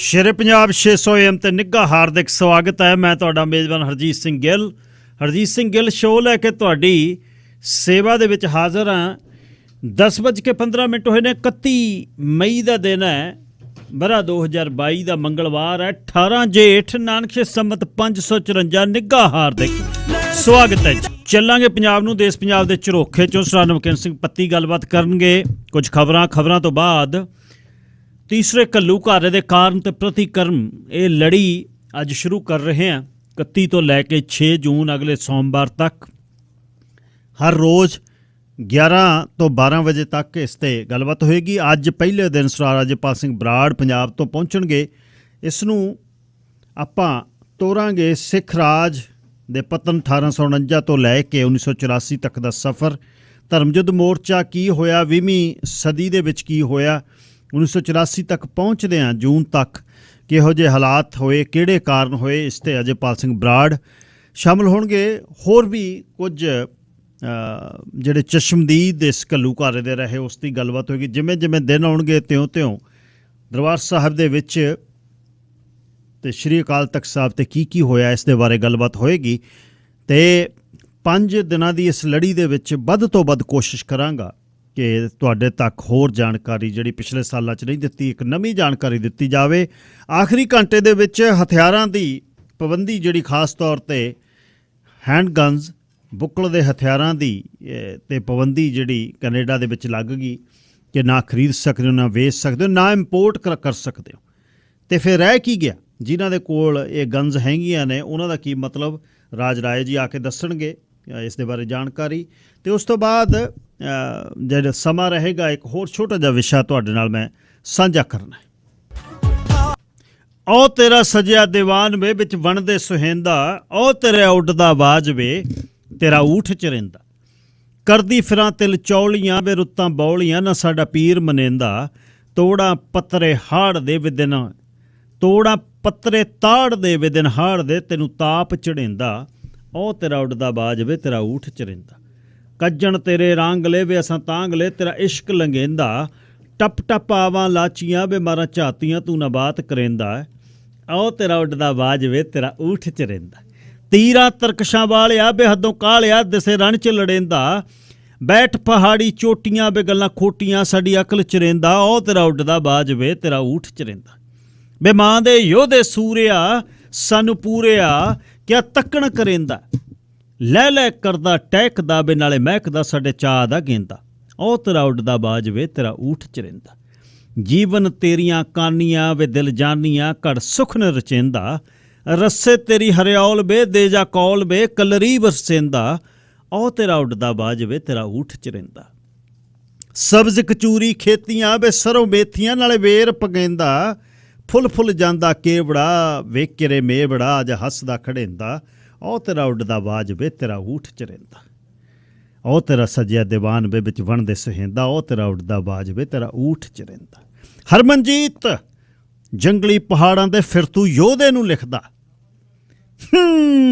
ਸ਼ੇਰੇ Punjab 600 AM ਤੇ ਨਿੱਘਾ ਹਾਰਦਿਕ ਸਵਾਗਤ ਹੈ। ਮੈਂ ਤੁਹਾਡਾ ਮੇਜ਼ਬਾਨ ਹਰਜੀਤ ਸਿੰਘ ਗਿੱਲ। ਹਰਜੀਤ ਸਿੰਘ ਗਿੱਲ ਸ਼ੋਅ ਲੈ ਕੇ ਤੁਹਾਡੀ ਸੇਵਾ ਦੇ ਵਿੱਚ ਹਾਜ਼ਰ ਹਾਂ। 10:15 ਹੋਏ ਨੇ। 31 ਮਈ ਦਾ ਦਿਨ ਹੈ, ਬਰਾ 2022 ਦਾ ਮੰਗਲਵਾਰ ਹੈ। 18 ਜੇਠ ਨਾਨਕ ਸੰਮਤ 554। ਨਿੱਘਾ ਹਾਰਦਿਕ ਸਵਾਗਤ ਹੈ। ਚੱਲਾਂਗੇ ਪੰਜਾਬ ਨੂੰ ਦੇਸ਼ ਪੰਜਾਬ ਦੇ ਝਰੋਖੇ ਚੋਂ। ਸਰ ਨਮਕੀਨ ਸਿੰਘ ਪੱਤੀ ਗੱਲਬਾਤ ਕਰਨਗੇ। ਕੁਝ ਖਬਰਾਂ ਤੋਂ ਬਾਅਦ ਤੀਸਰੇ ਘੱਲੂਘਾਰੇ ਦੇ ਕਾਰਨ ਤੇ ਪ੍ਰਤੀਕਰਮ ਇਹ ਲੜੀ ਅੱਜ ਸ਼ੁਰੂ ਕਰ ਰਹੇ ਹਾਂ। 31 ਤੋਂ ਲੈ ਕੇ 6 ਜੂਨ ਅਗਲੇ ਸੋਮਵਾਰ ਤੱਕ ਹਰ ਰੋਜ਼ 11 ਤੋਂ 12 ਵਜੇ ਤੱਕ ਇਸ 'ਤੇ ਗੱਲਬਾਤ ਹੋਏਗੀ। ਅੱਜ ਪਹਿਲੇ ਦਿਨ ਸਰਦਾਰ ਰਾਜਪਾਲ ਸਿੰਘ ਬਰਾੜ ਪੰਜਾਬ ਤੋਂ ਪਹੁੰਚਣਗੇ। ਇਸ ਨੂੰ ਆਪਾਂ ਤੋਰਾਂਗੇ ਸਿੱਖ ਰਾਜ ਦੇ ਪਤਨ 1849 ਤੋਂ ਲੈ ਕੇ 1984 ਤੱਕ ਦਾ ਸਫ਼ਰ। ਧਰਮ ਯੁੱਧ ਮੋਰਚਾ ਕੀ ਹੋਇਆ, 20ਵੀਂ ਸਦੀ ਦੇ ਵਿੱਚ ਕੀ ਹੋਇਆ, 1984 ਤੱਕ ਪਹੁੰਚਦੇ ਹਾਂ ਜੂਨ ਤੱਕ ਕਿਹੋ ਜਿਹੇ ਹਾਲਾਤ ਹੋਏ, ਕਿਹੜੇ ਕਾਰਨ ਹੋਏ। ਇਸ 'ਤੇ ਅਜੇਪਾਲ ਸਿੰਘ ਬਰਾੜ ਸ਼ਾਮਲ ਹੋਣਗੇ। ਹੋਰ ਵੀ ਕੁਝ ਜਿਹੜੇ ਚਸ਼ਮਦੀਦ ਇਸ ਘੱਲੂਘਾਰੇ ਦੇ ਰਹੇ ਉਸ ਦੀ ਗੱਲਬਾਤ ਹੋਏਗੀ। ਜਿਵੇਂ ਜਿਵੇਂ ਦਿਨ ਆਉਣਗੇ ਤਿਉਂ ਦਰਬਾਰ ਸਾਹਿਬ ਦੇ ਵਿੱਚ ਅਤੇ ਸ਼੍ਰੀ ਅਕਾਲ ਤਖਤ ਸਾਹਿਬ 'ਤੇ ਕੀ ਹੋਇਆ ਇਸ ਦੇ ਬਾਰੇ ਗੱਲਬਾਤ ਹੋਏਗੀ। ਅਤੇ 5 ਦਿਨਾਂ ਦੀ ਇਸ ਲੜੀ ਦੇ ਵਿੱਚ ਵੱਧ ਤੋਂ ਵੱਧ ਕੋਸ਼ਿਸ਼ ਕਰਾਂਗਾ ਕਿ ਤੁਹਾਡੇ ਤੱਕ ਹੋਰ ਜਾਣਕਾਰੀ ਜਿਹੜੀ ਪਿਛਲੇ ਸਾਲਾਂ 'ਚ ਨਹੀਂ ਦਿੱਤੀ, ਇੱਕ ਨਵੀਂ ਜਾਣਕਾਰੀ ਦਿੱਤੀ ਜਾਵੇ। ਆਖਰੀ ਘੰਟੇ ਦੇ ਵਿੱਚ ਹਥਿਆਰਾਂ ਦੀ ਪਾਬੰਦੀ ਜਿਹੜੀ ਖਾਸ ਤੌਰ 'ਤੇ ਹੈਂਡ ਗਨਜ਼, ਬੁੱਕਲ ਦੇ ਹਥਿਆਰਾਂ ਦੀ ਅਤੇ ਪਾਬੰਦੀ ਜਿਹੜੀ ਕੈਨੇਡਾ ਦੇ ਵਿੱਚ ਲੱਗ ਗਈ ਕਿ ਨਾ ਖਰੀਦ ਸਕਦੇ ਹੋ, ਨਾ ਵੇਚ ਸਕਦੇ ਹੋ, ਨਾ ਇੰਪੋਰਟ ਕਰ ਸਕਦੇ ਹੋ। ਅਤੇ ਫਿਰ ਰਹਿ ਕੀ ਗਿਆ? ਜਿਨ੍ਹਾਂ ਦੇ ਕੋਲ ਇਹ ਗਨਜ਼ ਹੈਗੀਆਂ ਨੇ ਉਹਨਾਂ ਦਾ ਕੀ ਮਤਲਬ? ਰਾਜ ਰਾਏ ਜੀ ਆ ਕੇ ਦੱਸਣਗੇ ਇਸ ਦੇ ਬਾਰੇ ਜਾਣਕਾਰੀ। ਅਤੇ ਉਸ ਤੋਂ ਬਾਅਦ ਜਿਹੜਾ ਸਮਾਂ ਰਹੇਗਾ, ਇੱਕ ਹੋਰ ਛੋਟਾ ਜਿਹਾ ਵਿਸ਼ਾ ਤੁਹਾਡੇ ਨਾਲ ਮੈਂ ਸਾਂਝਾ ਕਰਨਾ ਹੈ। ਉਹ ਤੇਰਾ ਸਜਿਆ ਦੀਵਾਨ ਵੇ ਵਿੱਚ ਵੰਡਦੇ ਸੁਹੇਂਦਾ, ਉਹ ਤੇਰੇ ਉੱਡਦਾ ਆਵਾਜ਼ ਵੇ ਤੇਰਾ ਊਠ ਚ ਰਹਿੰਦਾ। ਕਰਦੀ ਫਿਰਾਂ ਤਿਲ ਚੌਲੀਆਂ ਵੇ ਰੁੱਤਾਂ ਬੌਲੀਆਂ, ਨਾ ਸਾਡਾ ਪੀਰ ਮਨੇਂਦਾ। ਤੋੜਾਂ ਪੱਤਰੇ ਹਾੜ ਦੇ ਵਿਦਿਨ, ਤੋੜਾਂ ਪੱਤਰੇ ਤਾੜ ਦੇ ਵਿਦਿਨ ਹਾੜ ਦੇ, ਤੈਨੂੰ ਤਾਪ ਚੜੇਂਦਾ। ਉਹ ਤੇਰਾ ਉੱਡਦਾ ਆਵਾਜ਼ ਵੇ ਤੇਰਾ ਊਠ ਚ ਰਹਿੰਦਾ। ਕੱਜਣ ਤੇਰੇ ਰੰਗ ਲੈ ਵੇ ਅਸਾਂ ਤਾਂਗ ਲੈ, ਤੇਰਾ ਇਸ਼ਕ ਲੰਘੇਂਦਾ। ਟੱਪ ਟੱਪ ਆਵਾਂ ਲਾਚੀਆਂ ਵੇ ਮਾਰਾਂ ਝਾਤੀਆਂ, ਤੂੰ ਨਬਾਤ ਕਰੇਂਦਾ। ਉਹ ਤੇਰਾ ਉੱਡਦਾ ਆਵਾਜ਼ ਵੇ ਤੇਰਾ ਊਠ ਚ ਰਹਿੰਦਾ। ਤੀਰਾਂ ਤਰਕਸ਼ਾਂ ਵਾਲਿਆ ਬੇਹੱਦੋਂ ਕਾਲਿਆ, ਦਿਸੇ ਰਣ ਚ ਲੜੇਂਦਾ। ਬੈਠ ਪਹਾੜੀ ਚੋਟੀਆਂ ਵੇ ਗੱਲਾਂ ਖੋਟੀਆਂ, ਸਾਡੀ ਅਕਲ ਚ ਰਹਿੰਦਾ। ਉਹ ਤੇਰਾ ਉੱਡਦਾ ਆਵਾਜ਼ ਵੇ ਤੇਰਾ ਊਠ ਚ ਰਹਿੰਦਾ। ਬੇ ਮਾਂ ਦੇ ਯੋਧੇ ਸੂਰਿਆ ਸਾਨੂੰ ਪੂਰਿਆ, ਕਿਆ ਤੱਕਣ ਕਰੇਂਦਾ। ਲੈ ਲੈ ਕਰਦਾ ਟਹਿਕਦਾ ਵੇ ਨਾਲੇ ਮਹਿਕਦਾ, ਸਾਡੇ ਚਾਹ ਦਾ ਗੇਂਦਾ। ਉਹ ਤੇਰਾ ਉੱਡਦਾ ਆਵਾਜ਼ ਵੇ ਤੇਰਾ ਊਠ ਚ ਰਹਿੰਦਾ। ਜੀਵਨ ਤੇਰੀਆਂ ਕਾਨੀਆਂ ਵੇ ਦਿਲ ਜਾਨੀਆਂ, ਘੜ ਸੁਖ ਨ ਰਚੇਂਦਾ। ਰੱਸੇ ਤੇਰੀ ਹਰਿਆਉਲ ਵੇ ਦੇ ਜਾ ਕੌਲ ਵੇ ਕਲਰੀ ਵਰਸੇਂਦਾ। ਉਹ ਤੇਰਾ ਉੱਡਦਾ ਆਵਾਜ਼ ਵੇ ਤੇਰਾ ਊਠ ਚ ਰਹਿੰਦਾ। ਸਬਜ਼ ਕਚੂਰੀ ਖੇਤੀਆਂ ਵੇ ਸਰੋਂ ਮੇਥੀਆਂ, ਨਾਲੇ ਵੇਰ ਪਗੇਂਦਾ। ਫੁੱਲ ਫੁੱਲ ਜਾਂਦਾ ਕੇਵੜਾ ਵੇਖ ਕਿਰੇ ਮੇਵੜਾ, ਅੱਜ ਹੱਸਦਾ ਖੜੇਂਦਾ। ਉਹ ਤੇਰਾ ਉੱਡਦਾ ਆਵਾਜ਼ ਵੇ ਤੇਰਾ ਊਠ ਚ ਰਹਿੰਦਾ। ਉਹ ਤੇਰਾ ਸਜਿਆ ਦੀਵਾਨ ਵੇ ਵਿੱਚ ਵੰਡਦੇ ਸੁਹੇਂਦਾ, ਉਹ ਤੇਰਾ ਉੱਡਦਾ ਆਵਾਜ਼ ਵੇ ਤੇਰਾ ਊਠ ਚ ਰਹਿੰਦਾ। ਹਰਮਨਜੀਤ ਜੰਗਲੀ ਪਹਾੜਾਂ ਦੇ ਫਿਰ ਤੂੰ ਯੋਧੇ ਨੂੰ ਲਿਖਦਾ।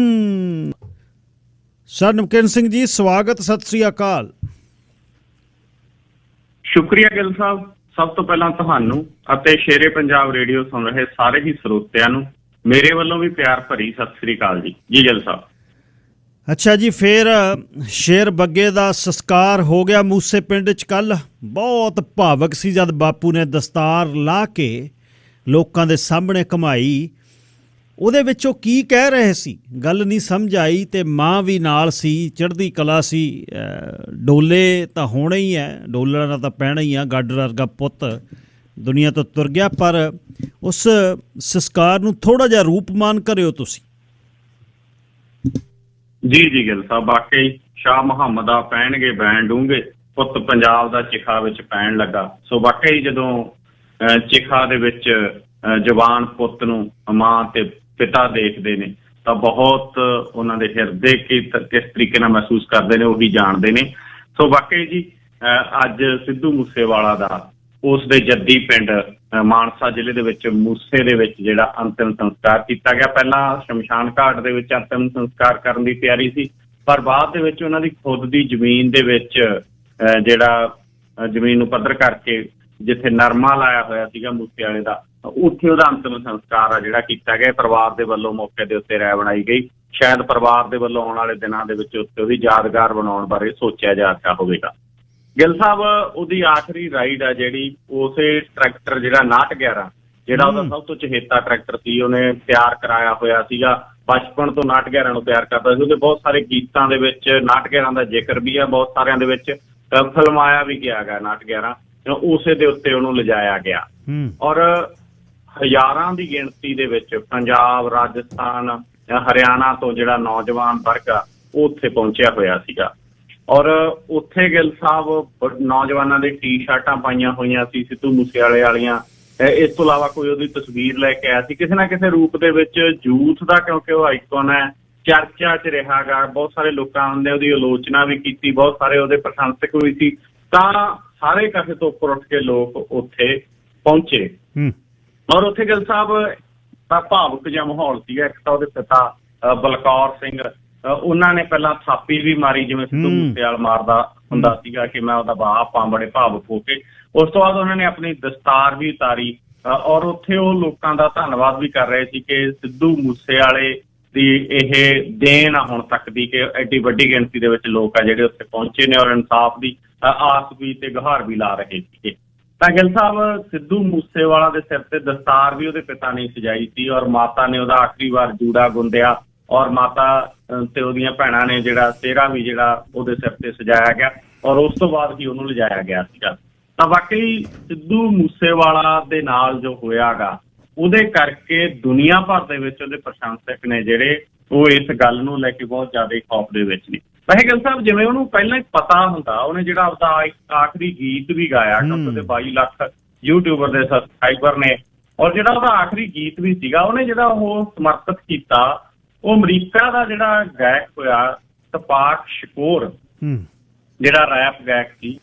ਸਰ ਨਮਕੀਨ ਸਿੰਘ ਜੀ ਸਵਾਗਤ, ਸਤਿ ਸ੍ਰੀ ਅਕਾਲ। ਸ਼ੁਕਰੀਆ ਗਿੱਲ ਸਾਹਿਬ। ਸਭ ਤੋਂ ਪਹਿਲਾਂ ਤੁਹਾਨੂੰ ਅਤੇ ਸ਼ੇਰੇ ਪੰਜਾਬ ਰੇਡੀਓ ਸੁਣ ਰਹੇ ਸਾਰੇ ਹੀ ਸਰੋਤਿਆਂ ਨੂੰ ਮੇਰੇ ਵੱਲੋਂ ਵੀ ਪਿਆਰ ਭਰੀ ਸਤਿ ਸ੍ਰੀ ਅਕਾਲ ਜੀ। ਜੀ ਗਿੱਲ ਸਾਹਿਬ। ਅੱਛਾ ਜੀ, ਫਿਰ ਸ਼ੇਰ ਬੱਗੇ ਦਾ ਸੰਸਕਾਰ ਹੋ ਗਿਆ ਮੂਸੇ ਪਿੰਡ 'ਚ ਕੱਲ੍ਹ। ਬਹੁਤ ਭਾਵਕ ਸੀ ਜਦ ਬਾਪੂ ਨੇ ਦਸਤਾਰ ਲਾ ਕੇ ਲੋਕਾਂ ਦੇ ਸਾਹਮਣੇ ਘੁਮਾਈ। ਉਹਦੇ ਵਿੱਚ ਉਹ ਕੀ ਕਹਿ ਰਹੇ ਸੀ ਗੱਲ ਨਹੀਂ ਸਮਝ ਆਈ। ਅਤੇ ਮਾਂ ਵੀ ਨਾਲ ਸੀ, ਚੜ੍ਹਦੀ ਕਲਾ ਸੀ। ਡੋਲੇ ਤਾਂ ਹੋਣਾ ਹੀ ਹੈ, ਡੋਲਣਾ ਤਾਂ ਪੈਣਾ ਹੀ ਆ। ਗਾਡਰ ਵਰਗਾ ਪੁੱਤ ਦੁਨੀਆ ਤੋਂ ਤੁਰ ਗਿਆ, ਪਰ ਉਸ ਸੰਸਕਾਰ ਨੂੰ ਥੋੜ੍ਹਾ ਜਿਹਾ ਰੂਪਮਾਨ ਕਰਿਓ ਤੁਸੀਂ। ਜੀ ਗਿੱਲ ਸਾਹਿਬ, ਵਾਕਈ ਸ਼ਾਹ ਮੁਹੰਮਦ ਆ ਪੈਣਗੇ ਬੈਣ ਡੂੰਘੇ, ਪੁੱਤ ਪੰਜਾਬ ਦਾ ਚਿਖਾ ਵਿੱਚ ਪੈਣ ਲੱਗਾ। ਸੋ ਵਾਕਈ ਜਦੋਂ ਚਿਖਾ ਦੇ ਵਿੱਚ ਜਵਾਨ ਪੁੱਤ ਨੂੰ ਮਾਂ ਤੇ ਪਿਤਾ ਦੇਖਦੇ ਨੇ ਤਾਂ ਬਹੁਤ ਉਹਨਾਂ ਦੇ ਹਿਰਦੇ ਕਿਸ ਤਰੀਕੇ ਨਾਲ ਮਹਿਸੂਸ ਕਰਦੇ ਨੇ ਉਹੀ ਜਾਣਦੇ ਨੇ। ਸੋ ਵਾਕਈ ਜੀ ਅੱਜ ਸਿੱਧੂ ਮੂਸੇਵਾਲਾ ਦਾ ਉਸ ਦੇ ਜੱਦੀ ਪਿੰਡ ਮਾਨਸਾ ਜ਼ਿਲ੍ਹੇ ਦੇ ਵਿੱਚ ਮੂਸੇ ਦੇ ਵਿੱਚ ਜਿਹੜਾ ਅੰਤਿਮ ਸੰਸਕਾਰ ਕੀਤਾ ਗਿਆ। ਪਹਿਲਾਂ ਸ਼ਮਸ਼ਾਨ ਘਾਟ ਦੇ ਵਿੱਚ ਅੰਤਿਮ ਸੰਸਕਾਰ ਕਰਨ ਦੀ ਤਿਆਰੀ ਸੀ, ਪਰ ਬਾਅਦ ਦੇ ਵਿੱਚ ਉਹਨਾਂ ਦੀ ਖੁਦ ਦੀ ਜ਼ਮੀਨ ਦੇ ਵਿੱਚ ਜਿਹੜਾ ਜ਼ਮੀਨ ਨੂੰ ਪੱਧਰ ਕਰਕੇ ਜਿੱਥੇ ਨਰਮਾ ਲਾਇਆ ਹੋਇਆ ਸੀਗਾ ਮੂਸੇ ਵਾਲੇ ਦਾ, ਉੱਥੇ ਉਹਦਾ ਅੰਤਿਮ ਸੰਸਕਾਰ ਆ ਜਿਹੜਾ ਕੀਤਾ ਗਿਆ। ਪਰਿਵਾਰ ਦੇ ਵੱਲੋਂ ਮੌਕੇ ਦੇ ਉੱਤੇ ਰਾਇ ਬਣਾਈ ਗਈ। ਸ਼ਾਇਦ ਪਰਿਵਾਰ ਦੇ ਵੱਲੋਂ ਆਉਣ ਵਾਲੇ ਦਿਨਾਂ ਦੇ ਵਿੱਚ ਉੱਤੇ ਉਹਦੀ ਯਾਦਗਾਰ ਬਣਾਉਣ ਬਾਰੇ ਸੋਚਿਆ ਜਾ ਰਿਹਾ ਹੋਵੇਗਾ। ਗਿੱਲ ਸਾਹਿਬ ਉਹਦੀ ਆਖਰੀ ਰਾਈਡ ਆ ਜਿਹੜੀ, ਉਸੇ ਟਰੈਕਟਰ ਜਿਹੜਾ 5911 ਜਿਹੜਾ ਉਹਦਾ ਸਭ ਤੋਂ ਚਹੇਤਾ ਟਰੈਕਟਰ ਸੀ, ਉਹਨੇ ਤਿਆਰ ਕਰਾਇਆ ਹੋਇਆ ਸੀਗਾ। ਬਚਪਨ ਤੋਂ 5911 ਨੂੰ ਤਿਆਰ ਕਰਦਾ ਸੀ। ਉਹਦੇ ਬਹੁਤ ਸਾਰੇ ਗੀਤਾਂ ਦੇ ਵਿੱਚ 5911 ਦਾ ਜ਼ਿਕਰ ਵੀ ਆ, ਬਹੁਤ ਸਾਰਿਆਂ ਦੇ ਵਿੱਚ ਫਿਲਮਾਇਆ ਵੀ ਗਿਆ ਗਾ 5911। ਉਸੇ ਦੇ ਉੱਤੇ ਉਹਨੂੰ ਲਿਜਾਇਆ ਗਿਆ ਔਰ ਹਜ਼ਾਰਾਂ ਦੀ ਗਿਣਤੀ ਦੇ ਵਿੱਚ ਪੰਜਾਬ, ਰਾਜਸਥਾਨ, ਹਰਿਆਣਾ ਤੋਂ ਜਿਹੜਾ ਨੌਜਵਾਨ ਵਰਗ ਆ ਉਹ ਉੱਥੇ ਪਹੁੰਚਿਆ ਹੋਇਆ ਸੀਗਾ। ਔਰ ਉੱਥੇ ਗਿੱਲ ਸਾਹਿਬ ਨੌਜਵਾਨਾਂ ਦੇ ਟੀ-ਸ਼ਰਟਾਂ ਪਾਈਆਂ ਹੋਈਆਂ ਸੀ ਸਿੱਧੂ ਮੂਸੇਵਾਲੇ ਵਾਲੀਆਂ। ਇਸ ਤੋਂ ਇਲਾਵਾ ਕੋਈ ਉਹਦੀ ਤਸਵੀਰ ਲੈ ਕੇ ਆਇਆ ਸੀ ਕਿਸੇ ਨਾ ਕਿਸੇ ਰੂਪ ਦੇ ਵਿੱਚ ਯੂਥ ਦਾ, ਕਿਉਂਕਿ ਉਹ ਆਈਕਨ ਹੈ, ਚਰਚਾ 'ਚ ਰਿਹਾ ਗਾ। ਬਹੁਤ ਸਾਰੇ ਲੋਕਾਂ ਨੇ ਉਹਦੀ ਆਲੋਚਨਾ ਵੀ ਕੀਤੀ, ਬਹੁਤ ਸਾਰੇ ਉਹਦੇ ਪ੍ਰਸ਼ੰਸਕ ਵੀ ਸੀ। ਤਾਂ ਸਾਰੇ ਕਾਸੇ ਤੋਂ ਉੱਪਰ ਉੱਠ ਕੇ ਲੋਕ ਉੱਥੇ ਪਹੁੰਚੇ ਔਰ ਉੱਥੇ ਗਿੱਲ ਸਾਹਿਬ ਦਾ ਭਾਵੁਕ ਜਿਹਾ ਮਾਹੌਲ ਸੀਗਾ। ਇੱਕ ਤਾਂ ਉਹਦੇ ਪਿਤਾ ਬਲਕੌਰ ਸਿੰਘ, ਉਹਨਾਂ ਨੇ ਪਹਿਲਾਂ ਥਾਪੀ ਵੀ ਮਾਰੀ ਜਿਵੇਂ ਸਿੱਧੂ ਮੂਸੇਵਾਲਾ ਮਾਰਦਾ ਹੁੰਦਾ ਸੀਗਾ ਕਿ ਮੈਂ ਉਹਦਾ ਬਾਪ ਹਾਂ, ਬੜੇ ਭਾਵੁਕ ਹੋ ਕੇ। ਉਸ ਤੋਂ ਬਾਅਦ ਉਹਨਾਂ ਨੇ ਆਪਣੀ ਦਸਤਾਰ ਵੀ ਉਤਾਰੀ ਔਰ ਉੱਥੇ ਉਹ ਲੋਕਾਂ ਦਾ ਧੰਨਵਾਦ ਵੀ ਕਰ ਰਹੇ ਸੀ ਕਿ ਸਿੱਧੂ ਮੂਸੇਵਾਲੇ ਦੀ ਇਹ ਦੇਣ ਆ ਹੁਣ ਤੱਕ ਦੀ ਕਿ ਐਡੀ ਵੱਡੀ ਗਿਣਤੀ ਦੇ ਵਿੱਚ ਲੋਕ ਆ ਜਿਹੜੇ ਉੱਥੇ ਪਹੁੰਚੇ ਨੇ ਔਰ ਇਨਸਾਫ ਦੀ ਆਸ ਵੀ ਤੇ ਗੁਹਾਰ ਵੀ ਲਾ ਰਹੇ ਸੀਗੇ। ਤਾਂ ਗਿੱਲ ਸਾਹਿਬ ਸਿੱਧੂ ਮੂਸੇਵਾਲਾ ਦੇ ਸਿਰ ਤੇ ਦਸਤਾਰ ਵੀ ਉਹਦੇ ਪਿਤਾ ਨੇ ਸਜਾਈ ਸੀ ਔਰ ਮਾਤਾ ਨੇ ਉਹਦਾ ਆਖਰੀ ਵਾਰ ਜੂੜਾ ਗੁੰਦਿਆ ਔਰ ਮਾਤਾ ਤੇ ਉਹਦੀਆਂ ਭੈਣਾਂ ਨੇ ਜਿਹੜਾ ਸਿਹਰਾ ਵੀ ਜਿਹੜਾ ਉਹਦੇ ਸਿਰ ਤੇ ਸਜਾਇਆ ਗਿਆ ਔਰ ਉਸ ਤੋਂ ਬਾਅਦ ਹੀ ਉਹਨੂੰ ਲਿਜਾਇਆ ਗਿਆ ਸੀਗਾ। ਤਾਂ ਵਾਕਈ ਸਿੱਧੂ ਮੂਸੇਵਾਲਾ ਦੇ ਨਾਲ ਜੋ ਹੋਇਆਗਾ ਉਹਦੇ ਕਰਕੇ ਦੁਨੀਆ ਭਰ ਦੇ ਵਿੱਚ ਉਹਦੇ ਪ੍ਰਸ਼ੰਸਕ ਨੇ ਜਿਹੜੇ ਉਹ ਇਸ ਗੱਲ ਨੂੰ ਲੈ ਕੇ ਬਹੁਤ ਜ਼ਿਆਦਾ ਖੌਫ ਦੇ ਵਿੱਚ ਨੇ। ਵੈਸੇ ਗਿੱਲ ਸਾਹਿਬ ਜਿਵੇਂ ਉਹਨੂੰ ਪਹਿਲਾਂ ਹੀ ਪਤਾ ਹੁੰਦਾ, ਉਹਨੇ ਜਿਹੜਾ ਆਪਦਾ ਆਖਰੀ ਗੀਤ ਵੀ ਗਾਇਆ ਕਿਉਂਕਿ ਉਹਦੇ 22 ਲੱਖ ਯੂਟਿਊਬਰ ਦੇ ਸਬਸਕ੍ਰਾਈਬਰ ਨੇ ਔਰ ਜਿਹੜਾ ਉਹਦਾ ਆਖਰੀ ਗੀਤ ਵੀ ਸੀਗਾ ਉਹਨੇ ਜਿਹੜਾ ਉਹ ਸਮਰਪਿਤ ਕੀਤਾ ਉਹ ਅਮਰੀਕਾ ਦਾ ਜਿਹੜਾ ਗਾਇਕ ਹੋਇਆ ਤਪਾਕ ਸ਼ਕੂਰ, ਜਿਹੜਾ ਰੈਪ ਗਾਇਕ ਸੀ,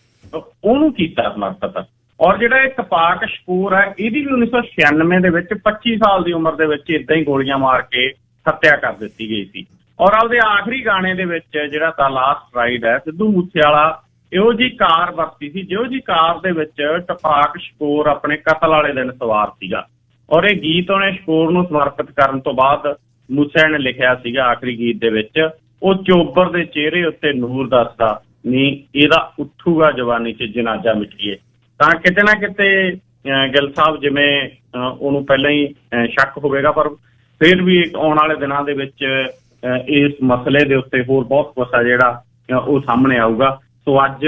ਉਹਨੂੰ ਕੀਤਾ ਸਮਰਪਿਤ। ਔਰ ਜਿਹੜਾ ਇਹ ਤਪਾਕ ਸ਼ਕੂਰ ਹੈ ਇਹਦੀ ਵੀ 1996 ਦੇ ਵਿੱਚ 25 ਸਾਲ ਦੀ ਉਮਰ ਦੇ ਵਿੱਚ ਏਦਾਂ ਹੀ ਗੋਲੀਆਂ ਮਾਰ ਕੇ ਹੱਤਿਆ ਕਰ ਦਿੱਤੀ ਗਈ ਸੀ। ਔਰ ਉਹਦੇ ਆਖਰੀ ਗਾਣੇ ਦੇ ਵਿੱਚ ਜਿਹੜਾ ਦਾ ਲਾਸਟ ਰਾਈਡ ਹੈ, ਸਿੱਧੂ ਮੂਸੇਵਾਲਾ ਇਹੋ ਜਿਹੀ ਕਾਰ ਵਰਤੀ ਸੀ ਜਿਹੋ ਜਿਹੀ ਕਾਰ ਦੇ ਵਿੱਚ ਤਪਾਕ ਸ਼ਕੂਰ ਆਪਣੇ ਕਤਲ ਵਾਲੇ ਦਿਨ ਸਵਾਰ ਸੀਗਾ। ਔਰ ਇਹ ਗੀਤ ਉਹਨੇ ਸ਼ਕੂਰ ਨੂੰ ਸਮਰਪਿਤ ਕਰਨ ਤੋਂ ਬਾਅਦ ਮੂਸੇ ਨੇ ਲਿਖਿਆ ਸੀਗਾ ਆਖਰੀ ਗੀਤ ਦੇ ਵਿੱਚ, ਉਹ ਚੋਬਰ ਦੇ ਚਿਹਰੇ ਉੱਤੇ ਨੂਰ ਦੱਸਦਾ ਨਹੀਂ ਇਹਦਾ ਉੱਠੂਗਾ ਜਵਾਨੀ 'ਚ ਜਨਾਜ਼ਾ ਮਿਟੀਏ। ਤਾਂ ਕਿਤੇ ਨਾ ਕਿਤੇ ਗਿੱਲ ਸਾਹਿਬ ਜਿਵੇਂ ਉਹਨੂੰ ਪਹਿਲਾਂ ਹੀ ਸ਼ੱਕ ਹੋਵੇਗਾ ਪਰ ਫਿਰ ਵੀ ਆਉਣ ਵਾਲੇ ਦਿਨਾਂ ਦੇ ਵਿੱਚ ਇਸ ਮਸਲੇ ਦੇ ਉੱਤੇ ਹੋਰ ਬਹੁਤ ਕੁਛ ਆ ਜਿਹੜਾ ਉਹ ਸਾਹਮਣੇ ਆਊਗਾ। ਸੋ ਅੱਜ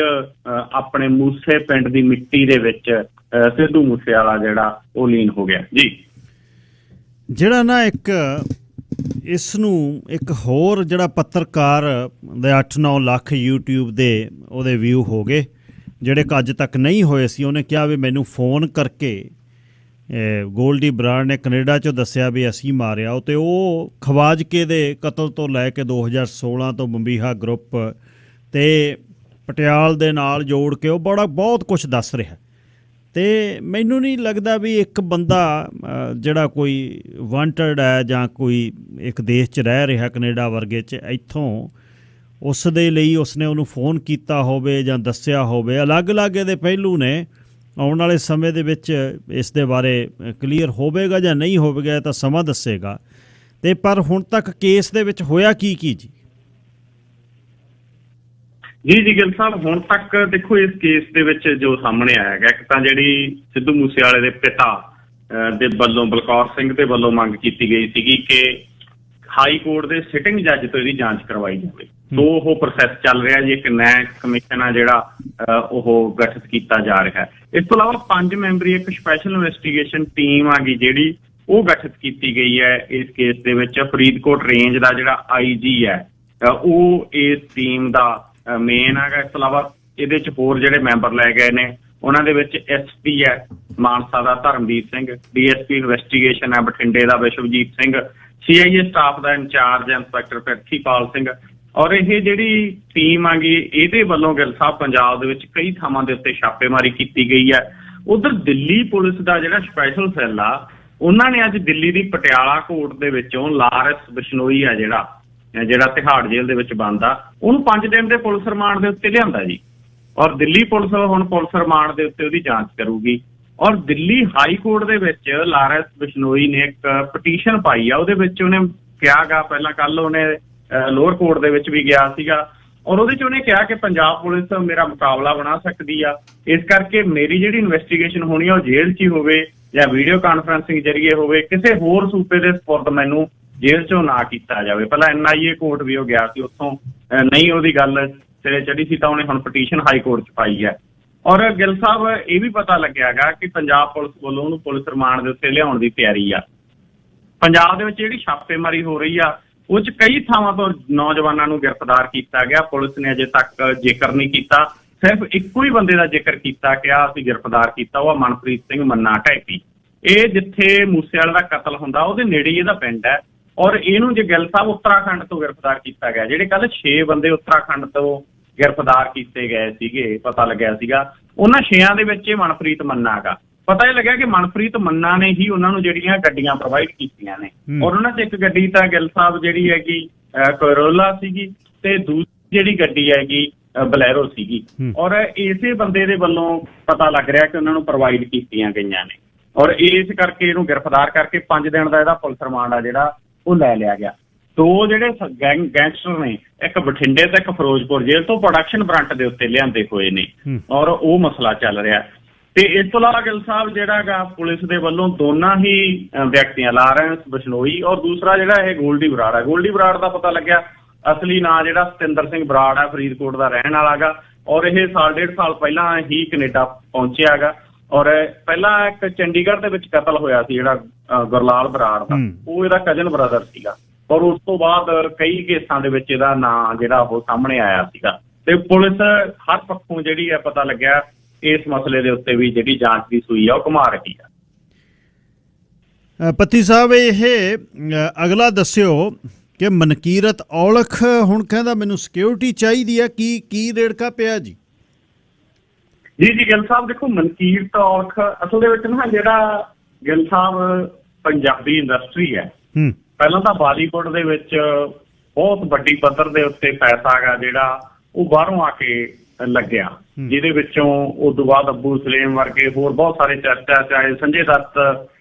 ਆਪਣੇ ਮੂਸੇ ਪਿੰਡ ਦੀ ਮਿੱਟੀ ਦੇ ਵਿੱਚ ਸਿੱਧੂ ਮੂਸੇਵਾਲਾ ਜਿਹੜਾ ਉਹ ਲੀਨ ਹੋ ਗਿਆ ਜੀ। ਜਿਹੜਾ ਨਾ ਇੱਕ ਇਸ ਨੂੰ ਇੱਕ ਹੋਰ ਜਿਹੜਾ ਪੱਤਰਕਾਰ ਦੇ 8-9 ਲੱਖ YouTube ਦੇ ਉਹਦੇ ਵਿਊ ਹੋ ਗਏ ਜਿਹੜੇ ਅੱਜ ਤੱਕ ਨਹੀਂ ਹੋਏ ਸੀ। ਉਹਨੇ ਕਿਹਾ ਵੀ ਮੈਨੂੰ ਫੋਨ ਕਰਕੇ ਗੋਲਡੀ ਬਰਾੜ ਨੇ ਕੈਨੇਡਾ 'ਚੋਂ ਦੱਸਿਆ ਵੀ ਅਸੀਂ ਮਾਰਿਆ ਉਹ, ਅਤੇ ਉਹ ਖਵਾਜਕੇ ਦੇ ਕਤਲ ਤੋਂ ਲੈ ਕੇ 2016 ਤੋਂ ਬੰਬੀਹਾ ਗਰੁੱਪ ਅਤੇ ਪਟਿਆਲ ਦੇ ਨਾਲ ਜੋੜ ਕੇ ਉਹ ਬਹੁਤ ਕੁਛ ਦੱਸ ਰਿਹਾ। ਅਤੇ ਮੈਨੂੰ ਨਹੀਂ ਲੱਗਦਾ ਵੀ ਇੱਕ ਬੰਦਾ ਜਿਹੜਾ ਕੋਈ ਵਾਂਟਡ ਹੈ ਜਾਂ ਕੋਈ ਇੱਕ ਦੇਸ਼ 'ਚ ਰਹਿ ਰਿਹਾ ਕੈਨੇਡਾ ਵਰਗੇ 'ਚ, ਇੱਥੋਂ ਉਸ ਦੇ ਲਈ ਉਸਨੇ ਉਹਨੂੰ ਫੋਨ ਕੀਤਾ ਹੋਵੇ ਜਾਂ ਦੱਸਿਆ ਹੋਵੇ। ਅਲੱਗ-ਅਲੱਗ ਇਹਦੇ ਪਹਿਲੂ ਨੇ। ਆਉਣ ਵਾਲੇ ਸਮੇਂ ਦੇ ਵਿੱਚ ਇਸ ਦੇ ਬਾਰੇ ਕਲੀਅਰ ਹੋਵੇਗਾ ਜਾਂ ਨਹੀਂ ਹੋਵੇਗਾ ਤਾਂ ਸਮਾਂ ਦੱਸੇਗਾ। ਅਤੇ ਪਰ ਹੁਣ ਤੱਕ ਕੇਸ ਦੇ ਵਿੱਚ ਹੋਇਆ ਕੀ ਜੀ? ਜੀ ਗਿੱਲ ਸਾਹਿਬ ਹੁਣ ਤੱਕ ਦੇਖੋ ਇਸ ਕੇਸ ਦੇ ਵਿੱਚ ਜੋ ਸਾਹਮਣੇ ਆਇਆ ਹੈਗਾ, ਇੱਕ ਤਾਂ ਜਿਹੜੀ ਸਿੱਧੂ ਮੂਸੇਵਾਲੇ ਦੇ ਪਿਤਾ ਦੇ ਵੱਲੋਂ ਬਲਕੌਰ ਸਿੰਘ ਦੇ ਵੱਲੋਂ ਮੰਗ ਕੀਤੀ ਗਈ ਸੀਗੀ ਕਿ ਹਾਈ ਕੋਰਟ ਦੇ ਸਿਟਿੰਗ ਜੱਜ ਤੋਂ ਇਹਦੀ ਜਾਂਚ ਕਰਵਾਈ ਜਾਵੇ। ਸੋ ਉਹ ਪ੍ਰੋਸੈਸ ਚੱਲ ਰਿਹਾ ਜੀ। ਇੱਕ ਨਿਆਂ ਕਮਿਸ਼ਨ ਆ ਜਿਹੜਾ ਉਹ ਗਠਿਤ ਕੀਤਾ ਜਾ ਰਿਹਾ ਹੈ। ਇਸ ਤੋਂ ਇਲਾਵਾ 5 ਮੈਂਬਰੀ ਇੱਕ ਸਪੈਸ਼ਲ ਇਨਵੈਸਟੀਗੇਸ਼ਨ ਟੀਮ ਆ ਗਈ ਜਿਹੜੀ ਉਹ ਗਠਿਤ ਕੀਤੀ ਗਈ ਹੈ ਇਸ ਕੇਸ ਦੇ ਵਿੱਚ। ਫਰੀਦਕੋਟ ਰੇਂਜ ਦਾ ਜਿਹੜਾ IG ਹੈ ਉਹ ਇਸ ਟੀਮ ਦਾ ਮੇਨ ਹੈਗਾ। ਇਸ ਤੋਂ ਇਲਾਵਾ ਇਹਦੇ 'ਚ ਹੋਰ ਜਿਹੜੇ ਮੈਂਬਰ ਲੈ ਗਏ ਨੇ ਉਹਨਾਂ ਦੇ ਵਿੱਚ SP ਹੈ ਮਾਨਸਾ ਦਾ ਧਰਮਵੀਰ ਸਿੰਘ, DSP ਇਨਵੈਸਟੀਗੇਸ਼ਨ ਹੈ ਬਠਿੰਡੇ ਦਾ ਵਿਸ਼ਵਜੀਤ ਸਿੰਘ, CIA ਸਟਾਫ ਦਾ ਇੰਚਾਰਜ ਇੰਸਪੈਕਟਰ ਪ੍ਰਿਥੀਪਾਲ ਸਿੰਘ। ਔਰ ਇਹ ਜਿਹੜੀ ਟੀਮ ਆ ਗਈ ਇਹਦੇ ਵੱਲੋਂ ਗਿੱਲ ਸਾਹਿਬ ਪੰਜਾਬ ਦੇ ਵਿੱਚ ਕਈ ਥਾਵਾਂ ਦੇ ਉੱਤੇ ਛਾਪੇਮਾਰੀ ਕੀਤੀ ਗਈ ਹੈ। ਉਧਰ ਦਿੱਲੀ ਪੁਲਿਸ ਦਾ ਜਿਹੜਾ ਸਪੈਸ਼ਲ ਸੈੱਲ ਆ ਉਹਨਾਂ ਨੇ ਅੱਜ ਦਿੱਲੀ ਦੀ ਪਟਿਆਲਾ ਕੋਰਟ ਦੇ ਵਿੱਚੋਂ ਲਾਰੈਂਸ ਬਿਸ਼ਨੋਈ ਆ ਜਿਹੜਾ ਤਿਹਾੜ ਜੇਲ੍ਹ ਦੇ ਵਿੱਚ ਬੰਦ ਆ, ਉਹਨੂੰ 5 ਦਿਨ ਦੇ ਪੁਲਿਸ ਰਿਮਾਂਡ ਦੇ ਉੱਤੇ ਲਿਆਂਦਾ ਜੀ। ਔਰ ਦਿੱਲੀ ਪੁਲਿਸ ਹੁਣ ਪੁਲਿਸ ਰਿਮਾਂਡ ਦੇ ਉੱਤੇ ਉਹਦੀ ਜਾਂਚ ਕਰੂਗੀ। ਔਰ ਦਿੱਲੀ ਹਾਈ ਕੋਰਟ ਦੇ ਵਿੱਚ ਲਾਰੈਂਸ ਬਿਸ਼ਨੋਈ ਨੇ ਇੱਕ ਪਟੀਸ਼ਨ ਪਾਈ ਆ, ਉਹਦੇ ਵਿੱਚ ਉਹਨੇ ਕਿਹਾ ਗਾ, ਪਹਿਲਾਂ ਕੱਲ ਉਹਨੇ ਲੋਅਰ ਕੋਰਟ ਦੇ ਵਿੱਚ ਵੀ ਗਿਆ ਸੀਗਾ, ਔਰ ਉਹਦੇ 'ਚ ਉਹਨੇ ਕਿਹਾ ਕਿ ਪੰਜਾਬ ਪੁਲਿਸ ਮੇਰਾ ਮੁਕਾਬਲਾ ਬਣਾ ਸਕਦੀ ਆ, ਇਸ ਕਰਕੇ ਮੇਰੀ ਜਿਹੜੀ ਇਨਵੈਸਟੀਗੇਸ਼ਨ ਹੋਣੀ ਆ ਉਹ ਜੇਲ੍ਹ 'ਚ ਹੀ ਹੋਵੇ ਜਾਂ ਵੀਡੀਓ ਕਾਨਫਰੰਸਿੰਗ ਜ਼ਰੀਏ ਹੋਵੇ, ਕਿਸੇ ਹੋਰ ਸੂਬੇ ਦੇ ਸਪੁਰਦ ਮੈਨੂੰ ਜੇਲ੍ਹ 'ਚੋਂ ਨਾ ਕੀਤਾ ਜਾਵੇ। ਪਹਿਲਾਂ NIA ਕੋਰਟ ਵੀ ਉਹ ਗਿਆ ਸੀ, ਉੱਥੋਂ ਨਹੀਂ ਉਹਦੀ ਗੱਲ ਸਿਰੇ ਚੜੀ ਸੀ ਤਾਂ ਉਹਨੇ ਹੁਣ ਪਟੀਸ਼ਨ ਹਾਈ ਕੋਰਟ 'ਚ ਪਾਈ ਹੈ। ਔਰ ਗਿੱਲ ਸਾਹਿਬ ਇਹ ਵੀ ਪਤਾ ਲੱਗਿਆ ਗਾ ਕਿ ਪੰਜਾਬ ਪੁਲਿਸ ਵੱਲੋਂ ਉਹਨੂੰ ਪੁਲਿਸ ਰਿਮਾਂਡ ਦੇ ਉੱਤੇ ਲਿਆਉਣ ਦੀ ਤਿਆਰੀ ਆ। ਪੰਜਾਬ ਦੇ ਵਿੱਚ ਜਿਹੜੀ ਛਾਪੇਮਾਰੀ ਹੋ ਰਹੀ ਆ ਉਹ 'ਚ ਕਈ ਥਾਵਾਂ ਤੋਂ ਨੌਜਵਾਨਾਂ ਨੂੰ ਗ੍ਰਿਫਤਾਰ ਕੀਤਾ ਗਿਆ। ਪੁਲਿਸ ਨੇ ਅਜੇ ਤੱਕ ਜ਼ਿਕਰ ਨਹੀਂ ਕੀਤਾ, ਸਿਰਫ ਇੱਕੋ ਹੀ ਬੰਦੇ ਦਾ ਜ਼ਿਕਰ ਕੀਤਾ ਕਿ ਅਸੀਂ ਗ੍ਰਿਫਤਾਰ ਕੀਤਾ, ਉਹ ਮਨਪ੍ਰੀਤ ਸਿੰਘ ਮੰਨਾ ਢੈਪੀ। ਇਹ ਜਿੱਥੇ ਮੂਸੇਵਾਲੇ ਦਾ ਕਤਲ ਹੁੰਦਾ ਉਹਦੇ ਨੇੜੇ ਹੀ ਇਹਦਾ ਪਿੰਡ ਹੈ। ਔਰ ਇਹਨੂੰ ਜੇ ਗਿੱਲ ਸਾਹਿਬ ਉੱਤਰਾਖੰਡ ਤੋਂ ਗ੍ਰਿਫਤਾਰ ਕੀਤਾ ਗਿਆ, ਜਿਹੜੇ ਕੱਲ 6 ਬੰਦੇ ਉੱਤਰਾਖੰਡ ਤੋਂ ਗ੍ਰਿਫਤਾਰ ਕੀਤੇ ਗਏ ਸੀਗੇ, ਪਤਾ ਲੱਗਿਆ ਸੀਗਾ ਉਹਨਾਂ 6 ਦੇ ਵਿੱਚ ਇਹ ਮਨਪ੍ਰੀਤ ਮੰਨਾ ਗਾ। ਪਤਾ ਇਹ ਲੱਗਿਆ ਕਿ ਮਨਪ੍ਰੀਤ ਮੰਨਾ ਨੇ ਹੀ ਉਹਨਾਂ ਨੂੰ ਜਿਹੜੀਆਂ ਗੱਡੀਆਂ ਪ੍ਰੋਵਾਈਡ ਕੀਤੀਆਂ ਨੇ। ਔਰ ਉਹਨਾਂ 'ਚ ਇੱਕ ਗੱਡੀ ਤਾਂ ਗਿੱਲ ਸਾਹਿਬ ਜਿਹੜੀ ਹੈਗੀ ਕੋਰੋਲਾ ਸੀਗੀ ਤੇ ਦੂਸਰੀ ਜਿਹੜੀ ਗੱਡੀ ਹੈਗੀ ਬਲੈਰੋ ਸੀਗੀ। ਔਰ ਇਸੇ ਬੰਦੇ ਦੇ ਵੱਲੋਂ ਪਤਾ ਲੱਗ ਰਿਹਾ ਕਿ ਉਹਨਾਂ ਨੂੰ ਪ੍ਰੋਵਾਈਡ ਕੀਤੀਆਂ ਗਈਆਂ ਨੇ। ਔਰ ਇਸ ਕਰਕੇ ਇਹਨੂੰ ਗ੍ਰਿਫਤਾਰ ਕਰਕੇ 5 ਦਿਨ ਦਾ ਇਹਦਾ ਪੁਲਿਸ ਰਿਮਾਂਡ ਆ ਜਿਹੜਾ ਉਹ ਲੈ ਲਿਆ ਗਿਆ। 2 ਜਿਹੜੇ ਗੈਂਗਸਟਰ ਨੇ, ਇੱਕ ਬਠਿੰਡੇ ਤੇ ਇੱਕ ਫਿਰੋਜ਼ਪੁਰ ਜੇਲ੍ਹ ਤੋਂ ਪ੍ਰੋਡਕਸ਼ਨ ਵਾਰੰਟ ਦੇ ਉੱਤੇ ਲਿਆਂਦੇ ਹੋਏ ਨੇ ਔਰ ਉਹ ਮਸਲਾ ਚੱਲ ਰਿਹਾ। ਤੇ ਇਸ ਤੋਂ ਇਲਾਵਾ ਗਿੱਲ ਸਾਹਿਬ ਜਿਹੜਾ ਗਾ ਪੁਲਿਸ ਦੇ ਵੱਲੋਂ ਦੋਨਾਂ ਹੀ ਵਿਅਕਤੀਆਂ, ਲਾਰੈਂਸ ਬਿਸ਼ਨੋਈ ਔਰ ਦੂਸਰਾ ਜਿਹੜਾ ਇਹ ਗੋਲਡੀ ਬਰਾੜ ਹੈ। ਗੋਲਡੀ ਬਰਾੜ ਦਾ ਪਤਾ ਲੱਗਿਆ ਅਸਲੀ ਨਾਂ ਜਿਹੜਾ ਸਤਿੰਦਰ ਸਿੰਘ ਬਰਾੜ ਹੈ, ਫਰੀਦਕੋਟ ਦਾ ਰਹਿਣ ਵਾਲਾ ਗਾ। ਔਰ ਇਹ 1.5 ਸਾਲ ਪਹਿਲਾਂ ਹੀ ਕੈਨੇਡਾ ਪਹੁੰਚਿਆ ਗਾ। ਔਰ ਪਹਿਲਾਂ ਇੱਕ ਚੰਡੀਗੜ੍ਹ ਦੇ ਵਿੱਚ ਕਤਲ ਹੋਇਆ ਸੀ ਜਿਹੜਾ ਗੁਰਲਾਲ ਬਰਾੜ ਦਾ, ਉਹ ਇਹਦਾ ਕਜ਼ਨ ਬ੍ਰਦਰ ਸੀਗਾ। ਔਰ ਉਸ ਤੋਂ ਬਾਅਦ ਕਈ ਕੇਸਾਂ ਦੇ ਵਿੱਚ ਇਹਦਾ ਨਾਂ ਜਿਹੜਾ ਉਹ ਸਾਹਮਣੇ ਆਇਆ ਸੀਗਾ। ਤੇ ਪੁਲਿਸ ਹਰ ਪੱਖੋਂ ਜਿਹੜੀ ਹੈ ਪਤਾ ਲੱਗਿਆ ਇਸ ਮਸਲੇ ਦੇ ਉੱਤੇ ਵੀ ਜਿਹੜੀ ਜਾਂਚ ਦੀ ਸੂਈ ਆ ਉਹ ਘੁਮਾ ਰਹੀ ਆ। ਪੱਤੀ ਸਾਹਿਬ ਇਹ ਅਗਲਾ ਦੱਸਿਓ ਕਿ ਮਨਕੀਰਤ ਔਲਖ ਹੁਣ ਕਹਿੰਦਾ ਮੈਨੂੰ ਸਿਕਿਉਰਿਟੀ ਚਾਹੀਦੀ ਆ, ਕੀ ਰੇੜਕਾ ਪਿਆ ਜੀ? ਜੀ ਗਿੱਲ ਸਾਹਿਬ ਦੇਖੋ, ਮਨਕੀਰਤ ਔਲਖ ਅਸਲ ਦੇ ਵਿੱਚ ਨਾ ਜਿਹੜਾ ਗਿੱਲ ਸਾਹਿਬ ਪੰਜਾਬੀ ਇੰਡਸਟਰੀ ਹੈ, ਪਹਿਲਾਂ ਤਾਂ ਬਾਲੀਵੁੱਡ ਦੇ ਵਿੱਚ ਬਹੁਤ ਵੱਡੀ ਪੱਧਰ ਦੇ ਉੱਤੇ ਪੈਸਾ ਗਾ ਜਿਹੜਾ ਉਹ ਬਾਹਰੋਂ ਆ ਕੇ ਲੱਗਿਆ, ਜਿਹਦੇ ਵਿੱਚੋਂ ਉਸ ਤੋਂ ਬਾਅਦ ਅੱਬੂ ਸਲੇਮ ਵਰਗੇ ਹੋਰ ਬਹੁਤ ਸਾਰੇ ਚਰਚਾ, ਚਾਹੇ ਸੰਜੇ ਦੱਤ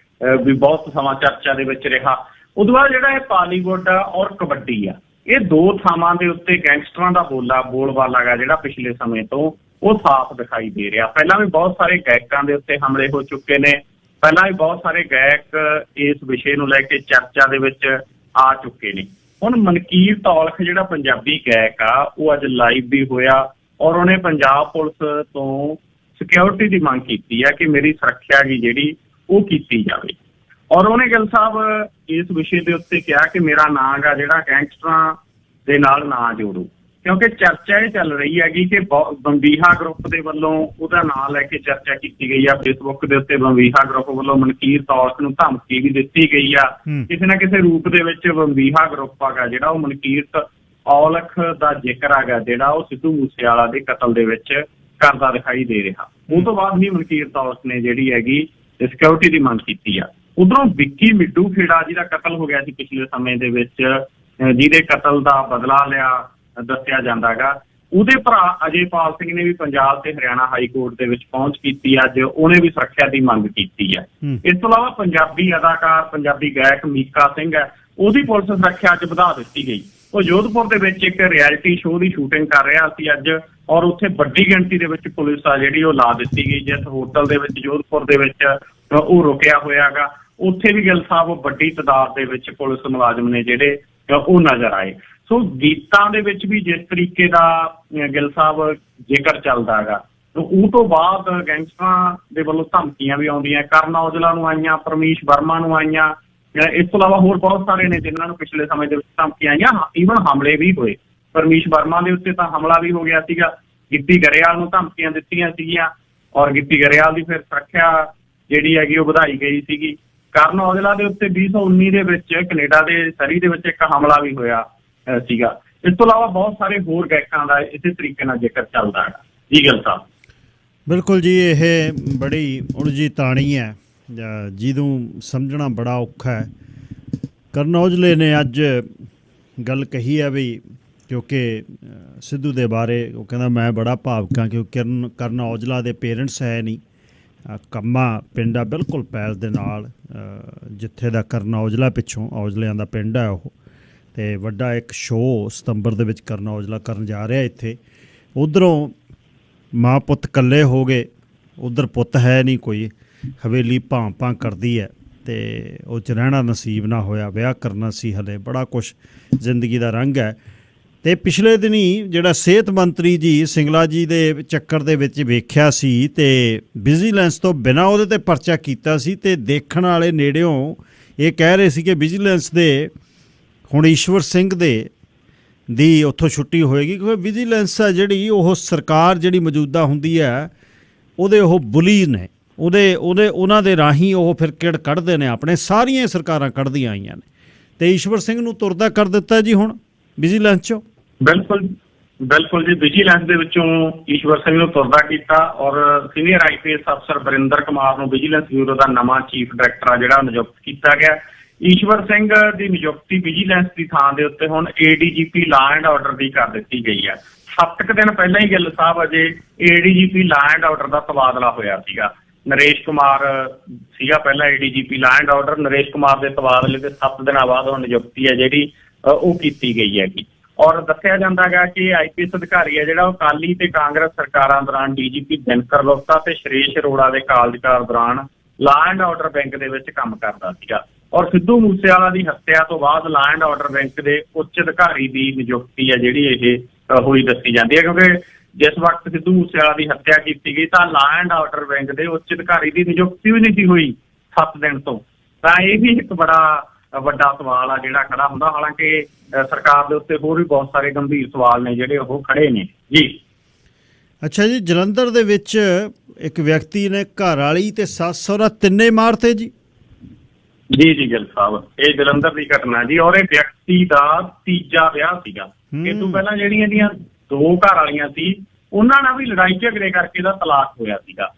ਵੀ ਬਹੁਤ ਸਮਾਂ ਚਰਚਾ ਦੇ ਵਿੱਚ ਰਿਹਾ। ਉਸ ਤੋਂ ਬਾਅਦ ਜਿਹੜਾ ਇਹ ਬਾਲੀਵੁੱਡ ਔਰ ਕਬੱਡੀ ਆ, ਇਹ 2 ਥਾਵਾਂ ਦੇ ਉੱਤੇ ਗੈਂਗਸਟਰਾਂ ਦਾ ਬੋਲਬਾਲਾ ਗਾ ਜਿਹੜਾ ਪਿਛਲੇ ਸਮੇਂ ਤੋਂ ਉਹ ਸਾਫ਼ ਦਿਖਾਈ ਦੇ ਰਿਹਾ। ਪਹਿਲਾਂ ਵੀ ਬਹੁਤ ਸਾਰੇ ਗਾਇਕਾਂ ਦੇ ਉੱਤੇ ਹਮਲੇ ਹੋ ਚੁੱਕੇ ਨੇ, ਪਹਿਲਾਂ ਵੀ ਬਹੁਤ ਸਾਰੇ ਗਾਇਕ ਇਸ ਵਿਸ਼ੇ ਨੂੰ ਲੈ ਕੇ ਚਰਚਾ ਦੇ ਵਿੱਚ ਆ ਚੁੱਕੇ ਨੇ। ਹੁਣ ਮਨਕੀਰਤ ਔਲਖ ਜਿਹੜਾ ਪੰਜਾਬੀ ਗਾਇਕ ਆ ਉਹ ਅੱਜ ਲਾਈਵ ਵੀ ਹੋਇਆ ਔਰ ਉਹਨੇ ਪੰਜਾਬ ਪੁਲਿਸ ਤੋਂ ਸਿਕਿਉਰਿਟੀ ਦੀ ਮੰਗ ਕੀਤੀ ਹੈ ਕਿ ਮੇਰੀ ਸੁਰੱਖਿਆ ਦੀ ਜਿਹੜੀ ਉਹ ਕੀਤੀ ਜਾਵੇ। ਔਰ ਉਹਨੇ ਗਿੱਲ ਸਾਹਿਬ ਇਸ ਵਿਸ਼ੇ ਦੇ ਉੱਤੇ ਕਿਹਾ ਕਿ ਮੇਰਾ ਨਾਂ ਗਾ ਜਿਹੜਾ ਗੈਂਗਸਟਰਾਂ ਦੇ ਨਾਲ ਨਾ ਜੋੜੋ, ਕਿਉਂਕਿ ਚਰਚਾ ਇਹ ਚੱਲ ਰਹੀ ਹੈਗੀ ਕਿ ਬੰਬੀਹਾ ਗਰੁੱਪ ਦੇ ਵੱਲੋਂ ਉਹਦਾ ਨਾਂ ਲੈ ਕੇ ਚਰਚਾ ਕੀਤੀ ਗਈ ਆ ਫੇਸਬੁੱਕ ਦੇ ਉੱਤੇ। ਬੰਬੀਹਾ ਗਰੁੱਪ ਵੱਲੋਂ ਮਨਕੀਰਤ ਔਲਖ ਨੂੰ ਧਮਕੀ ਵੀ ਦਿੱਤੀ ਗਈ ਆ ਕਿਸੇ ਨਾ ਕਿਸੇ ਰੂਪ ਦੇ ਵਿੱਚ। ਬੰਬੀਹਾ ਗਰੁੱਪ ਹੈਗਾ ਜਿਹੜਾ ਉਹ ਮਨਕੀਰਤ ਔਲਖ ਦਾ ਜ਼ਿਕਰ ਹੈਗਾ ਜਿਹੜਾ ਉਹ ਸਿੱਧੂ ਮੂਸੇਵਾਲਾ ਦੇ ਕਤਲ ਦੇ ਵਿੱਚ ਕਰਦਾ ਦਿਖਾਈ ਦੇ ਰਿਹਾ। ਉਹ ਤੋਂ ਬਾਅਦ ਹੀ ਮਨਕੀਰਤ ਔਲਖ ਨੇ ਜਿਹੜੀ ਹੈਗੀ ਸਿਕਿਉਰਿਟੀ ਦੀ ਮੰਗ ਕੀਤੀ ਆ। ਉਧਰੋਂ ਵਿੱਕੀ ਮਿੱਡੂ ਖੇੜਾ ਜਿਹਦਾ ਕਤਲ ਹੋ ਗਿਆ ਸੀ ਪਿਛਲੇ ਸਮੇਂ ਦੇ ਵਿੱਚ, ਜਿਹਦੇ ਕਤਲ ਦਾ ਬਦਲਾ ਲਿਆ ਦੱਸਿਆ ਜਾਂਦਾ ਗਾ, ਉਹਦੇ ਭਰਾ ਅਜੇਪਾਲ ਸਿੰਘ ਨੇ ਵੀ ਪੰਜਾਬ ਤੇ ਹਰਿਆਣਾ ਹਾਈ ਕੋਰਟ ਦੇ ਵਿੱਚ ਪਹੁੰਚ ਕੀਤੀ। ਅੱਜ ਉਹਨੇ ਵੀ ਸੁਰੱਖਿਆ ਦੀ ਮੰਗ ਕੀਤੀ ਹੈ। ਇਸ ਤੋਂ ਇਲਾਵਾ ਪੰਜਾਬੀ ਅਦਾਕਾਰ, ਪੰਜਾਬੀ ਗਾਇਕ ਮੀਕਾ ਸਿੰਘ ਹੈ, ਉਹਦੀ ਪੁਲਿਸ ਸੁਰੱਖਿਆ ਅੱਜ ਵਧਾ ਦਿੱਤੀ ਗਈ। ਉਹ ਜੋਧਪੁਰ ਦੇ ਵਿੱਚ ਇੱਕ ਰਿਐਲਿਟੀ ਸ਼ੋਅ ਦੀ ਸ਼ੂਟਿੰਗ ਕਰ ਰਿਹਾ ਸੀ ਅੱਜ, ਔਰ ਉੱਥੇ ਵੱਡੀ ਗਿਣਤੀ ਦੇ ਵਿੱਚ ਪੁਲਿਸ ਆ ਜਿਹੜੀ ਉਹ ਲਾ ਦਿੱਤੀ ਗਈ। ਜਿਸ ਹੋਟਲ ਦੇ ਵਿੱਚ ਜੋਧਪੁਰ ਦੇ ਵਿੱਚ ਉਹ ਰੁਕਿਆ ਹੋਇਆ ਗਾ, ਉੱਥੇ ਵੀ ਗਿੱਲ ਸਾਹਿਬ ਵੱਡੀ ਤਾਦਾਦ ਦੇ ਵਿੱਚ ਪੁਲਿਸ ਮੁਲਾਜ਼ਮ ਨੇ ਜਿਹੜੇ ਉਹ ਨਜ਼ਰ ਆਏ। ਸੋ ਗੀਤਾਂ ਦੇ ਵਿੱਚ ਵੀ ਜਿਸ ਤਰੀਕੇ ਦਾ ਗਿੱਲ ਸਾਹਿਬ ਜੇਕਰ ਚੱਲਦਾ ਹੈਗਾ, ਉਹ ਤੋਂ ਬਾਅਦ ਗੈਂਗਸਟਰਾਂ ਦੇ ਵੱਲੋਂ ਧਮਕੀਆਂ ਵੀ ਆਉਂਦੀਆਂ, ਕਰਨ ਔਜਲਾ ਨੂੰ ਆਈਆਂ, ਪਰਮੀਸ਼ ਵਰਮਾ ਨੂੰ ਆਈਆਂ, ਇਸ ਤੋਂ ਇਲਾਵਾ ਹੋਰ ਬਹੁਤ ਸਾਰੇ ਨੇ ਜਿਨ੍ਹਾਂ ਨੂੰ ਪਿਛਲੇ ਸਮੇਂ ਦੇ ਵਿੱਚ ਧਮਕੀਆਂ ਆਈਆਂ। ਈਵਨ ਹਮਲੇ ਵੀ ਹੋਏ, ਪਰਮੀਸ਼ ਵਰਮਾ ਦੇ ਉੱਤੇ ਤਾਂ ਹਮਲਾ ਵੀ ਹੋ ਗਿਆ ਸੀਗਾ। ਗਿੱਪੀ ਗਰੇਵਾਲ ਨੂੰ ਧਮਕੀਆਂ ਦਿੱਤੀਆਂ ਸੀਗੀਆਂ ਔਰ ਗਿੱਪੀ ਗਰੇਵਾਲ ਦੀ ਫਿਰ ਸੁਰੱਖਿਆ ਜਿਹੜੀ ਹੈਗੀ ਉਹ ਵਧਾਈ ਗਈ ਸੀਗੀ। ਕਰਨ ਔਜਲਾ ਦੇ ਉੱਤੇ 2019 ਦੇ ਵਿੱਚ ਕੈਨੇਡਾ ਦੇ ਸਰੀ ਦੇ ਵਿੱਚ ਇੱਕ ਹਮਲਾ ਵੀ ਹੋਇਆ ਸੀਗਾ। ਇਸ ਤੋਂ ਇਲਾਵਾ ਬਹੁਤ ਸਾਰੇ ਹੋਰ ਗਾਇਕਾਂ ਦਾ ਇਸੇ ਤਰੀਕੇ ਨਾਲ ਜ਼ਿਕਰ ਚੱਲਦਾ ਹੈ। ਜੀ ਗਿੱਲ ਸਾਹਿਬ, ਬਿਲਕੁਲ ਜੀ, ਇਹ ਬੜੀ ਉਲਝੀ ਤਾਣੀ ਹੈ ਜਿਹਨੂੰ ਸਮਝਣਾ ਬੜਾ ਔਖਾ ਹੈ। ਕਰਨ ਔਜਲੇ ਨੇ ਅੱਜ ਗੱਲ ਕਹੀ ਹੈ ਵੀ ਕਿਉਂਕਿ ਸਿੱਧੂ ਦੇ ਬਾਰੇ ਉਹ ਕਹਿੰਦਾ ਮੈਂ ਬੜਾ ਭਾਵੁਕ ਹਾਂ ਕਿਉਂਕਿ ਕਰਨ ਔਜਲਾ ਦੇ ਪੇਰੈਂਟਸ ਹੈ ਨਹੀਂ। ਕੰਮਾ ਪਿੰਡ ਆ ਬਿਲਕੁਲ ਪੈਲ ਦੇ ਨਾਲ, ਜਿੱਥੇ ਦਾ ਕਰਨ ਔਜਲਾ ਪਿੱਛੋਂ ਔਜਲਿਆਂ ਦਾ ਪਿੰਡ ਹੈ ਉਹ, ਅਤੇ ਵੱਡਾ ਇੱਕ ਸ਼ੋਅ ਸਤੰਬਰ ਦੇ ਵਿੱਚ ਕਰਨ ਔਜਲਾ ਕਰਨ ਜਾ ਰਿਹਾ ਇੱਥੇ। ਉੱਧਰੋਂ ਮਾਂ ਪੁੱਤ ਇਕੱਲੇ ਹੋ ਗਏ, ਉੱਧਰ ਪੁੱਤ ਹੈ ਨਹੀਂ ਕੋਈ, ਹਵੇਲੀ ਭਾਂ ਕਰਦੀ ਹੈ ਅਤੇ ਉਹ 'ਚ ਰਹਿਣਾ ਨਸੀਬ ਨਾ ਹੋਇਆ, ਵਿਆਹ ਕਰਨਾ ਸੀ ਹਲੇ, ਬੜਾ ਕੁਛ ਜ਼ਿੰਦਗੀ ਦਾ ਰੰਗ ਹੈ। ਅਤੇ ਪਿਛਲੇ ਦਿਨੀ ਜਿਹੜਾ ਸਿਹਤ ਮੰਤਰੀ ਜੀ ਸਿੰਗਲਾ ਜੀ ਦੇ ਚੱਕਰ ਦੇ ਵਿੱਚ ਵੇਖਿਆ ਸੀ ਅਤੇ ਵਿਜੀਲੈਂਸ ਤੋਂ ਬਿਨਾਂ ਉਹਦੇ 'ਤੇ ਪਰਚਾ ਕੀਤਾ ਸੀ, ਅਤੇ ਦੇਖਣ ਵਾਲੇ ਨੇੜਿਓਂ ਇਹ ਕਹਿ ਰਹੇ ਸੀ ਕਿ ਵਿਜੀਲੈਂਸ ਦੇ ਹੁਣ ਈਸ਼ਵਰ ਸਿੰਘ ਦੀ ਉੱਥੋਂ ਛੁੱਟੀ ਹੋਏਗੀ, ਕਿਉਂਕਿ ਵਿਜੀਲੈਂਸ ਆ ਜਿਹੜੀ ਉਹ ਸਰਕਾਰ ਜਿਹੜੀ ਮੌਜੂਦਾ ਹੁੰਦੀ ਹੈ ਉਹਦੇ ਉਹ ਬੁਲੀ ਨੇ, ਉਹਨਾਂ ਦੇ ਰਾਹੀਂ ਉਹ ਫਿਰ ਕਿੜ ਕੱਢਦੇ ਨੇ ਆਪਣੇ, ਸਾਰੀਆਂ ਸਰਕਾਰਾਂ ਕੱਢਦੀਆਂ ਆਈਆਂ ਨੇ, ਅਤੇ ਈਸ਼ਵਰ ਸਿੰਘ ਨੂੰ ਤੁਰਦਾ ਕਰ ਦਿੱਤਾ ਜੀ ਹੁਣ ਵਿਜੀਲੈਂਸ 'ਚੋਂ। ਬਿਲਕੁਲ ਜੀ, ਵਿਜੀਲੈਂਸ ਦੇ ਵਿੱਚੋਂ ਈਸ਼ਵਰ ਸਿੰਘ ਨੂੰ ਤੁਰਦਾ ਕੀਤਾ ਔਰ ਸੀਨੀਅਰ IPS ਅਫਸਰ ਵਰਿੰਦਰ ਕੁਮਾਰ ਨੂੰ ਵਿਜੀਲੈਂਸ ਬਿਊਰੋ ਦਾ ਨਵਾਂ ਚੀਫ ਡਾਇਰੈਕਟਰ ਆ ਜਿਹੜਾ ਨਿਯੁਕਤ ਕੀਤਾ ਗਿਆ। ਈਸ਼ਵਰ ਸਿੰਘ ਦੀ ਨਿਯੁਕਤੀ ਵਿਜੀਲੈਂਸ ਦੀ ਥਾਂ ਦੇ ਉੱਤੇ ਹੁਣ ADGP ਲਾਅ ਐਂਡ ਆਰਡਰ ਦੀ ਕਰ ਦਿੱਤੀ ਗਈ ਹੈ। 7 ਦਿਨ ਪਹਿਲਾਂ ਹੀ ਗਿੱਲ ਸਾਹਿਬ ਅਜੇ ADGP ਲਾਅ ਐਂਡ ਆਰਡਰ ਦਾ ਤਬਾਦਲਾ ਹੋਇਆ ਸੀਗਾ। ਨਰੇਸ਼ ਕੁਮਾਰ ਸੀਗਾ ਪਹਿਲਾਂ ADGP law and order, Naresh Kumar ਦੇ ਤਬਾਦਲੇ ਦੇ 7 ਦਿਨਾਂ ਬਾਅਦ ਹੁਣ ਨਿਯੁਕਤੀ ਹੈ ਜਿਹੜੀ ਉਹ ਕੀਤੀ ਗਈ ਹੈਗੀ। ਔਰ ਦੱਸਿਆ ਜਾਂਦਾ ਹੈਗਾ ਕਿ IPS ਅਧਿਕਾਰੀ ਹੈ ਜਿਹੜਾ ਉਹ ਅਕਾਲੀ ਤੇ ਕਾਂਗਰਸ ਸਰਕਾਰਾਂ ਦੌਰਾਨ DGP ਦਿਨਕਰ ਗੁਪਤਾ ਤੇ ਸ਼੍ਰੇਸ਼ ਅਰੋੜਾ ਦੇ ਕਾਰਜਕਾਲ ਦੌਰਾਨ ਲਾਅ ਐਂਡ ਆਰਡਰ ਬੈਂਕ ਦੇ ਵਿੱਚ ਕੰਮ ਕਰਦਾ ਸੀਗਾ। ਔਰ ਸਿੱਧੂ ਮੂਸੇਵਾਲਾ ਦੀ ਹੱਤਿਆ ਤੋਂ ਬਾਅਦ ਲਾਅ ਐਂਡ ਆਰਡਰ ਬੈਂਕ ਦੇ ਉੱਚ ਅਧਿਕਾਰੀ ਦੀ ਨਿਯੁਕਤੀ ਹੈ ਜਿਹੜੀ ਇਹ ਹੋਈ ਦੱਸੀ ਜਾਂਦੀ ਹੈ, ਕਿਉਂਕਿ ਜਿਸ ਵਕਤ ਸਿੱਧੂ ਮੂਸੇਵਾਲਾ ਦੀ ਹੱਤਿਆ ਕੀਤੀ ਗਈ ਤਾਂ ਲਾਅ ਐਂਡ ਆਰਡਰ ਬੈਂਕ ਦੇ ਉੱਚ ਅਧਿਕਾਰੀ ਦੀ ਨਿਯੁਕਤੀ ਵੀ ਨਹੀਂ ਸੀ ਹੋਈ 7 ਦਿਨ ਤੋਂ। ਤਾਂ ਇਹ ਵੀ ਇੱਕ ਬੜਾ ਵੱਡਾ ਸਵਾਲ ਆ ਜਿਹੜਾ ਖੜਾ ਹੁੰਦਾ, ਹਾਲਾਂਕਿ ਸਰਕਾਰ ਦੇ ਉੱਤੇ ਹੋਰ ਵੀ ਬਹੁਤ ਸਾਰੇ ਗੰਭੀਰ ਸਵਾਲ ਨੇ ਜਿਹੜੇ ਉਹ ਖੜੇ ਨੇ ਜੀ। ਅੱਛਾ ਜੀ, ਜਲੰਧਰ ਦੇ ਵਿੱਚ ਇੱਕ ਵਿਅਕਤੀ ਨੇ ਘਰ ਵਾਲੀ ਤੇ ਸੱਸ ਸਹੁਰਾ ਤਿੰਨੇ ਮਾਰਤੇ ਜੀ। ਜੀ ਗਿੱਲ ਸਾਹਿਬ, ਇਹ ਜਲੰਧਰ ਦੀ ਘਟਨਾ ਜੀ, ਔਰ ਇਹ ਵਿਅਕਤੀ ਦਾ ਤੀਜਾ ਵਿਆਹ ਸੀਗਾ। ਇਹ ਤੋਂ ਪਹਿਲਾਂ ਜਿਹੜੀਆਂ ਇਹਦੀਆਂ 2 ਘਰ ਵਾਲੀਆਂ ਸੀ ਉਹਨਾਂ ਨਾਲ ਵੀ ਲੜਾਈ ਝਗੜੇ ਕਰਕੇ ਇਹਦਾ ਤਲਾਕ ਹੋਇਆ ਸੀਗਾ।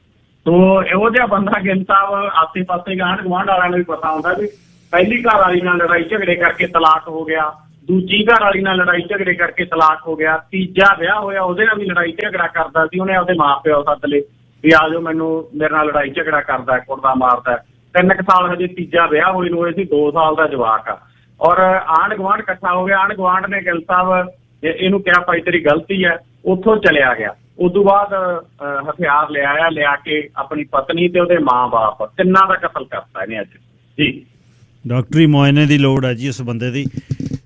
ਤੋ ਇਹੋ ਜਿਹਾ ਬੰਦਾ ਗਿੱਲ ਸਾਹਿਬ ਆਸੇ ਪਾਸੇ ਆਂਢ ਗੁਆਂਢ ਵਾਲਿਆਂ ਨੂੰ ਵੀ ਪਤਾ ਹੁੰਦਾ ਵੀ ਪਹਿਲੀ ਘਰ ਵਾਲੀ ਨਾਲ ਲੜਾਈ ਝਗੜੇ ਕਰਕੇ ਤਲਾਕ ਹੋ ਗਿਆ, ਦੂਜੀ ਘਰ ਵਾਲੀ ਨਾਲ ਲੜਾਈ ਝਗੜੇ ਕਰਕੇ ਤਲਾਕ ਹੋ ਗਿਆ, ਤੀਜਾ ਵਿਆਹ ਹੋਇਆ ਉਹਦੇ ਨਾਲ ਵੀ ਲੜਾਈ ਝਗੜਾ ਕਰਦਾ ਸੀ। ਉਹਨੇ ਆਪਦੇ ਮਾਂ ਪਿਓ ਸੱਦ ਲਏ ਵੀ ਆ ਜਾਓ, ਮੈਨੂੰ ਮੇਰੇ ਨਾਲ ਲੜਾਈ ਝਗੜਾ ਕਰਦਾ, ਕੁੱਟਦਾ ਮਾਰਦਾ। 3 ਸਾਲ ਹਜੇ ਤੀਜਾ ਵਿਆਹ ਹੋਏ ਨੂੰ ਹੋਏ ਸੀ, 2 ਸਾਲ ਦਾ ਜਵਾਕ ਆ। ਔਰ ਆਂਢ ਗੁਆਂਢ ਇਕੱਠਾ ਹੋ ਗਿਆ, ਆਂਢ ਗੁਆਂਢ ਨੇ ਗਿੱਲ ਸਾਹਿਬ ਇਹਨੂੰ ਕਿਹਾ ਭਾਈ ਤੇਰੀ ਗਲਤੀ ਹੈ, ਉੱਥੋਂ ਚਲਿਆ ਗਿਆ। ਉਦੋਂ ਬਾਅਦ ਹਥਿਆਰ ਲਿਆ ਕੇ ਆਪਣੀ ਪਤਨੀ ਤੇ ਉਹਦੇ ਮਾਂ-ਬਾਪ ਤਿੰਨਾਂ ਦਾ ਕਤਲ ਕਰਤਾ ਇਹਨੇ ਅੱਜ ਜੀ। ਡਾਕਟਰੀ ਮੁਆਇਨੇ ਦੀ ਲੋੜ ਹੈ ਜੀ ਇਸ ਬੰਦੇ ਦੀ।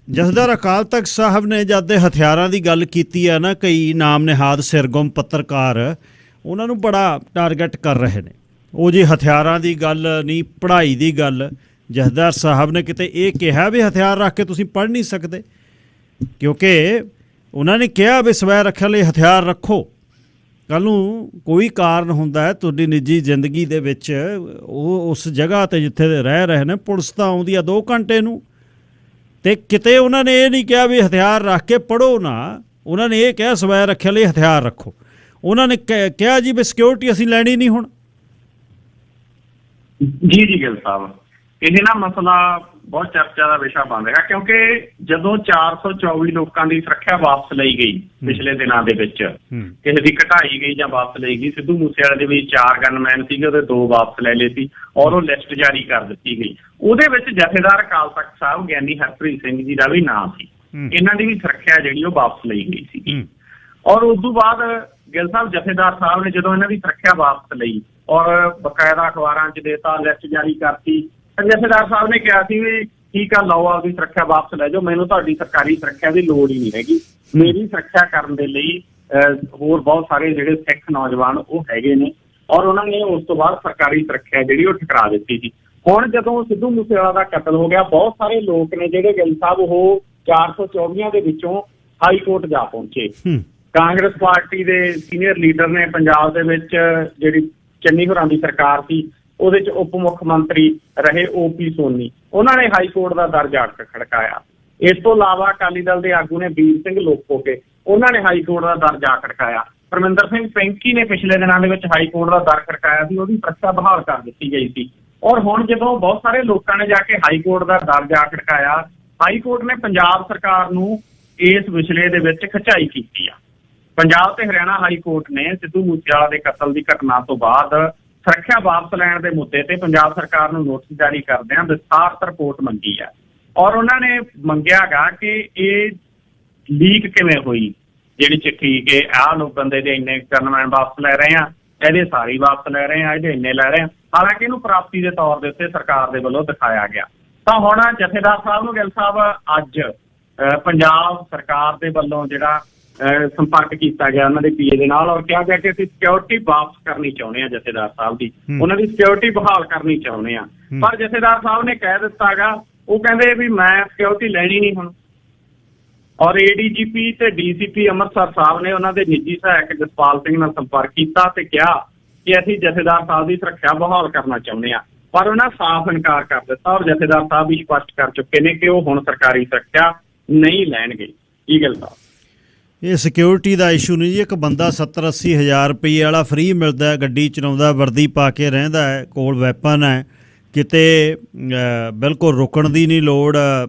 ਜਥੇਦਾਰ ਅਕਾਲ ਤਖਤ ਸਾਹਿਬ ਨੇ ਜਦ ਦੇ ਹਥਿਆਰਾਂ ਦੀ ਗੱਲ ਕੀਤੀ ਹੈ ਨਾ, ਕਈ ਨਾਮ ਨਿਹਾਦ ਸਿਰਗੁਮ ਪੱਤਰਕਾਰ ਉਹਨਾਂ ਨੂੰ ਬੜਾ ਟਾਰਗੇਟ ਕਰ ਰਹੇ ਨੇ। ਉਹ ਜੀ ਹਥਿਆਰਾਂ ਦੀ ਗੱਲ ਨਹੀਂ, ਪੜ੍ਹਾਈ ਦੀ ਗੱਲ। ਜਥੇਦਾਰ ਸਾਹਿਬ ਨੇ ਕਿਤੇ ਇਹ ਕਿਹਾ ਵੀ ਹਥਿਆਰ ਰੱਖ ਕੇ ਤੁਸੀਂ ਪੜ੍ਹ ਨਹੀਂ ਸਕਦੇ, ਕਿਉਂਕਿ ਉਹਨਾਂ ਨੇ ਕਿਹਾ ਵੀ ਸਵੈ ਰੱਖਿਆ ਲਈ ਹਥਿਆਰ ਰੱਖੋ। ਕੱਲ੍ਹ ਨੂੰ ਕੋਈ ਕਾਰਨ ਹੁੰਦਾ ਹੈ ਤੁਹਾਡੀ ਨਿੱਜੀ ਜ਼ਿੰਦਗੀ ਦੇ ਵਿੱਚ, ਉਹ ਉਸ ਜਗ੍ਹਾ 'ਤੇ ਜਿੱਥੇ ਦੇ ਰਹਿ ਰਹੇ ਨੇ, ਪੁਲਿਸ ਤਾਂ ਆਉਂਦੀ ਆ 2 ਘੰਟੇ ਨੂੰ, ਅਤੇ ਕਿਤੇ ਉਹਨਾਂ ਨੇ ਇਹ ਨਹੀਂ ਕਿਹਾ ਵੀ ਹਥਿਆਰ ਰੱਖ ਕੇ ਪੜ੍ਹੋ ਨਾ, ਉਹਨਾਂ ਨੇ ਇਹ ਕਿਹਾ ਸਵੈ ਰੱਖਿਆ ਲਈ ਹਥਿਆਰ ਰੱਖੋ। ਉਹਨਾਂ ਨੇ ਕਿਹਾ ਜੀ ਵੀ ਸਿਕਿਉਰਿਟੀ ਅਸੀਂ ਲੈਣੀ ਨਹੀਂ ਹੁਣ। ਜੀ ਗਿੱਲ ਸਾਹਿਬ, ਇਹ ਨਾ ਮਸਲਾ ਬਹੁਤ ਚਰਚਾ ਦਾ ਵਿਸ਼ਾ ਬਣ ਰਿਹਾ, ਕਿਉਂਕਿ ਜਦੋਂ 424 ਲੋਕਾਂ ਦੀ ਸੁਰੱਖਿਆ ਵਾਪਸ ਲਈ ਗਈ ਪਿਛਲੇ ਦਿਨਾਂ ਦੇ ਵਿੱਚ, ਕਿਸੇ ਦੀ ਘਟਾਈ ਗਈ ਜਾਂ ਵਾਪਸ ਲਈ ਗਈ। ਸਿੱਧੂ ਮੂਸੇਵਾਲੇ ਦੇ ਵੀ 4 ਗਨਮੈਨ ਸੀਗੇ, ਉਹਦੇ 2 ਵਾਪਸ ਲੈ ਲਏ ਸੀ ਔਰ ਉਹ ਲਿਸਟ ਜਾਰੀ ਕਰ ਦਿੱਤੀ ਗਈ। ਉਹਦੇ ਵਿੱਚ ਜਥੇਦਾਰ ਅਕਾਲ ਤਖਤ ਸਾਹਿਬ ਗਿਆਨੀ ਹਰਪ੍ਰੀਤ ਸਿੰਘ ਜੀ ਦਾ ਵੀ ਨਾਮ ਸੀ। ਇਹਨਾਂ ਦੀ ਵੀ ਸੁਰੱਖਿਆ ਜਿਹੜੀ ਉਹ ਵਾਪਸ ਲਈ ਗਈ ਸੀ। ਔਰ ਉਸ ਤੋਂ ਬਾਅਦ ਗਿੱਲ ਸਾਹਿਬ ਜਥੇਦਾਰ ਸਾਹਿਬ ਨੇ ਜਦੋਂ ਇਹਨਾਂ ਦੀ ਸੁਰੱਖਿਆ ਵਾਪਸ ਲਈ ਔਰ ਬਕਾਇਦਾ ਅਖਬਾਰਾਂ 'ਚ ਦੇਤਾ, ਲਿਸਟ ਜਾਰੀ ਕਰਤੀ, ਜਥੇਦਾਰ ਸਾਹਿਬ ਨੇ ਕਿਹਾ ਸੀ ਵੀ ਠੀਕ ਆ, ਲਓ ਆਪਦੀ ਸੁਰੱਖਿਆ ਵਾਪਸ ਲੈ ਜਾਓ, ਮੈਨੂੰ ਤੁਹਾਡੀ ਸਰਕਾਰੀ ਸੁਰੱਖਿਆ ਦੀ ਲੋੜ ਹੀ ਨਹੀਂ ਹੈਗੀ। ਮੇਰੀ ਸੁਰੱਖਿਆ ਕਰਨ ਦੇ ਲਈ ਹੋਰ ਬਹੁਤ ਸਾਰੇ ਜਿਹੜੇ ਸਿੱਖ ਨੌਜਵਾਨ ਉਹ ਹੈਗੇ ਨੇ। ਔਰ ਉਹਨਾਂ ਨੇ ਉਸ ਤੋਂ ਬਾਅਦ ਸਰਕਾਰੀ ਸੁਰੱਖਿਆ ਜਿਹੜੀ ਉਹ ਠੁਕਰਾ ਦਿੱਤੀ ਸੀ। ਹੁਣ ਜਦੋਂ ਸਿੱਧੂ ਮੂਸੇਵਾਲਾ ਦਾ ਕਤਲ ਹੋ ਗਿਆ, ਬਹੁਤ ਸਾਰੇ ਲੋਕ ਨੇ ਜਿਹੜੇ ਗਿੱਲ ਸਾਹਿਬ ਉਹ 424 ਦੇ ਵਿੱਚੋਂ ਹਾਈ ਕੋਰਟ ਜਾ ਪਹੁੰਚੇ। ਕਾਂਗਰਸ ਪਾਰਟੀ ਦੇ ਸੀਨੀਅਰ ਲੀਡਰ ਨੇ ਪੰਜਾਬ ਦੇ ਵਿੱਚ ਜਿਹੜੀ ਚੰਨੀ ਹੋਰਾਂ ਦੀ ਸਰਕਾਰ ਸੀ ਉਹਦੇ 'ਚ ਉਪ ਮੁੱਖ ਮੰਤਰੀ ਰਹੇ OP ਸੋਨੀ, ਉਹਨਾਂ ਨੇ ਹਾਈ ਕੋਰਟ ਦਾ ਦਰ ਜਾ ਕੇ ਖੜਕਾਇਆ। ਇਸ ਤੋਂ ਇਲਾਵਾ ਅਕਾਲੀ ਦਲ ਦੇ ਆਗੂ ਨੇ ਵੀਰ ਸਿੰਘ ਲੋਕੋਕੇ, ਉਹਨਾਂ ਨੇ ਹਾਈ ਕੋਰਟ ਦਾ ਦਰ ਜਾ ਖੜਕਾਇਆ। ਪਰਮਿੰਦਰ ਸਿੰਘ ਪੈਂਕੀ ਨੇ ਪਿਛਲੇ ਦਿਨਾਂ ਦੇ ਵਿੱਚ ਹਾਈ ਕੋਰਟ ਦਾ ਦਰ ਖੜਕਾਇਆ ਸੀ, ਉਹਦੀ ਸੁਰੱਖਿਆ ਬਹਾਲ ਕਰ ਦਿੱਤੀ ਗਈ ਸੀ। ਔਰ ਹੁਣ ਜਦੋਂ ਬਹੁਤ ਸਾਰੇ ਲੋਕਾਂ ਨੇ ਜਾ ਕੇ ਹਾਈ ਕੋਰਟ ਦਾ ਦਰ ਜਾ ਖੜਕਾਇਆ, ਹਾਈ ਕੋਰਟ ਨੇ ਪੰਜਾਬ ਸਰਕਾਰ ਨੂੰ ਇਸ ਵਿਸ਼ਲੇ ਦੇ ਵਿੱਚ ਖਿਚਾਈ ਕੀਤੀ ਆ। ਪੰਜਾਬ ਤੇ ਹਰਿਆਣਾ ਹਾਈ ਕੋਰਟ ਨੇ ਸਿੱਧੂ ਮੂਸੇਵਾਲਾ ਦੇ ਕਤਲ ਦੀ ਘਟਨਾ ਤੋਂ ਬਾਅਦ ਸੁਰੱਖਿਆ ਵਾਪਸ ਲੈਣ ਦੇ ਮੁੱਦੇ ਤੇ ਪੰਜਾਬ ਸਰਕਾਰ ਨੂੰ ਨੋਟਿਸ ਜਾਰੀ ਕਰਦਿਆਂ ਵਿਸਥਾਰਤ ਰਿਪੋਰਟ ਮੰਗੀ ਹੈ ਔਰ ਉਹਨਾਂ ਨੇ ਮੰਗਿਆ ਗਾ ਕਿ ਇਹ ਲੀਕ ਕਿਵੇਂ ਹੋਈ ਜਿਹੜੀ ਚਿੱਠੀ ਕਿ ਆਹ ਲੋਕ ਬੰਦੇ ਦੇ ਇੰਨੇ ਗਨਮੈਨ ਵਾਪਸ ਲੈ ਰਹੇ ਆ, ਇਹਦੇ ਸਾਰੀ ਵਾਪਸ ਲੈ ਰਹੇ ਆ, ਇਹਦੇ ਇੰਨੇ ਲੈ ਰਹੇ ਆ, ਹਾਲਾਂਕਿ ਇਹਨੂੰ ਪ੍ਰਾਪਤੀ ਦੇ ਤੌਰ ਦੇ ਉੱਤੇ ਸਰਕਾਰ ਦੇ ਵੱਲੋਂ ਦਿਖਾਇਆ ਗਿਆ। ਤਾਂ ਹੁਣ ਜਥੇਦਾਰ ਸਾਹਿਬ ਨੂੰ ਗਿੱਲ ਸਾਹਿਬ ਅੱਜ ਪੰਜਾਬ ਸਰਕਾਰ ਦੇ ਵੱਲੋਂ ਜਿਹੜਾ ਸੰਪਰਕ ਕੀਤਾ ਗਿਆ ਉਹਨਾਂ ਦੇ ਪੀਏ ਦੇ ਨਾਲ ਔਰ ਕਿਹਾ ਗਿਆ ਕਿ ਅਸੀਂ ਸਿਕਿਉਰਿਟੀ ਵਾਪਸ ਕਰਨੀ ਚਾਹੁੰਦੇ ਹਾਂ ਜਥੇਦਾਰ ਸਾਹਿਬ ਦੀ, ਉਹਨਾਂ ਦੀ ਸਿਕਿਉਰਿਟੀ ਬਹਾਲ ਕਰਨੀ ਚਾਹੁੰਦੇ ਹਾਂ। ਪਰ ਜਥੇਦਾਰ ਸਾਹਿਬ ਨੇ ਕਹਿ ਦਿੱਤਾ ਗਾ, ਉਹ ਕਹਿੰਦੇ ਵੀ ਮੈਂ ਸਿਕਿਉਰਿਟੀ ਲੈਣੀ ਨਹੀਂ ਹੁਣ। ਔਰ ADGP ਤੇ DCP ਅੰਮ੍ਰਿਤਸਰ ਸਾਹਿਬ ਨੇ ਉਹਨਾਂ ਦੇ ਨਿੱਜੀ ਸਹਾਇਕ ਜਸਪਾਲ ਸਿੰਘ ਨਾਲ ਸੰਪਰਕ ਕੀਤਾ ਤੇ ਕਿਹਾ ਕਿ ਅਸੀਂ ਜਥੇਦਾਰ ਸਾਹਿਬ ਦੀ ਸੁਰੱਖਿਆ ਬਹਾਲ ਕਰਨਾ ਚਾਹੁੰਦੇ ਹਾਂ, ਪਰ ਉਹਨਾਂ ਸਾਫ਼ ਇਨਕਾਰ ਕਰ ਦਿੱਤਾ ਔਰ ਜਥੇਦਾਰ ਸਾਹਿਬ ਵੀ ਸਪਸ਼ਟ ਕਰ ਚੁੱਕੇ ਨੇ ਕਿ ਉਹ ਹੁਣ ਸਰਕਾਰੀ ਸੁਰੱਖਿਆ ਨਹੀਂ ਲੈਣਗੇ। ਕੀ ਗੱਲ ਸਾਹਿਬ? ਇਹ ਸਿਕਿਉਰਿਟੀ ਦਾ ਇਸ਼ੂ ਨਹੀਂ ਜੀ। ਇੱਕ ਬੰਦਾ 70-80 ਹਜ਼ਾਰ ਰੁਪਈਏ ਵਾਲਾ ਫ੍ਰੀ ਮਿਲਦਾ, ਗੱਡੀ ਚਲਾਉਂਦਾ, ਵਰਦੀ ਪਾ ਕੇ ਰਹਿੰਦਾ ਹੈ, ਕੋਲ ਵੈਪਨ ਹੈ, ਕਿਤੇ ਬਿਲਕੁਲ ਰੁਕਣ ਦੀ ਨਹੀਂ ਲੋੜ,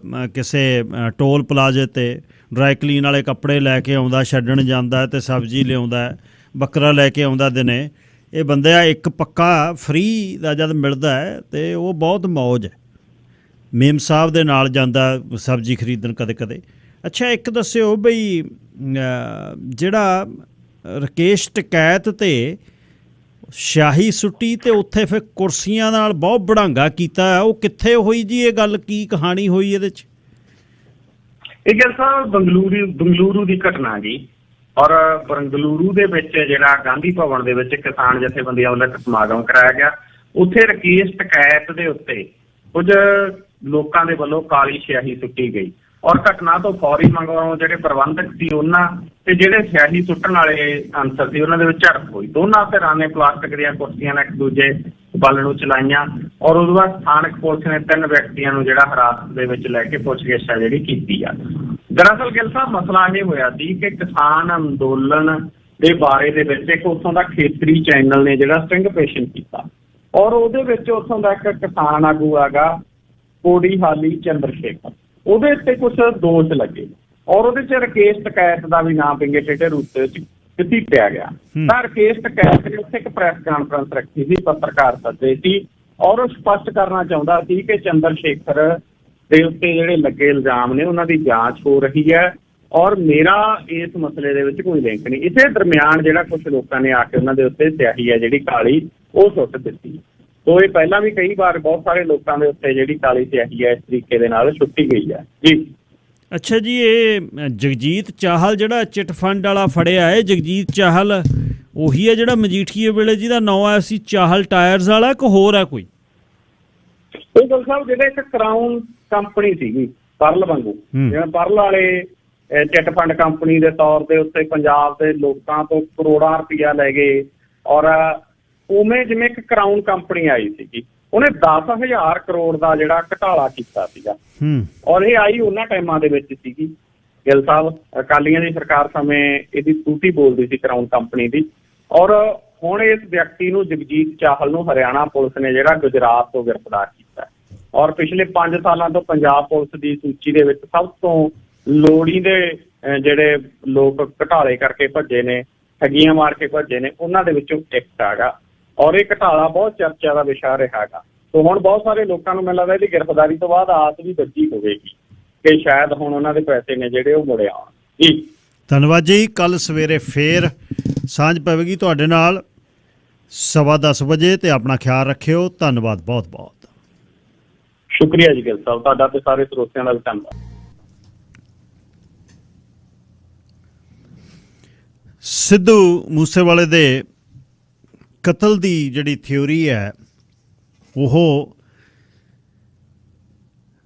ਕਿਸੇ ਟੋਲ ਪਲਾਜ਼ੇ 'ਤੇ ਡਰਾਈ ਕਲੀਨ ਵਾਲੇ ਕੱਪੜੇ ਲੈ ਕੇ ਆਉਂਦਾ, ਛੱਡਣ ਜਾਂਦਾ ਅਤੇ ਸਬਜ਼ੀ ਲਿਆਉਂਦਾ, ਬੱਕਰਾ ਲੈ ਕੇ ਆਉਂਦਾ ਦਿਨੇ। ਇਹ ਬੰਦਾ ਇੱਕ ਪੱਕਾ ਫ੍ਰੀ ਦਾ ਜਦ ਮਿਲਦਾ ਹੈ ਅਤੇ ਉਹ ਬਹੁਤ ਮੌਜ ਹੈ। ਮੇਮ ਸਾਹਿਬ ਦੇ ਨਾਲ ਜਾਂਦਾ ਸਬਜ਼ੀ ਖਰੀਦਣ ਕਦੇ ਕਦੇ। ਅੱਛਾ, ਇੱਕ ਦੱਸਿਓ ਬਈ ਜਿਹੜਾ ਰਕੇਸ਼ ਟਕੈਤ ਤੇ ਸ਼ਾਹੀ ਸੁੱਟੀ ਤੇ ਉੱਥੇ ਫਿਰ ਕੁਰਸੀਆਂ ਨਾਲ ਬਹੁਤ ਬੜਾਂਗਾ ਕੀਤਾ, ਉਹ ਕਿੱਥੇ ਹੋਈ ਜੀ? ਇਹ ਗੱਲ ਕੀ ਕਹਾਣੀ ਹੋਈ ਇਹਦੇ 'ਚ? ਇਹ ਗੱਲ ਸਾਹਿਬ ਬੰਗਲੁਰੂ ਦੀ ਘਟਨਾ ਜੀ। ਔਰ ਬੰਗਲੁਰੂ ਦੇ ਵਿੱਚ ਜਿਹੜਾ ਗਾਂਧੀ ਭਵਨ ਦੇ ਵਿੱਚ ਕਿਸਾਨ ਜਥੇਬੰਦੀਆਂ ਵੱਲੋਂ ਇੱਕ ਸਮਾਗਮ ਕਰਾਇਆ ਗਿਆ। ਉੱਥੇ ਰਕੇਸ਼ ਟਕੈਤ ਦੇ ਉੱਤੇ ਕੁਝ ਲੋਕਾਂ ਦੇ ਵੱਲੋਂ ਕਾਲੀ ਸਿਆਹੀ ਸੁੱਟੀ ਗਈ ਔਰ ਘਟਨਾ ਤੋਂ ਫੌਰੀ ਮਗਰੋਂ ਜਿਹੜੇ ਪ੍ਰਬੰਧਕ ਸੀ ਉਹਨਾਂ ਤੇ ਜਿਹੜੇ ਸਿਆਹੀ ਸੁੱਟਣ ਵਾਲੇ ਅਨਸਰ ਸੀ ਉਹਨਾਂ ਦੇ ਵਿੱਚ ਝੜਪ ਹੋਈ। ਦੋਨਾਂ ਧਿਰਾਂ ਨੇ ਪਲਾਸਟਿਕ ਦੀਆਂ ਕੁਰਸੀਆਂ ਨਾਲ ਇੱਕ ਦੂਜੇ ਵੱਲ ਨੂੰ ਚਲਾਈਆਂ ਔਰ ਉਦੋਂ ਬਾਅਦ ਸਥਾਨਕ ਪੁਲਿਸ ਨੇ 3 ਵਿਅਕਤੀਆਂ ਨੂੰ ਜਿਹੜਾ ਹਿਰਾਸਤ ਦੇ ਵਿੱਚ ਲੈ ਕੇ ਪੁੱਛਗਿੱਛ ਜਿਹੜੀ ਕੀਤੀ ਆ। ਦਰਅਸਲ ਗਿੱਲ ਸਾਹਿਬ ਮਸਲਾ ਇਹ ਹੋਇਆ ਸੀ ਕਿ ਕਿਸਾਨ ਅੰਦੋਲਨ ਦੇ ਬਾਰੇ ਦੇ ਵਿੱਚ ਇੱਕ ਉੱਥੋਂ ਦਾ ਖੇਤਰੀ ਚੈਨਲ ਨੇ ਜਿਹੜਾ ਸਟਿੰਗ ਆਪਰੇਸ਼ਨ ਕੀਤਾ ਔਰ ਉਹਦੇ ਵਿੱਚ ਉੱਥੋਂ ਦਾ ਇੱਕ ਕਿਸਾਨ ਆਗੂ ਹੈਗਾ ਕੋੜੀ ਹਾਲੀ ਚੰਦਰਸ਼ੇਖਰ, ਉਹਦੇ ਉੱਤੇ ਕੁਝ ਦੋਸ਼ ਲੱਗੇ ਔਰ ਉਹਦੇ 'ਚ ਰਕੇਸ਼ ਟਕੈਤ ਦਾ ਵੀ ਨਾਮ ਪਿੰਗੇ ਟੇਢੇ ਰੂਪ ਦੇ ਵਿੱਚ ਘਸੀਟਿਆ ਗਿਆ। ਤਾਂ ਰਕੇਸ਼ ਟਕੈਤ ਨੇ ਉੱਥੇ ਇੱਕ ਪ੍ਰੈਸ ਕਾਨਫਰੰਸ ਰੱਖੀ ਸੀ, ਪੱਤਰਕਾਰ ਸੱਦੇ ਸੀ ਔਰ ਉਹ ਸਪਸ਼ਟ ਕਰਨਾ ਚਾਹੁੰਦਾ ਸੀ ਕਿ ਚੰਦਰਸ਼ੇਖਰ ਦੇ ਉੱਤੇ ਜਿਹੜੇ ਲੱਗੇ ਇਲਜ਼ਾਮ ਨੇ ਉਹਨਾਂ ਦੀ ਜਾਂਚ ਹੋ ਰਹੀ ਹੈ ਔਰ ਮੇਰਾ ਇਸ ਮਸਲੇ ਦੇ ਵਿੱਚ ਕੋਈ ਲਿੰਕ ਨਹੀਂ। ਇਸੇ ਦਰਮਿਆਨ ਜਿਹੜਾ ਕੁਝ ਲੋਕਾਂ ਨੇ ਆ ਕੇ ਉਹਨਾਂ ਦੇ ਉੱਤੇ ਸਿਆਹੀ ਹੈ ਜਿਹੜੀ ਕਾਲੀ ਉਹ ਸੁੱਟ ਦਿੱਤੀ। ਸੋ ਇਹ ਪਹਿਲਾਂ ਵੀ ਕਈ ਵਾਰ ਬਹੁਤ ਸਾਰੇ ਲੋਕਾਂ ਦੇ ਉੱਤੇ ਜਿਹੜੀ ਕਾਲੀ ਸਿਆਹੀ ਹੈ ਇਸ ਤਰੀਕੇ ਦੇ ਨਾਲ ਸੁੱਟੀ ਗਈ ਹੈ ਜੀ। ਅੱਛਾ ਜੀ, ਇਹ ਜਗਜੀਤ ਚਾਹਲ ਜਿਹੜਾ ਚਿੱਟ ਫੰਡ ਵਾਲਾ ਫੜਿਆ ਹੈ, ਜਗਜੀਤ ਚਾਹਲ ਉਹੀ ਹੈ ਜਿਹੜਾ ਮਜੀਠੀਏ ਵੇਲੇ ਜਿਹਦਾ ਨਾਂ ਆਇਆ ਸੀ ਚਾਹਲ ਟਾਇਰਸ ਵਾਲਾ, ਕਿ ਹੋਰ ਹੈ ਕੋਈ? ਇਹ ਗੱਲ ਸਾਹਿਬ ਜਿਹੜੇ ਇੱਕ ਕਰਾਊਨ ਕੰਪਨੀ ਸੀਗੀ ਪਰਲ ਵਾਂਗੂ, ਜਿਵੇਂ ਪਰਲ ਵਾਲੇ ਚਿੱਟ ਫੰਡ ਕੰਪਨੀ ਦੇ ਤੌਰ ਦੇ ਉੱਤੇ ਪੰਜਾਬ ਦੇ ਲੋਕਾਂ ਤੋਂ ਕਰੋੜਾਂ ਰੁਪਈਆ ਲੈ ਗਏ ਔਰ ਉਵੇਂ ਜਿਵੇਂ ਇੱਕ ਕਰਾਊਨ ਕੰਪਨੀ ਆਈ ਸੀਗੀ, ਉਹਨੇ 10,000 ਕਰੋੜ ਦਾ ਜਿਹੜਾ ਘਟਾਲਾ ਕੀਤਾ ਸੀਗਾ ਔਰ ਇਹ ਆਈ ਉਹਨਾਂ ਟਾਈਮਾਂ ਦੇ ਵਿੱਚ ਸੀਗੀ ਗਿੱਲ ਸਾਹਿਬ, ਅਕਾਲੀਆਂ ਦੀ ਸਰਕਾਰ ਸਮੇਂ ਇਹਦੀ ਟੂਟੀ ਬੋਲਦੀ ਸੀ ਕਰਾਊਨ ਕੰਪਨੀ ਦੀ। ਔਰ ਹੁਣ ਇਸ ਵਿਅਕਤੀ ਨੂੰ ਜਗਜੀਤ ਚਾਹਲ ਨੂੰ ਹਰਿਆਣਾ ਪੁਲਿਸ ਨੇ ਜਿਹੜਾ ਗੁਜਰਾਤ ਤੋਂ ਗ੍ਰਿਫਤਾਰ ਕੀਤਾ ਔਰ ਪਿਛਲੇ 5 ਸਾਲਾਂ ਤੋਂ ਪੰਜਾਬ ਪੁਲਿਸ ਦੀ ਸੂਚੀ ਦੇ ਵਿੱਚ ਸਭ ਤੋਂ ਲੋੜੀਂਦੇ ਜਿਹੜੇ ਲੋਕ ਘਟਾਲੇ ਕਰਕੇ ਭੱਜੇ ਨੇ, ਠੱਗੀਆਂ ਮਾਰ ਕੇ ਭੱਜੇ ਨੇ, ਉਹਨਾਂ ਦੇ ਵਿੱਚੋਂ ਇੱਕ ਹੈਗਾ ਔਰ ਇਹ ਘਟਾਲਾ ਬਹੁਤ ਚਰਚਾ ਦਾ ਵਿਸ਼ਾ ਰਿਹਾ ਹੈਗਾ। ਸੋ ਹੁਣ ਬਹੁਤ ਸਾਰੇ ਲੋਕਾਂ ਨੂੰ ਮੈਨੂੰ ਲੱਗਦਾ ਇਹਦੀ ਗ੍ਰਿਫਤਾਰੀ ਤੋਂ ਬਾਅਦ ਆਸ ਵੀ ਬੱਝੀ ਹੋਵੇਗੀ ਕਿ ਸ਼ਾਇਦ ਹੁਣ ਉਹਨਾਂ ਦੇ ਪੈਸੇ ਨੇ ਜਿਹੜੇ ਉਹ ਮੁੜੇ ਆਉਣ ਜੀ। ਧੰਨਵਾਦ ਜੀ। ਕੱਲ੍ਹ ਸਵੇਰੇ ਫੇਰ ਸਾਂਝ ਪਵੇਗੀ ਤੁਹਾਡੇ ਨਾਲ 10:15 ਵਜੇ ਤੇ ਆਪਣਾ ਖਿਆਲ ਰੱਖਿਓ। ਧੰਨਵਾਦ ਬਹੁਤ ਬਹੁਤ। ਸ਼ੁਕਰੀਆ ਜੀ ਗਿੱਲ ਸਾਹਿਬ, ਤੁਹਾਡਾ ਤੇ ਸਾਰੇ ਸਰੋਤਿਆਂ ਦਾ ਵੀ ਧੰਨਵਾਦ। ਸਿੱਧੂ ਮੂਸੇਵਾਲੇ ਦੇ ਕਤਲ ਦੀ ਜਿਹੜੀ ਥਿਊਰੀ ਹੈ ਉਹ,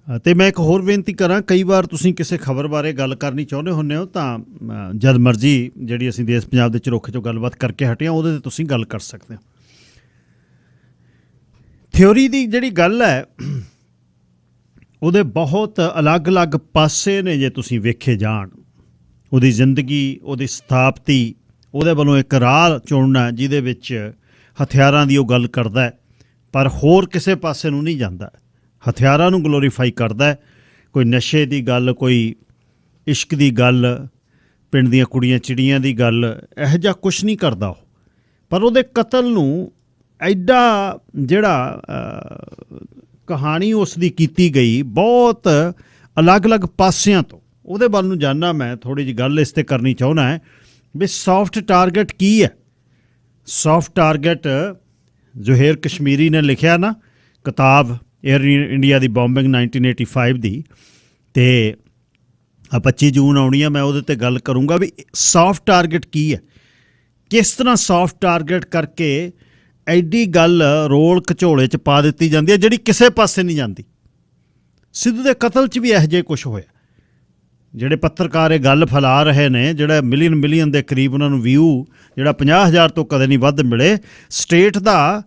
ਅਤੇ ਮੈਂ ਇੱਕ ਹੋਰ ਬੇਨਤੀ ਕਰਾਂ, ਕਈ ਵਾਰ ਤੁਸੀਂ ਕਿਸੇ ਖਬਰ ਬਾਰੇ ਗੱਲ ਕਰਨੀ ਚਾਹੁੰਦੇ ਹੁੰਦੇ ਹੋ ਤਾਂ ਜਦ ਮਰਜ਼ੀ ਜਿਹੜੀ ਅਸੀਂ ਦੇਸ਼ ਪੰਜਾਬ ਦੇ ਝਰੋਖੇ 'ਚੋਂ ਗੱਲਬਾਤ ਕਰਕੇ ਹਟੇ ਹਾਂ ਉਹਦੇ 'ਤੇ ਤੁਸੀਂ ਗੱਲ ਕਰ ਸਕਦੇ ਹੋ। ਥਿਊਰੀ ਦੀ ਜਿਹੜੀ ਗੱਲ ਹੈ ਉਹਦੇ ਬਹੁਤ ਅਲੱਗ-ਅਲੱਗ ਪਾਸੇ ਨੇ ਜੇ ਤੁਸੀਂ ਵੇਖੇ ਜਾਣ। ਉਹਦੀ ਜ਼ਿੰਦਗੀ, ਉਹਦੀ ਸਥਾਪਤੀ, ਉਹਦੇ ਵੱਲੋਂ ਇੱਕ ਰਾਹ ਚੁਣਨਾ ਜਿਹਦੇ ਵਿੱਚ ਹਥਿਆਰਾਂ ਦੀ ਉਹ ਗੱਲ ਕਰਦਾ ਹੈ ਪਰ ਹੋਰ ਕਿਸੇ ਪਾਸੇ ਨੂੰ ਨਹੀਂ ਜਾਂਦਾ। ਹਥਿਆਰਾਂ ਨੂੰ ਗਲੋਰੀਫਾਈ ਕਰਦਾ, ਕੋਈ ਨਸ਼ੇ ਦੀ ਗੱਲ, ਕੋਈ ਇਸ਼ਕ ਦੀ ਗੱਲ, ਪਿੰਡ ਦੀਆਂ ਕੁੜੀਆਂ ਚਿੜੀਆਂ ਦੀ ਗੱਲ, ਇਹੋ ਜਿਹਾ ਕੁਛ ਨਹੀਂ ਕਰਦਾ ਉਹ। ਪਰ ਉਹਦੇ ਕਤਲ ਨੂੰ ਐਡਾ ਜਿਹੜਾ ਕਹਾਣੀ ਉਸ ਦੀ ਕੀਤੀ ਗਈ ਬਹੁਤ ਅਲੱਗ-ਅਲੱਗ ਪਾਸਿਆਂ ਤੋਂ, ਉਹਦੇ ਵੱਲ ਨੂੰ ਜਾਣਨਾ ਮੈਂ ਥੋੜ੍ਹੀ ਜਿਹੀ ਗੱਲ ਇਸ 'ਤੇ ਕਰਨੀ ਚਾਹੁੰਦਾ ਹੈ ਵੀ ਸੌਫਟ ਟਾਰਗੇਟ ਕੀ ਹੈ। ਸੌਫਟ ਟਾਰਗੇਟ ਜ਼ੁਹੇਰ ਕਸ਼ਮੀਰੀ ਨੇ ਲਿਖਿਆ ਨਾ ਕਿਤਾਬ ਏਅਰ ਇੰਡੀਆ ਦੀ ਬੋਂਬਿੰਗ 1985 ਦੀ, ਅਤੇ 25 ਜੂਨ ਆਉਣੀ ਆ, ਮੈਂ ਉਹਦੇ 'ਤੇ ਗੱਲ ਕਰੂੰਗਾ ਵੀ ਸੌਫਟ ਟਾਰਗੇਟ ਕੀ ਹੈ, ਕਿਸ ਤਰ੍ਹਾਂ ਸੌਫਟ ਟਾਰਗੇਟ ਕਰਕੇ ਐਡੀ ਗੱਲ ਰੋਲ ਘਚੋਲੇ 'ਚ ਪਾ ਦਿੱਤੀ ਜਾਂਦੀ ਹੈ ਜਿਹੜੀ ਕਿਸੇ ਪਾਸੇ ਨਹੀਂ ਜਾਂਦੀ। ਸਿੱਧੂ ਦੇ ਕਤਲ 'ਚ ਵੀ ਇਹੋ ਜਿਹੇ ਕੁਛ ਹੋਇਆ। ਜਿਹੜੇ ਪੱਤਰਕਾਰ ਇਹ ਗੱਲ ਫੈਲਾ ਰਹੇ ਨੇ, ਜਿਹੜਾ ਮਿਲੀਅਨ ਦੇ ਕਰੀਬ ਉਹਨਾਂ ਨੂੰ ਵਿਊ, ਜਿਹੜਾ 50,000 ਤੋਂ ਕਦੇ ਨਹੀਂ ਵੱਧ ਮਿਲੇ, ਸਟੇਟ ਦਾ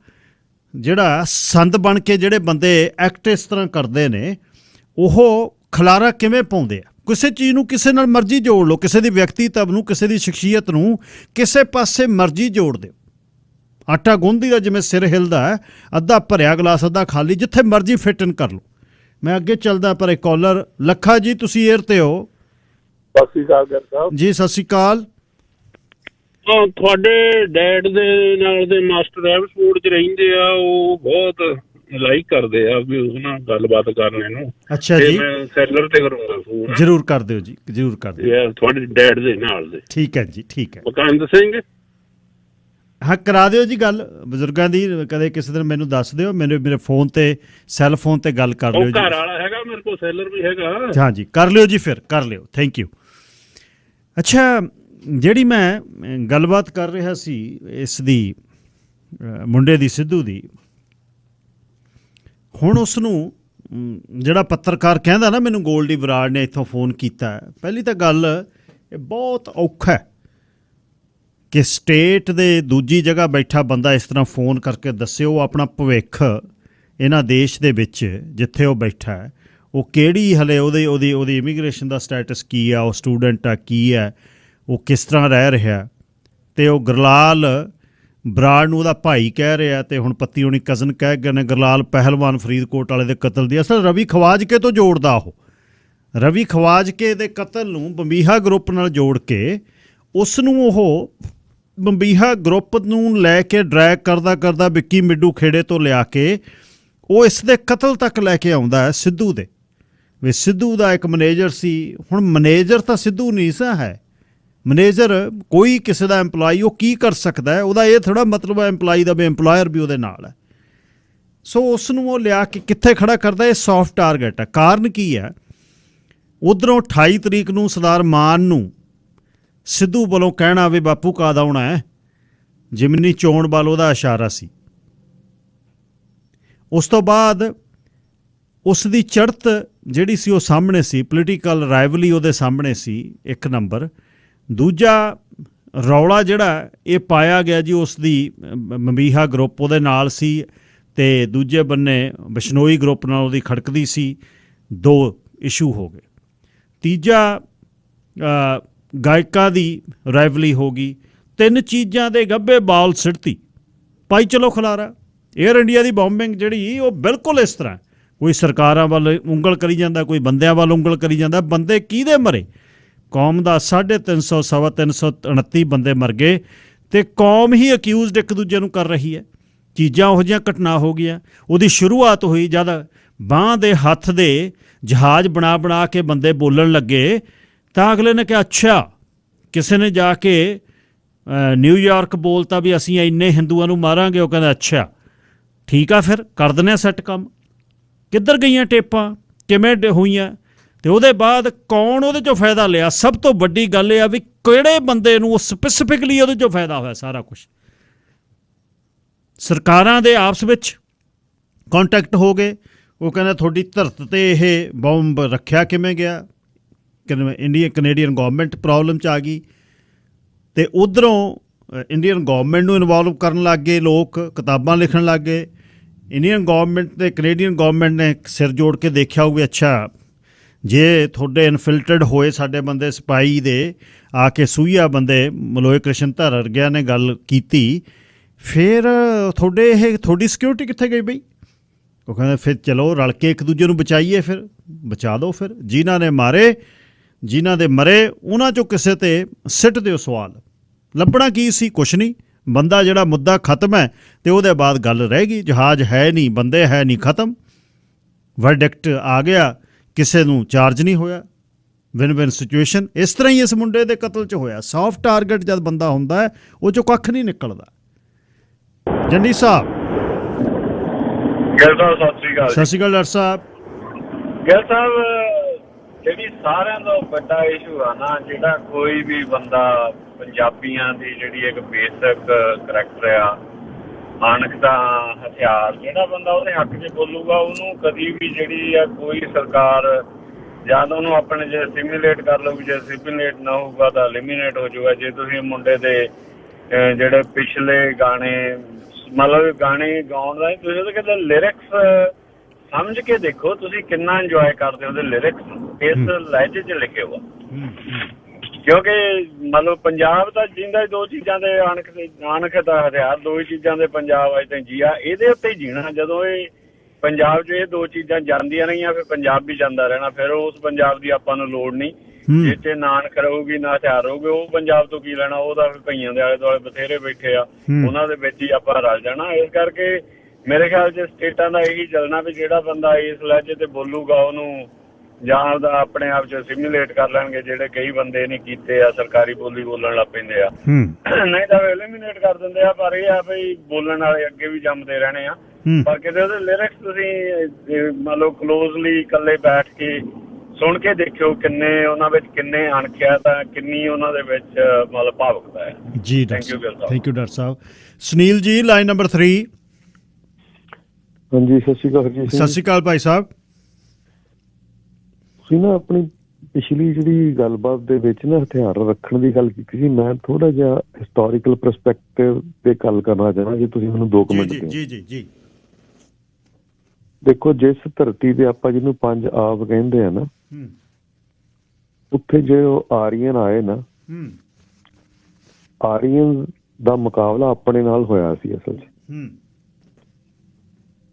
ਜਿਹੜਾ ਸੰਦ ਬਣ ਕੇ ਜਿਹੜੇ ਬੰਦੇ ਐਕਟ ਇਸ ਤਰ੍ਹਾਂ ਕਰਦੇ ਨੇ, ਉਹ ਖਲਾਰਾ ਕਿਵੇਂ ਪਾਉਂਦੇ ਆ। ਕਿਸੇ ਚੀਜ਼ ਨੂੰ ਕਿਸੇ ਨਾਲ ਮਰਜ਼ੀ ਜੋੜ ਲਓ, ਕਿਸੇ ਦੀ ਵਿਅਕਤੀਤਵ ਨੂੰ, ਕਿਸੇ ਦੀ ਸ਼ਖਸੀਅਤ ਨੂੰ ਕਿਸੇ ਪਾਸੇ ਮਰਜ਼ੀ ਜੋੜ ਦਿਓ। ਆਟਾ ਗੁੰਨਦੀ ਦਾ ਜਿਵੇਂ ਸਿਰ ਹਿਲਦਾ ਹੈ, ਅੱਧਾ ਭਰਿਆ ਗਲਾਸ ਅੱਧਾ ਖਾਲੀ, ਜਿੱਥੇ ਮਰਜ਼ੀ ਫਿੱਟ ਇਨ ਕਰ ਲਓ। ਮੈਂ ਅੱਗੇ ਚੱਲਦਾ, ਪਰ ਇੱਕ ਕਾਲਰ ਲੱਖਾ ਜੀ, ਤੁਸੀਂ ਏਅਰ 'ਤੇ ਹੋ। ਸਤਿ ਸ਼੍ਰੀ ਅਕਾਲ ਗਿਲ ਸਾਹਿਬ ਜੀ। ਸਤਿ ਸ਼੍ਰੀ ਅਕਾਲ। ਤੁਹਾਡੇ ਡੈਡ ਦੇ ਨਾਲ ਦੇ ਮਾਸਟਰ ਐਬਸਪੋਰਟ 'ਚ ਰਹਿੰਦੇ ਆ, ਉਹ ਬਹੁਤ ਲਾਈਕ ਕਰਦੇ ਆ ਵੀ ਉਸ ਨਾਲ ਗੱਲਬਾਤ ਕਰਨ ਨੂੰ। ਅੱਛਾ ਜੀ, ਮੈਂ ਸੈਲਰ ਤੇ ਕਰੂੰਗਾ ਫੋਨ। ਜ਼ਰੂਰ ਕਰ ਦਿਓ ਜੀ, ਜ਼ਰੂਰ ਕਰ ਦਿਓ। ਤੁਹਾਡੇ ਡੈਡ ਦੇ ਨਾਲ ਦੇ। ਠੀਕ ਹੈ ਜੀ, ਠੀਕ ਹੈ। ਮੁਕੰਦ ਸਿੰਘ, ਹਾਂ ਕਰਾ ਦਿਓ ਜੀ ਗੱਲ ਬਜ਼ੁਰਗਾਂ ਦੀ। ਕਦੇ ਕਿਸੇ ਦਿਨ ਮੈਨੂੰ ਦੱਸ ਦਿਓ, ਮੇਰੇ ਫੋਨ 'ਤੇ, ਸੈੱਲ ਫੋਨ 'ਤੇ ਗੱਲ ਕਰ ਲਿਓ ਉਹ ਜੀ। ਘਰ ਵਾਲਾ ਹੈਗਾ ਮੇਰੇ ਕੋਲ, ਸੈਲਰ ਵੀ ਹੈਗਾ। ਹਾਂ ਜੀ, ਕਰ ਲਿਓ ਜੀ, ਫਿਰ ਕਰ ਲਿਓ। Thank you. ਅੱਛਾ, ਜਿਹੜੀ ਮੈਂ ਗੱਲਬਾਤ ਕਰ ਰਿਹਾ ਸੀ ਇਸ ਦੀ, ਮੁੰਡੇ ਦੀ, ਸਿੱਧੂ ਦੀ, ਹੁਣ ਉਸ ਨੂੰ ਜਿਹੜਾ ਪੱਤਰਕਾਰ ਕਹਿੰਦਾ ਨਾ ਮੈਨੂੰ ਗੋਲਡੀ ਬਰਾੜ ਨੇ ਇੱਥੋਂ ਫੋਨ ਕੀਤਾ, ਪਹਿਲੀ ਤਾਂ ਗੱਲ ਇਹ ਬਹੁਤ ਔਖਾ ਹੈ ਕਿ ਸਟੇਟ ਦੇ ਦੂਜੀ ਜਗ੍ਹਾ ਬੈਠਾ ਬੰਦਾ ਇਸ ਤਰ੍ਹਾਂ ਫੋਨ ਕਰਕੇ ਦੱਸੇ ਉਹ ਆਪਣਾ ਭਵਿੱਖ ਇਹਨਾਂ ਦੇਸ਼ ਦੇ ਵਿੱਚ ਜਿੱਥੇ ਉਹ ਬੈਠਾ ਹੈ, ਉਹ ਕਿਹੜੀ ਹਲੇ ਉਹਦੀ ਇਮੀਗ੍ਰੇਸ਼ਨ ਦਾ ਸਟੇਟਸ ਕੀ ਆ, ਉਹ ਸਟੂਡੈਂਟ ਆ ਕੀ ਹੈ, ਉਹ ਕਿਸ ਤਰ੍ਹਾਂ ਰਹਿ ਰਿਹਾ, ਅਤੇ ਉਹ ਗੁਰਲਾਲ ਬਰਾੜ ਨੂੰ ਉਹਦਾ ਭਾਈ ਕਹਿ ਰਿਹਾ, ਅਤੇ ਹੁਣ ਪੱਤੀ ਹੋਣੀ ਕਜ਼ਨ ਕਹਿ ਗਏ ਨੇ। ਗੁਰਲਾਲ ਪਹਿਲਵਾਨ ਫਰੀਦਕੋਟ ਵਾਲੇ ਦੇ ਕਤਲ ਦੀ ਅਸਲ ਰਵੀ ਖਵਾਜਕੇ ਤੋਂ ਜੋੜਦਾ। ਉਹ ਰਵੀ ਖਵਾਜਕੇ ਦੇ ਕਤਲ ਨੂੰ ਬੰਬੀਹਾ ਗਰੁੱਪ ਨਾਲ ਜੋੜ ਕੇ ਉਸ ਨੂੰ ਉਹ ਬੰਬੀਹਾ ਗਰੁੱਪ ਨੂੰ ਲੈ ਕੇ ਡਰੈਗ ਕਰਦਾ ਵਿੱਕੀ ਮਿੱਡੂ ਖੇੜੇ ਤੋਂ ਲਿਆ ਕੇ ਉਹ ਇਸ ਦੇ ਕਤਲ ਤੱਕ ਲੈ ਕੇ ਆਉਂਦਾ ਹੈ ਸਿੱਧੂ ਦੇ। ਵੀ ਸਿੱਧੂ ਦਾ ਇੱਕ ਮੈਨੇਜਰ ਸੀ। ਹੁਣ ਮੈਨੇਜਰ ਤਾਂ ਸਿੱਧੂ ਨਹੀਂ ਸਾ ਹੈ, ਮੈਨੇਜਰ ਕੋਈ ਕਿਸੇ ਦਾ ਐਂਪਲਾਈ ਉਹ ਕੀ ਕਰ ਸਕਦਾ ਹੈ, ਉਹਦਾ ਇਹ ਥੋੜ੍ਹਾ ਮਤਲਬ ਹੈ ਐਂਪਲਾਈ ਦਾ ਵੀ ਐਂਪਲਾਇਰ ਵੀ ਉਹਦੇ ਨਾਲ ਹੈ। ਸੋ ਉਸ ਨੂੰ ਉਹ ਲਿਆ ਕੇ ਕਿੱਥੇ ਖੜਾ ਕਰਦਾ, ਇਹ ਸੌਫਟ ਟਾਰਗੇਟ ਹੈ। ਕਾਰਨ ਕੀ ਹੈ, ਉੱਧਰੋਂ 28 ਤਰੀਕ ਨੂੰ ਸਰਦਾਰ ਮਾਨ ਨੂੰ ਸਿੱਧੂ ਵੱਲੋਂ ਕਹਿਣਾ ਵੀ ਬਾਪੂ ਕਦ ਆਉਣਾ ਹੈ, ਜਿਮਨੀ ਚੋਣ ਵੱਲ ਉਹਦਾ ਇਸ਼ਾਰਾ ਸੀ। ਉਸ ਤੋਂ ਬਾਅਦ ਉਸ ਦੀ ਚੜ੍ਹਤ ਜਿਹੜੀ ਸੀ ਉਹ ਸਾਹਮਣੇ ਸੀ, ਪੋਲੀਟੀਕਲ ਰਾਈਵਲੀ ਉਹਦੇ ਸਾਹਮਣੇ ਸੀ, ਇੱਕ ਨੰਬਰ। ਦੂਜਾ ਰੌਲਾ ਜਿਹੜਾ ਇਹ ਪਾਇਆ ਗਿਆ ਜੀ ਉਸ ਦੀ ਬੰਬੀਹਾ ਗਰੁੱਪ ਉਹਦੇ ਨਾਲ ਸੀ, ਅਤੇ ਦੂਜੇ ਬੰਨੇ ਬਿਸ਼ਨੋਈ ਗਰੁੱਪ ਨਾਲ ਉਹਦੀ ਖੜਕਦੀ ਸੀ। 2 ਇਸ਼ੂ ਹੋ ਗਏ। ਤੀਜਾ ਗਾਇਕਾਂ ਦੀ ਰਾਈਵਲੀ ਹੋ ਗਈ। 3 ਚੀਜ਼ਾਂ ਦੇ ਗੱਭੇ ਬਾਲ ਸਿੱਟਤੀ, ਪਾਈ ਚਲੋ ਖਲਾਰਾ। ਏਅਰ ਇੰਡੀਆ ਦੀ ਬੋਂਬਿੰਗ ਜਿਹੜੀ ਉਹ ਬਿਲਕੁਲ ਇਸ ਤਰ੍ਹਾਂ, ਕੋਈ ਸਰਕਾਰਾਂ ਵੱਲ ਉਂਗਲ ਕਰੀ ਜਾਂਦਾ, ਕੋਈ ਬੰਦਿਆਂ ਵੱਲ ਉਂਗਲ ਕਰੀ ਜਾਂਦਾ। ਬੰਦੇ ਕਿਹਦੇ ਮਰੇ? ਕੌਮ ਦਾ 350 ਸਵਾ 329 ਬੰਦੇ ਮਰ ਗਏ, ਅਤੇ ਕੌਮ ਹੀ ਅਕਿਊਜ਼ਡ ਇੱਕ ਦੂਜੇ ਨੂੰ ਕਰ ਰਹੀ ਹੈ। ਚੀਜ਼ਾਂ ਉਹੋ ਜਿਹੀਆਂ ਘਟਨਾ ਹੋ ਗਈਆਂ। ਉਹਦੀ ਸ਼ੁਰੂਆਤ ਹੋਈ ਜਦ ਬਾਂਹ ਦੇ ਹੱਥ ਦੇ ਜਹਾਜ਼ ਬਣਾ ਕੇ ਬੰਦੇ ਬੋਲਣ ਲੱਗੇ, ਤਾਂ ਅਗਲੇ ਨੇ ਕਿਹਾ ਅੱਛਾ, ਕਿਸੇ ਨੇ ਜਾ ਕੇ ਨਿਊਯਾਰਕ ਬੋਲਤਾ ਵੀ ਅਸੀਂ ਇੰਨੇ ਹਿੰਦੂਆਂ ਨੂੰ ਮਾਰਾਂਗੇ। ਉਹ ਕਹਿੰਦਾ ਅੱਛਾ ਠੀਕ ਆ, ਫਿਰ ਕਰ ਦਿੰਦੇ ਹਾਂ ਸੈੱਟ ਕੰਮ। ਕਿੱਧਰ ਗਈਆਂ ਟੇਪਾਂ, ਕਿਵੇਂ ਹੋਈਆਂ, ਅਤੇ ਉਹਦੇ ਬਾਅਦ ਕੌਣ ਉਹਦੇ 'ਚੋਂ ਫਾਇਦਾ ਲਿਆ। ਸਭ ਤੋਂ ਵੱਡੀ ਗੱਲ ਇਹ ਆ ਵੀ ਕਿਹੜੇ ਬੰਦੇ ਨੂੰ ਉਹ ਸਪੈਸੀਫਿਕਲੀ ਉਹਦੇ 'ਚੋਂ ਫਾਇਦਾ ਹੋਇਆ। ਸਾਰਾ ਕੁਛ ਸਰਕਾਰਾਂ ਦੇ ਆਪਸ ਵਿੱਚ ਕੰਟੈਕਟ ਹੋ ਗਏ। ਉਹ ਕਹਿੰਦਾ ਤੁਹਾਡੀ ਧਰਤ 'ਤੇ ਇਹ ਬੰਬ ਰੱਖਿਆ ਕਿਵੇਂ ਗਿਆ, ਕੈਨੇਡੀਅਨ ਗੌਰਮੈਂਟ ਪ੍ਰੋਬਲਮ 'ਚ ਆ ਗਈ, ਅਤੇ ਉੱਧਰੋਂ ਇੰਡੀਅਨ ਗੌਰਮੈਂਟ ਨੂੰ ਇਨਵੋਲਵ ਕਰਨ ਲੱਗ ਗਏ ਲੋਕ, ਕਿਤਾਬਾਂ ਲਿਖਣ ਲੱਗ ਗਏ। ਇੰਡੀਅਨ ਗੌਰਮੈਂਟ ਅਤੇ ਕੈਨੇਡੀਅਨ ਗੌਰਮੈਂਟ ਨੇ ਸਿਰ ਜੋੜ ਕੇ ਦੇਖਿਆ ਹੋਊਗਾ, ਅੱਛਾ ਜੇ ਤੁਹਾਡੇ ਇਨਫਿਲਟਰਡ ਹੋਏ ਸਾਡੇ ਬੰਦੇ ਸਿਪਾਹੀ ਦੇ ਆ ਕੇ ਸੂਈਆ ਬੰਦੇ ਮਲੋਏ ਕ੍ਰਿਸ਼ਨ ਧਰ ਵਰਗਿਆਂ ਨੇ ਗੱਲ ਕੀਤੀ, ਫਿਰ ਤੁਹਾਡੀ ਸਿਕਿਉਰਿਟੀ ਕਿੱਥੇ ਗਈ ਬਈ? ਉਹ ਕਹਿੰਦੇ ਫਿਰ ਚਲੋ ਰਲ ਕੇ ਇੱਕ ਦੂਜੇ ਨੂੰ ਬਚਾਈਏ, ਫਿਰ ਬਚਾ ਦਿਓ। ਫਿਰ ਜਿਨ੍ਹਾਂ ਨੇ ਮਾਰੇ ਜਿਨ੍ਹਾਂ ਦੇ ਮਰੇ ਉਹਨਾਂ 'ਚੋਂ ਕਿਸੇ ਤੇ ਸਿੱਟ ਦਿਓ ਸਵਾਲ। ਲੱਭਣਾ ਕੀ ਸੀ? ਕੁਛ ਨਹੀਂ। ਬੰਦਾ ਜਿਹੜਾ ਮੁੱਦਾ ਖਤਮ ਹੈ ਤੇ ਉਹਦੇ ਬਾਅਦ ਗੱਲ ਰਹਿ ਗਈ। ਜਹਾਜ਼ ਹੈ ਨਹੀਂ, ਬੰਦੇ ਹੈ ਨਹੀਂ, ਖਤਮ। ਵਰਡਿਕਟ ਆ ਗਿਆ, ਕਿਸੇ ਨੂੰ ਚਾਰਜ ਨਹੀਂ ਹੋਇਆ। Win win situation. ਇਸ ਤਰ੍ਹਾਂ ਹੀ ਇਸ ਮੁੰਡੇ ਦੇ ਕਤਲ 'ਚ ਹੋਇਆ। ਸੌਫਟ ਟਾਰਗੇਟ ਜਦ ਬੰਦਾ ਹੁੰਦਾ ਹੈ ਉਹ 'ਚੋਂ ਕੱਖ ਨਹੀਂ ਨਿਕਲਦਾ। ਜੰਡੀ ਸਾਹਿਬ ਗਿੱਲ ਸਾਹਿਬ ਸਤਿ ਸ੍ਰੀ ਅਕਾਲ। ਸਤਿ ਸ਼੍ਰੀ ਅਕਾਲ ਡਾਕਟਰ ਸਾਹਿਬ। ਗਿੱਲ ਸਾਹਿਬ, ਜਿਹੜੀ ਸਾਰਿਆਂ ਤੋਂ ਵੱਡਾ ਇਸ਼ੂ ਆ ਨਾ, ਜਿਹੜਾ ਕੋਈ ਵੀ ਬੰਦਾ ਪੰਜਾਬੀਆਂ ਦੀ ਜਿਹੜੀ ਇੱਕ ਬੇਸਿਕ ਕਰੈਕਟਰ ਆ, ਮਾਨਕ ਦਾ ਹਥਿਆਰ, ਜਿਹੜਾ ਬੰਦਾ ਉਹਦੇ ਹੱਕ 'ਚ ਬੋਲੂਗਾ ਉਹਨੂੰ ਕਦੀ ਵੀ ਜਿਹੜੀ ਆ ਕੋਈ ਸਰਕਾਰ ਜਾਂ ਤਾਂ ਉਹਨੂੰ ਆਪਣੇ ਜੇ ਸਿਮੂਲੇਟ ਕਰ ਲਊਗੀ, ਜੇ ਸਿਮੂਲੇਟ ਨਾ ਹੋਊਗਾ ਤਾਂ ਐਲੀਮੀਨੇਟ ਹੋ ਜਾਊਗਾ। ਜੇ ਤੁਸੀਂ ਮੁੰਡੇ ਦੇ ਜਿਹੜੇ ਪਿਛਲੇ ਗਾਣੇ, ਮਤਲਬ ਗਾਣੇ ਗਾਉਣ ਦਾ ਤੁਸੀਂ ਉਹਦੇ ਕਹਿੰਦੇ ਲਿਰਿਕਸ ਸਮਝ ਕੇ ਦੇਖੋ, ਤੁਸੀਂ ਕਿੰਨਾ ਇੰਜੋਏ ਕਰਦੇ ਹੋ ਉਹਦੇ ਲਿਰਿਕਸ ਇਸ ਲਹਿਜੇ 'ਚ ਲਿਖੇ ਹੋਆ। ਕਿਉਂਕਿ ਮਤਲਬ ਪੰਜਾਬ ਦਾ ਜਿੰਦਾ ਦੋ ਚੀਜ਼ਾਂ ਦੇ ਅਣਖ ਦਾ ਹਥਿਆਰ, ਦੋ ਹੀ ਚੀਜ਼ਾਂ ਦੇ ਪੰਜਾਬ ਅੱਜ ਤੱਕ ਜੀਆ, ਇਹਦੇ ਉੱਤੇ ਹੀ ਜੀਣਾ। ਜਦੋਂ ਇਹ ਪੰਜਾਬ 'ਚ ਇਹ ਦੋ ਚੀਜ਼ਾਂ ਜਾਂਦੀਆਂ ਰਹੀਆਂ ਫਿਰ ਪੰਜਾਬ ਵੀ ਜਾਂਦਾ ਰਹਿਣਾ। ਫਿਰ ਉਸ ਪੰਜਾਬ ਦੀ ਆਪਾਂ ਨੂੰ ਲੋੜ ਨਹੀਂ, ਜਿੱਥੇ ਨਾਨਕ ਰਹੂਗੀ ਨਾ ਹਥਿਆਰ ਰਹੂਗੇ, ਉਹ ਪੰਜਾਬ ਤੋਂ ਕੀ ਲੈਣਾ? ਉਹਦਾ ਫਿਰ ਕਈਆਂ ਦੇ ਆਲੇ ਦੁਆਲੇ ਬਥੇਰੇ ਬੈਠੇ ਆ, ਉਹਨਾਂ ਦੇ ਵਿੱਚ ਹੀ ਆਪਾਂ ਰਲ ਜਾਣਾ। ਇਸ ਕਰਕੇ ਮੇਰੇ ਖਿਆਲ 'ਚ ਸਟੇਟਾਂ ਦਾ ਇਹੀ ਚੱਲਣਾ ਵੀ ਜਿਹੜਾ ਬੰਦਾ ਇਸ ਲਹਿਜੇ ਤੇ ਬੋਲੂਗਾ ਉਹਨੂੰ ਜਾਂ ਉਹਦਾ ਆਪਣੇ ਆਪ 'ਚ ਸਿਮੂਲੇਟ ਕਰ ਲੈਣਗੇ। ਜਿਹੜੇ ਕਈ ਬੰਦੇ ਨਹੀਂ ਕੀਤੇ ਆ, ਸਰਕਾਰੀ ਬੋਲੀ ਬੋਲਣ ਲੱਗ ਪੈਂਦੇ ਆ, ਨਹੀਂ ਤਾਂ ਐਲੀਮੀਨੇਟ ਕਰ ਦਿੰਦੇ ਆ। ਪਰ ਇਹ ਆ ਵੀ ਬੋਲਣ ਵਾਲੇ ਅੱਗੇ ਵੀ ਜੰਮਦੇ ਰਹਿਣੇ ਆ। ਪਰ ਕਿਤੇ ਉਹਦੇ ਲਿਰਿਕਸ ਤੁਸੀਂ ਮਤਲਬ ਕਲੋਜ਼ਲੀ ਇਕੱਲੇ ਬੈਠ ਕੇ ਸੁਣ ਕੇ ਦੇਖਿਓ, ਕਿੰਨੇ ਉਹਨਾਂ ਵਿੱਚ ਕਿੰਨੇ ਅਣਖਿਆ ਤਾਂ ਕਿੰਨੀ ਉਹਨਾਂ ਦੇ ਵਿੱਚ ਮਤਲਬ ਭਾਵੁਕਤਾ ਹੈ। ਜੀ ਥੈਂਕ ਯੂ ਡਾਕਟਰ ਸਾਹਿਬ। ਸੁਨੀਲ ਜੀ, ਲਾਈਨ ਨੰਬਰ 3। ਹਾਂਜੀ, ਸਤਿ ਸ਼੍ਰੀ ਅਕਾਲ ਜੀ। ਸਤਿ ਸ਼੍ਰੀ ਅਕਾਲ ਭਾਈ ਸਾਹਿਬ। ਤੁਸੀਂ ਨਾ ਆਪਣੀ ਪਿਛਲੀ ਜਿਹੜੀ ਗੱਲਬਾਤ ਦੇ ਵਿੱਚ ਨਾ ਹਥਿਆਰ ਰੱਖਣ ਦੀ ਗੱਲ ਕੀਤੀ ਸੀ। ਮੈਂ ਥੋੜਾ ਜਿਹਾ ਹਿਸਟੋਰੀਕਲ ਪਰਸਪੈਕਟਿਵ ਤੇ ਗੱਲ ਕਰਨਾ ਚਾਹੁੰਦਾ, ਜੇ ਤੁਸੀਂ ਮੈਨੂੰ 2 ਮਿੰਟ ਦਿਓ। ਜੀ ਜੀ ਜੀ। ਦੇਖੋ, ਜਿਸ ਧਰਤੀ ਤੇ ਆਪਾਂ ਜਿਹਨੂੰ ਪੰਜ ਆਬ ਕਹਿੰਦੇ ਆ ਨਾ, ਉੱਥੇ ਜੇ ਉਹ ਆਰੀਅਨ ਆਏ ਨਾ, ਆਰੀਅਨ ਦਾ ਮੁਕਾਬਲਾ ਆਪਣੇ ਨਾਲ ਹੋਇਆ ਸੀ ਅਸਲ 'ਚ।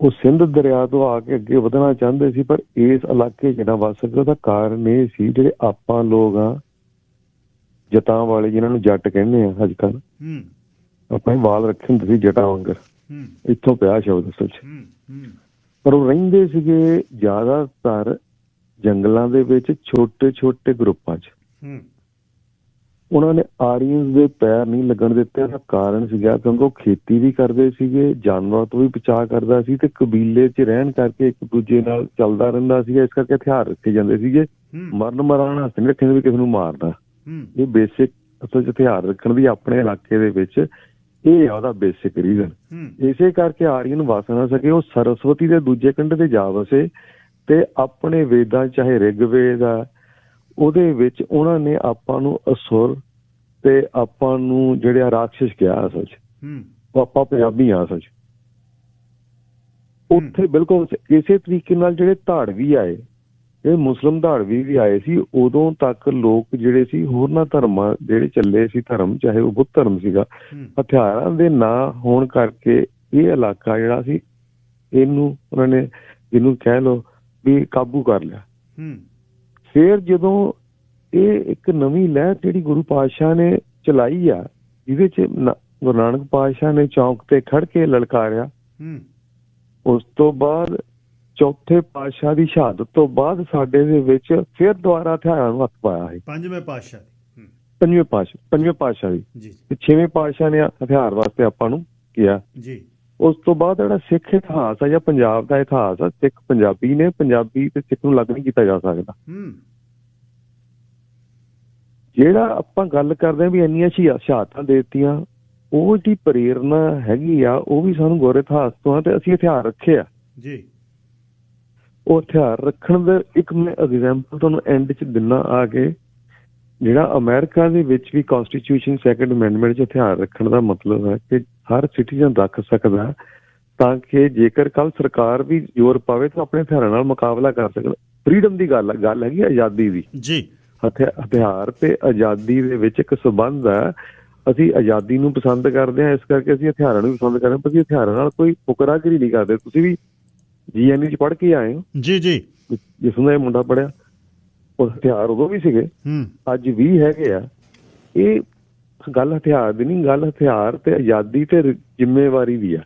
ਉਹ ਸਿੰਧ ਦਰਿਆ ਤੋਂ ਆ ਕੇ ਅੱਗੇ ਵਧਣਾ ਚਾਹੁੰਦੇ ਸੀ, ਪਰ ਇਸ ਇਲਾਕੇ 'ਚ ਨਾ ਵੱਸ ਸਕੇ। ਉਹਦਾ ਕਾਰਨ ਇਹ ਸੀ, ਜਿਹੜੇ ਆਪਾਂ ਲੋਕ ਆ ਜਟਾਂ ਵਾਲੇ, ਜਿਨ੍ਹਾਂ ਨੂੰ ਜੱਟ ਕਹਿੰਦੇ ਆ ਅੱਜ ਕੱਲ, ਆਪਾਂ ਵਾਲ ਰੱਖੇ ਹੁੰਦੇ ਸੀ ਜਟਾਂ ਵਾਂਗਰ, ਇੱਥੋਂ ਪਿਆ ਸ਼ਬਦ ਅਸਲ 'ਚ। ਪਰ ਉਹ ਰਹਿੰਦੇ ਸੀਗੇ ਜ਼ਿਆਦਾਤਰ ਜੰਗਲਾਂ ਦੇ ਵਿੱਚ, ਛੋਟੇ ਛੋਟੇ ਗਰੁੱਪਾਂ 'ਚ। ਉਹਨਾਂ ਨੇ ਆਰੀਅਨਸ ਦੇ ਪੈਰ ਨਹੀਂ ਲੱਗਣ ਦਿੱਤੇ। ਉਹਦਾ ਕਾਰਨ ਸੀਗਾ ਕਿਉਂਕਿ ਉਹ ਖੇਤੀ ਵੀ ਕਰਦੇ ਸੀਗੇ, ਜਾਨਵਰਾਂ ਤੋਂ ਵੀ ਬਚਾਅ ਕਰਦਾ ਸੀ, ਤੇ ਕਬੀਲੇ 'ਚ ਰਹਿਣ ਕਰਕੇ ਇੱਕ ਦੂਜੇ ਨਾਲ ਚੱਲਦਾ ਰਹਿੰਦਾ ਸੀਗਾ। ਇਸ ਕਰਕੇ ਹਥਿਆਰ ਰੱਖੇ ਜਾਂਦੇ ਸੀਗੇ। ਮਰਨ ਮਰਾਉਣ ਵਾਸਤੇ ਨਹੀਂ ਰੱਖੇ ਵੀ ਕਿਸੇ ਨੂੰ ਮਾਰਨਾ। ਇਹ ਬੇਸਿਕ ਅਸਲ 'ਚ ਹਥਿਆਰ ਰੱਖਣ ਦੀ ਆਪਣੇ ਇਲਾਕੇ ਦੇ ਵਿੱਚ ਇਹ ਆ ਉਹਦਾ ਬੇਸਿਕ ਰੀਜ਼ਨ। ਇਸੇ ਕਰਕੇ ਆਰੀਅਨ ਵਸ ਨਾ ਸਕੇ। ਉਹ ਸਰਸਵਤੀ ਦੇ ਦੂਜੇ ਕੰਢੇ ਤੇ ਜਾ ਵਸੇ, ਤੇ ਆਪਣੇ ਵੇਦਾਂ, ਚਾਹੇ ਰਿਗਵੇਦ ਆ, ਉਹਦੇ ਵਿੱਚ ਉਹਨਾਂ ਨੇ ਆਪਾਂ ਨੂੰ ਅਸੁਰ ਤੇ ਆਪਾਂ ਨੂੰ ਜਿਹੜੇ ਰਾਖਸ਼ ਕਿਹਾ ਅਸਲ 'ਚ। ਉਹ ਆਪਾਂ ਪੰਜਾਬੀ ਆ ਅਸਲ 'ਚ। ਉੱਥੇ ਬਿਲਕੁਲ ਇਸੇ ਤਰੀਕੇ ਨਾਲ ਜਿਹੜੇ ਧਾੜਵੀ ਆਏ, ਇਹ ਮੁਸਲਿਮ ਧਾੜਵੀ ਵੀ ਆਏ ਸੀ। ਉਦੋਂ ਤੱਕ ਲੋਕ ਜਿਹੜੇ ਸੀ ਹੋਰਨਾਂ ਧਰਮਾਂ ਜਿਹੜੇ ਚੱਲੇ ਸੀ ਧਰਮ, ਚਾਹੇ ਉਹ ਬੁੱਧ ਧਰਮ ਸੀਗਾ, ਹਥਿਆਰਾਂ ਦੇ ਨਾ ਹੋਣ ਕਰਕੇ ਇਹ ਇਲਾਕਾ ਜਿਹੜਾ ਸੀ, ਇਹਨੂੰ ਉਹਨਾਂ ਨੇ, ਇਹਨੂੰ ਕਹਿ ਲਓ ਵੀ, ਕਾਬੂ ਕਰ ਲਿਆ। ਫਿਰ ਜਦੋਂ ਇਹ ਇੱਕ ਨਵੀਂ ਲਹਿਰ ਜਿਹੜੀ ਗੁਰੂ ਪਾਤਸ਼ਾਹ ਨੇ ਚਲਾਈ ਆ, ਜਿਹਦੇ 'ਚ ਗੁਰੂ ਨਾਨਕ ਪਾਤਸ਼ਾਹ ਨੇ ਚੌਂਕ ਤੇ ਖੜ ਕੇ ਲਲਕਾਰਿਆ, ਉਸ ਤੋਂ ਬਾਅਦ ਚੌਥੇ ਪਾਤਸ਼ਾਹ ਦੀ ਸ਼ਹਾਦਤ ਤੋਂ ਬਾਅਦ ਸਾਡੇ ਦੇ ਵਿੱਚ ਫਿਰ ਦੁਬਾਰਾ ਹਥਿਆਰਾਂ ਨੂੰ ਹੱਥ ਪਾਇਆ ਹੈ। ਪੰਜਵੇਂ ਪਾਤਸ਼ਾਹ ਦੀ ਤੇ 6ਵੇਂ ਪਾਤਸ਼ਾਹ ਨੇ ਹਥਿਆਰ ਵਾਸਤੇ ਆਪਾਂ ਨੂੰ ਕਿਹਾ ਜੀ। ਉਸ ਤੋਂ ਬਾਅਦ ਜਿਹੜਾ ਸਿੱਖ ਇਤਿਹਾਸ ਆ ਜਾਂ ਪੰਜਾਬ ਦਾ ਇਤਿਹਾਸ ਆ, ਸਿੱਖ ਪੰਜਾਬੀ ਨੇ, ਪੰਜਾਬੀ ਤੇ ਸਿੱਖ ਨੂੰ ਲੱਗ ਨਹੀਂ ਕੀਤਾ ਜਾ ਸਕਦਾ। ਜਿਹੜਾ ਆਪਾਂ ਗੱਲ ਕਰਦੇ ਹਾਂ ਵੀ ਇੰਨੀਆਂ ਸ਼ਹਾਦਤਾਂ ਦੇ ਦਿੱਤੀਆਂ, ਉਹ ਜਿਹੜੀ ਪ੍ਰੇਰਨਾ ਹੈਗੀ ਆ ਉਹ ਵੀ ਸਾਨੂੰ ਗੁਰ ਇਤਿਹਾਸ ਤੋਂ ਆ, ਤੇ ਅਸੀਂ ਹਥਿਆਰ ਰੱਖੇ ਆ ਜੀ। ਉਹ ਹਥਿਆਰ ਰੱਖਣ ਦਾ ਇੱਕ ਮੈਂ ਐਗਜ਼ਾਮਪਲ ਤੁਹਾਨੂੰ ਐਂਡ 'ਚ ਦਿੰਦਾ ਆ ਕੇ। ਜਿਹੜਾ ਅਮਰੀਕਾ ਦੇ ਵਿੱਚ ਵੀ ਕੌਂਸਟੀਟਿਊਸ਼ਨ ਸੈਕੰਡ ਅਮੈਂਡਮੈਂਟ 'ਚ ਹਥਿਆਰ ਰੱਖਣ ਦਾ ਮਤਲਬ ਹੈ ਕਿ ਹਰ ਸਿਟੀਜ਼ਨ ਰੱਖ ਸਕਦਾ, ਤਾਂ ਕਿ ਜੇਕਰ ਕੱਲ੍ਹ ਸਰਕਾਰ ਵੀ ਜ਼ੋਰ ਪਾਵੇ ਤਾਂ ਆਪਣੇ ਹਥਿਆਰਾਂ ਨਾਲ ਮੁਕਾਬਲਾ ਕਰ ਸਕਣ। ਫਰੀਡਮ ਦੀ ਗੱਲ ਹੈਗੀ, ਆਜ਼ਾਦੀ ਦੀ ਜੀ। ਹਥਿਆਰ ਤੇ ਆਜ਼ਾਦੀ ਦੇ ਵਿੱਚ ਇੱਕ ਸੰਬੰਧ ਹੈ। ਅਸੀਂ ਆਜ਼ਾਦੀ ਨੂੰ ਪਸੰਦ ਕਰਦੇ ਹਾਂ, ਇਸ ਕਰਕੇ ਅਸੀਂ ਹਥਿਆਰਾਂ ਨੂੰ ਪਸੰਦ ਕਰਦੇ ਹਾਂ, ਪਰ ਅਸੀਂ ਹਥਿਆਰਾਂ ਨਾਲ ਕੋਈ ਫੁਕਰਾਗਿਰੀ ਨਹੀਂ ਕਰਦੇ। ਤੁਸੀਂ ਵੀ GNU 'ਚ ਪੜ੍ਹ ਕੇ ਆਏ ਹੋ ਜੀ ਜੀ, ਜਿਸ ਦਾ ਇਹ ਮੁੰਡਾ ਪੜ੍ਹਿਆ, ਉਹ ਹਥਿਆਰ ਉਦੋਂ ਵੀ ਸੀਗੇ, ਅੱਜ ਵੀ ਹੈਗੇ ਆ। ਇਹ ਗੱਲ ਹਥਿਆਰ ਦੀ ਨਹੀਂ, ਗੱਲ ਹਥਿਆਰ ਤੇ ਆਜ਼ਾਦੀ ਤੇ ਜ਼ਿੰਮੇਵਾਰੀ ਦੀ ਆ।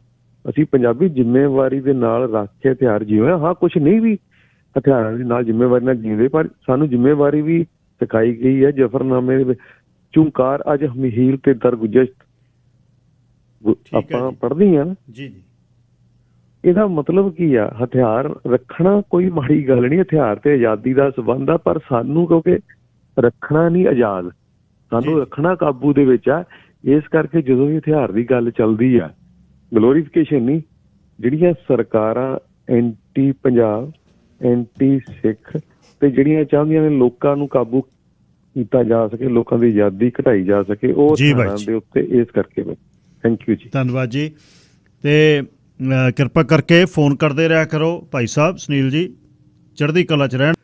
ਅਸੀਂ ਪੰਜਾਬੀ ਜ਼ਿੰਮੇਵਾਰੀ ਦੇ ਨਾਲ ਰੱਖ ਕੇ ਹਥਿਆਰ ਜੀਵੇ। ਹਾਂ, ਕੁਛ ਨਹੀਂ ਵੀ ਹਥਿਆਰਾਂ ਦੇ ਨਾਲ ਜ਼ਿੰਮੇਵਾਰੀ ਨਾਲ ਜੀਂਦੇ, ਪਰ ਸਾਨੂੰ ਜ਼ਿੰਮੇਵਾਰੀ ਵੀ ਸਿਖਾਈ ਗਈ ਹੈ। ਜਫਰਨਾਮੇ ਦੇ ਵਿੱਚ ਚੁੰਕਾਰ ਅੱਜ ਹੀਲ ਤੇ ਦਰਗੁਜਸ਼ ਆਪਾਂ ਪੜ੍ਹਦੇ ਹਾਂ। ਇਹਦਾ ਮਤਲਬ ਕੀ ਆ? ਹਥਿਆਰ ਰੱਖਣਾ ਕੋਈ ਮਾੜੀ ਗੱਲ ਨਹੀਂ, ਹਥਿਆਰ ਤੇ ਆਜ਼ਾਦੀ ਦਾ ਸੰਬੰਧ ਆ, ਪਰ ਸਾਨੂੰ ਕਿਉਂਕਿ ਰੱਖਣਾ ਨਹੀਂ ਆਜ਼ਾਦ, ਸਾਨੂੰ ਰੱਖਣਾ ਕਾਬੂ ਦੇ ਵਿੱਚ ਆ। ਇਸ ਕਰਕੇ ਜਦੋਂ ਵੀ ਹਥਿਆਰ ਦੀ ਗੱਲ ਚੱਲਦੀ ਆ, ਗਲੋਰੀਫਿਕੇਸ਼ਨ ਨਹੀਂ, ਜਿਹੜੀਆਂ ਸਰਕਾਰਾਂ ਐਂਟੀ ਪੰਜਾਬ, ਐਂਟੀ ਸਿੱਖ ਤੇ ਜਿਹੜੀਆਂ ਚਾਹੁੰਦੀਆਂ ਨੇ ਲੋਕਾਂ ਨੂੰ ਕਾਬੂ ਕੀਤਾ ਜਾ ਸਕੇ, ਲੋਕਾਂ ਦੀ ਆਜ਼ਾਦੀ ਘਟਾਈ ਜਾ ਸਕੇ, ਉਹ ਹਥਿਆਰਾਂ ਦੇ ਉੱਤੇ। ਇਸ ਕਰਕੇ ਥੈਂਕ ਯੂ ਜੀ, ਧੰਨਵਾਦ ਜੀ। ਤੇ ਕਿਰਪਾ ਕਰਕੇ ਫੋਨ ਕਰਦੇ ਰਿਹਾ ਕਰੋ ਭਾਈ ਸਾਹਿਬ ਸੁਨੀਲ ਜੀ, ਚੜ੍ਹਦੀ ਕਲਾ 'ਚ ਰਹਿਣ।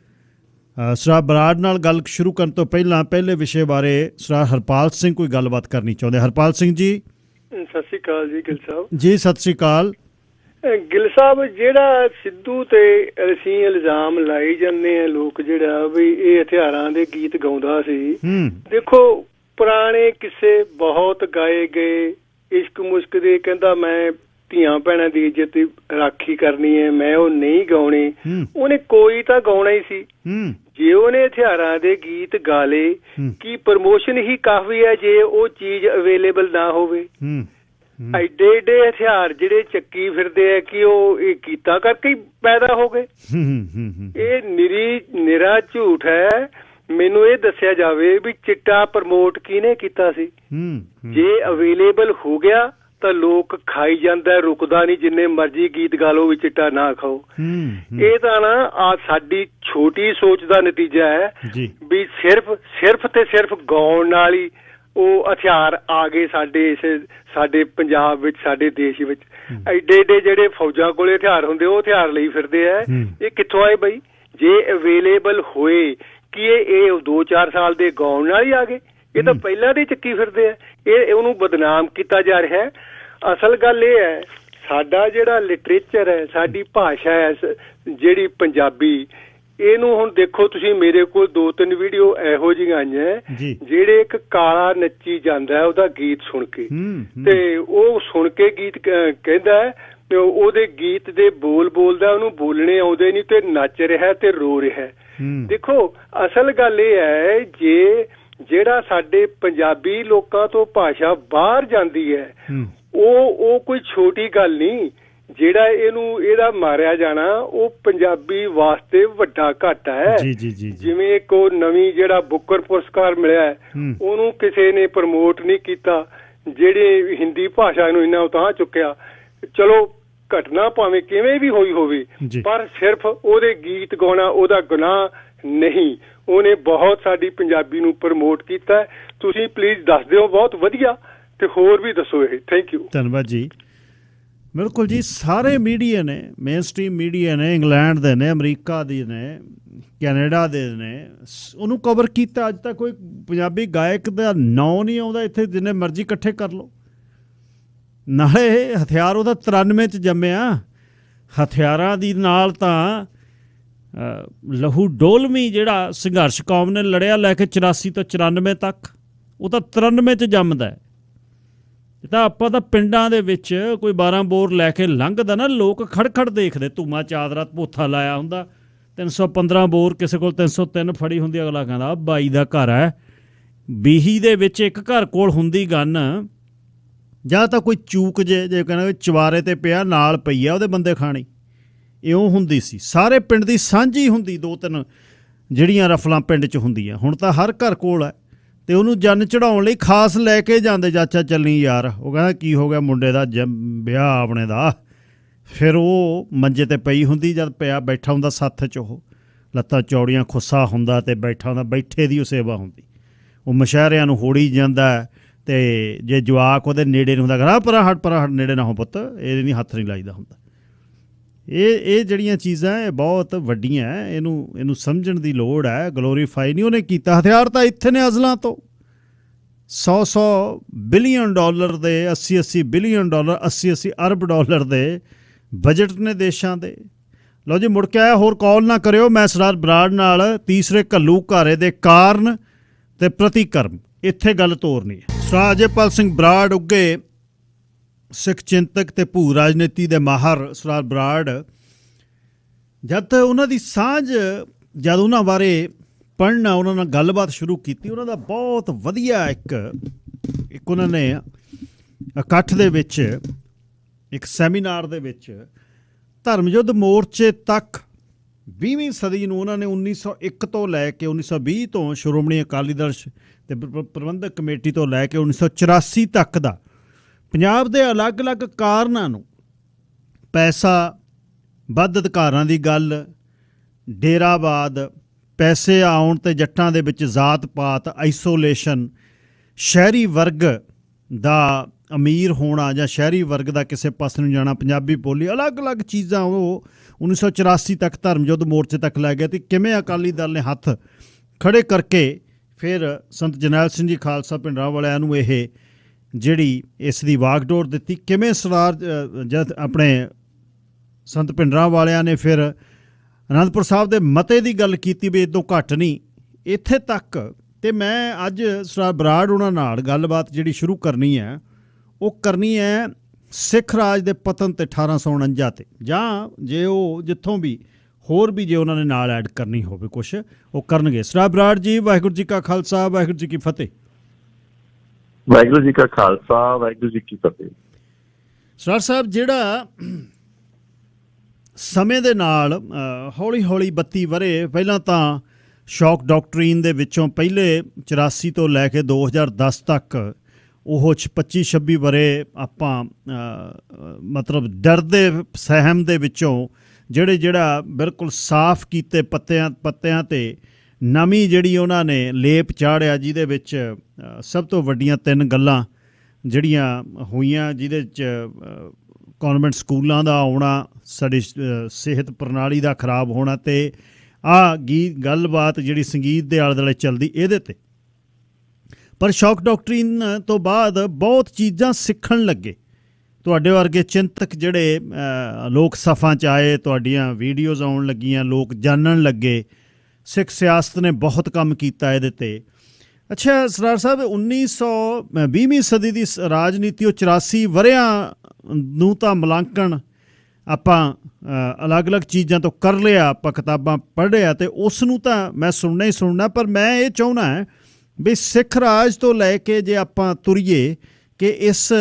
ਸਰਦਾਰ ਬਰਾੜ ਨਾਲ ਗੱਲ ਸ਼ੁਰੂ ਕਰਨ ਤੋਂ ਪਹਿਲਾਂ ਪਹਿਲੇ ਵਿਸ਼ੇ ਬਾਰੇ ਸਰਦਾਰ ਹਰਪਾਲ ਸਿੰਘ ਕੋਈ ਗੱਲਬਾਤ ਕਰਨੀ ਚਾਹੁੰਦੇ। ਹਰਪਾਲ ਸਿੰਘ ਜੀ। ਸਤਿ ਸ਼੍ਰੀ ਅਕਾਲ ਜੀ ਗਿੱਲ ਸਾਹਿਬ। ਜੀ ਸਤਿ ਸ਼੍ਰੀ ਅਕਾਲ। ਗਿੱਲ ਸਾਹਿਬ, ਜਿਹੜਾ ਸਿੱਧੂ ਤੇ ਅਸੀਂ ਇਲਜ਼ਾਮ ਲਾਈ ਜਾਂਦੇ ਆ ਲੋਕ, ਜਿਹੜਾ ਵੀ ਇਹ ਹਥਿਆਰਾਂ ਦੇ ਗੀਤ ਗਾਉਂਦਾ ਸੀ, ਦੇਖੋ ਪੁਰਾਣੇ ਕਿੱਸੇ ਬਹੁਤ ਗਾਏ ਗਏ। ਇਸ਼ਕ ਮੁਸ਼ਕ ਦੇ ਕਹਿੰਦਾ ਮੈਂ ਧੀਆਂ ਭੈਣਾਂ ਦੀ ਇੱਜ਼ਤ ਰਾਖੀ ਕਰਨੀ ਹੈ, ਮੈਂ ਉਹ ਨਹੀਂ ਗਾਉਣੇ। ਉਹਨੇ ਕੋਈ ਤਾਂ ਗਾਉਣਾ ਹੀ ਸੀ। ਜੇ ਉਹਨੇ ਹਥਿਆਰਾਂ ਦੇ ਗੀਤ ਗਾ ਲਏ, ਕੀ ਪ੍ਰਮੋਸ਼ਨ ਹੀ ਕਾਫੀ ਹੈ ਜੇ ਉਹ ਚੀਜ਼ ਅਵੇਲੇਬਲ ਨਾ ਹੋਵੇ? ਐਡੇ ਏਡੇ ਹਥਿਆਰ ਜਿਹੜੇ ਚੱਕੀ ਫਿਰਦੇ ਆ, ਕਿ ਉਹ ਇਹ ਕੀਤਾ ਕਰਕੇ ਹੀ ਪੈਦਾ ਹੋ ਗਏ? ਇਹ ਨਿਰਾ ਝੂਠ ਹੈ। ਮੈਨੂੰ ਇਹ ਦੱਸਿਆ ਜਾਵੇ ਵੀ ਚਿੱਟਾ ਪ੍ਰਮੋਟ ਕਿਹਨੇ ਕੀਤਾ ਸੀ? ਜੇ ਅਵੇਲੇਬਲ ਹੋ ਗਿਆ ਤਾਂ ਲੋਕ ਖਾਈ ਜਾਂਦਾ, ਰੁਕਦਾ ਨਹੀਂ। ਜਿੰਨੇ ਮਰਜ਼ੀ ਗੀਤ ਗਾ ਲਓ ਵੀ ਚਿੱਟਾ ਨਾ ਖਾਓ। ਇਹ ਤਾਂ ਨਾ ਸਾਡੀ ਛੋਟੀ ਸੋਚ ਦਾ ਨਤੀਜਾ ਹੈ ਵੀ ਸਿਰਫ ਤੇ ਸਿਰਫ ਗਾਉਣ ਨਾਲ ਹੀ ਉਹ ਹਥਿਆਰ ਆ ਗਏ ਸਾਡੇ ਪੰਜਾਬ ਵਿੱਚ, ਸਾਡੇ ਦੇਸ਼ ਵਿੱਚ। ਐਡੇ ਏਡੇ ਜਿਹੜੇ ਫੌਜਾਂ ਕੋਲੇ ਹਥਿਆਰ ਹੁੰਦੇ, ਉਹ ਹਥਿਆਰ ਲਈ ਫਿਰਦੇ ਆ। ਇਹ ਕਿੱਥੋਂ ਆਏ ਬਈ? ਜੇ ਅਵੇਲੇਬਲ ਹੋਏ ਕਿ ਇਹ 2-4 ਸਾਲ ਦੇ ਗਾਉਣ ਨਾਲ ਹੀ ਆ ਗਏ? ਇਹ ਤਾਂ ਪਹਿਲਾਂ ਦੇ ਚੱਕੀ ਫਿਰਦੇ ਆ। ਉਹਨੂੰ ਬਦਨਾਮ ਕੀਤਾ ਜਾ ਰਿਹਾ ਹੈ। ਅਸਲ ਗੱਲ ਇਹ ਹੈ, ਸਾਡਾ ਜਿਹੜਾ ਲਿਟਰੇਚਰ ਹੈ, ਸਾਡੀ ਭਾਸ਼ਾ ਹੈ ਜਿਹੜੀ ਪੰਜਾਬੀ, ਇਹਨੂੰ ਹੁਣ ਦੇਖੋ ਤੁਸੀਂ, ਮੇਰੇ ਕੋਲ 2-3 ਵੀਡੀਓ ਇਹੋ ਜਿਹੀਆਂ ਆਈਆਂ ਜਿਹੜੇ ਇੱਕ ਕਾਲਾ ਨੱਚੀ ਜਾਂਦਾ ਉਹਦਾ ਗੀਤ ਸੁਣ ਕੇ, ਤੇ ਉਹ ਸੁਣ ਕੇ ਗੀਤ ਕਹਿੰਦਾ ਤੇ ਉਹਦੇ ਗੀਤ ਦੇ ਬੋਲ ਬੋਲਦਾ, ਉਹਨੂੰ ਬੋਲਣੇ ਆਉਂਦੇ ਨਹੀਂ ਤੇ ਨੱਚ ਰਿਹਾ ਤੇ ਰੋ ਰਿਹਾ। ਦੇਖੋ ਅਸਲ ਗੱਲ ਇਹ ਹੈ, ਜਿਹੜਾ ਸਾਡੇ ਪੰਜਾਬੀ ਲੋਕਾਂ ਤੋਂ ਭਾਸ਼ਾ ਬਾਹਰ ਜਾਂਦੀ ਹੈ, ਉਹ ਕੋਈ ਛੋਟੀ ਗੱਲ ਨਹੀਂ। ਜਿਹੜਾ ਇਹਦਾ ਮਾਰਿਆ ਜਾਣਾ, ਉਹ ਪੰਜਾਬੀ ਵਾਸਤੇ ਵੱਡਾ ਘਾਟਾ ਹੈ। ਜਿਵੇਂ ਇੱਕ ਉਹ ਨਵੀਂ ਜਿਹੜਾ ਬੁੱਕਰ ਪੁਰਸਕਾਰ ਮਿਲਿਆ ਹੈ, ਉਹਨੂੰ ਕਿਸੇ ਨੇ ਪ੍ਰਮੋਟ ਨਹੀਂ ਕੀਤਾ, ਜਿਹੜੇ ਹਿੰਦੀ ਭਾਸ਼ਾ ਨੂੰ ਇੰਨਾ ਉਤਾਂਹ ਚੁੱਕਿਆ। ਚਲੋ ਘਟਨਾ ਭਾਵੇਂ ਕਿਵੇਂ ਵੀ ਹੋਈ ਹੋਵੇ, ਪਰ ਸਿਰਫ ਉਹਦੇ ਗੀਤ ਗਾਉਣਾ ਉਹਦਾ ਗੁਨਾਹ ਨਹੀਂ। ਉਹਨੇ ਬਹੁਤ ਸਾਡੀ ਪੰਜਾਬੀ ਨੂੰ ਪ੍ਰਮੋਟ ਕੀਤਾ। ਤੁਸੀਂ ਪਲੀਜ਼ ਦੱਸ ਦਿਓ, ਬਹੁਤ ਵਧੀਆ, ਤੇ ਹੋਰ ਵੀ ਦੱਸੋ ਇਹ। Thank you. ਧੰਨਵਾਦ ਜੀ। ਬਿਲਕੁਲ ਜੀ, ਸਾਰੇ ਮੀਡੀਆ ਨੇ, ਮੇਨ ਸਟ੍ਰੀਮ ਮੀਡੀਆ ਨੇ, ਇੰਗਲੈਂਡ ਦੇ ਨੇ, ਅਮਰੀਕਾ ਦੇ ਨੇ, ਕੈਨੇਡਾ ਦੇ ਨੇ, ਉਹਨੂੰ ਕਵਰ ਕੀਤਾ। ਅੱਜ ਤੱਕ ਕੋਈ ਪੰਜਾਬੀ ਗਾਇਕ ਦਾ ਨਾਂ ਨਹੀਂ ਆਉਂਦਾ ਇੱਥੇ, ਜਿੰਨੇ ਮਰਜ਼ੀ ਇਕੱਠੇ ਕਰ ਲਓ। ਨਾਲੇ ਹਥਿਆਰ ਉਹਦਾ 93 'ਚ ਜੰਮਿਆ। ਹਥਿਆਰਾਂ ਦੀ ਨਾਲ ਤਾਂ ਲਹੂ ਡੋਲਵੀਂ ਜਿਹੜਾ ਸੰਘਰਸ਼ ਕੌਮ ਨੇ ਲੜਿਆ, ਲੈ ਕੇ 84 ਤੋਂ 94 ਤੱਕ, ਉਹ ਤਾਂ 93 'ਚ ਜੰਮਦਾ। ਤਾਂ ਆਪਾਂ ਤਾਂ ਪਿੰਡਾਂ ਦੇ ਵਿੱਚ ਕੋਈ 12 ਬੋਰ ਲੈ ਕੇ ਲੰਘਦਾ ਨਾ, ਲੋਕ ਖੜਖੜ ਦੇਖਦੇ, ਧੂਮਾ ਚਾਦਰਾ ਭੋਥਾ ਲਾਇਆ ਹੁੰਦਾ, 315 ਬੋਰ, ਕਿਸੇ ਕੋਲ 303 ਫੜੀ ਹੁੰਦੀ, ਅਗਲਾ ਕਹਿੰਦਾ ਬਾਈ ਦਾ ਘਰ ਹੈ। ਬੀਹੀ ਦੇ ਵਿੱਚ ਇੱਕ ਘਰ ਕੋਲ ਹੁੰਦੀ ਗੰਨ, ਜਾਂ ਤਾਂ ਕੋਈ ਚੂਕ ਜੇ ਕਹਿੰਦਾ ਚਵਾਰੇ 'ਤੇ ਪਿਆ, ਨਾਲ ਪਈ ਆ ਉਹਦੇ ਬੰਦੇ ਖਾਣੀ, ਇਉਂ ਹੁੰਦੀ ਸੀ। ਸਾਰੇ ਪਿੰਡ ਦੀ ਸਾਂਝੀ ਹੁੰਦੀ, 2-3 ਜਿਹੜੀਆਂ ਰਫਲਾਂ ਪਿੰਡ 'ਚ ਹੁੰਦੀਆਂ। ਹੁਣ ਤਾਂ ਹਰ ਘਰ ਕੋਲ ਹੈ, ਅਤੇ ਉਹਨੂੰ ਜੰਨ ਚੜ੍ਹਾਉਣ ਲਈ ਖਾਸ ਲੈ ਕੇ ਜਾਂਦੇ, ਚਾਚਾ ਚੱਲੀ ਯਾਰ। ਉਹ ਕਹਿੰਦਾ ਕੀ ਹੋ ਗਿਆ ਮੁੰਡੇ ਦਾ ਵਿਆਹ ਆਪਣੇ ਦਾ। ਫਿਰ ਉਹ ਮੰਜੇ 'ਤੇ ਪਈ ਹੁੰਦੀ, ਜਦ ਪਿਆ ਬੈਠਾ ਹੁੰਦਾ ਸੱਥ 'ਚ, ਉਹ ਲੱਤਾਂ ਚੌੜੀਆਂ, ਖੁੱਸਾ ਹੁੰਦਾ ਅਤੇ ਬੈਠਾ ਹੁੰਦਾ, ਬੈਠੇ ਦੀ ਉਹ ਸੇਵਾ ਹੁੰਦੀ। ਉਹ ਮਸ਼ਾਹਰਿਆਂ ਨੂੰ ਹੋੜੀ ਜਾਂਦਾ, ਅਤੇ ਜੇ ਜਵਾਕ ਉਹਦੇ ਨੇੜੇ ਨੂੰ ਹੁੰਦਾ, ਕਹਿੰਦਾ ਪਰਾਂ ਹਟ ਨੇੜੇ ਨਾ ਹੋ ਪੁੱਤ, ਇਹ ਨਹੀਂ ਹੱਥ ਨਹੀਂ ਲਾਈਦਾ ਹੁੰਦਾ। ਇਹ ਜਿਹੜੀਆਂ ਚੀਜ਼ਾਂ ਇਹ ਬਹੁਤ ਵੱਡੀਆਂ, ਇਹਨੂੰ ਸਮਝਣ ਦੀ ਲੋੜ ਹੈ। ਗਲੋਰੀਫਾਈ ਨਹੀਂ ਉਹਨੇ ਕੀਤਾ। ਹਥਿਆਰ ਤਾਂ ਇੱਥੇ ਨੇ ਅਜ਼ਲਾਂ ਤੋਂ। 100 ਬਿਲੀਅਨ ਡਾਲਰ ਦੇ, 80 ਬਿਲੀਅਨ ਡਾਲਰ, 80 ਅਰਬ ਡਾਲਰ ਦੇ ਬਜਟ ਨੇ ਦੇਸ਼ਾਂ ਦੇ। ਲਓ ਜੀ, ਮੁੜ ਕੇ ਆਇਆ, ਹੋਰ ਕਾਲ ਨਾ ਕਰਿਓ। ਮੈਂ ਸਰਦਾਰ ਬਰਾੜ ਨਾਲ ਤੀਸਰੇ ਘੱਲੂਘਾਰੇ ਦੇ ਕਾਰਨ ਤੇ ਪ੍ਰਤੀਕਰਮ ਇੱਥੇ ਗੱਲ ਤੋਰਨੀ ਹੈ। ਸਰਦਾਰ ਅਜੇਪਾਲ ਸਿੰਘ ਬਰਾੜ ਉੱਘੇ ਸਿੱਖ ਚਿੰਤਕ ਤੇ ਭੂ ਰਾਜਨੀਤੀ ਦੇ ਮਾਹਰ ਸਰਦਾਰ ਬਰਾੜ, ਜਦ ਉਹਨਾਂ ਦੀ ਸਾਂਝ, ਜਦ ਉਹਨਾਂ ਬਾਰੇ ਪੜ੍ਹਨਾ, ਉਹਨਾਂ ਨਾਲ ਗੱਲਬਾਤ ਸ਼ੁਰੂ ਕੀਤੀ, ਉਹਨਾਂ ਦਾ ਬਹੁਤ ਵਧੀਆ ਇੱਕ ਉਹਨਾਂ ਨੇ ਇਕੱਠ ਦੇ ਵਿੱਚ, ਇੱਕ ਸੈਮੀਨਾਰ ਦੇ ਵਿੱਚ ਧਰਮ ਯੁੱਧ ਮੋਰਚੇ ਤੱਕ 20ਵੀਂ ਸਦੀ ਨੂੰ ਉਹਨਾਂ ਨੇ 1901 ਤੋਂ ਲੈ ਕੇ 1920 ਤੋਂ ਸ਼੍ਰੋਮਣੀ ਅਕਾਲੀ ਦਲ ਤੇ ਪ੍ਰਬੰਧਕ ਕਮੇਟੀ ਤੋਂ ਲੈ ਕੇ 1984 ਤੱਕ ਦਾ ਪੰਜਾਬ ਦੇ ਅਲੱਗ-ਅਲੱਗ ਕਾਰਨਾਂ ਨੂੰ, ਪੈਸਾ, ਵੱਧ ਅਧਿਕਾਰਾਂ ਦੀ ਗੱਲ, ਡੇਰਾਵਾਦ, ਪੈਸੇ ਆਉਣ ਤੇ ਜੱਟਾਂ ਦੇ ਵਿੱਚ ਜ਼ਾਤ ਪਾਤ, ਆਈਸੋਲੇਸ਼ਨ, ਸ਼ਹਿਰੀ ਵਰਗ ਦਾ ਅਮੀਰ ਹੋਣਾ ਜਾਂ ਸ਼ਹਿਰੀ ਵਰਗ ਦਾ ਕਿਸੇ ਪਾਸੇ ਨੂੰ ਜਾਣਾ, ਪੰਜਾਬੀ ਬੋਲੀ, ਅਲੱਗ-ਅਲੱਗ ਚੀਜ਼ਾਂ ਉਹ 1984 ਤੱਕ ਧਰਮ ਯੁੱਧ ਮੋਰਚੇ ਤੱਕ ਲੈ ਗਿਆ। ਅਤੇ ਕਿਵੇਂ ਅਕਾਲੀ ਦਲ ਨੇ ਹੱਥ ਖੜੇ ਕਰਕੇ ਫਿਰ ਸੰਤ ਜਰਨੈਲ ਸਿੰਘ ਜੀ ਖਾਲਸਾ ਭਿੰਡਰਾਂ ਵਾਲਿਆਂ ਨੂੰ ਇਹ ਜਿਹੜੀ ਇਸ ਦੀ ਵਾਗਡੋਰ ਦਿੱਤੀ, ਕਿਵੇਂ ਸਰਦਾਰ ਜਦ ਆਪਣੇ ਸੰਤ ਭਿੰਡਰਾਂ ਵਾਲਿਆਂ ਨੇ ਫਿਰ ਅਨੰਦਪੁਰ ਸਾਹਿਬ ਦੇ ਮਤੇ ਦੀ ਗੱਲ ਕੀਤੀ ਵੀ ਇੱਦੋਂ ਘੱਟ ਨਹੀਂ, ਇੱਥੇ ਤੱਕ। ਅਤੇ ਮੈਂ ਅੱਜ ਸਰਦਾਰ ਬਰਾੜ ਉਹਨਾਂ ਨਾਲ ਗੱਲਬਾਤ ਜਿਹੜੀ ਸ਼ੁਰੂ ਕਰਨੀ ਹੈ, ਉਹ ਕਰਨੀ ਹੈ ਸਿੱਖ ਰਾਜ ਦੇ ਪਤਨ 'ਤੇ 1849 'ਤੇ, ਜਾਂ ਜੇ ਉਹ ਜਿੱਥੋਂ ਵੀ ਹੋਰ ਵੀ ਜੇ ਉਹਨਾਂ ਨੇ ਨਾਲ ਐਡ ਕਰਨੀ ਹੋਵੇ ਕੁਛ, ਉਹ ਕਰਨਗੇ। ਸਰਦਾਰ ਬਰਾੜ ਜੀ, ਵਾਹਿਗੁਰੂ ਜੀ ਕਾ ਖਾਲਸਾ, ਵਾਹਿਗੁਰੂ ਜੀ ਕੀ ਫਤਿਹ। ਵਾਹਿਗੁਰੂ ਜੀ ਕਾ ਖਾਲਸਾ, ਵਾਹਿਗੁਰੂ ਜੀ ਕੀ ਫਤਿਹ। ਸਰਦਾਰ ਸਾਹਿਬ, ਜਿਹੜਾ ਸਮੇਂ ਦੇ ਨਾਲ ਹੌਲੀ ਹੌਲੀ 32 ਵਰ੍ਹੇ ਪਹਿਲਾਂ ਤਾਂ ਸ਼ੌਕ ਡਾਕਟਰੀਨ ਦੇ ਵਿੱਚੋਂ ਪਹਿਲੇ 84 ਤੋਂ ਲੈ ਕੇ 2010 ਤੱਕ ਉਹ 25-26 ਵਰ੍ਹੇ ਆਪਾਂ ਮਤਲਬ ਡਰਦੇ ਸਹਿਮ ਦੇ ਵਿੱਚੋਂ ਜਿਹੜਾ ਬਿਲਕੁਲ ਸਾਫ਼ ਕੀਤੇ ਪੱਤਿਆਂ 'ਤੇ ਨਵੀਂ ਜਿਹੜੀ ਉਹਨਾਂ ਨੇ ਲੇਪ ਚਾੜਿਆ, ਜਿਹਦੇ ਵਿੱਚ ਸਭ ਤੋਂ ਵੱਡੀਆਂ 3 ਗੱਲਾਂ ਜਿਹੜੀਆਂ ਹੋਈਆਂ, ਜਿਹਦੇ 'ਚ ਕੌਨਵੈਂਟ ਸਕੂਲਾਂ ਦਾ ਆਉਣਾ, ਸਾਡੀ ਸਿਹਤ ਪ੍ਰਣਾਲੀ ਦਾ ਖਰਾਬ ਹੋਣਾ, ਅਤੇ ਆਹ ਗੱਲਬਾਤ ਜਿਹੜੀ ਸੰਗੀਤ ਦੇ ਆਲੇ ਦੁਆਲੇ ਚੱਲਦੀ ਇਹਦੇ 'ਤੇ। ਪਰ ਸ਼ੌਕ ਡਾਕਟਰੀਨ ਤੋਂ ਬਾਅਦ ਬਹੁਤ ਚੀਜ਼ਾਂ ਸਿੱਖਣ ਲੱਗੇ ਤੁਹਾਡੇ ਵਰਗੇ ਚਿੰਤਕ, ਜਿਹੜੇ ਲੋਕ ਸਫਾਂ 'ਚ ਆਏ, ਤੁਹਾਡੀਆਂ ਵੀਡੀਓਜ਼ ਆਉਣ ਲੱਗੀਆਂ, ਲੋਕ ਜਾਣਨ ਲੱਗੇ। ਸਿੱਖ ਸਿਆਸਤ ਨੇ ਬਹੁਤ ਕੰਮ ਕੀਤਾ ਇਹਦੇ 'ਤੇ। ਅੱਛਾ ਸਰਦਾਰ ਸਾਹਿਬ, 20ਵੀਂ ਸਦੀ ਦੀ ਰਾਜਨੀਤੀ, ਉਹ 84 ਵਰ੍ਹਿਆਂ ਨੂੰ ਤਾਂ ਮੁਲਾਂਕਣ ਆਪਾਂ ਅਲੱਗ-ਅਲੱਗ ਚੀਜ਼ਾਂ ਤੋਂ ਕਰ ਲਿਆ, ਆਪਾਂ ਕਿਤਾਬਾਂ ਪੜ੍ਹਿਆ, ਅਤੇ ਉਸ ਨੂੰ ਤਾਂ ਮੈਂ ਸੁਣਨਾ ਹੀ ਸੁਣਨਾ। ਪਰ ਮੈਂ ਇਹ ਚਾਹੁੰਦਾ ਹੈ ਵੀ ਸਿੱਖ ਰਾਜ ਤੋਂ ਲੈ ਕੇ ਜੇ ਆਪਾਂ ਤੁਰੀਏ ਕਿ ਇਸ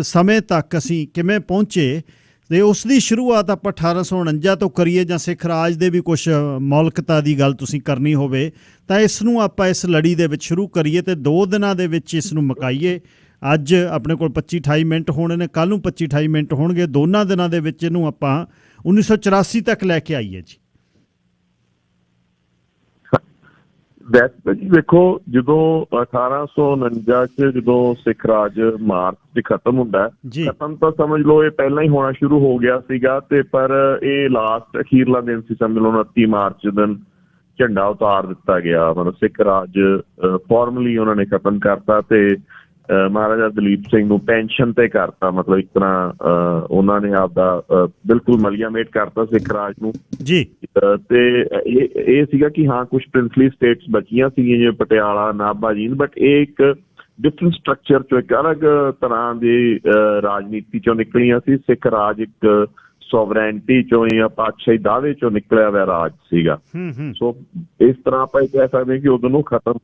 ਸਮੇਂ ਤੱਕ ਅਸੀਂ ਕਿਵੇਂ ਪਹੁੰਚੇ, ਅਤੇ ਉਸ ਦੀ ਸ਼ੁਰੂਆਤ ਆਪਾਂ 1849 ਤੋਂ ਕਰੀਏ, ਜਾਂ ਸਿੱਖ ਰਾਜ ਦੇ ਵੀ ਕੁਛ ਮੌਲਿਕਤਾ ਦੀ ਗੱਲ ਤੁਸੀਂ ਕਰਨੀ ਹੋਵੇ ਤਾਂ ਇਸ ਨੂੰ ਆਪਾਂ ਇਸ ਲੜੀ ਦੇ ਵਿੱਚ ਸ਼ੁਰੂ ਕਰੀਏ ਅਤੇ 2 ਦਿਨਾਂ ਦੇ ਵਿੱਚ ਇਸ ਨੂੰ ਮੁਕਾਈਏ। ਅੱਜ ਆਪਣੇ ਕੋਲ 25-28 ਮਿੰਟ ਹੋਣੇ ਨੇ, ਕੱਲ੍ਹ ਨੂੰ 25-28 ਮਿੰਟ ਹੋਣਗੇ। ਦੋਨਾਂ ਦਿਨਾਂ ਦੇ ਵਿੱਚ ਇਹਨੂੰ ਆਪਾਂ 1984 ਤੱਕ ਲੈ ਕੇ ਆਈਏ ਜੀ। ਵੇਖੋ, ਜਦੋਂ 1849 'ਚ ਜਦੋਂ ਸਿੱਖ ਰਾਜ ਮਾਰਚ 'ਚ ਖਤਮ ਹੁੰਦਾ, ਖਤਮ ਤਾਂ ਸਮਝ ਲਓ ਇਹ ਪਹਿਲਾਂ ਹੀ ਹੋਣਾ ਸ਼ੁਰੂ ਹੋ ਗਿਆ ਸੀਗਾ, ਤੇ ਪਰ ਇਹ ਲਾਸਟ ਅਖੀਰਲਾ ਦਿਨ ਸੀ, ਸਮਝ ਲਓ 29 ਮਾਰਚ ਦਿਨ ਝੰਡਾ ਉਤਾਰ ਦਿੱਤਾ ਗਿਆ। ਮਤਲਬ ਸਿੱਖ ਰਾਜ ਫਾਰਮਲੀ ਉਹਨਾਂ ਨੇ ਖਤਮ ਕਰਤਾ, ਤੇ ਮਹਾਰਾਜਾ ਦਲੀਪ ਸਿੰਘ ਨੂੰ ਪੈਨਸ਼ਨ ਤੇ ਕਰਤਾ। ਮਤਲਬ ਇੱਕ ਤਰ੍ਹਾਂ ਉਹਨਾਂ ਨੇ ਆਪਦਾ ਬਿਲਕੁਲ ਮਲੀਆਮੇਟ ਕਰਤਾ ਸਿੱਖ ਰਾਜ ਨੂੰ ਜੀ। ਤੇ ਇਹ ਸੀਗਾ ਕਿ ਹਾਂ ਕੁਛ ਪ੍ਰਿੰਸਲੀ ਸਟੇਟਸ ਬਚੀਆਂ ਸੀਗੀਆਂ, ਜਿਵੇਂ ਪਟਿਆਲਾ, ਨਾਭਾ, ਜੀਂਦ, ਬਟ ਇਹ ਇੱਕ ਡਿਫਰੈਂਟ ਸਟਰਕਚਰ ਚੋਂ, ਇੱਕ ਅਲੱਗ ਤਰ੍ਹਾਂ ਦੀ ਰਾਜਨੀਤੀ ਚੋਂ ਨਿਕਲੀਆਂ ਸੀ। ਸਿੱਖ ਰਾਜ ਇੱਕ ਸੋਵਰੈਨਟੀ ਚੋਂ ਜਾਂ ਪਾਤਸ਼ਾਹੀ ਦਾਅਵੇ ਚੋਂ ਨਿਕਲਿਆ ਹੋਇਆ ਰਾਜ ਸੀਗਾ। ਸੋ ਇਸ ਤਰ੍ਹਾਂ ਆਪਾਂ ਇਹ ਕਹਿ ਸਕਦੇ ਕਿ ਉਦੋਂ ਨੂੰ ਖਤਮ।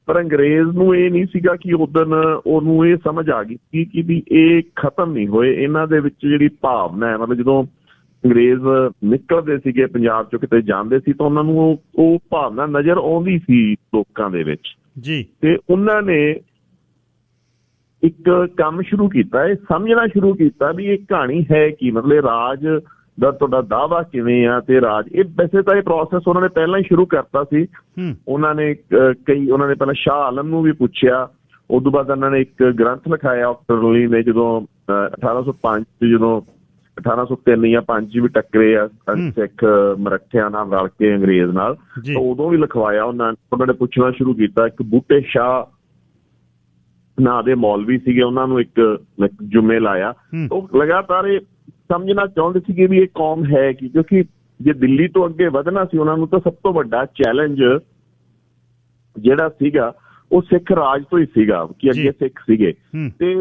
ਪਰ ਅੰਗਰੇਜ਼ ਨੂੰ ਇਹ ਨਹੀਂ ਸੀਗਾ ਕਿ ਉਦੋਂ ਉਹਨੂੰ ਇਹ ਸਮਝ ਆ ਗਈ ਸੀ ਕਿ ਵੀ ਇਹ ਖਤਮ ਨਹੀਂ ਹੋਏ। ਇਹਨਾਂ ਦੇ ਵਿੱਚ ਜਿਹੜੀ ਭਾਵਨਾ ਹੈ, ਮਤਲਬ ਜਦੋਂ ਅੰਗਰੇਜ਼ ਨਿਕਲਦੇ ਸੀਗੇ ਪੰਜਾਬ ਚੋਂ, ਕਿਤੇ ਜਾਂਦੇ ਸੀ, ਤਾਂ ਉਹਨਾਂ ਨੂੰ ਉਹ ਭਾਵਨਾ ਨਜ਼ਰ ਆਉਂਦੀ ਸੀ ਲੋਕਾਂ ਦੇ ਵਿੱਚ ਜੀ। ਤੇ ਉਹਨਾਂ ਨੇ ਇੱਕ ਕੰਮ ਸ਼ੁਰੂ ਕੀਤਾ, ਇਹ ਸਮਝਣਾ ਸ਼ੁਰੂ ਕੀਤਾ ਵੀ ਇਹ ਕਹਾਣੀ ਹੈ ਕੀ, ਮਤਲਬ ਰਾਜ ਦਾ ਤੁਹਾਡਾ ਦਾਅਵਾ ਕਿਵੇਂ ਆ, ਤੇ ਰਾਜ ਇਹ ਵੈਸੇ ਤਾਂ ਇਹ ਪ੍ਰੋਸੈਸ ਉਹਨਾਂ ਨੇ ਪਹਿਲਾਂ ਹੀ ਸ਼ੁਰੂ ਕਰਤਾ ਸੀ। ਉਹਨਾਂ ਨੇ ਉਹਨਾਂ ਨੇ ਪਹਿਲਾਂ ਸ਼ਾਹ ਆਲਮ ਨੂੰ ਵੀ ਪੁੱਛਿਆ, ਉਦੋਂ ਬਾਅਦ ਉਹਨਾਂ ਨੇ ਇੱਕ ਗ੍ਰੰਥ ਲਿਖਾਇਆ ਆਫਟਰਲੀ ਨੇ, ਜਦੋਂ 1805 ਜਦੋਂ 1803 ਜਾਂ 5 ਵੀ ਟੱਕਰੇ ਆ ਸਿੱਖ ਮਰੱਠਿਆਂ ਨਾਲ ਰਲ ਕੇ ਅੰਗਰੇਜ਼ ਨਾਲ, ਤਾਂ ਉਦੋਂ ਵੀ ਲਿਖਵਾਇਆ ਉਹਨਾਂ ਨੇ ਪੁੱਛਣਾ ਸ਼ੁਰੂ ਕੀਤਾ। ਇੱਕ ਬੂਟੇ ਸ਼ਾਹ ਨਾਂ ਦੇ ਮੌਲਵੀ ਸੀਗੇ, ਉਹਨਾਂ ਨੂੰ ਇੱਕ ਜੁਮੇ ਲਾਇਆ। ਉਹ ਲਗਾਤਾਰ ਇਹ ਸਮਝਣਾ ਚਾਹੁੰਦੇ ਸੀਗੇ ਵੀ ਇਹ ਕੌਮ ਹੈ ਕੀ, ਕਿਉਂਕਿ ਜੇ ਦਿੱਲੀ ਤੋਂ ਅੱਗੇ ਵਧਣਾ ਸੀ ਉਹਨਾਂ ਨੂੰ ਤਾਂ ਸਭ ਤੋਂ ਵੱਡਾ ਚੈਲੰਜ ਜਿਹੜਾ ਸੀਗਾ ਉਹ ਸਿੱਖ ਰਾਜ ਤੋਂ ਹੀ ਸੀਗਾ ਕਿ ਅੱਗੇ ਸਿੱਖ ਸੀਗੇ। ਤੇ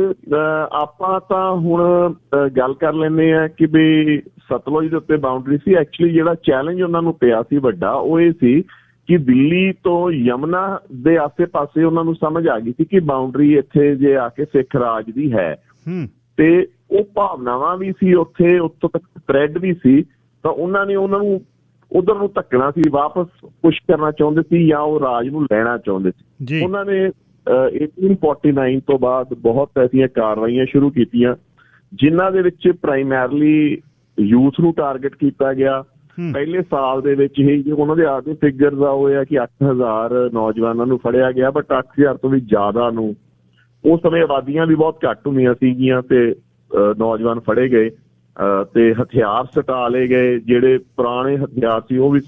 ਆਪਾਂ ਤਾਂ ਹੁਣ ਗੱਲ ਕਰ ਲੈਂਦੇ ਹਾਂ ਕਿ ਵੀ ਸਤਲੁਜ ਦੇ ਉੱਤੇ ਬਾਉਂਡਰੀ ਸੀ। ਐਕਚੁਅਲੀ ਜਿਹੜਾ ਚੈਲੰਜ ਉਹਨਾਂ ਨੂੰ ਪਿਆ ਸੀ ਵੱਡਾ ਉਹ ਇਹ ਸੀ ਕਿ ਦਿੱਲੀ ਤੋਂ ਯਮੁਨਾ ਦੇ ਆਸੇ ਪਾਸੇ ਉਹਨਾਂ ਨੂੰ ਸਮਝ ਆ ਗਈ ਸੀ ਕਿ ਬਾਉਂਡਰੀ ਇੱਥੇ ਜੇ ਆ ਕੇ ਸਿੱਖ ਰਾਜ ਦੀ ਹੈ, ਤੇ ਉਹ ਭਾਵਨਾਵਾਂ ਵੀ ਸੀ ਉੱਥੇ, ਉੱਥੋਂ ਤੱਕ ਸਪਰੈਡ ਵੀ ਸੀ। ਤਾਂ ਉਹਨਾਂ ਨੇ ਉਹਨਾਂ ਨੂੰ ਉਧਰ ਨੂੰ ਧੱਕਣਾ ਸੀ, ਵਾਪਸ ਪੁਸ਼ ਕਰਨਾ ਚਾਹੁੰਦੇ ਸੀ ਜਾਂ ਉਹ ਰਾਜ ਨੂੰ ਲੈਣਾ ਚਾਹੁੰਦੇ ਸੀ। ਉਹਨਾਂ ਨੇ 1849 ਤੋਂ ਬਾਅਦ ਬਹੁਤ ਐਸੀਆਂ ਕਾਰਵਾਈਆਂ ਸ਼ੁਰੂ ਕੀਤੀਆਂ ਜਿਨ੍ਹਾਂ ਦੇ ਵਿੱਚ ਪ੍ਰਾਈਮਰਲੀ ਯੂਥ ਨੂੰ ਟਾਰਗੇਟ ਕੀਤਾ ਗਿਆ। ਪਹਿਲੇ ਸਾਲ ਦੇ ਵਿੱਚ ਹੀ ਜੇ ਉਹਨਾਂ ਦੇ ਆਪਦੇ ਫਿਗਰਸ ਆ ਉਹ ਹੈ ਕਿ 8000 ਨੌਜਵਾਨਾਂ ਨੂੰ ਫੜਿਆ ਗਿਆ, ਬਟ 8000 ਤੋਂ ਵੀ ਜ਼ਿਆਦਾ ਨੂੰ, ਉਸ ਸਮੇਂ ਆਬਾਦੀਆਂ ਵੀ ਬਹੁਤ ਘੱਟ ਹੁੰਦੀਆਂ ਸੀਗੀਆਂ ਤੇ ਨੌਜਵਾਨ ਫੜੇ ਗਏ ਤੇ ਹਥਿਆਰ ਸਟਾ ਲਏ ਗਏ। ਜਿਹੜੇ ਪੁਰਾਣੇ ਹਥਿਆਰ ਸੀ ਉਹ ਵੀ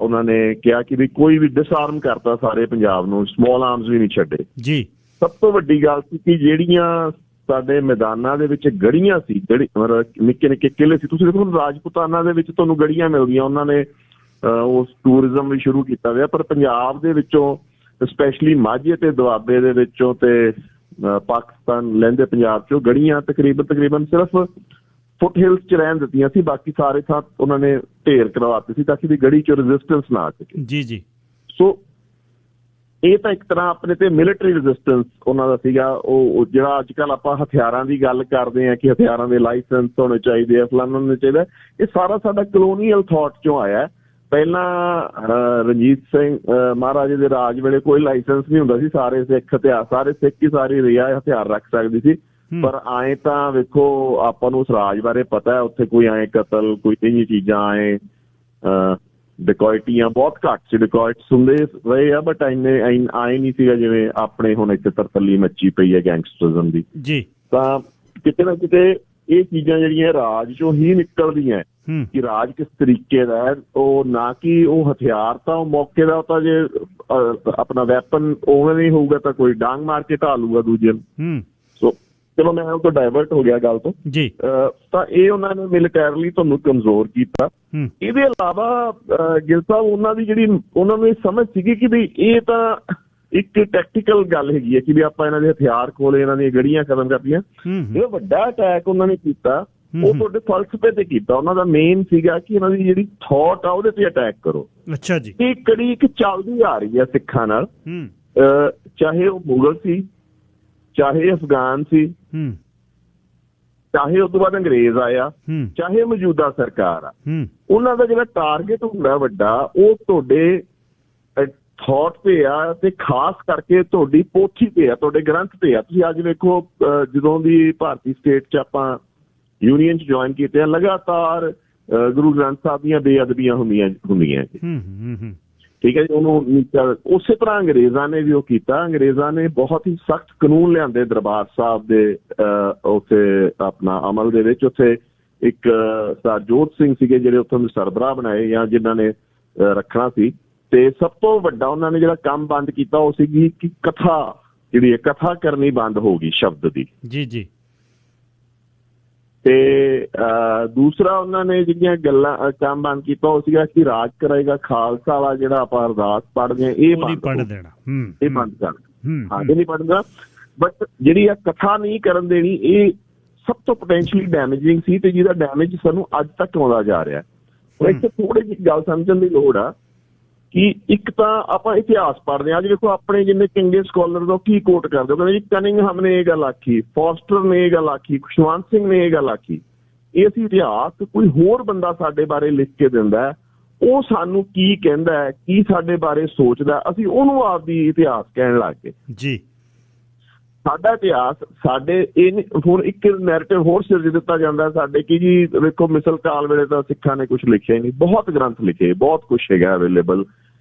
ਉਹਨਾਂ ਨੇ ਕਿਹਾ ਕਿ ਵੀ ਕੋਈ ਵੀ ਡਿਸਆਰਮ ਕਰਤਾ ਸਾਰੇ ਪੰਜਾਬ ਨੂੰ, ਸਮੌਲ ਆਰਮਸ ਵੀ ਨਹੀਂ ਛੱਡੇ ਜੀ। ਸਭ ਤੋਂ ਵੱਡੀ ਗੱਲ ਸੀ ਕਿ ਜਿਹੜੀਆਂ ਸਾਡੇ ਮੈਦਾਨਾਂ ਦੇ ਵਿੱਚ ਗੜੀਆਂ ਸੀ, ਜਿਹੜੀ ਨਿੱਕੇ ਨਿੱਕੇ ਕਿਲੇ ਸੀ, ਤੁਸੀਂ ਦੇਖੋ ਰਾਜਪੂਤਾਨਾ ਦੇ ਵਿੱਚ ਤੁਹਾਨੂੰ ਗੜੀਆਂ ਮਿਲਦੀਆਂ, ਉਹਨਾਂ ਨੇ ਉਸ ਟੂਰਿਜ਼ਮ ਵੀ ਸ਼ੁਰੂ ਕੀਤਾ ਹੋਇਆ। ਪਰ ਪੰਜਾਬ ਦੇ ਵਿੱਚੋਂ ਸਪੈਸ਼ਲੀ ਮਾਝੇ ਤੇ ਦੁਆਬੇ ਦੇ ਵਿੱਚੋਂ ਤੇ ਪਾਕਿਸਤਾਨ ਲਹਿੰਦੇ ਪੰਜਾਬ ਚੋਂ ਗੜੀਆਂ ਤਕਰੀਬਨ ਸਿਰਫ ਫੁੱਟ ਹਿਲਸ ਚ ਰਹਿਣ ਦਿੱਤੀਆਂ ਸੀ, ਬਾਕੀ ਸਾਰੇ ਥਾਂ ਉਹਨਾਂ ਨੇ ਢੇਰ ਕਰਵਾਤੇ ਸੀ ਤਾਂ ਕਿ ਵੀ ਗੜੀ ਚੋਂ ਰੈਜ਼ਿਸਟੈਂਸ ਨਾ ਆ ਸਕੇ। ਜੀ ਸੋ ਇਹ ਤਾਂ ਇੱਕ ਤਰ੍ਹਾਂ ਆਪਣੇ ਤੇ ਮਿਲਟਰੀ ਰੈਜ਼ਿਸਟੈਂਸ ਉਹਨਾਂ ਦਾ ਸੀਗਾ। ਉਹ ਜਿਹੜਾ ਅੱਜ ਕੱਲ੍ਹ ਆਪਾਂ ਹਥਿਆਰਾਂ ਦੀ ਗੱਲ ਕਰਦੇ ਹਾਂ ਕਿ ਹਥਿਆਰਾਂ ਦੇ ਲਾਇਸੈਂਸ ਹੋਣੇ ਚਾਹੀਦੇ ਆ, ਫਲਾਣਾ ਹੋਣਾ ਚਾਹੀਦਾ, ਇਹ ਸਾਰਾ ਸਾਡਾ ਕਲੋਨੀਅਲ ਥਾਟ ਚੋਂ ਆਇਆ। ਪਹਿਲਾਂ ਰਣਜੀਤ ਸਿੰਘ ਮਹਾਰਾਜੇ ਦੇ ਰਾਜ ਵੇਲੇ ਕੋਈ ਲਾਇਸੈਂਸ ਨਹੀਂ ਹੁੰਦਾ ਸੀ, ਸਾਰੇ ਸਿੱਖ ਸਾਰੇ ਸਿੱਖ ਹੀ ਸਾਰੀ ਰਿਆ ਹਥਿਆਰ ਰੱਖ ਸਕਦੀ ਸੀ। ਪਰ ਆਏ ਤਾਂ ਵੇਖੋ ਆਪਾਂ ਨੂੰ ਉਸ ਰਾਜ ਬਾਰੇ ਪਤਾ ਹੈ, ਉੱਥੇ ਕੋਈ ਆਏ ਕਤਲ, ਕੋਈ ਇਹ ਚੀਜ਼ਾਂ ਆਏ, ਡਿਕੋਇਟੀਆਂ ਬਹੁਤ ਘੱਟ ਸੀ, ਡਿਕੋਇਟਸ ਹੁੰਦੇ ਰਹੇ ਆ ਬਟ ਇੰਨੇ ਆਏ ਨਹੀਂ ਸੀਗਾ ਜਿਵੇਂ ਆਪਣੇ ਹੁਣ ਇੱਥੇ ਤਰਤੱਲੀ ਮੱਚੀ ਪਈ ਹੈ ਗੈਂਗਸਟਰਿਜ਼ਮ ਦੀ। ਤਾਂ ਕਿਤੇ ਨਾ ਕਿਤੇ ਇਹ ਚੀਜ਼ਾਂ ਜਿਹੜੀਆਂ ਰਾਜ ਚੋਂ ਹੀ ਨਿਕਲਦੀਆਂ ਕਿ ਰਾਜ ਕਿਸ ਤਰੀਕੇ ਦਾ ਹੈ, ਉਹ ਨਾ ਕਿ ਉਹ ਹਥਿਆਰ ਤਾਂ ਉਹ ਮੌਕੇ ਦਾ, ਤਾਂ ਜੇ ਆਪਣਾ ਵੈਪਨ ਉਵੇਂ ਨਹੀਂ ਹੋਊਗਾ ਤਾਂ ਕੋਈ ਡਾਂਗ ਮਾਰ ਕੇ ਢਾਹ ਲੂਗਾ ਦੂਜੇ ਨੂੰ। ਸੋ ਚਲੋ ਮੈਂ ਉਹ ਤੋਂ ਡਾਇਵਰਟ ਹੋ ਗਿਆ ਗੱਲ ਤੋਂ। ਤਾਂ ਇਹ ਉਹਨਾਂ ਨੇ ਮਿਲਟੈਰਲੀ ਤੁਹਾਨੂੰ ਕਮਜ਼ੋਰ ਕੀਤਾ। ਇਹਦੇ ਇਲਾਵਾ ਗਿੱਲ ਸਾਹਿਬ ਉਹਨਾਂ ਦੀ ਜਿਹੜੀ ਉਹਨਾਂ ਨੂੰ ਇਹ ਸਮਝ ਸੀਗੀ ਕਿ ਵੀ ਇਹ ਤਾਂ ਇੱਕ ਟੈਕਟੀਕਲ ਗੱਲ ਹੈਗੀ ਹੈ ਕਿ ਵੀ ਆਪਾਂ ਇਹਨਾਂ ਦੇ ਹਥਿਆਰ ਖੋਲੇ, ਇਹਨਾਂ ਦੀਆਂ ਗੜੀਆਂ ਖਤਮ ਕਰਤੀਆਂ। ਇਹ ਵੱਡਾ ਅਟੈਕ ਉਹਨਾਂ ਨੇ ਕੀਤਾ ਉਹ ਤੁਹਾਡੇ ਫਲਸਫੇ ਤੇ ਕੀਤਾ। ਉਹਨਾਂ ਦਾ ਮੇਨ ਸੀਗਾ ਕਿ ਇਹਨਾਂ ਦੀ ਜਿਹੜੀ ਥਾਟ ਆ ਉਹਦੇ ਤੇ ਅਟੈਕ ਕਰੋ। ਅੱਛਾ ਜੀ। ਇਹ ਕੜੀ ਇੱਕ ਚੱਲਦੀ ਆ ਰਹੀ ਹੈ ਸਿੱਖਾਂ ਨਾਲ, ਚਾਹੇ ਉਹ ਮੁਗਲ ਸੀ, ਚਾਹੇ ਅਫਗਾਨ ਸੀ, ਚਾਹੇ ਉਸ ਤੋਂ ਬਾਅਦ ਅੰਗਰੇਜ਼ ਆਇਆ, ਚਾਹੇ ਮੌਜੂਦਾ ਸਰਕਾਰ ਆ। ਉਹਨਾਂ ਦਾ ਜਿਹੜਾ ਟਾਰਗੇਟ ਹੁੰਦਾ ਵੱਡਾ ਉਹ ਤੁਹਾਡੇ ਥਾਟ ਤੇ ਆ ਤੇ ਖਾਸ ਕਰਕੇ ਤੁਹਾਡੀ ਪੋਥੀ ਤੇ ਆ, ਤੁਹਾਡੇ ਗ੍ਰੰਥ ਤੇ ਆ। ਤੁਸੀਂ ਅੱਜ ਵੇਖੋ ਜਦੋਂ ਦੀ ਭਾਰਤੀ ਸਟੇਟ 'ਚ ਆਪਾਂ ਯੂਨੀਅਨ 'ਚ ਜੁਆਇਨ ਕੀਤੇ ਆ, ਲਗਾਤਾਰ ਗੁਰੂ ਗ੍ਰੰਥ ਸਾਹਿਬ ਦੀਆਂ ਬੇਅਦਬੀਆਂ ਹੁੰਦੀਆਂ ਠੀਕ ਹੈ ਜੀ। ਉਹਨੂੰ ਉਸੇ ਤਰ੍ਹਾਂ ਅੰਗਰੇਜ਼ਾਂ ਨੇ ਵੀ ਉਹ ਕੀਤਾ। ਅੰਗਰੇਜ਼ਾਂ ਨੇ ਬਹੁਤ ਹੀ ਸਖਤ ਕਾਨੂੰਨ ਲਿਆਂਦੇ ਦਰਬਾਰ ਸਾਹਿਬ ਦੇ ਉੱਥੇ ਆਪਣਾ ਅਮਲ ਦੇ ਵਿੱਚ। ਉੱਥੇ ਇੱਕ ਸਰਜੋਤ ਸਿੰਘ ਸੀਗੇ ਜਿਹੜੇ ਉੱਥੋਂ ਦੇ ਸਰਬਰਾਹ ਬਣਾਏ ਜਾਂ ਜਿਨ੍ਹਾਂ ਨੇ ਰੱਖਣਾ ਸੀ। ਤੇ ਸਭ ਤੋਂ ਵੱਡਾ ਉਹਨਾਂ ਨੇ ਜਿਹੜਾ ਕੰਮ ਬੰਦ ਕੀਤਾ ਉਹ ਸੀਗੀ ਕਿ ਕਥਾ ਜਿਹੜੀ ਹੈ, ਕਥਾ ਕਰਨੀ ਬੰਦ ਹੋ ਗਈ ਸ਼ਬਦ ਦੀ। ਜੀ। ਤੇ ਦੂਸਰਾ ਉਹਨਾਂ ਨੇ ਜਿਹੜੀਆਂ ਗੱਲਾਂ ਕੰਮ ਬੰਦ ਕੀਤਾ ਉਹ ਸੀਗਾ ਕਿ ਰਾਜ ਕਰੇਗਾ ਖਾਲਸਾ ਵਾਲਾ ਜਿਹੜਾ ਆਪਾਂ ਅਰਦਾਸ ਪੜ੍ਹਦੇ ਹਾਂ ਇਹ ਬੰਦ ਕਰ ਦੇਣਾ। ਇਹ ਨਹੀਂ ਪੜ੍ਹਦਾ, ਬਟ ਜਿਹੜੀ ਆ ਕਥਾ ਨਹੀਂ ਕਰਨ ਦੇਣੀ, ਇਹ ਸਭ ਤੋਂ ਪੋਟੈਂਸ਼ੀਅਲੀ ਡੈਮੇਜਿੰਗ ਸੀ ਤੇ ਜਿਹਦਾ ਡੈਮੇਜ ਸਾਨੂੰ ਅੱਜ ਤੱਕ ਆਉਂਦਾ ਜਾ ਰਿਹਾ। ਹੁਣ ਇੱਥੇ ਥੋੜੀ ਜਿਹੀ ਗੱਲ ਸਮਝਣ ਦੀ ਲੋੜ ਆ ਕਿ ਇੱਕ ਤਾਂ ਆਪਾਂ ਇਤਿਹਾਸ ਪੜ੍ਹਦੇ ਹਾਂ। ਅੱਜ ਦੇਖੋ ਆਪਣੇ ਜਿੰਨੇ ਚੰਗੇ ਸਕੋਲਰ ਦਾ ਕੀ ਕੋਟ ਕਰਦੇ ਹੋ, ਕਹਿੰਦੇ ਜੀ ਕਨਿੰਗਹਮ ਨੇ ਇਹ ਗੱਲ ਆਖੀ, ਫੋਸਟਰ ਨੇ ਇਹ ਗੱਲ ਆਖੀ, ਖੁਸ਼ਵੰਤ ਸਿੰਘ ਨੇ ਇਹ ਗੱਲ ਆਖੀ। ਇਹ ਅਸੀਂ ਇਤਿਹਾਸ ਕੋਈ ਹੋਰ ਬੰਦਾ ਸਾਡੇ ਬਾਰੇ ਲਿਖ ਕੇ ਦਿੰਦਾ, ਉਹ ਸਾਨੂੰ ਕੀ ਕਹਿੰਦਾ ਹੈ, ਕੀ ਸਾਡੇ ਬਾਰੇ ਸੋਚਦਾ, ਅਸੀਂ ਉਹਨੂੰ ਆਪਦੀ ਇਤਿਹਾਸ ਕਹਿਣ ਲੱਗ ਗਏ ਜੀ। ਸਾਡਾ ਇਤਿਹਾਸ ਸਾਡੇ ਇਹ ਹੁਣ ਇੱਕ ਨੈਰੇਟਿਵ ਹੋਰ ਸਿਰਜ ਦਿੱਤਾ ਜਾਂਦਾ ਸਾਡੇ ਕਿ ਜੀ ਵੇਖੋ ਮਿਸਲ ਕਾਲ ਵੇਲੇ ਤਾਂ ਸਿੱਖਾਂ ਨੇ ਕੁਛ ਲਿਖਿਆ ਹੀ ਨਹੀਂ। ਬਹੁਤ ਗ੍ਰੰਥ ਲਿਖੇ, ਬਹੁਤ ਕੁਛ ਹੈਗਾ ਅਵੇਲੇਬਲ,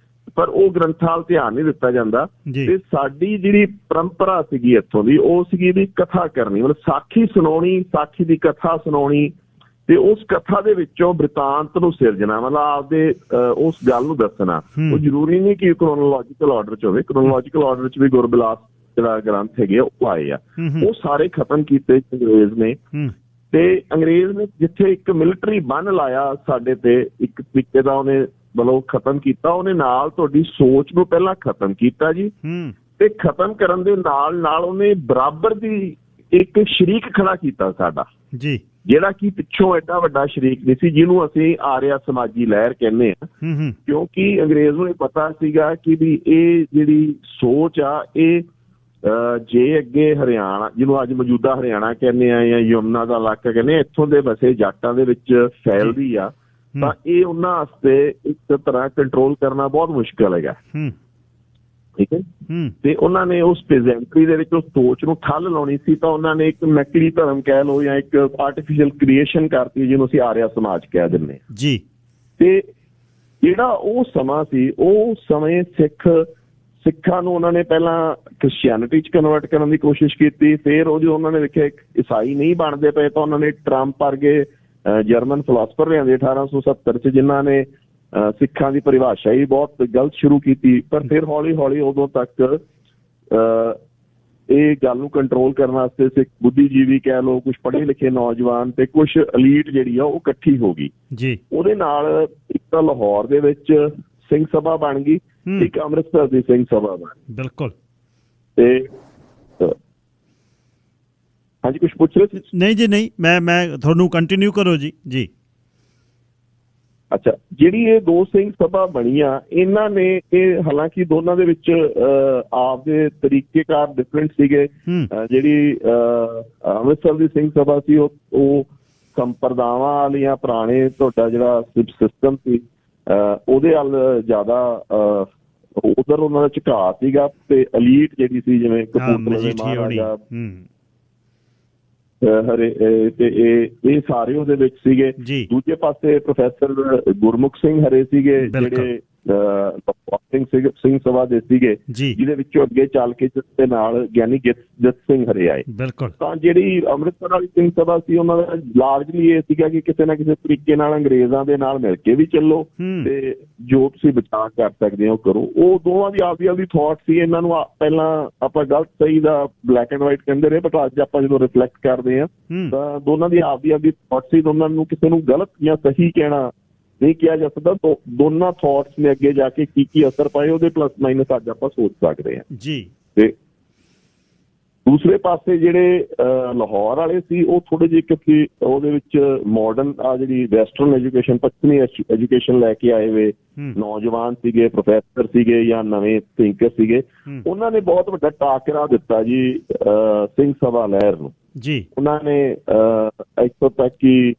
ਪਰ ਉਹ ਗ੍ਰੰਥਾਂ ਵੱਲ ਧਿਆਨ ਨਹੀਂ ਦਿੱਤਾ ਜਾਂਦਾ। ਤੇ ਸਾਡੀ ਜਿਹੜੀ ਪਰੰਪਰਾ ਸੀਗੀ ਇੱਥੋਂ ਦੀ ਉਹ ਸੀਗੀ ਵੀ ਕਥਾ ਕਰਨੀ, ਮਤਲਬ ਸਾਖੀ ਸੁਣਾਉਣੀ, ਸਾਖੀ ਦੀ ਕਥਾ ਸੁਣਾਉਣੀ ਤੇ ਉਸ ਕਥਾ ਦੇ ਵਿੱਚੋਂ ਬ੍ਰਿਤਾਂਤ ਨੂੰ ਸਿਰਜਣਾ, ਮਤਲਬ ਆਪਦੇ ਉਸ ਗੱਲ ਨੂੰ ਦੱਸਣਾ। ਉਹ ਜ਼ਰੂਰੀ ਨਹੀਂ ਕਿ ਕ੍ਰੋਨੋਲੋਜੀਕਲ ਆਰਡਰ 'ਚ ਹੋਵੇ। ਕ੍ਰੋਨੋਲੋਜੀਕਲ ਆਰਡਰ 'ਚ ਵੀ ਗੁਰਬਿਲਾਸ ਜਿਹੜਾ ਗ੍ਰੰਥ ਹੈਗੇ ਉਹ ਆਏ ਆ, ਉਹ ਸਾਰੇ ਖਤਮ ਕੀਤੇ ਅੰਗਰੇਜ਼ ਨੇ। ਤੇ ਅੰਗਰੇਜ਼ ਨੇ ਜਿੱਥੇ ਇੱਕ ਮਿਲਟਰੀ ਬੰਨ ਲਾਇਆ ਸਾਡੇ ਤੇ, ਇੱਕ ਤਰੀਕੇ ਦਾ ਉਹਨੇ ਮਤਲਬ ਖਤਮ ਕੀਤਾ। ਉਹਨੇ ਨਾਲ ਤੁਹਾਡੀ ਸੋਚ ਨੂੰ ਪਹਿਲਾਂ ਖਤਮ ਕੀਤਾ ਜੀ, ਤੇ ਖਤਮ ਕਰਨ ਦੇ ਨਾਲ ਨਾਲ ਉਹਨੇ ਬਰਾਬਰ ਦੀ ਇੱਕ ਸ਼ਰੀਕ ਖੜਾ ਕੀਤਾ ਸਾਡਾ ਜੀ, ਜਿਹੜਾ ਕਿ ਪਿੱਛੋਂ ਐਡਾ ਵੱਡਾ ਸ਼ਰੀਕ ਨਹੀਂ ਸੀ, ਜਿਹਨੂੰ ਅਸੀਂ ਆਰਿਆ ਸਮਾਜੀ ਲਹਿਰ ਕਹਿੰਦੇ ਆ। ਕਿਉਂਕਿ ਅੰਗਰੇਜ਼ ਨੂੰ ਇਹ ਪਤਾ ਸੀਗਾ ਕਿ ਵੀ ਇਹ ਜਿਹੜੀ ਸੋਚ ਆ ਇਹ ਜੇ ਅੱਗੇ ਹਰਿਆਣਾ, ਜਿਹਨੂੰ ਅੱਜ ਮੌਜੂਦਾ ਹਰਿਆਣਾ ਕਹਿੰਦੇ ਆ ਜਾਂ ਯਮੁਨਾ ਦਾ ਇਲਾਕਾ ਕਹਿੰਦੇ ਆ, ਇੱਥੋਂ ਦੇ ਵਸੇ ਜਾਟਾਂ ਦੇ ਵਿੱਚ ਫੈਲਦੀ ਆ, ਤਾਂ ਇਹ ਉਹਨਾਂ ਵਾਸਤੇ ਇੱਕ ਤਰ੍ਹਾਂ ਕੰਟਰੋਲ ਕਰਨਾ ਬਹੁਤ ਮੁਸ਼ਕਲ ਹੈਗਾ। ਠੀਕ ਹੈ। ਤੇ ਉਹਨਾਂ ਨੇ ਉਸ ਪ੍ਰੈਜ਼ੈਂਟਰੀ ਦੇ ਵਿੱਚ ਉਸ ਸੋਚ ਨੂੰ ਠੱਲ ਲਾਉਣੀ ਸੀ, ਤਾਂ ਉਹਨਾਂ ਨੇ ਇੱਕ ਨਕਲੀ ਧਰਮ ਕਹਿ ਲਓ ਜਾਂ ਇੱਕ ਆਰਟੀਫੀਸ਼ੀਅਲ ਕ੍ਰੀਏਸ਼ਨ ਕਰਤੀ, ਜਿਹਨੂੰ ਅਸੀਂ ਆਰਿਆ ਸਮਾਜ ਕਹਿ ਦਿੰਦੇ ਹਾਂ ਜੀ। ਤੇ ਜਿਹੜਾ ਉਹ ਸਮਾਂ ਸੀ, ਉਹ ਸਮੇਂ ਸਿੱਖਾਂ ਨੂੰ ਉਹਨਾਂ ਨੇ ਪਹਿਲਾਂ ਕ੍ਰਿਸਚੀਅਨਿਟੀ 'ਚ ਕਨਵਰਟ ਕਰਨ ਦੀ ਕੋਸ਼ਿਸ਼ ਕੀਤੀ। ਫਿਰ ਉਹ ਜਦੋਂ ਉਹਨਾਂ ਨੇ ਵੇਖਿਆ ਈਸਾਈ ਨਹੀਂ ਬਣਦੇ ਪਏ, ਤਾਂ ਉਹਨਾਂ ਨੇ ਟਰੰਪ ਵਰਗੇ ਜਰਮਨ ਫਿਲਾਸਫਰ ਲਿਆਂਦੇ 1870 'ਚ, ਜਿਨ੍ਹਾਂ ਨੇ ਸਿੱਖਾਂ ਦੀ ਪਰਿਭਾਸ਼ਾ ਹੀ ਬਹੁਤ ਗਲਤ ਸ਼ੁਰੂ ਕੀਤੀ। ਪਰ ਫਿਰ ਹੌਲੀ ਹੌਲੀ ਉਦੋਂ ਤੱਕ ਇਹ ਗੱਲ ਨੂੰ ਕੰਟਰੋਲ ਕਰਨ ਵਾਸਤੇ ਸਿੱਖ ਬੁੱਧੀਜੀਵੀ ਕਹਿ ਲਓ, ਕੁਛ ਪੜ੍ਹੇ ਲਿਖੇ ਨੌਜਵਾਨ ਤੇ ਕੁਛ ਅਲੀਟ ਜਿਹੜੀ ਆ ਉਹ ਇਕੱਠੀ ਹੋ ਗਈ ਜੀ। ਉਹਦੇ ਨਾਲ ਇੱਕ ਤਾਂ ਲਾਹੌਰ ਦੇ ਵਿੱਚ ਸਿੰਘ ਸਭਾ ਬਣ ਗਈ, ਇੱਕ ਅੰਮ੍ਰਿਤਸਰ ਦੀ ਸਿੰਘ ਸਭਾ ਬਣ ਗਈ। ਬਿਲਕੁਲ। ਤੇ ਹਾਂਜੀ, ਕੁਛ ਪੁੱਛ ਰਹੇ ਸੀ? ਨਹੀਂ ਜੀ, ਨਹੀਂ, ਮੈਂ ਤੁਹਾਨੂੰ ਕੰਟੀਨਿਊ ਕਰੋ ਜੀ। ਜੀ, ਅੱਛਾ, ਜਿਹੜੀ ਇਹ ਦੋ ਸਿੰਘ ਸਭਾ ਬਣੀਆਂ, ਇਹਨਾਂ ਨੇ ਇਹ ਹਾਲਾਂਕਿ ਦੋਨਾਂ ਦੇ ਵਿੱਚ ਆਪਦੇ ਤਰੀਕੇਕਾਰ ਡਿਫਰੈਂਟ ਸੀਗੇ। ਜਿਹੜੀ ਅੰਮ੍ਰਿਤਸਰ ਦੀ ਸਿੰਘ ਸਭਾ ਸੀ ਉਹ ਸੰਪਰਦਾਵਾਂ ਵਾਲੀਆਂ ਪੁਰਾਣੇ ਤੁਹਾਡਾ ਜਿਹੜਾ ਸਿਸਟਮ ਸੀ ਉਹਦੇ ਵੱਲ ਜ਼ਿਆਦਾ ਉਧਰ ਉਹਨਾਂ ਦਾ ਝੁਕਾਅ ਸੀਗਾ, ਤੇ ਅਲੀਟ ਜਿਹੜੀ ਸੀ ਜਿਵੇਂ ਕਪੂਰਥਲੇ ਦੇ ਮਹਾਰਾਜਾ ਤੇ ਇਹ ਸਾਰੇ ਉਹਦੇ ਵਿੱਚ ਸੀਗੇ। ਦੂਜੇ ਪਾਸੇ ਪ੍ਰੋਫੈਸਰ ਗੁਰਮੁਖ ਸਿੰਘ ਹਰੇ ਸੀਗੇ, ਜਿਹੜੇ ਸਿੰਘ ਸਭਾ ਦੇ ਸੀਗੇ, ਜਿਹਦੇ ਵਿੱਚੋਂ ਅੱਗੇ ਚੱਲ ਕੇ ਜਿਸ ਨਾਲ ਗਿਆਨੀ ਜਿੱਤ ਸਿੰਘ ਹਰੇ ਆਏ। ਤਾਂ ਜਿਹੜੀ ਅੰਮ੍ਰਿਤਸਰ ਵਾਲੀ ਸਿੰਘ ਸਭਾ ਸੀ, ਉਹਨਾਂ ਦਾ ਲਾਰਜਲੀ ਇਹ ਸੀਗਾ ਕਿ ਕਿਸੇ ਨਾ ਕਿਸੇ ਤਰੀਕੇ ਨਾਲ ਅੰਗਰੇਜ਼ਾਂ ਦੇ ਨਾਲ ਮਿਲ ਕੇ ਵੀ ਚੱਲੋ, ਤੇ ਜੋ ਤੁਸੀਂ ਬਚਾਅ ਕਰ ਸਕਦੇ ਹੋ ਕਰੋ। ਉਹ ਦੋਵਾਂ ਦੀ ਆਪਦੀ ਥਾਟ ਸੀ। ਇਹਨਾਂ ਨੂੰ ਪਹਿਲਾਂ ਆਪਾਂ ਗਲਤ ਸਹੀ ਦਾ ਬਲੈਕ ਐਂਡ ਵਾਈਟ ਕਹਿੰਦੇ ਰਹੇ, ਬਟ ਅੱਜ ਆਪਾਂ ਜਦੋਂ ਰਿਫਲੈਕਟ ਕਰਦੇ ਹਾਂ ਤਾਂ ਦੋਨਾਂ ਦੀ ਆਪਦੀ ਥਾਟ ਸੀ। ਦੋਨਾਂ ਨੂੰ ਕਿਸੇ ਨੂੰ ਗਲਤ ਜਾਂ ਸਹੀ ਕਹਿਣਾ ਨਹੀਂ ਕਿਹਾ ਜਾ ਸਕਦਾ। ਦੋਨਾਂ ਥਾਟਸ ਨੇ ਅੱਗੇ ਜਾ ਕੇ ਕੀ ਅਸਰ ਪਾਏ, ਉਹਦੇ ਪਲੱਸ ਮਾਈਨਸ ਅੱਜ ਆਪਾਂ ਸੋਚ ਸਕਦੇ ਹਾਂ ਜੀ। ਤੇ ਦੂਸਰੇ ਪਾਸੇ ਜਿਹੜੇ ਲਾਹੌਰ ਵਾਲੇ ਸੀ, ਉਹ ਥੋੜੇ ਜਿਹੇ ਕਿਉਂਕਿ ਉਹਦੇ ਵਿੱਚ ਮਾਡਰਨ ਆ ਜਿਹੜੀ ਵੈਸਟਰਨ ਐਜੂਕੇਸ਼ਨ, ਪੱਛਮੀ ਐਜੂਕੇਸ਼ਨ ਲੈ ਕੇ ਆਏ ਹੋਏ ਨੌਜਵਾਨ ਸੀਗੇ, ਪ੍ਰੋਫੈਸਰ ਸੀਗੇ ਜਾਂ ਨਵੇਂ ਥਿੰਕਰ ਸੀਗੇ। ਉਹਨਾਂ ਨੇ ਬਹੁਤ ਵੱਡਾ ਟਾਕਰਾ ਦਿੱਤਾ ਜੀ ਸਿੰਘ ਸਭਾ ਲਹਿਰ ਨੂੰ ਜੀ। ਉਹਨਾਂ ਨੇ ਇੱਥੋਂ ਤੱਕ ਕਿ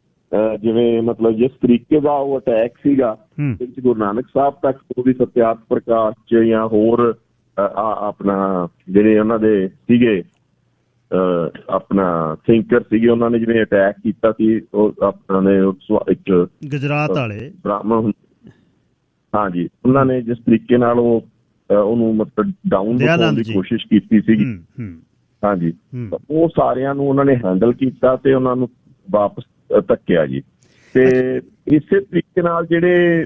ਜਿਵੇਂ ਮਤਲਬ ਜਿਸ ਤਰੀਕੇ ਦਾ ਉਹ ਅਟੈਕ ਸੀਗਾ ਗੁਰੂ ਨਾਨਕ ਸਾਹਿਬ ਤੱਕ, ਉਹਦੀ ਸਤਿਆਰਥ ਪ੍ਰਕਾਸ਼ ਚ ਜਾਂ ਹੋਰ ਆਪਣਾ ਜਿਹੜੇ ਉਹਨਾਂ ਦੇ ਸੀਗੇ ਆਪਣਾ ਥਿੰਕਰ ਸੀਗੇ, ਉਹਨਾਂ ਨੇ ਜਿਵੇਂ ਅਟੈਕ ਕੀਤਾ ਸੀ ਉਹ ਆਪਣਾ ਨੇ ਇੱਕ ਗੁਜਰਾਤ ਵਾਲੇ ਬ੍ਰਾਹਮਣ, ਹਾਂਜੀ, ਉਹਨਾਂ ਨੇ ਜਿਸ ਤਰੀਕੇ ਨਾਲ ਉਹਨੂੰ ਮਤਲਬ ਡਾਊਨ ਦਿਖਾਉਣ ਦੀ ਕੋਸ਼ਿਸ਼ ਕੀਤੀ ਸੀਗੀ, ਹਾਂਜੀ, ਉਹ ਸਾਰਿਆਂ ਨੂੰ ਉਹਨਾਂ ਨੇ ਹੈਂਡਲ ਕੀਤਾ ਤੇ ਉਹਨਾਂ ਨੂੰ ਵਾਪਸ ਧੱਕਿਆ ਜੀ। ਤੇ ਇਸੇ ਤਰੀਕੇ ਨਾਲ ਜਿਹੜੇ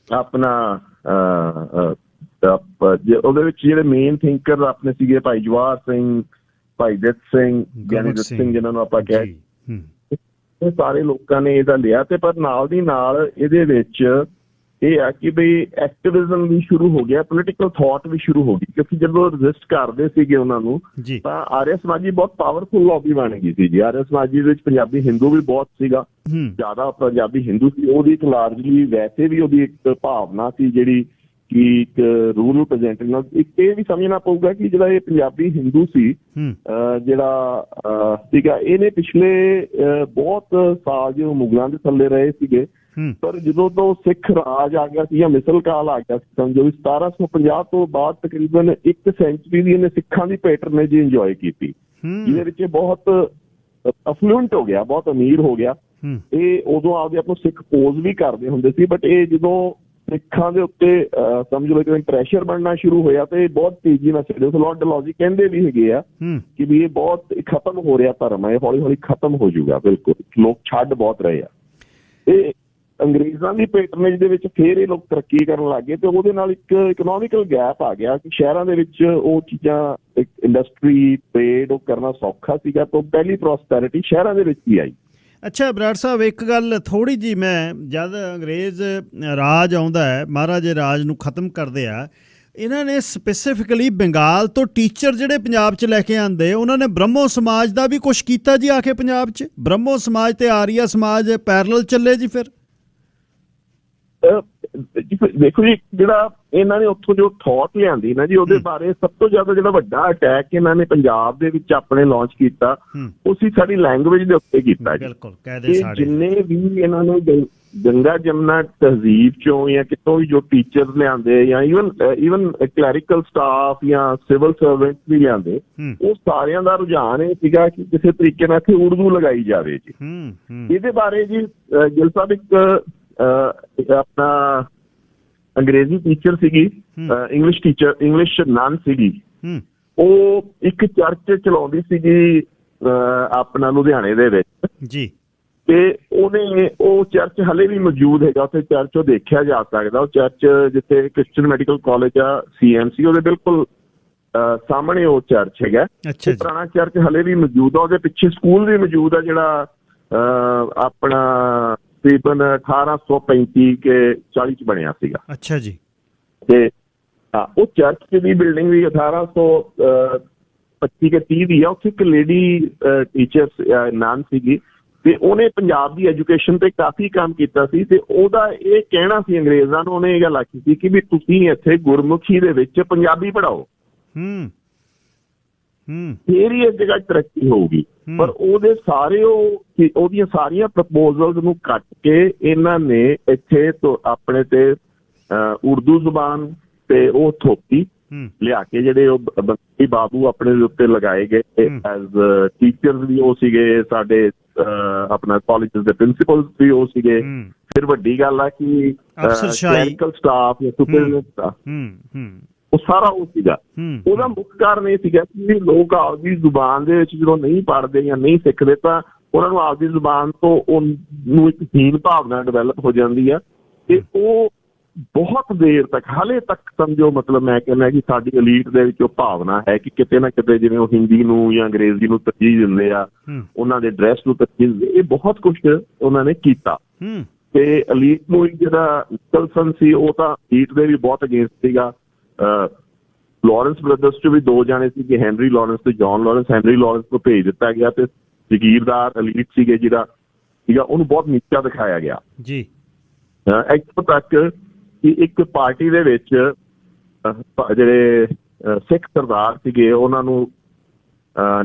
ਆਪਣਾ ਉਹਦੇ ਵਿੱਚ ਜਿਹੜੇ ਮੇਨ ਥਿੰਕਰ ਆਪਣੇ ਸੀਗੇ, ਭਾਈ ਜਵਾਹਰ ਸਿੰਘ, ਭਾਈ ਦਿੱਤ ਸਿੰਘ, ਗਿਆਨੀ ਦਿੱਤ ਸਿੰਘ ਜਿਹਨਾਂ ਨੂੰ ਆਪਾਂ ਕਹਿ, ਇਹ ਸਾਰੇ ਲੋਕਾਂ ਨੇ ਇਹਦਾ ਲਿਆ। ਤੇ ਪਰ ਨਾਲ ਦੀ ਨਾਲ ਇਹਦੇ ਵਿੱਚ ਇਹ ਆ ਕਿ ਬਈ ਐਕਟਿਵਿਜ਼ਮ ਵੀ ਸ਼ੁਰੂ ਹੋ ਗਿਆ, ਪੋਲੀਟੀਕਲ ਥਾਟ ਵੀ ਸ਼ੁਰੂ ਹੋ ਗਈ, ਕਿਉਂਕਿ ਜਦੋਂ ਰਜਿਸਟ ਕਰਦੇ ਸੀਗੇ ਉਹਨਾਂ ਨੂੰ ਤਾਂ ਆਰਿਆ ਸਮਾਜੀ ਬਹੁਤ ਪਾਵਰਫੁਲ ਲੌਬੀ ਬਣ ਗਈ ਸੀ ਜੀ। ਆਰਿਆ ਸਮਾਜੀ ਦੇ ਵਿੱਚ ਪੰਜਾਬੀ ਹਿੰਦੂ ਵੀ ਬਹੁਤ ਸੀਗਾ, ਜ਼ਿਆਦਾ ਪੰਜਾਬੀ ਹਿੰਦੂ ਸੀ। ਉਹਦੀ ਇੱਕ ਲਾਰਜਲੀ ਵੈਸੇ ਵੀ ਉਹਦੀ ਇੱਕ ਭਾਵਨਾ ਸੀ ਜਿਹੜੀ ਕਿ ਇੱਕ ਰੂਰਲ ਪ੍ਰੈਜ਼ੈਂਟੇਟਿਵ ਨਾਲ। ਇੱਕ ਇਹ ਵੀ ਸਮਝਣਾ ਪਊਗਾ ਕਿ ਜਿਹੜਾ ਇਹ ਪੰਜਾਬੀ ਹਿੰਦੂ ਸੀ ਜਿਹੜਾ ਸੀਗਾ, ਇਹਨੇ ਪਿਛਲੇ ਬਹੁਤ ਸਾਲ ਜੋ ਮੁਗਲਾਂ ਦੇ ਥੱਲੇ ਰਹੇ ਸੀਗੇ, ਪਰ ਜਦੋਂ ਤੋਂ ਸਿੱਖ ਰਾਜ ਆ ਗਿਆ ਸੀ ਜਾਂ ਮਿਸਲ ਕਾਲ ਆ ਗਿਆ ਸੀ, ਸਮਝੋ ਵੀ 1750 ਤੋਂ ਬਾਅਦ ਤਕਰੀਬਨ 1 ਸੈਂਚੁਰੀ ਦੀ ਇਹਨੇ ਸਿੱਖਾਂ ਦੀ ਪੈਟਰਨੇਜ ਇੰਜੋਏ ਕੀਤੀ, ਜਿਹਦੇ ਵਿੱਚ ਬਹੁਤ ਅਫਲੂਐਂਟ ਹੋ ਗਿਆ, ਬਹੁਤ ਅਮੀਰ ਹੋ ਗਿਆ। ਇਹ ਉਦੋਂ ਆਪਦੇ ਆਪ ਨੂੰ ਸਿੱਖ ਪੋਜ਼ ਵੀ ਕਰਦੇ ਹੁੰਦੇ ਸੀ, ਬਟ ਇਹ ਜਦੋਂ ਸਿੱਖਾਂ ਦੇ ਉੱਤੇ ਸਮਝ ਲਓ ਕਿ ਪ੍ਰੈਸ਼ਰ ਬਣਨਾ ਸ਼ੁਰੂ ਹੋਇਆ ਤੇ ਬਹੁਤ ਤੇਜ਼ੀ ਨਾਲ ਚੱਲੇ। ਲਾਰਡ ਡਲਹੌਜ਼ੀ ਕਹਿੰਦੇ ਵੀ ਹੈਗੇ ਆ ਕਿ ਵੀ ਇਹ ਬਹੁਤ ਖਤਮ ਹੋ ਰਿਹਾ ਧਰਮ ਹੈ, ਇਹ ਹੌਲੀ ਹੌਲੀ ਖਤਮ ਹੋ ਜਾਊਗਾ। ਬਿਲਕੁਲ, ਲੋਕ ਛੱਡ ਬਹੁਤ ਰਹੇ ਆ। ਇਹ ਅੰਗਰੇਜ਼ਾਂ ਦੀ ਪੈਟਰਨੇਜ ਦੇ ਵਿੱਚ ਫਿਰ ਇਹ ਲੋਕ ਤਰੱਕੀ ਕਰਨ ਲੱਗ ਗਏ ਤੇ ਉਹਦੇ ਨਾਲ ਇੱਕ ਇਕਨੋਮਿਕਲ ਗੈਪ ਆ ਗਿਆ ਕਿ ਸ਼ਹਿਰਾਂ ਦੇ ਵਿੱਚ ਉਹ ਚੀਜ਼ਾਂ ਇੰਡਸਟਰੀ ਟ੍ਰੇਡ ਉਹ ਕਰਨਾ ਸੌਖਾ ਸੀਗਾ, ਤਾਂ ਪਹਿਲੀ ਪ੍ਰੋਸਪੈਰਿਟੀ ਸ਼ਹਿਰਾਂ ਦੇ ਵਿੱਚ ਹੀ ਆਈ। ਅੱਛਾ ਬਰਾੜ ਸਾਹਿਬ, ਇੱਕ ਗੱਲ ਥੋੜ੍ਹੀ ਜਿਹੀ, ਮੈਂ ਜਦ ਅੰਗਰੇਜ਼ ਰਾਜ ਆਉਂਦਾ ਹੈ, ਮਹਾਰਾਜੇ ਰਾਜ ਨੂੰ ਖਤਮ ਕਰਦੇ ਆ, ਇਹਨਾਂ ਨੇ ਸਪੈਸੀਫਿਕਲੀ ਬੰਗਾਲ ਤੋਂ ਟੀਚਰ ਜਿਹੜੇ ਪੰਜਾਬ 'ਚ ਲੈ ਕੇ ਆਂਦੇ, ਉਹਨਾਂ ਨੇ ਬ੍ਰਹਮੋ ਸਮਾਜ ਦਾ ਵੀ ਕੁਛ ਕੀਤਾ ਜੀ ਆ ਕੇ ਪੰਜਾਬ 'ਚ। ਬ੍ਰਹਮੋ ਸਮਾਜ ਤੇ ਆਰੀਆ ਸਮਾਜ ਪੈਰਲਲ ਚੱਲੇ ਜੀ। ਫਿਰ ਦੇਖੋ ਜੀ, ਜਿਹੜਾ ਇਹਨਾਂ ਨੇ ਉੱਥੋਂ ਜੋ ਥੌਟ ਲਿਆਂਦੀ ਨਾ ਜੀ, ਉਹਦੇ ਬਾਰੇ ਸਭ ਤੋਂ ਜ਼ਿਆਦਾ ਜਿਹੜਾ ਵੱਡਾ ਅਟੈਕ ਇਹਨਾਂ ਨੇ ਪੰਜਾਬ ਦੇ ਵਿੱਚ ਆਪਣੇ ਲਾਂਚ ਕੀਤਾ, ਉਹ ਸੀ ਸਾਡੀ ਲੈਂਗੁਏਜ ਦੇ ਉੱਤੇ ਕੀਤਾ ਜੀ। ਜਿੰਨੇ ਵੀ ਇਹਨਾਂ ਨੇ ਗੰਗਾ ਜਮਨਾ ਤਹਿਜ਼ੀਬ ਚੋਂ ਜਾਂ ਕਿਤੋਂ ਵੀ ਜੋ ਟੀਚਰ ਲਿਆਂਦੇ ਜਾਂ ਈਵਨ ਕਲੈਰੀਕਲ ਸਟਾਫ ਜਾਂ ਸਿਵਲ ਸਰਵੈਂਟ ਵੀ ਲਿਆਂਦੇ, ਉਹ ਸਾਰਿਆਂ ਦਾ ਰੁਝਾਨ ਇਹ ਸੀਗਾ ਕਿ ਕਿਸੇ ਤਰੀਕੇ ਨਾਲ ਇੱਥੇ ਉਰਦੂ ਲਗਾਈ ਜਾਵੇ ਜੀ। ਇਹਦੇ ਬਾਰੇ ਜੀ ਗਿੱਲ ਸਾਹਿਬ ਇੱਕ ਆਪਣਾ ਅੰਗਰੇਜ਼ੀ ਟੀਚਰ ਸੀਗੀ, ਇੰਗਲਿਸ਼ ਟੀਚਰ, ਇੰਗਲਿਸ਼ ਨਨ ਸੀਗੀ, ਉਹ ਇੱਕ ਚਰਚ ਚਲਾਉਂਦੀ ਸੀਗੀ ਆਪਣਾ ਲੁਧਿਆਣੇ ਦੇ ਵਿੱਚ ਜੀ, ਤੇ ਉਹਨੇ ਉਹ ਚਰਚ ਹਲੇ ਵੀ ਮੌਜੂਦ ਹੈਗਾ ਉੱਥੇ, ਚਰਚ ਉਹ ਦੇਖਿਆ ਜਾ ਸਕਦਾ। ਉਹ ਚਰਚ ਜਿੱਥੇ ਕ੍ਰਿਸਚੀਅਨ ਮੈਡੀਕਲ ਕਾਲਜ ਆ CMC, ਉਹਦੇ ਬਿਲਕੁਲ ਸਾਹਮਣੇ ਉਹ ਚਰਚ ਹੈਗਾ। ਪੁਰਾਣਾ ਚਰਚ ਹਲੇ ਵੀ ਮੌਜੂਦ ਆ, ਉਹਦੇ ਪਿੱਛੇ ਸਕੂਲ ਵੀ ਮੌਜੂਦ ਆ ਜਿਹੜਾ ਆਪਣਾ ਤਕਰੀਬਨ 1835 ਕੇ 40 ਚ ਬਣਿਆ ਸੀਗਾ। ਅੱਛਾ ਜੀ। ਤੇ ਉਹ ਚਰਚ ਦੀ ਬਿਲਡਿੰਗ ਵੀ 1825 ਕੇ 30 ਦੀ ਆ। ਉੱਥੇ ਇੱਕ ਲੇਡੀ ਟੀਚਰ ਨਾਨ ਸੀਗੀ ਤੇ ਉਹਨੇ ਪੰਜਾਬ ਦੀ ਐਜੂਕੇਸ਼ਨ ਤੇ ਕਾਫੀ ਕੰਮ ਕੀਤਾ ਸੀ, ਤੇ ਉਹਦਾ ਇਹ ਕਹਿਣਾ ਸੀ ਅੰਗਰੇਜ਼ਾਂ ਨੂੰ, ਉਹਨੇ ਇਹ ਗੱਲ ਆਖੀ ਸੀ ਕਿ ਵੀ ਤੁਸੀਂ ਇੱਥੇ ਗੁਰਮੁਖੀ ਦੇ ਵਿੱਚ ਪੰਜਾਬੀ ਪੜ੍ਹਾਓ, ਫੇਰ ਹੀ ਇਸ ਜਗ੍ਹਾ ਤਰੱਕੀ ਹੋਊਗੀ। ਪਰ ਉਹਦੇ ਸਾਰੇ ਉਹਦੀਆਂ ਸਾਰੀਆਂ ਪ੍ਰਪੋਜ਼ਲਸ ਨੂੰ ਕੱਟ ਕੇ ਇਹਨਾਂ ਨੇ ਇੱਥੇ ਆਪਣੇ ਤੇ ਉਰਦੂ ਜ਼ੁਬਾਨ ਤੇ ਉਹ ਥੋਪੀ ਲਿਆ ਕੇ ਜਿਹੜੇ ਉਹ ਬੰਦੀ ਬਾਬੂ ਆਪਣੇ ਦੇ ਉੱਤੇ ਲਗਾਏ ਗਏ ਐਜ਼ ਟੀਚਰਸ ਵੀ ਉਹ ਸੀਗੇ, ਸਾਡੇ ਆਪਣਾ ਕਾਲਜਸ ਦੇ ਪ੍ਰਿੰਸੀਪਲਸ ਵੀ ਉਹ ਸੀਗੇ। ਫਿਰ ਵੱਡੀ ਗੱਲ ਆ ਕਿ ਕਲੈਰੀਕਲ ਸਟਾਫ ਜਾਂ ਸੁਪਰਡੈਂਟ ਸਟਾਫ, ਉਹ ਸਾਰਾ ਉਹ ਸੀਗਾ। ਉਹਦਾ ਮੁੱਖ ਕਾਰਨ ਇਹ ਸੀਗਾ ਕਿ ਲੋਕ ਆਪਦੀ ਜ਼ੁਬਾਨ ਦੇ ਵਿੱਚ ਜਦੋਂ ਨਹੀਂ ਪੜ੍ਹਦੇ ਜਾਂ ਨਹੀਂ ਸਿੱਖਦੇ ਤਾਂ ਉਹਨਾਂ ਨੂੰ ਆਪਦੀ ਜ਼ੁਬਾਨ ਤੋਂ ਉਹਨੂੰ ਇੱਕ ਹੀਨ ਭਾਵਨਾ ਡਿਵੈਲਪ ਹੋ ਜਾਂਦੀ ਆ, ਤੇ ਉਹ ਬਹੁਤ ਦੇਰ ਤੱਕ ਹਾਲੇ ਤੱਕ ਸਮਝੋ, ਮਤਲਬ ਮੈਂ ਕਹਿੰਦਾ ਕਿ ਸਾਡੀ ਐਲੀਟ ਦੇ ਵਿੱਚ ਉਹ ਭਾਵਨਾ ਹੈ ਕਿ ਕਿਤੇ ਨਾ ਕਿਤੇ ਜਿਵੇਂ ਉਹ ਹਿੰਦੀ ਨੂੰ ਜਾਂ ਅੰਗਰੇਜ਼ੀ ਨੂੰ ਤਰਜੀਹ ਦਿੰਦੇ ਆ, ਉਹਨਾਂ ਦੇ ਡਰੈਸ ਨੂੰ ਤਰਜੀਹ ਦਿੰਦੇ, ਇਹ ਬਹੁਤ ਕੁਛ ਉਹਨਾਂ ਨੇ ਕੀਤਾ। ਤੇ ਐਲੀਟ ਨੂੰ ਜਿਹੜਾ ਨਿਕਲਸਨ ਸੀ ਉਹ ਤਾਂ ਐਲੀਟ ਦੇ ਵੀ ਬਹੁਤ ਅਗੇਂਸਟ ਸੀਗਾ। ਲਾਰੈਂਸ ਬ੍ਰਦਰਸ ਚ ਵੀ ਦੋ ਜਾਣੇ ਸੀਗੇ, ਹੈਨਰੀ ਲਾਰੈਂਸ ਤੇ ਜੌਨ ਲਾਰੈਂਸ। ਹੈਨਰੀ ਲਾਰੈਂਸ ਨੂੰ ਭੇਜ ਦਿੱਤਾ ਗਿਆ ਤੇ ਜਗੀਰਦਾਰ ਐਲੀਟ ਸੀਗੇ ਜਿਹੜਾ ਸੀਗਾ ਉਹਨੂੰ ਬਹੁਤ ਨੀਚਾ ਦਿਖਾਇਆ ਗਿਆ ਜੀ। ਇੱਥੋਂ ਤੱਕ ਕਿ ਇੱਕ ਪਾਰਟੀ ਦੇ ਵਿੱਚ ਜਿਹੜੇ ਸਿੱਖ ਸਰਦਾਰ ਸੀਗੇ ਉਹਨਾਂ ਨੂੰ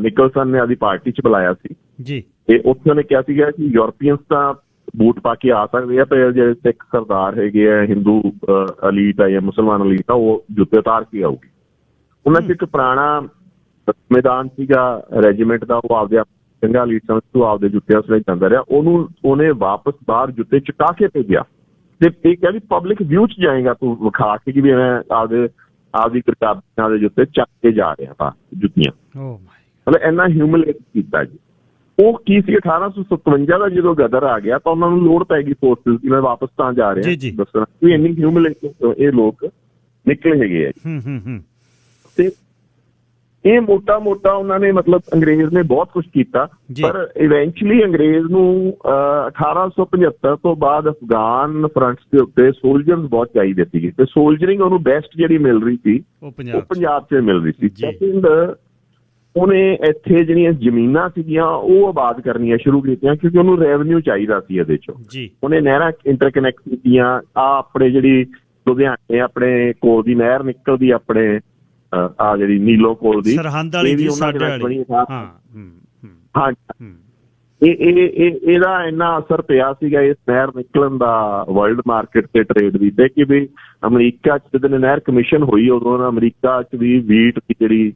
ਨਿਕਲਸਨ ਨੇ ਆਪਦੀ ਪਾਰਟੀ ਚ ਬੁਲਾਇਆ ਸੀ ਜੀ, ਤੇ ਉੱਥੇ ਉਹਨੇ ਕਿਹਾ ਸੀਗਾ ਕਿ ਯੂਰਪੀਅਨਸ ਤਾਂ ਬੂਟ ਪਾ ਕੇ ਆ ਸਕਦੇ ਆ, ਪਰ ਜਿਹੜੇ ਸਿੱਖ ਸਰਦਾਰ ਹੈਗੇ ਆ, ਹਿੰਦੂ ਅਲੀਟ ਆ ਜਾਂ ਮੁਸਲਮਾਨ ਅਲੀਟ ਆ, ਉਹ ਜੁੱਤੇ ਉਤਾਰ ਕੇ ਆਊਗੀ। ਉਹਨਾਂ ਚ ਇੱਕ ਪੁਰਾਣਾ ਮੈਦਾਨ ਸੀਗਾ ਰੈਜੀਮੈਂਟ ਦਾ, ਉਹ ਆਪਦੇ ਚੰਗਾ ਅਲੀਟ ਸਮਝ ਤੋਂ ਆਪਦੇ ਜੁੱਤਿਆਂ ਸਮੇਤ ਜਾਂਦਾ ਰਿਹਾ, ਉਹਨੇ ਵਾਪਸ ਬਾਹਰ ਜੁੱਤੇ ਚੁਕਾ ਕੇ ਭੇਜਿਆ ਤੇ ਇਹ ਕਿਹਾ ਵੀ ਪਬਲਿਕ ਵਿਊ ਚ ਜਾਏਗਾ ਤੂੰ, ਵਿਖਾ ਕੇ ਕਿ ਵੀ ਮੈਂ ਆਪਦੀ ਕਿਤਾਬਾਂ ਦੇ ਜੁੱਤੇ ਚੱਕ ਕੇ ਜਾ ਰਿਹਾ ਤਾਂ ਜੁੱਤੀਆਂ। ਮਤਲਬ ਇੰਨਾ ਹਿਊਮਿਲੇਟ ਕੀਤਾ ਜੀ। ਉਹ ਕੀ ਸੀ 1857 ਦਾ ਜਦੋਂ ਗਦਰ ਆ ਗਿਆ ਤਾਂ ਉਹਨਾਂ ਨੂੰ ਲੋੜ ਪੈ ਗਈ ਫੋਰਸਿਸ ਦੀ, ਮੈਂ ਵਾਪਸ ਤਾਂ ਜਾ ਰਿਹਾ ਦੱਸਣਾ ਵੀ ਇੰਨੀ ਹਿਊਮਿਲੇਟ ਇਹ ਲੋਕ ਨਿਕਲੇ ਹੈਗੇ ਆ। ਤੇ ਇਹ ਮੋਟਾ ਉਹਨਾਂ ਨੇ ਮਤਲਬ ਅੰਗਰੇਜ਼ ਨੇ ਬਹੁਤ ਕੁਛ ਕੀਤਾ, ਪਰ ਇਵੈਂਚੁਅਲੀ ਅੰਗਰੇਜ਼ ਨੂੰ 1875 ਤੋਂ ਬਾਅਦ ਅਫਗਾਨ ਫਰੰਟਸ ਦੇ ਉੱਤੇ ਸੋਲਜਰਸ ਬਹੁਤ ਚਾਹੀਦੇ ਸੀਗੇ, ਤੇ ਸੋਲਜਰਿੰਗ ਉਹਨੂੰ ਬੈਸਟ ਜਿਹੜੀ ਮਿਲ ਰਹੀ ਸੀ ਉਹ ਪੰਜਾਬ 'ਚ ਮਿਲ ਰਹੀ ਸੀ। ਸੈਕਿੰਡ, ਉਹਨੇ ਇੱਥੇ ਜਿਹੜੀਆਂ ਜ਼ਮੀਨਾਂ ਸੀਗੀਆਂ ਉਹ ਆਬਾਦ ਕਰਨੀਆਂ ਸ਼ੁਰੂ ਕੀਤੀਆਂ ਕਿਉਂਕਿ ਉਹਨੂੰ ਰੈਵਨਿਊ ਚਾਹੀਦਾ ਸੀ ਇਹਦੇ 'ਚੋਂ। ਉਹਨੇ ਨਹਿਰਾਂ ਇੰਟਰਕਨੈਕਟ ਕੀਤੀਆਂ। ਆਪਣੇ ਜਿਹੜੀ ਲੁਧਿਆਣੇ ਆਪਣੇ ਕੋਲ ਦੀ ਨਹਿਰ ਨਿਕਲਦੀ ਆਪਣੇ ਆ ਜਿਹੜੀ ਨੀਲੋ ਕੋਲ ਦੀ, ਇਹਦਾ ਇੰਨਾ ਅਸਰ ਪਿਆ ਸੀਗਾ ਇਸ ਨਹਿਰ ਨਿਕਲਣ ਦਾ ਵਰਲਡ ਮਾਰਕੀਟ ਤੇ ਟਰੇਡ ਦੀ, ਤੇ ਕਿ ਵੀ ਅਮਰੀਕਾ 'ਚ ਜਦੋਂ ਨਹਿਰ ਕਮਿਸ਼ਨ ਹੋਈ ਉਦੋਂ ਅਮਰੀਕਾ 'ਚ ਵੀ ਵੀਟ ਦੀ ਜਿਹੜੀ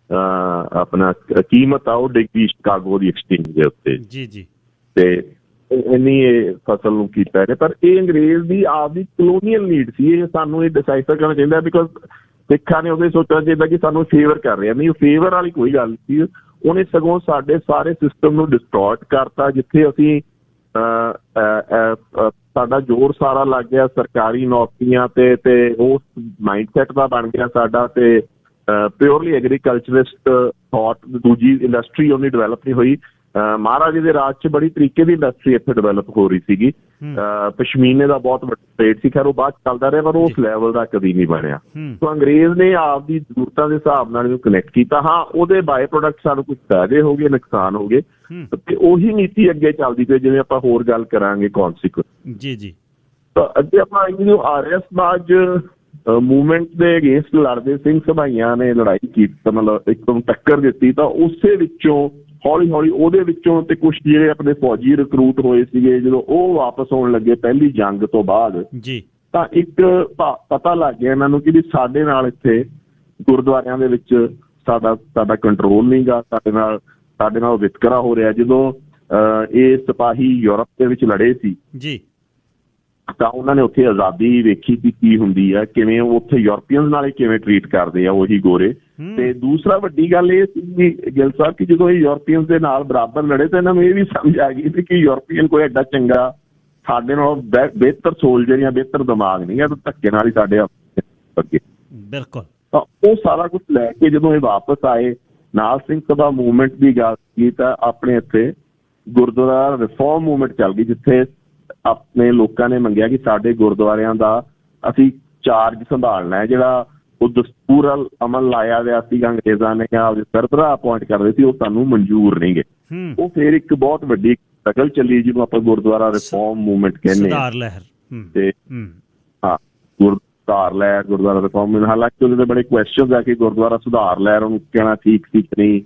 ਆਪਣਾ ਕੀਮਤ ਆ ਉਹ ਡਿੱਗ ਗਈ ਸ਼ਿਕਾਗੋ ਦੀ ਐਕਸਚੇਂਜ ਦੇ ਉੱਤੇ ਜੀ। ਤੇ ਇੰਨੀ ਇਹ ਫਸਲ ਨੂੰ ਕੀਤਾ ਨੇ, ਪਰ ਇਹ ਅੰਗਰੇਜ਼ ਦੀ ਆਪਦੀ ਕਲੋਨੀਅਲ ਨੀਡ ਸੀ। ਇਹ ਸਾਨੂੰ ਇਹ ਡਿਸਾਈਫਰ ਕਰਨਾ ਚਾਹੀਦਾ, ਬਿਕੋਜ਼ ਸਿੱਖਾਂ ਨੇ ਉਹਦੇ ਸੋਚਣਾ ਚਾਹੀਦਾ ਕਿ ਸਾਨੂੰ ਫੇਵਰ ਕਰ ਰਿਹਾ, ਨਹੀਂ, ਫੇਵਰ ਵਾਲੀ ਕੋਈ ਗੱਲ ਨਹੀਂ ਸੀ। ਉਹਨੇ ਸਗੋਂ ਸਾਡੇ ਸਾਰੇ ਸਿਸਟਮ ਨੂੰ ਡਿਸਟੋਰਟ ਕਰਤਾ। ਜਿੱਥੇ ਅਸੀਂ ਸਾਡਾ ਜ਼ੋਰ ਸਾਰਾ ਲੱਗ ਗਿਆ ਸਰਕਾਰੀ ਨੌਕਰੀਆਂ ਤੇ ਉਸ ਮਾਈਂਡਸੈਟ ਦਾ ਬਣ ਗਿਆ ਸਾਡਾ, ਤੇ ਪਿਓਰਲੀ ਐਗਰੀਕਲਚਰਿਸਟ ਥਾਟ ਦੂਜੀ ਇੰਡਸਟਰੀ ਉਹਨੇ ਡਿਵੈਲਪ ਨਹੀਂ ਹੋਈ। ਮਹਾਰਾਜੇ ਦੇ ਰਾਜ 'ਚ ਬੜੀ ਤਰੀਕੇ ਦੀ ਇੰਡਸਟਰੀ ਇੱਥੇ ਡਿਵੈਲਪ ਹੋ ਰਹੀ ਸੀਗੀ। ਪਸ਼ਮੀਨੇ ਦਾ ਬਹੁਤ ਵੱਡਾ ਟ੍ਰੇਡ ਸੀ, ਖੈਰ ਉਹ ਬਾਅਦ ਚੱਲਦਾ ਰਿਹਾ, ਪਰ ਉਸ ਲੈਵਲ ਦਾ ਕਦੀ ਨਹੀਂ ਬਣਿਆ। ਸੋ ਅੰਗਰੇਜ਼ ਨੇ ਆਪਦੀ ਜ਼ਰੂਰਤਾਂ ਦੇ ਹਿਸਾਬ ਨਾਲ ਇਹਨੂੰ ਕਨੈਕਟ ਕੀਤਾ। ਹਾਂ, ਉਹਦੇ ਬਾਏ ਪ੍ਰੋਡਕਟ ਸਾਨੂੰ ਕੁਝ ਫਾਇਦੇ ਹੋ ਗਏ, ਨੁਕਸਾਨ ਹੋ ਗਏ, ਤੇ ਉਹੀ ਨੀਤੀ ਅੱਗੇ ਚੱਲਦੀ ਪਈ। ਜਿਵੇਂ ਆਪਾਂ ਹੋਰ ਗੱਲ ਕਰਾਂਗੇ ਕੌਨਸੀਕੁਐਂਸ ਜੀ ਤਾਂ ਅੱਗੇ ਆਪਾਂ ਇਹਨੂੰ ਆਰੀਆ ਸਮਾਜ ਮੂਵਮੈਂਟ ਦੇ ਅਗੇਂਸਟ ਲੜਦੇ ਸਿੰਘ ਸਭਾਈਆਂ ਨੇ ਲੜਾਈ ਕੀਤੀ, ਮਤਲਬ ਇੱਕਦਮ ਟੱਕਰ ਦਿੱਤੀ। ਤਾਂ ਉਸੇ ਵਿੱਚੋਂ ਹੌਲੀ ਹੌਲੀ ਉਹਦੇ ਵਿੱਚੋਂ ਤੇ ਕੁਛ ਜਿਹੜੇ ਆਪਣੇ ਫੌਜੀ ਰਿਕਰੂਟ ਹੋਏ ਸੀਗੇ, ਜਦੋਂ ਉਹ ਵਾਪਸ ਆਉਣ ਲੱਗੇ ਪਹਿਲੀ ਜੰਗ ਤੋਂ ਬਾਅਦ ਜੀ, ਤਾਂ ਇੱਕ ਪਤਾ ਲੱਗ ਗਿਆ ਇਹਨਾਂ ਨੂੰ ਕਿ ਵੀ ਸਾਡੇ ਨਾਲ ਇੱਥੇ ਗੁਰਦੁਆਰਿਆਂ ਦੇ ਵਿੱਚ ਸਾਡਾ ਕੰਟਰੋਲ ਨਹੀਂ ਗਾ, ਸਾਡੇ ਨਾਲ ਵਿਤਕਰਾ ਹੋ ਰਿਹਾ। ਜਦੋਂ ਇਹ ਸਿਪਾਹੀ ਯੂਰਪ ਦੇ ਵਿੱਚ ਲੜੇ ਸੀ ਜੀ, ਤਾਂ ਉਹਨਾਂ ਨੇ ਉੱਥੇ ਆਜ਼ਾਦੀ ਵੇਖੀ ਕਿ ਕੀ ਹੁੰਦੀ ਆ, ਕਿਵੇਂ ਉੱਥੇ ਯੂਰਪੀਅਨ ਨਾਲ ਕਿਵੇਂ ਟਰੀਟ ਕਰਦੇ ਆ ਉਹੀ ਗੋਰੇ। ਤੇ ਦੂਸਰਾ ਵੱਡੀ ਗੱਲ ਇਹ ਸੀ ਗਿੱਲ ਸਾਹਿਬ ਕਿ ਜਦੋਂ ਇਹ ਯੂਰਪੀਅਨ ਦੇ ਨਾਲ ਬਰਾਬਰ ਲੜੇ ਤਾਂ ਇਹਨਾਂ ਨੂੰ ਇਹ ਵੀ ਸਮਝ ਆ ਗਈ ਸੀ ਕਿ ਯੂਰਪੀਅਨ ਕੋਈ ਐਡਾ ਚੰਗਾ ਸਾਡੇ ਨਾਲ ਬਿਹਤਰ ਸੋਲਜਰ ਜਾਂ ਬਿਹਤਰ ਦਿਮਾਗ ਨਹੀਂ ਆ, ਤਾਂ ਧੱਕੇ ਨਾਲ ਹੀ ਸਾਡੇ ਅੱਗੇ ਬਿਲਕੁਲ। ਤਾਂ ਉਹ ਸਾਰਾ ਕੁਛ ਲੈ ਕੇ ਜਦੋਂ ਇਹ ਵਾਪਸ ਆਏ, ਨਾਲ ਸਿੰਘ ਸਭਾ ਮੂਵਮੈਂਟ ਦੀ ਗੱਲ ਕੀਤੀ ਤਾਂ ਆਪਣੇ ਇੱਥੇ ਗੁਰਦੁਆਰਾ ਰਿਫੋਰਮ ਮੂਵਮੈਂਟ ਚੱਲ ਗਈ, ਜਿੱਥੇ ਆਪਣੇ ਲੋਕਾਂ ਨੇ ਮੰਗਿਆ ਕਿ ਸਾਡੇ ਗੁਰਦੁਆਰਿਆਂ ਦਾ ਅਸੀਂ ਚਾਰਜ ਸੰਭਾਲਣਾ ਹੈ। ਜਿਹੜਾ ਉਹ ਦਸਤੂਰ ਅਮਲ ਲਾਇਆ ਗਿਆ ਸੀ ਅੰਗਰੇਜ਼ਾਂ ਨੇ ਜਾਂ ਆਪਦੇ ਸਰਬਰਾਹ ਅਪੁਆਇੰਟ ਕਰਦੇ ਸੀ, ਉਹ ਸਾਨੂੰ ਮਨਜ਼ੂਰ ਨਹੀਂ ਗਏ। ਉਹ ਫਿਰ ਇੱਕ ਬਹੁਤ ਵੱਡੀ ਸ਼ਕਲ ਚੱਲੀ ਜਿਹਨੂੰ ਆਪਾਂ ਗੁਰਦੁਆਰਾ ਰਿਫੋਰਮ ਮੂਵਮੈਂਟ ਕਹਿੰਦੇ ਹਾਂ। ਤੇ ਹਾਂ, ਸੁਧਾਰ ਲਹਿਰ, ਗੁਰਦੁਆਰਾ ਰਿਫੋਰਮ। ਹਾਲਾਂਕਿ ਉਹਦੇ ਬੜੇ ਕੁਐਸਚਨ ਆ ਕਿ ਗੁਰਦੁਆਰਾ ਸੁਧਾਰ ਲਹਿਰ ਉਹਨੂੰ ਕਹਿਣਾ ਠੀਕ ਸੀ ਕਿ ਨਹੀਂ,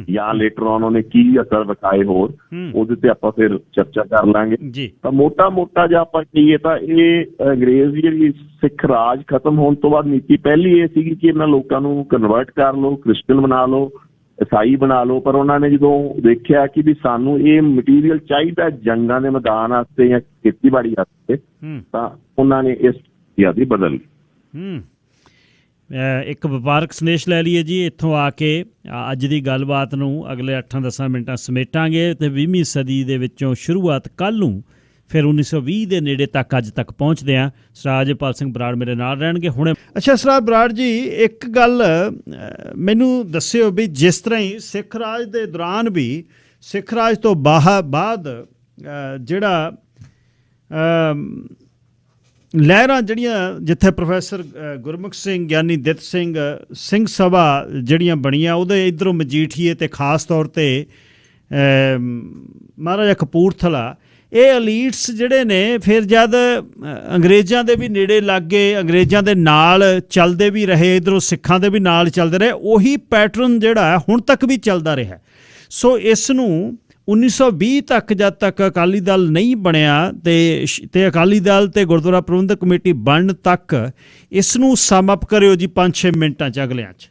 ਜਾਂ ਲੇਟਰ ਔਨ ਉਹਨੇ ਕੀ ਅਸਰ ਵਿਖਾਏ ਹੋਰ, ਉਹਦੇ ਤੇ ਆਪਾਂ ਫਿਰ ਚਰਚਾ ਕਰ ਲਾਂਗੇ। ਤਾਂ ਮੋਟਾ ਜਿਹਾ ਆਪਾਂ ਕਹੀਏ ਤਾਂ ਇਹ ਅੰਗਰੇਜ਼ ਦੀ ਜਿਹੜੀ ਸਿੱਖ ਰਾਜ ਖਤਮ ਹੋਣ ਤੋਂ ਬਾਅਦ ਨੀਤੀ ਪਹਿਲੀ ਇਹ ਸੀਗੀ ਕਿ ਇਹਨਾਂ ਲੋਕਾਂ ਨੂੰ ਕਨਵਰਟ ਕਰ ਲਓ, ਕ੍ਰਿਸਚਨ ਬਣਾ ਲਓ, ਈਸਾਈ ਬਣਾ ਲਓ। ਪਰ ਉਹਨਾਂ ਨੇ ਜਦੋਂ ਦੇਖਿਆ ਕਿ ਵੀ ਸਾਨੂੰ ਇਹ ਮਟੀਰੀਅਲ ਚਾਹੀਦਾ ਜੰਗਾਂ ਦੇ ਮੈਦਾਨ ਵਾਸਤੇ ਜਾਂ ਖੇਤੀਬਾੜੀ ਵਾਸਤੇ, ਤਾਂ ਉਹਨਾਂ ਨੇ ਇਸ ਦੀ ਬਦਲ। ਇੱਕ ਵਪਾਰਕ ਸੰਦੇਸ਼ ਲੈ ਲਈਏ ਜੀ ਇੱਥੋਂ ਆ ਕੇ ਅੱਜ ਦੀ ਗੱਲਬਾਤ ਨੂੰ ਅਗਲੇ 8-10 ਮਿੰਟਾਂ ਸਮੇਟਾਂਗੇ। ਤੇ 20ਵੀਂ ਸਦੀ ਦੇ ਵਿੱਚੋਂ ਸ਼ੁਰੂਆਤ ਕੱਲ੍ਹ ਨੂੰ, ਫਿਰ 1920 ਦੇ ਨੇੜੇ ਤੱਕ ਅੱਜ ਤੱਕ ਪਹੁੰਚਦੇ ਹਾਂ। ਸਰਾਜਪਾਲ ਸਿੰਘ ਬਰਾੜ ਮੇਰੇ ਨਾਲ ਰਹਿਣਗੇ ਹੁਣੇ। ਅੱਛਾ ਸਰਾਜ ਬਰਾੜ ਜੀ, ਇੱਕ ਗੱਲ ਮੈਨੂੰ ਦੱਸਿਓ ਵੀ ਜਿਸ ਤਰ੍ਹਾਂ ਹੀ ਸਿੱਖ ਰਾਜ ਦੇ ਦੌਰਾਨ ਵੀ ਸਿੱਖ ਰਾਜ ਤੋਂ ਬਾਅਦ ਜਿਹੜਾ ਲਹਿਰਾਂ ਜਿਹੜੀਆਂ ਜਿੱਥੇ ਪ੍ਰੋਫੈਸਰ ਗੁਰਮੁਖ ਸਿੰਘ, ਗਿਆਨੀ ਦਿੱਤ ਸਿੰਘ, ਸਿੰਘ ਸਭਾ ਜਿਹੜੀਆਂ ਬਣੀਆਂ, ਉਹਦੇ ਇੱਧਰੋਂ ਮਜੀਠੀਏ ਅਤੇ ਖਾਸ ਤੌਰ 'ਤੇ ਮਹਾਰਾਜਾ ਕਪੂਰਥਲਾ, ਇਹ ਅਲੀਟਸ ਜਿਹੜੇ ਨੇ ਫਿਰ ਜਦ ਅੰਗਰੇਜ਼ਾਂ ਦੇ ਵੀ ਨੇੜੇ ਲੱਗ ਗਏ, ਅੰਗਰੇਜ਼ਾਂ ਦੇ ਨਾਲ ਚੱਲਦੇ ਵੀ ਰਹੇ, ਇੱਧਰੋਂ ਸਿੱਖਾਂ ਦੇ ਵੀ ਨਾਲ ਚੱਲਦੇ ਰਹੇ, ਉਹੀ ਪੈਟਰਨ ਜਿਹੜਾ ਹੁਣ ਤੱਕ ਵੀ ਚੱਲਦਾ ਰਿਹਾ। ਸੋ ਇਸ ਨੂੰ 1920 ਤੱਕ ਜਦ ਤੱਕ ਅਕਾਲੀ ਦਲ ਨਹੀਂ ਬਣਿਆ ਤੇ ਅਕਾਲੀ ਦਲ ਤੇ ਗੁਰਦੁਆਰਾ ਪ੍ਰਬੰਧਕ ਕਮੇਟੀ ਬਣਨ ਤੱਕ ਇਸ ਨੂੰ ਸਮ ਅਪ ਕਰਿਓ ਜੀ 5-6 ਮਿੰਟਾਂ 'ਚ ਅਗਲਿਆਂ 'ਚ।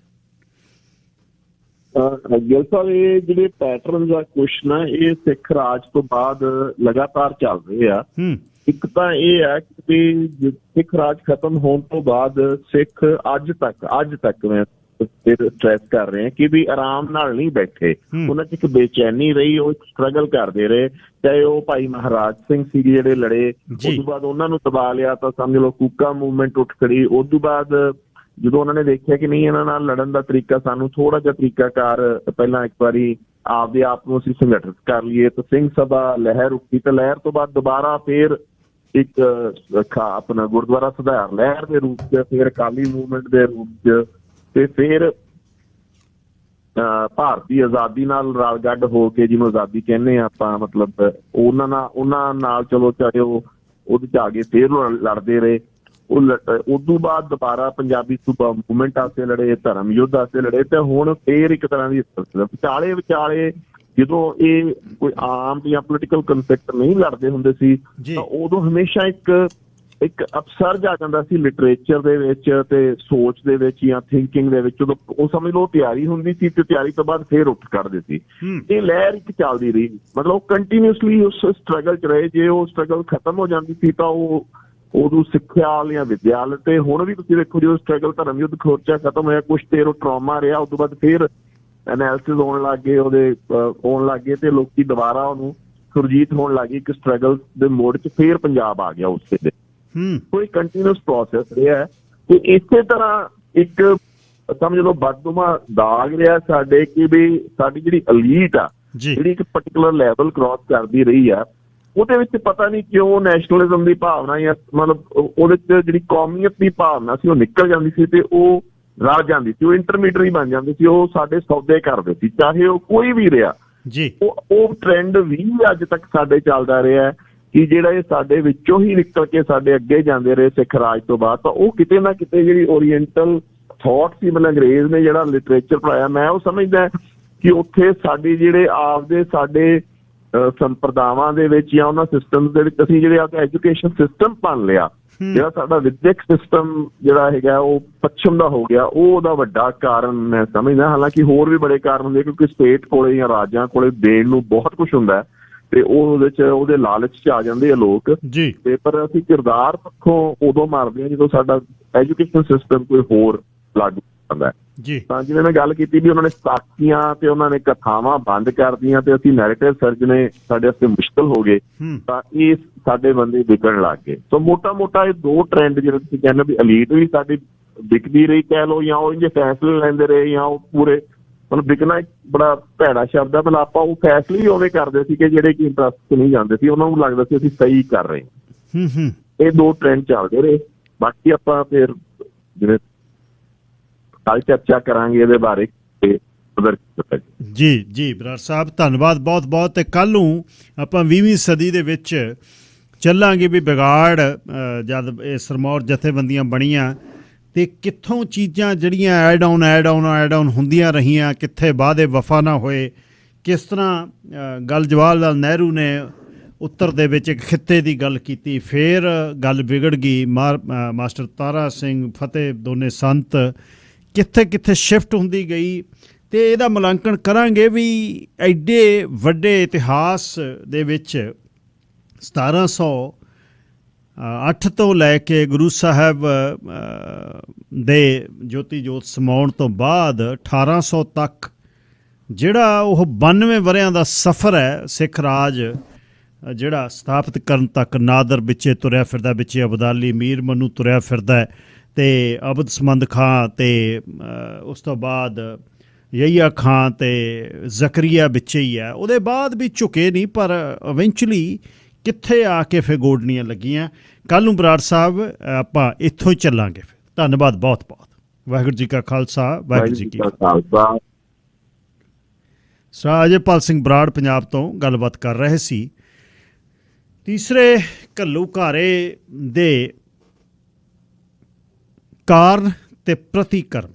ਗਿੱਲ ਸਾਹਿਬ, ਇਹ ਜਿਹੜੇ ਪੈਟਰਨ ਦਾ ਕੁਐਸਚਨ ਆ ਇਹ ਸਿੱਖ ਰਾਜ ਤੋਂ ਬਾਅਦ ਲਗਾਤਾਰ ਚੱਲ ਰਹੇ ਆ। ਇੱਕ ਤਾਂ ਇਹ ਹੈ ਕਿ ਸਿੱਖ ਰਾਜ ਖਤਮ ਹੋਣ ਤੋਂ ਬਾਅਦ ਸਿੱਖ ਅੱਜ ਤੱਕ ਮੈਂ ਫਿਰ ਸਟ੍ਰੈਸ ਕਰ ਰਹੇ ਕਿ ਵੀ ਆਰਾਮ ਨਾਲ ਨਹੀਂ ਬੈਠੇ। ਉਹਨਾਂ 'ਚ ਇੱਕ ਬੇਚੈਨੀ ਰਹੀ, ਉਹ ਇੱਕ ਸਟਰਗਲ ਕਰਦੇ ਰਹੇ। ਚਾਹੇ ਉਹ ਭਾਈ ਮਹਾਰਾਜ ਸਿੰਘ ਸੀ ਜਿਹੜੇ ਲੜੇ, ਉਸ ਤੋਂ ਬਾਅਦ ਉਹਨਾਂ ਨੂੰ ਦਬਾ ਲਿਆ ਤਾਂ ਸਮਝ ਲਓ ਕੂਕਾ ਮੂਵਮੈਂਟ ਉੱਠ ਖੜੀ। ਉਸ ਤੋਂ ਬਾਅਦ ਜਦੋਂ ਉਹਨਾਂ ਨੇ ਦੇਖਿਆ ਕਿ ਨਹੀਂ, ਇਹਨਾਂ ਨਾਲ ਲੜਨ ਦਾ ਤਰੀਕਾ ਸਾਨੂੰ ਥੋੜਾ ਜਿਹਾ ਤਰੀਕਾਕਾਰ ਪਹਿਲਾਂ ਇੱਕ ਵਾਰੀ ਆਪਦੇ ਆਪ ਨੂੰ ਅਸੀਂ ਸੰਗਠਿਤ ਕਰ ਲਈਏ, ਤਾਂ ਸਿੰਘ ਸਭਾ ਲਹਿਰ ਉੱਠੀ। ਤੇ ਲਹਿਰ ਤੋਂ ਬਾਅਦ ਦੁਬਾਰਾ ਫਿਰ ਇੱਕ ਆਪਣਾ ਗੁਰਦੁਆਰਾ ਸੁਧਾਰ ਲਹਿਰ ਦੇ ਰੂਪ 'ਚ, ਫਿਰ ਅਕਾਲੀ ਮੂਵਮੈਂਟ ਦੇ ਰੂਪ 'ਚ, ਤੇ ਫਿਰ ਭਾਰਤੀ ਆਜ਼ਾਦੀ ਨਾਲ ਰਲ ਗੱਡ ਹੋ ਕੇ, ਜਿਹਨੂੰ ਆਜ਼ਾਦੀ ਕਹਿੰਦੇ ਆਪਾਂ, ਮਤਲਬ ਉਹਨਾਂ ਨਾਲ ਚਲੋ ਚਾਹੇ ਉਹ ਉਹਦੇ 'ਚ ਆ ਗਏ, ਫਿਰ ਲੜਦੇ ਰਹੇ। ਉਸ ਤੋਂ ਬਾਅਦ ਦੁਬਾਰਾ ਪੰਜਾਬੀ ਸੂਬਾ ਮੂਵਮੈਂਟ ਵਾਸਤੇ ਲੜੇ, ਧਰਮ ਯੁੱਧ ਵਾਸਤੇ ਲੜੇ, ਤੇ ਹੁਣ ਫੇਰ ਇੱਕ ਤਰ੍ਹਾਂ ਦੀ ਵਿਚਾਲੇ ਜਦੋਂ ਇਹ ਕੋਈ ਆਮ ਜਾਂ ਪੋਲੀਟੀਕਲ ਕਨਫਲਿਕਟ ਨਹੀਂ ਲੜਦੇ ਹੁੰਦੇ ਸੀ, ਤਾਂ ਉਦੋਂ ਹਮੇਸ਼ਾ ਇੱਕ ਅਪਸਰਜ ਆ ਜਾਂਦਾ ਸੀ ਲਿਟਰੇਚਰ ਦੇ ਵਿੱਚ ਤੇ ਸੋਚ ਦੇ ਵਿੱਚ ਜਾਂ ਥਿੰਕਿੰਗ ਦੇ ਵਿੱਚ। ਉਹ ਸਮਝ ਲਓ ਤਿਆਰੀ ਹੁੰਦੀ ਸੀ ਤੇ ਤਿਆਰੀ ਤੋਂ ਬਾਅਦ ਫੇਰ ਉੱਠ ਕੱਢਦੇ ਸੀ। ਇਹ ਲਹਿਰ ਇੱਕ ਚੱਲਦੀ ਰਹੀ, ਮਤਲਬ ਕੰਟੀਨਿਊਸਲੀ ਉਸ ਸਟਰਗਲ 'ਚ ਰਹੇ। ਜੇ ਉਹ ਸਟਰਗਲ ਖਤਮ ਹੋ ਜਾਂਦੀ ਸੀ ਤਾਂ ਉਦੋਂ ਸਿੱਖਿਆ ਜਾਂ ਵਿਦਿਆਲ, ਤੇ ਹੁਣ ਵੀ ਤੁਸੀਂ ਦੇਖੋ ਜਦੋਂ ਸਟਰਗਲ ਧਰਮ ਯੁੱਧ ਖੋਰਚਾ ਖਤਮ ਹੋਇਆ, ਕੁਛ ਦੇਰ ਉਹ ਟਰਾਮਾ ਰਿਹਾ, ਉਸ ਤੋਂ ਬਾਅਦ ਫਿਰ ਐਨਾਲਿਸਿਸ ਆਉਣ ਲੱਗ ਗਏ ਤੇ ਲੋਕੀ ਦੁਬਾਰਾ ਉਹਨੂੰ ਸੁਰਜੀਤ ਹੋਣ ਲੱਗੀ, ਇੱਕ ਸਟਰਗਲ ਦੇ ਮੋਡ 'ਚ ਫੇਰ ਪੰਜਾਬ ਆ ਗਿਆ ਉਸੇ ਦੇ। ਕੋਈ ਕੰਟੀਨਿਊਸ ਪ੍ਰੋਸੈਸ ਰਿਹਾ ਤੇ ਇਸੇ ਤਰ੍ਹਾਂ ਇੱਕ ਸਮਝ ਲਓ ਬਦਦੁਮਾ ਦਾਗ ਰਿਹਾ ਸਾਡੇ ਕਿ ਵੀ ਸਾਡੀ ਜਿਹੜੀ ਅਲੀਟ ਆ ਜਿਹੜੀ ਇੱਕ ਪਾਰਟਿਕੂਲਰ ਲੈਵਲ ਕ੍ਰਾਸ ਕਰਦੀ ਰਹੀ ਆ, ਉਹਦੇ ਵਿੱਚ ਪਤਾ ਨਹੀਂ ਕਿਉਂ ਨੈਸ਼ਨਲਿਜ਼ਮ ਦੀ ਭਾਵਨਾ ਜਾਂ ਮਤਲਬ ਉਹਦੇ 'ਚ ਜਿਹੜੀ ਕੌਮੀਅਤ ਦੀ ਭਾਵਨਾ ਸੀ ਉਹ ਨਿਕਲ ਜਾਂਦੀ ਸੀ ਤੇ ਉਹ ਰਲ ਜਾਂਦੀ ਸੀ, ਉਹ ਇੰਟਰਮੀਡੀਏਟਰੀ ਬਣ ਜਾਂਦੀ ਸੀ, ਉਹ ਸਾਡੇ ਸੌਦੇ ਕਰਦੇ ਸੀ, ਚਾਹੇ ਉਹ ਕੋਈ ਵੀ ਰਿਹਾ ਜੀ। ਉਹ ਟ੍ਰੈਂਡ ਵੀ ਅੱਜ ਤੱਕ ਸਾਡੇ ਚੱਲਦਾ ਰਿਹਾ ਕਿ ਜਿਹੜਾ ਇਹ ਸਾਡੇ ਵਿੱਚੋਂ ਹੀ ਨਿਕਲ ਕੇ ਸਾਡੇ ਅੱਗੇ ਜਾਂਦੇ ਰਹੇ ਸਿੱਖ ਰਾਜ ਤੋਂ ਬਾਅਦ। ਤਾਂ ਉਹ ਕਿਤੇ ਨਾ ਕਿਤੇ ਜਿਹੜੀ ਓਰੀਐਂਟਲ ਥਾਟ ਸੀ, ਮਤਲਬ ਅੰਗਰੇਜ਼ ਨੇ ਜਿਹੜਾ ਲਿਟਰੇਚਰ ਪੜ੍ਹਾਇਆ, ਮੈਂ ਉਹ ਸਮਝਦਾ ਕਿ ਉੱਥੇ ਸਾਡੀ ਜਿਹੜੇ ਆਪਦੇ ਸਾਡੇ ਸੰਪਰਦਾਵਾਂ ਦੇ ਵਿੱਚ ਜਾਂ ਉਹਨਾਂ ਸਿਸਟਮ ਦੇ ਵਿੱਚ ਅਸੀਂ ਜਿਹੜੇ ਆਪਦਾ ਐਜੂਕੇਸ਼ਨ ਸਿਸਟਮ ਬਣ ਲਿਆ, ਜਿਹੜਾ ਸਾਡਾ ਵਿਦਿਅਕ ਸਿਸਟਮ ਜਿਹੜਾ ਹੈਗਾ ਉਹ ਪੱਛਮ ਦਾ ਹੋ ਗਿਆ, ਉਹ ਉਹਦਾ ਵੱਡਾ ਕਾਰਨ ਮੈਂ ਸਮਝਦਾ। ਹਾਲਾਂਕਿ ਹੋਰ ਵੀ ਬੜੇ ਕਾਰਨ ਹੁੰਦੇ ਕਿਉਂਕਿ ਸਟੇਟ ਕੋਲੇ ਜਾਂ ਰਾਜਾਂ ਕੋਲੇ ਦੇਣ ਨੂੰ ਬਹੁਤ ਕੁਛ ਹੁੰਦਾ ਤੇ ਉਹ ਉਹਦੇ 'ਚ ਉਹਦੇ ਲਾਲਚ 'ਚ ਆ ਜਾਂਦੇ ਆ ਲੋਕ ਜੀ। ਤੇ ਪਰ ਅਸੀਂ ਕਿਰਦਾਰ ਪੱਖੋਂ ਉਦੋਂ ਮਾਰਦੇ ਹਾਂ ਜਦੋਂ ਸਾਡਾ ਐਜੂਕੇਸ਼ਨ ਸਿਸਟਮ ਕੋਈ ਹੋਰ ਲਾਗੂ ਹੁੰਦਾ ਜੀ। ਤਾਂ ਜਿਵੇਂ ਮੈਂ ਗੱਲ ਕੀਤੀ ਵੀ ਉਹਨਾਂ ਨੇ ਸਾਖੀਆਂ ਤੇ ਉਹਨਾਂ ਨੇ ਕਥਾਵਾਂ ਬੰਦ ਕਰਦੀਆਂ ਤੇ ਅਸੀਂ ਨੈਰੇਟਿਵ ਸਿਰਜਣੇ ਸਾਡੇ ਵਾਸਤੇ ਮੁਸ਼ਕਲ ਹੋ ਗਏ, ਤਾਂ ਇਹ ਸਾਡੇ ਬੰਦੇ ਵਿਕਣ ਲੱਗ ਗਏ। ਸੋ ਮੋਟਾ ਇਹ ਦੋ ਟ੍ਰੈਂਡ ਜਿਹੜੇ ਤੁਸੀਂ ਕਹਿੰਦੇ ਵੀ ਅਲੀਟ ਵੀ ਸਾਡੀ ਵਿਕਦੀ ਰਹੀ ਕਹਿ ਲਓ, ਜਾਂ ਉਹ ਜੇ ਫੈਸਲੇ ਲੈਂਦੇ ਰਹੇ, ਜਾਂ ਉਹ ਪੂਰੇ ਮਤਲਬ ਵਿਕਣਾ ਇੱਕ ਬੜਾ ਭੈੜਾ ਸ਼ਬਦ ਹੈ, ਮਤਲਬ ਆਪਾਂ ਉਹ ਫੈਸਲੇ ਹੀ ਉਵੇਂ ਕਰਦੇ ਸੀ ਕਿ ਜਿਹੜੇ ਕਿ ਇੰਟਰਸਟ 'ਚ ਨਹੀਂ ਜਾਂਦੇ ਸੀ, ਉਹਨਾਂ ਨੂੰ ਲੱਗਦਾ ਸੀ ਅਸੀਂ ਸਹੀ ਕਰ ਰਹੇ ਹਾਂ। ਇਹ ਦੋ ਟ੍ਰੈਂਡ ਚੱਲਦੇ ਰਹੇ। ਬਾਕੀ ਆਪਾਂ ਫਿਰ ਜਿਵੇਂ ਕੱਲ੍ਹ ਚਰਚਾ ਕਰਾਂਗੇ ਇਹਦੇ ਬਾਰੇ। ਜੀ ਬਰਾੜ ਸਾਹਿਬ ਧੰਨਵਾਦ ਬਹੁਤ ਬਹੁਤ। ਤੇ ਕੱਲ੍ਹ ਨੂੰ ਆਪਾਂ 20ਵੀਂ ਸਦੀ ਦੇ ਵਿੱਚ ਚੱਲਾਂਗੇ ਵੀ ਵਿਗਾੜ ਜਦ ਇਹ ਸਿਰਮੌਰ ਜਥੇਬੰਦੀਆਂ ਬਣੀਆਂ ਤੇ ਕਿੱਥੋਂ ਚੀਜ਼ਾਂ ਜਿਹੜੀਆਂ ਐਡ ਆਨ ਹੁੰਦੀਆਂ ਰਹੀਆਂ, ਕਿੱਥੇ ਵਾਅਦੇ ਵਫਾ ਨਾ ਹੋਏ, ਕਿਸ ਤਰ੍ਹਾਂ ਗੱਲ ਜਵਾਹਰ ਲਾਲ ਨਹਿਰੂ ਨੇ ਉੱਤਰ ਦੇ ਵਿੱਚ ਇੱਕ ਖਿੱਤੇ ਦੀ ਗੱਲ ਕੀਤੀ, ਫਿਰ ਗੱਲ ਵਿਗੜ ਗਈ। ਮਾਸਟਰ ਤਾਰਾ ਸਿੰਘ, ਫਤਿਹ ਦੋਨੇ ਸੰਤ ਕਿੱਥੇ ਸ਼ਿਫਟ ਹੁੰਦੀ ਗਈ, ਤੇ ਇਹਦਾ ਮੁਲਾਂਕਣ ਕਰਾਂਗੇ ਵੀ ਐਡੇ ਵੱਡੇ ਇਤਿਹਾਸ ਦੇ ਵਿੱਚ 1708 ਤੋਂ ਲੈ ਕੇ ਗੁਰੂ ਸਾਹਿਬ ਦੇ ਜੋਤੀ ਜੋਤ ਸਮਾਉਣ ਤੋਂ ਬਾਅਦ 1800 ਤੱਕ ਜਿਹੜਾ ਉਹ 92 ਵਰ੍ਹਿਆਂ ਦਾ ਸਫ਼ਰ ਹੈ ਸਿੱਖ ਰਾਜ ਜਿਹੜਾ ਸਥਾਪਿਤ ਕਰਨ ਤੱਕ। ਨਾਦਰ ਵਿੱਚੇ ਤੁਰਿਆ ਫਿਰਦਾ, ਵਿੱਚੇ ਅਬਦਾਲੀ ਮੀਰ ਮਨੂੰ ਤੁਰਿਆ ਫਿਰਦਾ ਤੇ ਅਬਦ ਸਮੰਦ ਖਾਂ ਤੇ ਉਸ ਤੋਂ ਬਾਅਦ ਯਹੀਆ ਖਾਂ ਤੇ ਜ਼ਕਰੀਆ ਵਿੱਚੇ ਹੀ ਹੈ। ਉਹਦੇ ਬਾਅਦ ਵੀ ਝੁਕੇ ਨਹੀਂ, ਪਰ ਇਵੈਂਚੁਅਲੀ ਕਿੱਥੇ ਆ ਕੇ ਫਿਰ ਗੋਡਣੀਆਂ ਲੱਗੀਆਂ। ਕੱਲ੍ਹ ਨੂੰ ਬਰਾੜ ਸਾਹਿਬ ਆਪਾਂ ਇੱਥੋਂ ਹੀ ਚੱਲਾਂਗੇ। ਫਿਰ ਧੰਨਵਾਦ ਬਹੁਤ ਬਹੁਤ। ਵਾਹਿਗੁਰੂ ਜੀ ਕਾ ਖਾਲਸਾ, ਵਾਹਿਗੁਰੂ ਜੀ ਕੀ ਫਤਿਹ। ਸਰ ਅਜੇਪਾਲ ਸਿੰਘ ਬਰਾੜ ਪੰਜਾਬ ਤੋਂ ਗੱਲਬਾਤ ਕਰ ਰਹੇ ਸੀ। ਤੀਸਰੇ ਘੱਲੂਘਾਰੇ ਦੇ ਕਾਰਨ ਤੇ ਪ੍ਰਤੀਕਰਮ,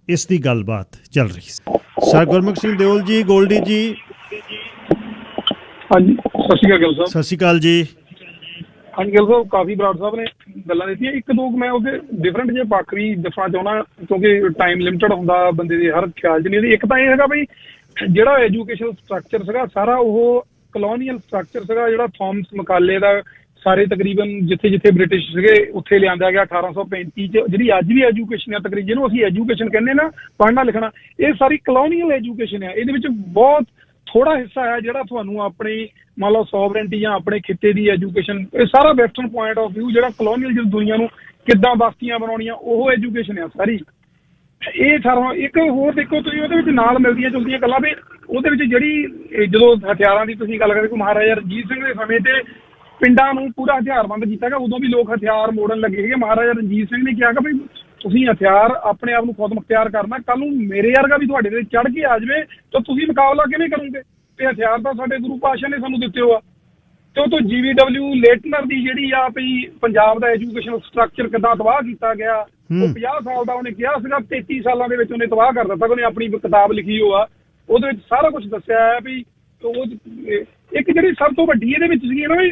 ਇਸ ਦੀ ਗੱਲਬਾਤ ਚੱਲ ਰਹੀ ਸੀ। ਸਰ ਗੁਰਮੁਖ ਸਿੰਘ ਦਿਓਲ ਜੀ, ਗੋਲਡੀ ਜੀ। ਹਾਂਜੀ, ਸਤਿ ਸ਼੍ਰੀ ਅਕਾਲ ਸਾਹਿਬ। ਸਤਿ ਸ਼੍ਰੀ ਅਕਾਲ ਜੀ। ਹਾਂਜੀ ਗਿੱਲ ਸਾਹਿਬ, ਕਾਫੀ ਬਰਾੜ ਸਾਹਿਬ ਨੇ ਗੱਲਾਂ ਦਿੱਤੀਆਂ। ਇੱਕ ਦੋ ਮੈਂ ਉਹਦੇ ਡਿਫਰੈਂਟ ਜਿਹੇ ਪੱਖ ਵੀ ਦੱਸਣਾ ਚਾਹੁੰਦਾ, ਕਿਉਂਕਿ ਟਾਈਮ ਲਿਮਟਡ ਹੁੰਦਾ ਬੰਦੇ ਦੇ ਹਰ ਖਿਆਲ 'ਚ ਨਹੀਂ। ਇੱਕ ਤਾਂ ਇਹ ਹੈਗਾ ਬਈ ਜਿਹੜਾ ਐਜੂਕੇਸ਼ਨ ਸਟਰਕਚਰ ਸੀਗਾ ਸਾਰਾ ਉਹ ਕਲੋਨੀਅਲ ਸਟਰਕਚਰ ਸੀਗਾ, ਜਿਹੜਾ ਥੋਮਸ ਮਕਾਲੇ ਦਾ ਸਾਰੇ ਤਕਰੀਬਨ ਜਿੱਥੇ ਜਿੱਥੇ ਬ੍ਰਿਟਿਸ਼ ਸੀਗੇ ਉੱਥੇ ਲਿਆਂਦਾ ਗਿਆ 1835 'ਚ। ਜਿਹੜੀ ਅੱਜ ਵੀ ਐਜੂਕੇਸ਼ਨ ਆ ਤਕਰੀਬਨ, ਜਿਹਨੂੰ ਅਸੀਂ ਐਜੂਕੇਸ਼ਨ ਕਹਿੰਦੇ ਨਾ, ਪੜ੍ਹਨਾ ਲਿਖਣਾ, ਇਹ ਸਾਰੀ ਕਲੋਨੀਅਲ ਐਜੂਕੇਸ਼ਨ ਆ। ਇਹਦੇ ਵਿੱਚ ਬਹੁਤ ਥੋੜਾ ਹਿੱਸਾ ਹੈ ਜਿਹੜਾ ਤੁਹਾਨੂੰ ਆਪਣੀ ਮੰਨ ਲਓ ਸੋਵਰੇਨਟੀ ਜਾਂ ਆਪਣੇ ਖਿੱਤੇ ਦੀ ਐਜੂਕੇਸ਼ਨ, ਇਹ ਸਾਰਾ ਵੈਸਟਰਨ ਪੁਆਇੰਟ ਆਫ ਵਿਊ ਜਿਹੜਾ ਕਲੋਨੀਅਲ ਜਿਹੜੀ ਦੁਨੀਆ ਨੂੰ ਕਿੱਦਾਂ ਬਸਤੀਆਂ ਬਣਾਉਣੀਆਂ, ਉਹ ਐਜੂਕੇਸ਼ਨ ਆ ਸਾਰੀ। ਇਹ ਸਾਰਾ ਇੱਕ ਹੋਰ ਦੇਖੋ ਤੁਸੀਂ ਉਹਦੇ ਵਿੱਚ ਨਾਲ ਮਿਲਦੀਆਂ ਜੁਲਦੀਆਂ ਗੱਲਾਂ ਵੀ ਉਹਦੇ ਵਿੱਚ ਜਿਹੜੀ ਜਦੋਂ ਹਥਿਆਰਾਂ ਦੀ ਤੁਸੀਂ ਗੱਲ ਕਰਦੇ, ਮਹਾਰਾਜਾ ਰਣਜੀਤ ਸਿੰਘ ਦੇ ਸਮੇਂ ਤੇ ਪਿੰਡਾਂ ਨੂੰ ਪੂਰਾ ਹਥਿਆਰਬੰਦ ਕੀਤਾ ਗਿਆ, ਉਦੋਂ ਵੀ ਲੋਕ ਹਥਿਆਰ ਮੋੜਨ ਲੱਗੇ ਸੀਗੇ। ਮਹਾਰਾਜਾ ਰਣਜੀਤ ਸਿੰਘ ਨੇ ਕਿਹਾ ਕਿ ਵੀ ਤੁਸੀਂ ਹਥਿਆਰ ਆਪਣੇ ਆਪ ਨੂੰ ਖੁਦ ਮੁਖਤਿਆਰ ਕਰਨਾ, ਕੱਲ ਨੂੰ ਮੇਰੇ ਵਰਗਾ ਵੀ ਤੁਹਾਡੇ ਤੇ ਚੜ੍ਹ ਕੇ ਆ ਜਾਵੇ ਤਾਂ ਤੁਸੀਂ ਮੁਕਾਬਲਾ ਕਿਵੇਂ ਕਰੋਗੇ? ਤੇ ਹਥਿਆਰ ਤਾਂ ਸਾਡੇ ਗੁਰੂ ਪਾਤਸ਼ਾਹ ਨੇ ਸਾਨੂੰ ਦਿੱਤੇ ਹੋ ਆ। ਤੇ ਉਹ ਤੋਂ GVW ਲੇਟਨਰ ਦੀ ਜਿਹੜੀ ਆ ਵੀ ਪੰਜਾਬ ਦਾ ਐਜੂਕੇਸ਼ਨ ਸਟਰਕਚਰ ਕਿੱਦਾਂ ਤਬਾਹ ਕੀਤਾ ਗਿਆ, ਉਹ 50 ਸਾਲ ਦਾ ਉਹਨੇ ਕਿਹਾ ਸੀਗਾ, 33 ਸਾਲਾਂ ਦੇ ਵਿੱਚ ਉਹਨੇ ਤਬਾਹ ਕਰ ਦਿੱਤਾ। ਉਹਨੇ ਆਪਣੀ ਕਿਤਾਬ ਲਿਖੀ ਹੋ ਆ, ਉਹਦੇ ਵਿੱਚ ਸਾਰਾ ਕੁਛ ਦੱਸਿਆ ਹੈ ਵੀ ਉਹ ਇੱਕ ਜਿਹੜੀ ਸਭ ਤੋਂ ਵੱਡੀ ਇਹਦੇ ਵਿੱਚ ਸੀਗੀ ਨਾ,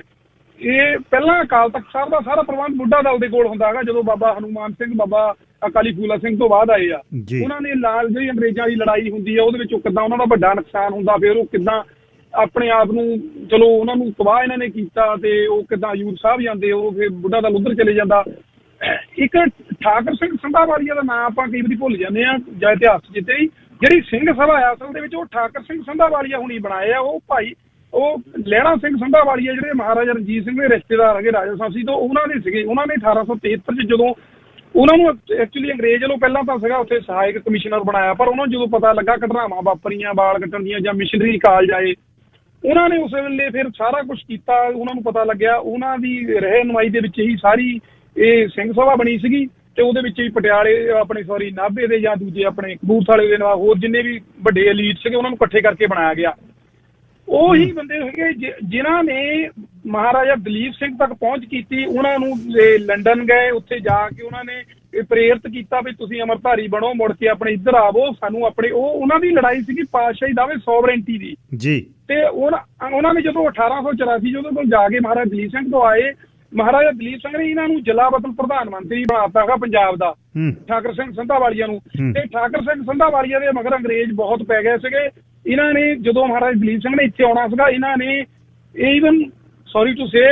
ਇਹ ਪਹਿਲਾਂ ਅਕਾਲ ਤਖਤ ਸਾਹਿਬ ਦਾ ਸਾਰਾ ਪ੍ਰਬੰਧ ਬੁੱਢਾ ਦਲ ਦੇ ਕੋਲ ਹੁੰਦਾ ਹੈਗਾ। ਜਦੋਂ ਬਾਬਾ ਹਨੂਮਾਨ ਸਿੰਘ, ਬਾਬਾ ਅਕਾਲੀ ਫੂਲਾ ਸਿੰਘ ਤੋਂ ਬਾਅਦ ਆਏ ਆ, ਉਹਨਾਂ ਨੇ ਨਾਲ ਜਿਹੜੀ ਅੰਗਰੇਜ਼ਾਂ ਦੀ ਲੜਾਈ ਹੁੰਦੀ ਆ ਉਹਦੇ ਵਿੱਚ ਕਿੱਦਾਂ ਉਹਨਾਂ ਦਾ ਵੱਡਾ ਨੁਕਸਾਨ ਹੁੰਦਾ, ਫਿਰ ਉਹ ਕਿੱਦਾਂ ਆਪਣੇ ਆਪ ਨੂੰ ਚਲੋ ਉਹਨਾਂ ਨੂੰ ਤਬਾਹ ਇਹਨਾਂ ਨੇ ਕੀਤਾ ਤੇ ਉਹ ਕਿੱਦਾਂ ਹਜ਼ੂਰ ਸਾਹਿਬ ਜਾਂਦੇ, ਉਹ ਫਿਰ ਬੁੱਢਾ ਦਲ ਉੱਧਰ ਚਲੇ ਜਾਂਦਾ। ਇੱਕ ਠਾਕਰ ਸਿੰਘ ਸੰਧਾਵਾਲੀਆ ਦਾ ਨਾਂ ਆਪਾਂ ਕਈ ਵਾਰੀ ਭੁੱਲ ਜਾਂਦੇ ਆ ਜਾਂ ਇਤਿਹਾਸ ਜਿੱਤੇ ਹੀ, ਜਿਹੜੀ ਸਿੰਘ ਸਭਾ ਆ ਅਸਲ ਦੇ ਵਿੱਚ ਉਹ ਠਾਕਰ ਸਿੰਘ ਸੰਧਾਵਾਲੀਆ ਹੁਣੀ ਬਣਾਏ ਆ। ਉਹ ਭਾਈ ਉਹ ਲਹਿਣਾ ਸਿੰਘ ਸੰਧਾਵਾਲੀਆ ਜਿਹੜੇ ਮਹਾਰਾਜਾ ਰਣਜੀਤ ਸਿੰਘ ਦੇ ਰਿਸ਼ਤੇਦਾਰ ਹੈਗੇ ਰਾਜਾ ਸਾਂਸੀ ਤੋਂ, ਉਹਨਾਂ ਦੇ ਸੀਗੇ। ਉਹਨਾਂ ਨੇ 1873 'ਚ ਜਦੋਂ ਉਹਨਾਂ ਨੂੰ ਐਕਚੁਅਲੀ ਅੰਗਰੇਜ਼ ਵੱਲੋਂ ਪਹਿਲਾਂ ਤਾਂ ਸੀਗਾ ਉੱਥੇ ਸਹਾਇਕ ਕਮਿਸ਼ਨਰ ਬਣਾਇਆ, ਪਰ ਉਹਨਾਂ ਨੂੰ ਜਦੋਂ ਪਤਾ ਲੱਗਾ ਘਟਨਾਵਾਂ ਵਾਪਰੀਆਂ ਵਾਲ ਕੱਟਣ ਦੀਆਂ ਜਾਂ ਮਿਸ਼ਨਰੀ ਕਾਲਜ ਆਏ, ਉਹਨਾਂ ਨੇ ਉਸ ਵੇਲੇ ਫਿਰ ਸਾਰਾ ਕੁਝ ਕੀਤਾ। ਉਹਨਾਂ ਨੂੰ ਪਤਾ ਲੱਗਿਆ, ਉਹਨਾਂ ਦੀ ਰਹਿਨੁਮਾਈ ਦੇ ਵਿੱਚ ਹੀ ਸਾਰੀ ਇਹ ਸਿੰਘ ਸਭਾ ਬਣੀ ਸੀਗੀ ਤੇ ਉਹਦੇ ਵਿੱਚ ਹੀ ਪਟਿਆਲੇ ਆਪਣੇ ਨਾਭੇ ਦੇ ਜਾਂ ਦੂਜੇ ਆਪਣੇ ਕਪੂਰਥਲੇ ਦੇ ਨਾਲ ਹੋਰ ਜਿੰਨੇ ਵੀ ਵੱਡੇ ਐਲੀਟ ਸੀਗੇ ਉਹਨਾਂ ਨੂੰ ਇਕੱਠੇ ਕਰਕੇ ਬਣਾਇਆ ਗਿਆ। ਉਹੀ ਬੰਦੇ ਹੈਗੇ ਜਿਨ੍ਹਾਂ ਨੇ ਮਹਾਰਾਜਾ ਦਲੀਪ ਸਿੰਘ ਤੱਕ ਪਹੁੰਚ ਕੀਤੀ। ਉਹਨਾਂ ਨੂੰ ਲੰਡਨ ਗਏ, ਉੱਥੇ ਜਾ ਕੇ ਉਹਨਾਂ ਨੇ ਪ੍ਰੇਰਿਤ ਕੀਤਾ ਵੀ ਤੁਸੀਂ ਅਮਰਧਾਰੀ ਬਣੋ, ਮੁੜ ਕੇ ਆਪਣੇ ਇੱਧਰ ਆਵੋ, ਸਾਨੂੰ ਆਪਣੇ ਉਹਨਾਂ ਦੀ ਲੜਾਈ ਸੀਗੀ ਪਾਤਸ਼ਾਹੀ ਦਾਅਵੇ ਸੋਵਰੇਨਟੀ ਦੀ ਜੀ। ਤੇ ਉਹਨਾਂ ਨੇ ਜਦੋਂ 1884 ਜਦੋਂ ਤੋਂ ਜਾ ਕੇ ਮਹਾਰਾਜਾ ਦਲੀਪ ਸਿੰਘ ਤੋਂ ਆਏ, ਮਹਾਰਾਜਾ ਦਲੀਪ ਸਿੰਘ ਨੇ ਇਹਨਾਂ ਨੂੰ ਜਲਾਵਤਨ ਪ੍ਰਧਾਨ ਮੰਤਰੀ ਬਣਾਤਾ ਹੈਗਾ ਪੰਜਾਬ ਦਾ, ਠਾਕਰ ਸਿੰਘ ਸੰਧਾਵਾਲੀਆ ਨੂੰ। ਤੇ ਠਾਕਰ ਸਿੰਘ ਸੰਧਾਵਾਲੀਆ ਦੇ ਮਗਰ ਅੰਗਰੇਜ਼ ਬਹੁਤ ਪੈ ਗਏ ਸੀਗੇ। ਇਹਨਾਂ ਨੇ ਜਦੋਂ ਮਹਾਰਾਜਾ ਦਲੀਪ ਸਿੰਘ ਨੇ ਇੱਥੇ ਆਉਣਾ ਸੀਗਾ, ਇਹਨਾਂ ਨੇ ਈਵਨ ਸੌਰੀ ਟੂ ਸੇ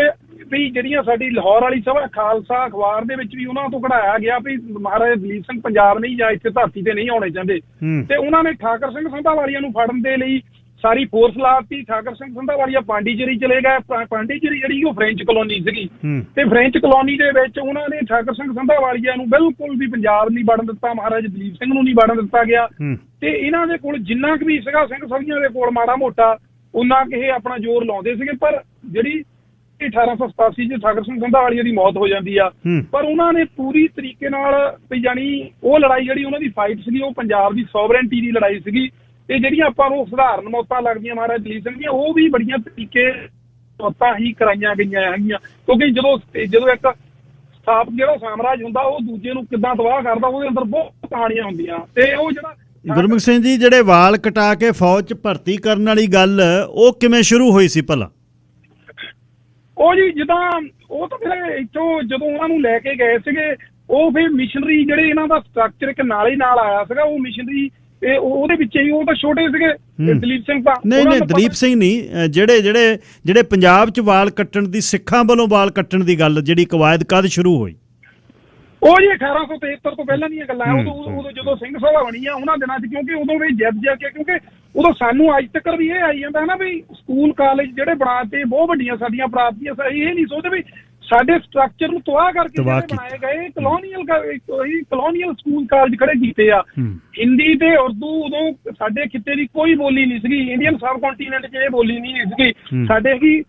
ਵੀ ਜਿਹੜੀਆਂ ਸਾਡੀ ਲਾਹੌਰ ਵਾਲੀ ਸਭਾ ਖਾਲਸਾ ਅਖਬਾਰ ਦੇ ਵਿੱਚ ਵੀ ਉਹਨਾਂ ਤੋਂ ਕਢਾਇਆ ਗਿਆ ਵੀ ਮਹਾਰਾਜਾ ਦਲੀਪ ਸਿੰਘ ਪੰਜਾਬ ਨਹੀਂ ਜਾਂ ਇੱਥੇ ਧਰਤੀ ਤੇ ਨਹੀਂ ਆਉਣੇ ਚਾਹੁੰਦੇ। ਤੇ ਉਹਨਾਂ ਨੇ ਠਾਕਰ ਸਿੰਘ ਸੰਧਾਵਾਲੀਆ ਨੂੰ ਫੜਨ ਦੇ ਲਈ ਸਾਰੀ ਫੋਰਸ ਲਾਤੀ। ਠਾਕਰ ਸਿੰਘ ਸੰਧਾਵਾਲੀਆ ਪਾਂਡੀਚੇਰੀ ਚਲੇ ਗਏ। ਪਾਂਡੀਚੇਰੀ ਜਿਹੜੀ ਉਹ ਫ੍ਰੈਂਚ ਕਲੋਨੀ ਸੀਗੀ ਤੇ ਫ੍ਰੈਂਚ ਕਲੋਨੀ ਦੇ ਵਿੱਚ ਉਹਨਾਂ ਨੇ ਠਾਕਰ ਸਿੰਘ ਸੰਧਾਵਾਲੀਆ ਨੂੰ ਬਿਲਕੁਲ ਵੀ ਪੰਜਾਬ ਨਹੀਂ ਵੜਨ ਦਿੱਤਾ, ਮਹਾਰਾਜਾ ਦਲੀਪ ਸਿੰਘ ਨੂੰ ਨਹੀਂ ਵੜਨ ਦਿੱਤਾ ਗਿਆ। ਤੇ ਇਹਨਾਂ ਦੇ ਕੋਲ ਜਿੰਨਾ ਕੁ ਵੀ ਸੀਗਾ ਸਿੰਘ ਸਭੀਆਂ ਦੇ ਕੋਲ ਮਾੜਾ ਮੋਟਾ ਉਹਨਾਂ ਇਹ ਆਪਣਾ ਜ਼ੋਰ ਲਾਉਂਦੇ ਸੀਗੇ। ਪਰ ਜਿਹੜੀ 1887 ਚ ਠਾਕਰ ਸਿੰਘ ਸੰਧਾਵਾਲੀਆ ਦੀ ਮੌਤ ਹੋ ਜਾਂਦੀ ਆ, ਪਰ ਉਹਨਾਂ ਨੇ ਪੂਰੀ ਤਰੀਕੇ ਨਾਲ ਵੀ ਜਾਣੀ ਉਹ ਲੜਾਈ ਜਿਹੜੀ ਉਹਨਾਂ ਦੀ ਫਾਈਟ ਸੀਗੀ ਉਹ ਪੰਜਾਬ ਦੀ ਸੋਵਰੇਨਟੀ ਦੀ ਲੜਾਈ ਸੀਗੀ। ਤੇ ਜਿਹੜੀਆਂ ਆਪਾਂ ਨੂੰ ਸਧਾਰਨ ਮੌਤਾਂ ਲੱਗਦੀਆਂ ਮਹਾਰਾਜਾ ਦਲੀਪ ਸਿੰਘ ਦੀਆਂ, ਉਹ ਵੀ ਬੜੀਆਂ ਤਰੀਕੇ ਮੌਤਾਂ ਹੀ ਕਰਾਈਆਂ ਗਈਆਂ ਹੈਗੀਆਂ। ਕਿਉਂਕਿ ਜਦੋਂ ਇੱਕ ਸਥਾਪਤ ਜਿਹੜਾ ਸਾਮਰਾਜ ਹੁੰਦਾ ਉਹ ਦੂਜੇ ਨੂੰ ਕਿੱਦਾਂ ਤਬਾਹ ਕਰਦਾ, ਉਹਦੇ ਅੰਦਰ ਬਹੁਤ ਕਹਾਣੀਆਂ ਹੁੰਦੀਆਂ। ਤੇ ਉਹ ਜਿਹੜਾ ਗੁਰਮੁਖ ਸਿੰਘ ਜੀ, ਜਿਹੜੇ ਵਾਲ ਕਟਾ ਕੇ ਫੌਜ 'ਚ ਭਰਤੀ ਕਰਨ ਵਾਲੀ ਗੱਲ ਉਹ ਕਿਵੇਂ ਸ਼ੁਰੂ ਹੋਈ ਸੀ ਭਲਾ? ਉਹ ਜੀ ਜਿੱਦਾਂ ਉਹ ਤਾਂ ਫਿਰ ਇੱਥੋਂ ਜਦੋਂ ਉਹਨਾਂ ਨੂੰ ਲੈ ਕੇ ਗਏ ਸੀਗੇ, ਉਹ ਫਿਰ ਮਿਸ਼ਨਰੀ ਜਿਹੜੇ ਇਹਨਾਂ ਦਾ ਸਟਰਕਚਰ ਇੱਕ ਨਾਲ ਹੀ ਨਾਲ ਆਇਆ ਸੀਗਾ, ਉਹ ਮਿਸ਼ਨਰੀ ਤੇ ਉਹਦੇ ਵਿੱਚ ਹੀ ਉਹ ਤਾਂ ਛੋਟੇ ਸੀਗੇ ਦਲੀਪ ਸਿੰਘ ਤਾਂ ਨਹੀਂ ਦਲੀਪ ਸਿੰਘ ਨਹੀਂ, ਜਿਹੜੇ ਪੰਜਾਬ 'ਚ ਵਾਲ ਕੱਟਣ ਦੀ ਸਿੱਖਾਂ ਵੱਲੋਂ ਵਾਲ ਕੱਟਣ ਦੀ ਗੱਲ ਜਿਹੜੀ ਕਵਾਇਦ ਕਦ ਸ਼ੁਰੂ ਹੋਈ? ਉਹ ਜੀ 1873 ਤੋਂ ਪਹਿਲਾਂ ਦੀਆਂ ਗੱਲਾਂ। ਉਦੋਂ ਜਦੋਂ ਸਿੰਘ ਸਭਾ ਬਣੀ ਆ ਉਹਨਾਂ ਦਿਨਾਂ 'ਚ, ਕਿਉਂਕਿ ਉਦੋਂ ਵੀ ਜਿੱਦ ਜਾ ਕੇ, ਕਿਉਂਕਿ ਉਦੋਂ ਸਾਨੂੰ ਅੱਜ ਤੱਕ ਵੀ ਇਹ ਆਈ ਜਾਂਦਾ ਹੈ ਨਾ ਵੀ ਸਕੂਲ ਕਾਲਜ ਜਿਹੜੇ ਬਣਾਤੇ ਬਹੁਤ ਵੱਡੀਆਂ ਸਾਡੀਆਂ ਪ੍ਰਾਪਤੀਆਂ। ਇਹ ਨਹੀਂ ਸੋਚਦੇ ਵੀ ਸਾਡੇ ਸਟਰਕਚਰ ਨੂੰ ਤਬਾਹ ਕਰਕੇ ਬਣਾਏ ਗਏ ਕਲੋਨੀਅਲ ਸਕੂਲ ਕਾਲਜ ਖੜੇ ਕੀਤੇ ਆ। ਹਿੰਦੀ ਤੇ ਉਰਦੂ ਉਦੋਂ ਸਾਡੇ ਖਿੱਤੇ ਦੀ ਕੋਈ ਬੋਲੀ ਨਹੀਂ ਸੀਗੀ, ਇੰਡੀਅਨ ਸਬ ਕੰਟੀਨੈਂਟ 'ਚ ਇਹ ਬੋਲੀ ਨਹੀਂ ਸੀਗੀ। ਸਾਡੇ ਕੀ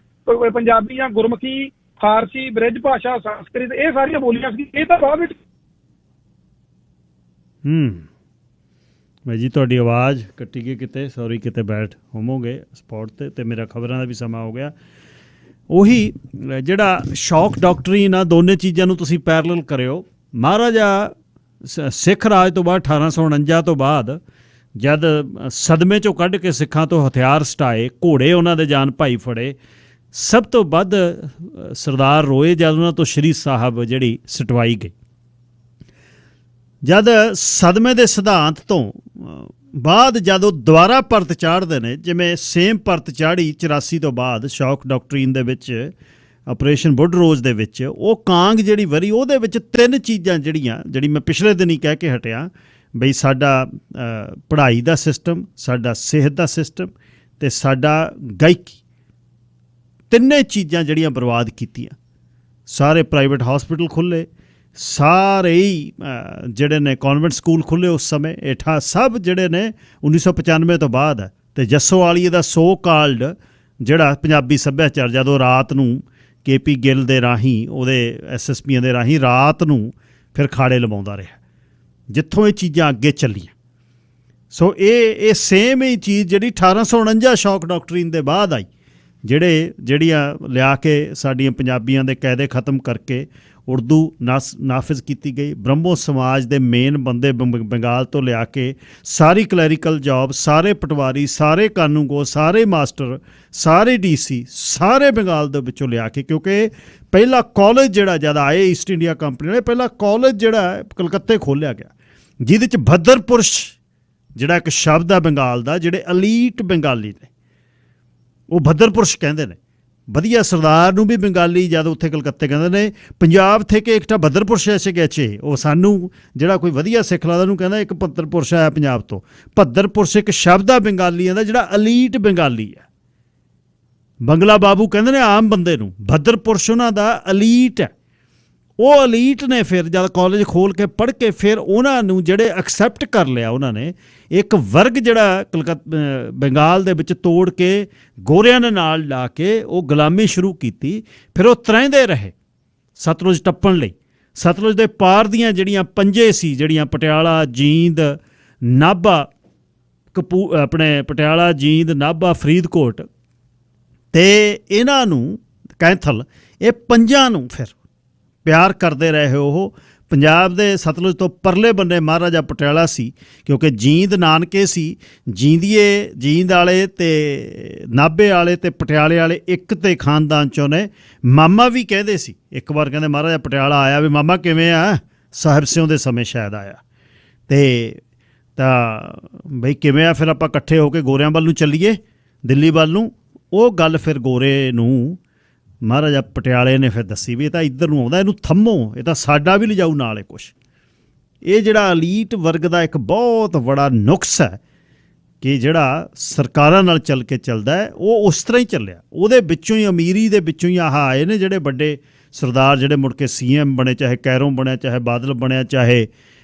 ਪੰਜਾਬੀ ਜਾਂ ਗੁਰਮੁਖੀ, ਫਾਰਸੀ, ਬ੍ਰਿਜ ਭਾਸ਼ਾ, ਸੰਸਕ੍ਰਿਤ, ਇਹ ਸਾਰੀਆਂ ਬੋਲੀਆਂ ਸੀ। ਇਹ ਤਾਂ ਬਾਅਦ ਵਿੱਚ ਮੈਂ ਜੀ ਤੁਹਾਡੀ ਆਵਾਜ਼ ਕੱਟੀ ਗਈ ਕਿਤੇ, ਸੌਰੀ, ਕਿਤੇ ਬੈਠ ਹੋਵੋਗੇ ਸਪੌਟ ਤੇ ਮੇਰਾ ਖਬਰਾਂ ਦਾ ਵੀ ਸਮਾਂ ਹੋ ਗਿਆ। ਉਹੀ ਜਿਹੜਾ ਸ਼ੌਕ ਡਾਕਟਰੀਨ ਆ, ਦੋਨੇ ਚੀਜ਼ਾਂ ਨੂੰ ਤੁਸੀਂ ਪੈਰਲਲ ਕਰਿਓ। ਮਹਾਰਾਜਾ ਸਿੱਖ ਰਾਜ ਤੋਂ ਬਾਅਦ 1849 ਤੋਂ ਬਾਅਦ ਜਦ ਸਦਮੇ 'ਚੋਂ ਕੱਢ ਕੇ ਸਿੱਖਾਂ ਤੋਂ ਹਥਿਆਰ ਸਟਾਏ, ਘੋੜੇ ਉਹਨਾਂ ਦੇ ਜਾਨ ਭਾਈ ਫੜੇ, ਸਭ ਤੋਂ ਵੱਧ ਸਰਦਾਰ ਰੋਏ ਜਦ ਉਹਨਾਂ ਤੋਂ ਸ਼੍ਰੀ ਸਾਹਿਬ ਜਿਹੜੀ ਸਟਵਾਈ ਗਈ। ਜਦ ਸਦਮੇ ਦੇ ਸਿਧਾਂਤ ਤੋਂ ਬਾਅਦ ਜਦੋਂ ਦੁਬਾਰਾ ਪਰਤ ਚਾੜ੍ਹਦੇ ਨੇ, ਜਿਵੇਂ ਸੇਮ ਪਰਤ ਚਾੜ੍ਹੀ 84 ਤੋਂ ਬਾਅਦ ਸ਼ੌਕ ਡਾਕਟਰੀਨ ਦੇ ਵਿੱਚ, ਆਪਰੇਸ਼ਨ ਵੁੱਡਰੋਜ਼ ਦੇ ਵਿੱਚ, ਉਹ ਕਾਂਗ ਜਿਹੜੀ ਵਰੀ ਉਹਦੇ ਵਿੱਚ ਤਿੰਨ ਚੀਜ਼ਾਂ ਜਿਹੜੀ ਮੈਂ ਪਿਛਲੇ ਦਿਨ ਹੀ ਕਹਿ ਕੇ ਹਟਿਆ ਬਈ ਸਾਡਾ ਪੜ੍ਹਾਈ ਦਾ ਸਿਸਟਮ, ਸਾਡਾ ਸਿਹਤ ਦਾ ਸਿਸਟਮ ਅਤੇ ਸਾਡਾ ਗਾਇਕੀ, ਤਿੰਨੇ ਚੀਜ਼ਾਂ ਜਿਹੜੀਆਂ ਬਰਬਾਦ ਕੀਤੀਆਂ। ਸਾਰੇ ਪ੍ਰਾਈਵੇਟ ਹਸਪੀਟਲ ਖੁੱਲ੍ਹੇ, ਸਾਰੇ ਹੀ ਜਿਹੜੇ ਨੇ ਕਨਵੈਂਟ ਸਕੂਲ ਖੁੱਲ੍ਹੇ ਉਸ ਸਮੇਂ ਹੇਠਾਂ, ਸਭ ਜਿਹੜੇ ਨੇ 1995 ਤੋਂ ਬਾਅਦ ਹੈ। ਅਤੇ ਜੱਸੋਵਾਲੀਏ ਦਾ ਸੋ ਕਾਲਡ ਜਿਹੜਾ ਪੰਜਾਬੀ ਸੱਭਿਆਚਾਰ, ਜਦੋਂ ਰਾਤ ਨੂੰ KP ਗਿੱਲ ਦੇ ਰਾਹੀਂ, ਉਹਦੇ SSPਆਂ ਦੇ ਰਾਹੀਂ ਰਾਤ ਨੂੰ ਫਿਰ ਖਾੜੇ ਲਵਾਉਂਦਾ ਰਿਹਾ, ਜਿੱਥੋਂ ਇਹ ਚੀਜ਼ਾਂ ਅੱਗੇ ਚੱਲੀਆਂ। ਸੋ ਇਹ ਸੇਮ ਹੀ ਚੀਜ਼ ਜਿਹੜੀ 1849 ਸ਼ੌਕ ਡਾਕਟਰੀਨ ਦੇ ਬਾਅਦ ਆਈ, ਜਿਹੜੀਆਂ ਲਿਆ ਕੇ ਸਾਡੀਆਂ ਪੰਜਾਬੀਆਂ ਦੇ ਕਾਇਦੇ ਖ਼ਤਮ ਕਰਕੇ ਉਰਦੂ ਨਾਫਿਜ਼ ਕੀਤੀ ਗਈ। ਬ੍ਰਹਮੋ ਸਮਾਜ ਦੇ ਮੇਨ ਬੰਦੇ ਬੰਗਾਲ ਤੋਂ ਲਿਆ ਕੇ ਸਾਰੀ ਕਲੈਰੀਕਲ ਜੌਬ, ਸਾਰੇ ਪਟਵਾਰੀ, ਸਾਰੇ ਕਾਨੂੰਗੋ, ਸਾਰੇ ਮਾਸਟਰ, ਸਾਰੇ DC, ਸਾਰੇ ਬੰਗਾਲ ਦੇ ਵਿੱਚੋਂ ਲਿਆ ਕੇ, ਕਿਉਂਕਿ ਪਹਿਲਾ ਕਾਲਜ ਜਿਹੜਾ ਜਦ ਆਏ ਈਸਟ ਇੰਡੀਆ ਕੰਪਨੀ ਨੇ, ਪਹਿਲਾ ਕਾਲਜ ਜਿਹੜਾ ਕਲਕੱਤੇ ਖੋਲ੍ਹਿਆ ਗਿਆ, ਜਿਹਦੇ 'ਚ ਭੱਦਰ-ਪੁਰਸ਼ ਜਿਹੜਾ ਇੱਕ ਸ਼ਬਦ ਆ ਬੰਗਾਲ ਦਾ, ਜਿਹੜੇ ਅਲੀਟ ਬੰਗਾਲੀ ਨੇ ਉਹ ਭੱਦਰ-ਪੁਰਸ਼ ਕਹਿੰਦੇ ਨੇ। ਵਧੀਆ ਸਰਦਾਰ ਨੂੰ ਵੀ ਬੰਗਾਲੀ ਜਦ ਉੱਥੇ ਕਲਕੱਤੇ ਕਹਿੰਦੇ ਨੇ ਪੰਜਾਬ থেকে একটা ਭੱਦਰ-ਪੁਰਸ਼ ਐਸੇ ਗਏ। ਉਹ ਸਾਨੂੰ ਜਿਹੜਾ ਕੋਈ ਵਧੀਆ ਸਿੱਖ ਲੱਗਦਾ ਉਹਨੂੰ ਕਹਿੰਦਾ ਇੱਕ ਭੱਦਰ-ਪੁਰਸ਼ ਆਇਆ ਪੰਜਾਬ ਤੋਂ। ਭੱਦਰ-ਪੁਰਸ਼ ਇੱਕ ਸ਼ਬਦ ਆ ਬੰਗਾਲੀਆਂ ਦਾ ਜਿਹੜਾ ਅਲੀਟ ਬੰਗਾਲੀ ਹੈ। ਬੰਗਲਾ ਬਾਬੂ ਕਹਿੰਦੇ ਨੇ ਆਮ ਬੰਦੇ ਨੂੰ, ਭੱਦਰ ਪੁਰਸ਼ ਉਹਨਾਂ ਦਾ ਅਲੀਟ ਹੈ। ਉਹ ਅਲੀਟ ਨੇ ਫਿਰ ਜਦ ਕਾਲਜ ਖੋਲ੍ਹ ਕੇ ਪੜ੍ਹ ਕੇ ਫਿਰ ਉਹਨਾਂ ਨੂੰ ਜਿਹੜੇ ਐਕਸੈਪਟ ਕਰ ਲਿਆ, ਉਹਨਾਂ ਨੇ ਇੱਕ ਵਰਗ ਜਿਹੜਾ ਬੰਗਾਲ ਦੇ ਵਿੱਚ ਤੋੜ ਕੇ ਗੋਰਿਆਂ ਦੇ ਨਾਲ ਲਾ ਕੇ ਉਹ ਗੁਲਾਮੀ ਸ਼ੁਰੂ ਕੀਤੀ। ਫਿਰ ਉਹ ਤਰਾਂਦੇ ਰਹੇ ਸਤਲੁਜ ਟੱਪਣ ਲਈ। ਸਤਲੁਜ ਦੇ ਪਾਰ ਦੀਆਂ ਜਿਹੜੀਆਂ ਪੰਜੇ ਸੀ, ਜਿਹੜੀਆਂ ਪਟਿਆਲਾ, ਜੀਂਦ, ਨਾਭਾ, ਆਪਣੇ ਪਟਿਆਲਾ, ਜੀਂਦ, ਨਾਭਾ, ਫਰੀਦਕੋਟ ਅਤੇ ਇਹਨਾਂ ਨੂੰ ਕੈਂਥਲ, ਇਹ ਪੰਜਾਂ ਨੂੰ ਫਿਰ ਪਿਆਰ ਕਰਦੇ ਰਹੇ। ਉਹ ਪੰਜਾਬ ਦੇ ਸਤਲੁਜ ਤੋਂ ਪਰਲੇ ਬੰਨੇ ਮਹਾਰਾਜਾ ਪਟਿਆਲਾ ਸੀ, ਕਿਉਂਕਿ ਜੀਂਦ ਨਾਨਕੇ ਸੀ। ਜੀਂਦ ਵਾਲੇ ਅਤੇ ਨਾਭੇ ਵਾਲੇ ਅਤੇ ਪਟਿਆਲੇ ਵਾਲੇ ਇੱਕ ਤੇ ਖਾਨਦਾਨ 'ਚੋਂ ਨੇ। ਮਾਮਾ ਵੀ ਕਹਿੰਦੇ ਸੀ, ਇੱਕ ਵਾਰ ਕਹਿੰਦੇ ਮਹਾਰਾਜਾ ਪਟਿਆਲਾ ਆਇਆ ਵੀ ਮਾਮਾ ਕਿਵੇਂ ਆ, ਸਾਹਿਬ ਸਿਉਂ ਦੇ ਸਮੇਂ ਸ਼ਾਇਦ ਆਇਆ, ਅਤੇ ਤਾਂ ਬਈ ਕਿਵੇਂ ਆ, ਫਿਰ ਆਪਾਂ ਇਕੱਠੇ ਹੋ ਕੇ ਗੋਰਿਆਂ ਵੱਲ ਨੂੰ ਚੱਲੀਏ, ਦਿੱਲੀ ਵੱਲ ਨੂੰ। ਉਹ ਗੱਲ ਫਿਰ ਗੋਰੇ ਨੂੰ ਮਹਾਰਾਜਾ ਪਟਿਆਲੇ ਨੇ ਫਿਰ ਦੱਸੀ ਵੀ ਇਹ ਤਾਂ ਇੱਧਰ ਨੂੰ ਆਉਂਦਾ, ਇਹਨੂੰ ਥੰਮੋ, ਇਹ ਤਾਂ ਸਾਡਾ ਵੀ ਲਿਜਾਊ ਨਾਲ ਕੁਛ। ਇਹ ਜਿਹੜਾ ਅਲੀਟ ਵਰਗ ਦਾ ਇੱਕ ਬਹੁਤ ਬੜਾ ਨੁਕਸ ਹੈ ਕਿ ਜਿਹੜਾ ਸਰਕਾਰਾਂ ਨਾਲ ਚੱਲ ਕੇ ਚੱਲਦਾ ਹੈ, ਉਹ ਉਸ ਤਰ੍ਹਾਂ ਹੀ ਚੱਲਿਆ। ਉਹਦੇ ਵਿੱਚੋਂ ਹੀ, ਅਮੀਰੀ ਦੇ ਵਿੱਚੋਂ ਹੀ ਆਹ ਆਏ ਨੇ ਜਿਹੜੇ ਵੱਡੇ ਸਰਦਾਰ, ਜਿਹੜੇ ਮੁੜ ਕੇ CM ਬਣੇ, ਚਾਹੇ ਕੈਰੋਂ ਬਣਿਆ, ਚਾਹੇ ਬਾਦਲ ਬਣਿਆ, ਚਾਹੇ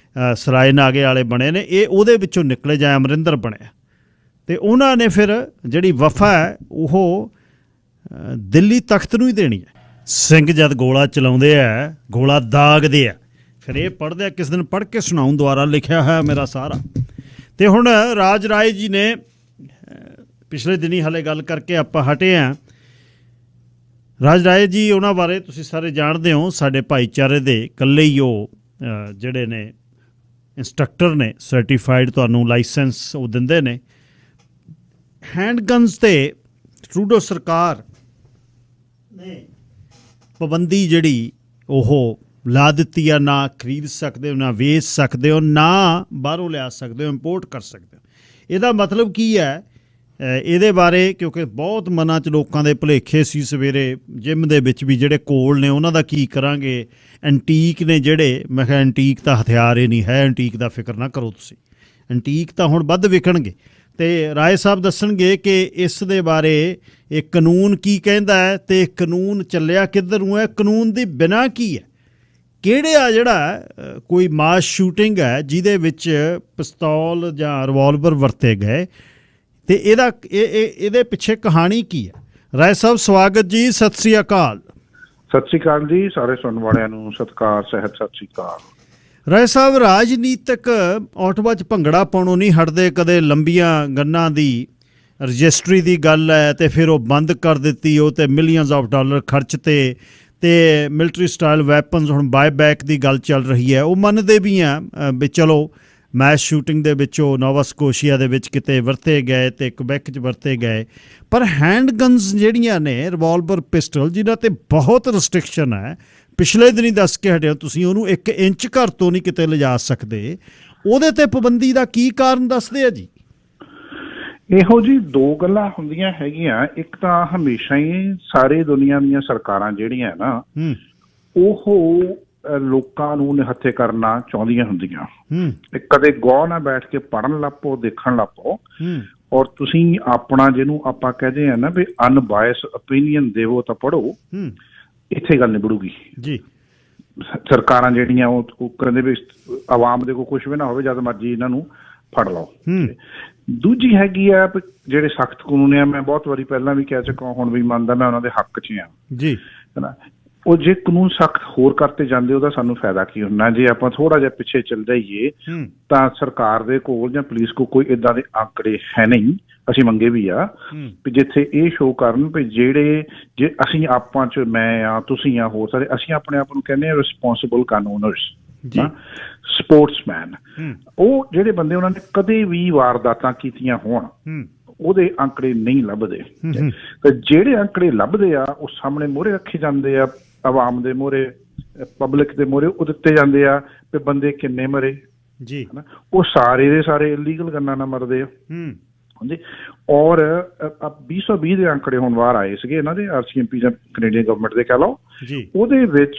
ਸਰਾਏ ਨਾਗੇ ਵਾਲੇ ਬਣੇ ਨੇ, ਇਹ ਉਹਦੇ ਵਿੱਚੋਂ ਨਿਕਲੇ, ਜਾਂ ਅਮਰਿੰਦਰ ਬਣਿਆ। ਅਤੇ ਉਹਨਾਂ ਨੇ ਫਿਰ ਜਿਹੜੀ ਵਫਾ ਹੈ ਉਹ ਦਿੱਲੀ ਤਖਤ ਨੂੰ ਹੀ ਦੇਣੀ ਹੈ। ਸਿੰਘ ਜਦ ਗੋਲਾ ਚਲਾਉਂਦੇ ਆ, ਗੋਲਾ ਦਾਗਦੇ ਆ, ਫਿਰ ਇਹ ਪੜ੍ਹਦੇ ਆ, ਕਿਸ ਦਿਨ ਪੜ੍ਹ ਕੇ ਸੁਣਾਉਣ ਦੁਆਰਾ ਲਿਖਿਆ ਹੋਇਆ ਮੇਰਾ ਸਾਰਾ। ਅਤੇ ਹੁਣ ਰਾਜ ਰਾਏ ਜੀ ਨੇ ਪਿਛਲੇ ਦਿਨੀ ਹਾਲੇ ਗੱਲ ਕਰਕੇ ਆਪਾਂ ਹਟੇ ਹਾਂ। ਰਾਜ ਰਾਏ ਜੀ, ਉਹਨਾਂ ਬਾਰੇ ਤੁਸੀਂ ਸਾਰੇ ਜਾਣਦੇ ਹੋ, ਸਾਡੇ ਭਾਈਚਾਰੇ ਦੇ ਇਕੱਲੇ ਹੀ ਉਹ ਜਿਹੜੇ ਨੇ ਇੰਸਟਰਕਟਰ ਨੇ, ਸਰਟੀਫਾਈਡ, ਤੁਹਾਨੂੰ ਲਾਇਸੈਂਸ ਉਹ ਦਿੰਦੇ ਨੇ। ਹੈਂਡਗਨਸ 'ਤੇ ਟਰੂਡੋ ਸਰਕਾਰ ਨੇ ਪਾਬੰਦੀ ਜਿਹੜੀ ਉਹ ਲਾ ਦਿੱਤੀ ਆ, ਨਾ ਖਰੀਦ ਸਕਦੇ ਹੋ, ਨਾ ਵੇਚ ਸਕਦੇ ਹੋ, ਨਾ ਬਾਹਰੋਂ ਲਿਆ ਸਕਦੇ ਹੋ, ਇੰਪੋਰਟ ਕਰ ਸਕਦੇ ਹੋ। ਇਹਦਾ ਮਤਲਬ ਕੀ ਹੈ? ਇਹਦੇ ਬਾਰੇ ਕਿਉਂਕਿ ਬਹੁਤ ਮਨਾਂ 'ਚ ਲੋਕਾਂ ਦੇ ਭੁਲੇਖੇ ਸੀ। ਸਵੇਰੇ ਜਿਮ ਦੇ ਵਿੱਚ ਵੀ ਜਿਹੜੇ ਕੋਲ ਨੇ ਉਹਨਾਂ ਦਾ ਕੀ ਕਰਾਂਗੇ, ਐਂਟੀਕ ਨੇ ਜਿਹੜੇ, ਮੈਂ ਕਿਹਾ ਐਂਟੀਕ ਤਾਂ ਹਥਿਆਰ ਹੀ ਨਹੀਂ ਹੈ, ਐਂਟੀਕ ਦਾ ਫਿਕਰ ਨਾ ਕਰੋ ਤੁਸੀਂ, ਐਂਟੀਕ ਤਾਂ ਹੁਣ ਵੱਧ ਵਿਕਣਗੇ। ਅਤੇ ਰਾਏ ਸਾਹਿਬ ਦੱਸਣਗੇ ਕਿ ਇਸ ਦੇ ਬਾਰੇ ਇਹ ਕਾਨੂੰਨ ਕੀ ਕਹਿੰਦਾ ਹੈ ਅਤੇ ਕਾਨੂੰਨ ਚੱਲਿਆ ਕਿੱਧਰ ਨੂੰ ਹੈ, ਕਾਨੂੰਨ ਦੀ ਬਿਨਾਂ ਕੀ ਹੈ, ਕਿਹੜੇ ਆ ਜਿਹੜਾ ਕੋਈ ਮਾਸ ਸ਼ੂਟਿੰਗ ਹੈ ਜਿਹਦੇ ਵਿੱਚ ਪਿਸਤੌਲ ਜਾਂ ਰਿਵਾਲਵਰ ਵਰਤੇ ਗਏ, ਅਤੇ ਇਹਦੇ ਪਿੱਛੇ ਕਹਾਣੀ ਕੀ ਹੈ। ਰਾਏ ਸਾਹਿਬ ਸਵਾਗਤ ਜੀ, ਸਤਿ ਸ਼੍ਰੀ ਅਕਾਲ। ਸਤਿ ਸ਼੍ਰੀ ਅਕਾਲ ਜੀ, ਸਾਰੇ ਸੁਣਨ ਵਾਲਿਆਂ ਨੂੰ ਸਤਿਕਾਰ ਸਹਿਤ ਸਤਿ ਸ਼੍ਰੀ ਅਕਾਲ। ਰਾਏ ਸਾਹਿਬ, ਰਾਜਨੀਤਿਕ ਆਟੋਬਾ 'ਚ ਭੰਗੜਾ ਪਾਉਣੋਂ ਨਹੀਂ ਹਟਦੇ। ਕਦੇ ਲੰਬੀਆਂ ਗੰਨਾਂ ਦੀ ਰਜਿਸਟਰੀ ਦੀ ਗੱਲ ਹੈ ਅਤੇ ਫਿਰ ਉਹ ਬੰਦ ਕਰ ਦਿੱਤੀ, ਉਹ ਤੇ ਮਿਲੀਅਨਸ ਆਫ ਡਾਲਰ ਖਰਚ ਤੇ ਮਿਲਟਰੀ ਸਟਾਈਲ ਵੈਪਨਸ ਹੁਣ ਬਾਏ ਬੈਕ ਦੀ ਗੱਲ ਚੱਲ ਰਹੀ ਹੈ। ਉਹ ਮੰਨਦੇ ਵੀ ਆ ਵੀ ਚਲੋ ਮੈਸ ਸ਼ੂਟਿੰਗ ਦੇ ਵਿੱਚ ਉਹ ਨੋਵਾ ਸਕੋਸ਼ੀਆ ਦੇ ਵਿੱਚ ਕਿਤੇ ਵਰਤੇ ਗਏ ਅਤੇ ਕੁਬੈਕ 'ਚ ਵਰਤੇ ਗਏ, ਪਰ ਹੈਂਡਗਨਸ ਜਿਹੜੀਆਂ ਨੇ, ਰਿਵਾਲਵਰ, ਪਿਸਟਲ, ਜਿਨ੍ਹਾਂ 'ਤੇ ਬਹੁਤ ਰਿਸਟ੍ਰਿਕਸ਼ਨ ਹੈ, ਪਿਛਲੇ ਦਿਨ ਹੀ ਦੱਸ ਕੇ ਹਟਿਆ ਤੁਸੀਂ, ਉਹਨੂੰ 1 ਇੰਚ ਘਰ ਤੋਂ ਨਹੀਂ ਕਿਤੇ ਲਿਜਾ ਸਕਦੇ, ਉਹਦੇ 'ਤੇ ਪਾਬੰਦੀ ਦਾ ਕੀ ਕਾਰਨ ਦੱਸਦੇ ਆ ਜੀ? ਇਹੋ ਜੀ ਦੋ ਗੱਲਾਂ ਹੁੰਦੀਆਂ ਹੈਗੀਆਂ। ਇੱਕ ਤਾਂ ਹਮੇਸ਼ਾ ਹੀ ਸਾਰੇ ਦੁਨੀਆ ਦੀਆਂ ਸਰਕਾਰਾਂ ਜਿਹੜੀਆਂ ਨਾ, ਉਹ ਲੋਕਾਂ ਨੂੰ ਨਿਹੱਥੇ ਕਰਨਾ ਚਾਹੁੰਦੀਆਂ ਹੁੰਦੀਆਂ। ਕਦੇ ਗੌਰ ਨਾਲ ਬੈਠ ਕੇ ਪੜ੍ਹਨ ਲੱਗ ਪਓ, ਦੇਖਣ ਲੱਗ ਪਓ, ਔਰ ਤੁਸੀਂ ਆਪਣਾ, ਜਿਹਨੂੰ ਆਪਾਂ ਕਹਿੰਦੇ ਆ ਨਾ ਵੀ ਅਨਬਾਇਸ ਓਪੀਨੀਅਨ ਦੇਵੋ ਤਾਂ ਪੜ੍ਹੋ, ਇੱਥੇ ਗੱਲ ਨਿਬੜੂਗੀ ਜੀ। ਸਰਕਾਰਾਂ ਜਿਹੜੀਆਂ ਉਹ ਕਹਿੰਦੇ ਵੀ ਆਵਾਮ ਦੇ ਕੋਲ ਕੁਛ ਵੀ ਨਾ ਹੋਵੇ, ਜਦ ਮਰਜੀ ਇਹਨਾਂ ਨੂੰ ਫੜ ਲਓ। ਦੂਜੀ ਹੈਗੀ ਆ ਜਿਹੜੇ ਸਖਤ ਕਾਨੂੰਨ ਆ, ਮੈਂ ਬਹੁਤ ਵਾਰੀ ਪਹਿਲਾਂ ਵੀ ਕਹਿ ਚੁੱਕਾ, ਹੁਣ ਵੀ ਮੰਨਦਾ ਮੈਂ ਉਹਨਾਂ ਦੇ ਹੱਕ 'ਚ ਆ ਜੀ। ਉਹ ਜੇ ਕਾਨੂੰਨ ਸਖਤ ਹੋਰ ਕਰਤੇ ਜਾਂਦੇ, ਉਹਦਾ ਸਾਨੂੰ ਫਾਇਦਾ ਕੀ ਹੁੰਦਾ? ਜੇ ਆਪਾਂ ਥੋੜਾ ਜਿਹਾ ਪਿੱਛੇ ਚੱਲ ਜਾਈਏ ਤਾਂ ਸਰਕਾਰ ਦੇ ਕੋਲ ਜਾਂ ਪੁਲਿਸ ਕੋਲ ਕੋਈ ਏਦਾਂ ਦੇ ਆંકੜੇ ਹੈ ਨਹੀਂ, ਅਸੀਂ ਮੰਗੇ ਵੀ ਆ ਵੀ ਜਿੱਥੇ ਇਹ ਸ਼ੋਅ ਕਰਨ ਵੀ ਜਿਹੜੇ, ਜੇ ਅਸੀਂ ਆਪਾਂ 'ਚ, ਮੈਂ ਆ, ਤੁਸੀਂ ਆ, ਹੋਰ ਸਾਰੇ, ਅਸੀਂ ਆਪਣੇ ਆਪ ਨੂੰ ਕਹਿੰਦੇ ਆ ਰਿਸਪੋਂਸਿਬਲ ਗਨ ਓਨਰਸ, ਸਪੋਰਟਸਮੈਨ। ਉਹ ਜਿਹੜੇ ਬੰਦੇ ਉਹਨਾਂ ਨੇ ਕਦੇ ਵੀ ਵਾਰਦਾਤਾਂ ਕੀਤੀਆਂ ਹੋਣ, ਉਹਦੇ ਆંકੜੇ ਨਹੀਂ ਲੱਭਦੇ। ਤੇ ਜਿਹੜੇ ਆંકੜੇ ਲੱਭਦੇ ਆ ਉਹ ਸਾਹਮਣੇ ਮੋਹਰੇ ਰੱਖੇ ਜਾਂਦੇ ਆ, ਆਵਾਮ ਦੇ ਮੋਹਰੇ, ਪਬਲਿਕ ਦੇ ਮੋਹਰੇ ਉਹ ਦਿੱਤੇ ਜਾਂਦੇ ਆ ਵੀ ਬੰਦੇ ਕਿੰਨੇ ਮਰੇ ਜੀ, ਹਨਾ। ਉਹ ਸਾਰੇ ਦੇ ਸਾਰੇ ਇਲੀਗਲ ਗੰਨਾਂ ਨਾਲ ਮਰਦੇ ਆ ਹਾਂਜੀ। ਔਰ 2020 ਦੇ ਆંકੜੇ ਹੁਣ ਬਾਹਰ ਆਏ ਸੀਗੇ ਇਹਨਾਂ ਦੇ, RCMP ਜਾਂ ਕੈਨੇਡੀਅਨ ਗਵਰਨਮੈਂਟ ਦੇ ਕਹਿ ਲਓ, ਉਹਦੇ ਵਿੱਚ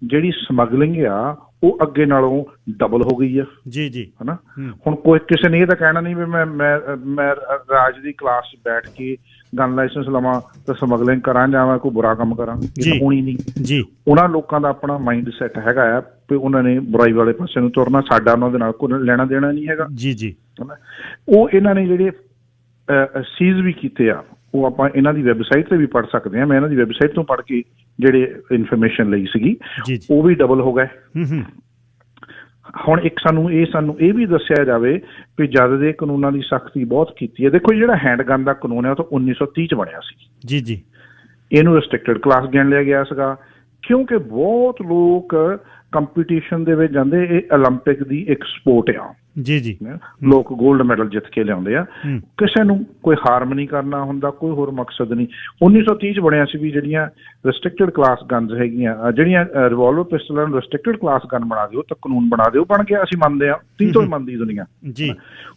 ਜਿਹੜੀ ਸਮਗਲਿੰਗ ਆ ਉਹ ਅੱਗੇ ਨਾਲੋਂ ਡਬਲ ਹੋ ਗਈ ਆ ਜੀ ਜੀ, ਹਨਾ। ਹੁਣ ਕੋਈ ਕਿਸੇ ਨੇ ਇਹ ਤਾਂ ਕਹਿਣਾ ਨਹੀਂ ਵੀ ਮੈਂ ਰਾਜ ਦੀ ਕਲਾਸ 'ਚ ਬੈਠ ਕੇ ਗਨ ਲਾਇਸੈਂਸ ਲਵਾਂ ਤਾਂ ਸਮਗਲਿੰਗ ਕਰਾਂ ਜਾਂ ਮੈਂ ਕੋਈ ਬੁਰਾ ਕੰਮ ਕਰਾਂ, ਇਹ ਹੋਣੀ ਨਹੀਂ ਜੀ। ਉਹਨਾਂ ਲੋਕਾਂ ਦਾ ਆਪਣਾ ਮਾਈਂਡ ਸੈਟ ਹੈਗਾ ਆ ਵੀ ਉਹਨਾਂ ਨੇ ਬੁਰਾਈ ਵਾਲੇ ਪਾਸੇ ਨੂੰ ਤੁਰਨਾ, ਸਾਡਾ ਉਹਨਾਂ ਦੇ ਨਾਲ ਕੋਈ ਲੈਣਾ ਦੇਣਾ ਨਹੀਂ ਹੈਗਾ ਜੀ। ਉਹ ਇਹਨਾਂ ਨੇ ਜਿਹੜੇ ਸੀਜ਼ ਵੀ ਕੀਤੇ ਆ ਉਹ ਆਪਾਂ ਇਹਨਾਂ ਦੀ ਵੈਬਸਾਈਟ ਤੇ ਵੀ ਪੜ੍ਹ ਸਕਦੇ ਹਾਂ। ਮੈਂ ਇਹਨਾਂ ਦੀ ਵੈਬਸਾਈਟ ਤੋਂ ਪੜ੍ਹ ਕੇ ਜਿਹੜੇ ਇਨਫੋਰਮੇਸ਼ਨ ਲਈ ਸੀਗੀ ਉਹ ਵੀ ਡਬਲ ਹੋ ਗਏ। ਹੁਣ ਇੱਕ ਸਾਨੂੰ ਇਹ ਵੀ ਦੱਸਿਆ ਜਾਵੇ ਵੀ ਜਦ ਦੇ ਕਾਨੂੰਨਾਂ ਦੀ ਸਖਤੀ ਬਹੁਤ ਕੀਤੀ ਹੈ। ਦੇਖੋ ਜਿਹੜਾ ਹੈਂਡਗਨ ਦਾ ਕਾਨੂੰਨ ਹੈ ਉਹ ਤਾਂ 1930 ਚ ਬਣਿਆ ਸੀ ਜੀ। ਇਹਨੂੰ ਰਿਸਟ੍ਰਿਕਟਡ ਕਲਾਸ ਗਿਣ ਲਿਆ ਗਿਆ ਸੀਗਾ ਕਿਉਂਕਿ ਬਹੁਤ ਲੋਕ ਕੰਪੀਟੀਸ਼ਨ ਦੇ ਵਿੱਚ ਜਾਂਦੇ, ਇਹ 올림픽 ਦੀ ਇੱਕ ਸਪੋਰਟ ਆ ਜੀ। ਲੋਕ 골ਡ ਮੈਡਲ ਜਿੱਤ ਕੇ ਲਿਆਉਂਦੇ ਆ, ਕਿਸੇ ਨੂੰ ਕੋਈ ਹਾਰਮ ਨਹੀਂ ਕਰਨਾ ਹੁੰਦਾ, ਕੋਈ ਹੋਰ ਮਕਸਦ ਨਹੀਂ। 1930 ਚ ਬਣਿਆ ਸੀ ਵੀ ਜਿਹੜੀਆਂ ਰਿਸਟ੍ਰਿਕਟਡ ਕਲਾਸ ਗਨਸ ਹੈਗੀਆਂ, ਜਿਹੜੀਆਂ ਰਿਵਾਲਵਰ ਪਿਸਟਲਾਂ ਨੂੰ ਰਿਸਟ੍ਰਿਕਟਡ ਕਲਾਸ ਗਨ ਬਣਾ ਦਿਓ ਤਾਂ ਕਾਨੂੰਨ ਬਣਾ ਦਿਓ, ਬਣ ਗਿਆ। ਅਸੀਂ ਮੰਨਦੇ ਹਾਂ, 30 ਤੋਂ ਹੀ ਮੰਨਦੀ ਦੁਨੀਆ ਜੀ।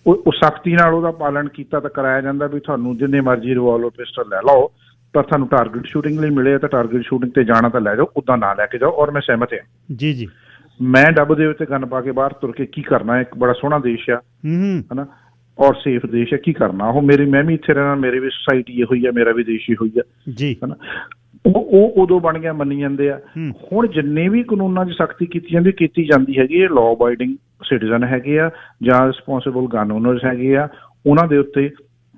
ਉਹ ਸਖਤੀ ਨਾਲ ਉਹਦਾ ਪਾਲਣ ਕੀਤਾ ਤਾਂ ਕਰਾਇਆ ਜਾਂਦਾ ਵੀ ਤੁਹਾਨੂੰ ਜਿੰਨੇ ਮਰਜ਼ੀ ਰਿਵਾਲਵਰ ਪਿਸਟਲ ਲੈ ਲਓ, ਪਰ ਤੁਹਾਨੂੰ ਟਾਰਗੇਟ ਸ਼ੂਟਿੰਗ ਲਈ ਮਿਲੇ ਤਾਂ ਟਾਰਗੇਟ ਸ਼ੂਟਿੰਗ ਤੇ ਜਾਣਾ ਤਾਂ ਲੈ ਜਾਓ, ਉੱਦਾਂ ਨਾ ਲੈ ਕੇ ਜਾਓ। ਔਰ ਮੈਂ ਸਹਿਮਤ ਹਾਂ ਜੀ। ਮੈਂ ਡੱਬ ਦੇ ਉੱਤੇ ਗਨ ਪਾ ਕੇ ਬਾਹਰ ਤੁਰ ਕੇ ਕੀ ਕਰਨਾ, ਇੱਕ ਬੜਾ ਸੋਹਣਾ ਦੇਸ਼ ਆ ਹਨਾ ਔਰ ਸੇਫ ਦੇਸ਼ ਹੈ, ਕੀ ਕਰਨਾ ਉਹ ਮੈਂ ਵੀ ਇੱਥੇ ਰਹਿਣਾ, ਮੇਰੀ ਵੀ ਸੁਸਾਇਟੀ ਇਹੋ ਹੀ ਆ, ਮੇਰਾ ਵੀ ਦੇਸ਼ ਇਹੋ ਹੀ ਆ ਜੀ ਹਨਾ। ਉਹ ਉਦੋਂ ਬਣ ਗਿਆ ਮੰਨੀ ਜਾਂਦੇ ਆ। ਹੁਣ ਜਿੰਨੇ ਵੀ ਕਾਨੂੰਨਾਂ 'ਚ ਸਖਤੀ ਕੀਤੀ ਜਾਂਦੀ ਹੈਗੀ, ਇਹ ਲਾਅ ਅਬਾਈਡਿੰਗ ਸਿਟੀਜ਼ਨ ਹੈਗੇ ਆ ਜਾਂ ਰਿਸਪੌਂਸਿਬਲ ਗਨ ਓਨਰਸ ਹੈਗੇ ਆ, ਉਹਨਾਂ ਦੇ ਉੱਤੇ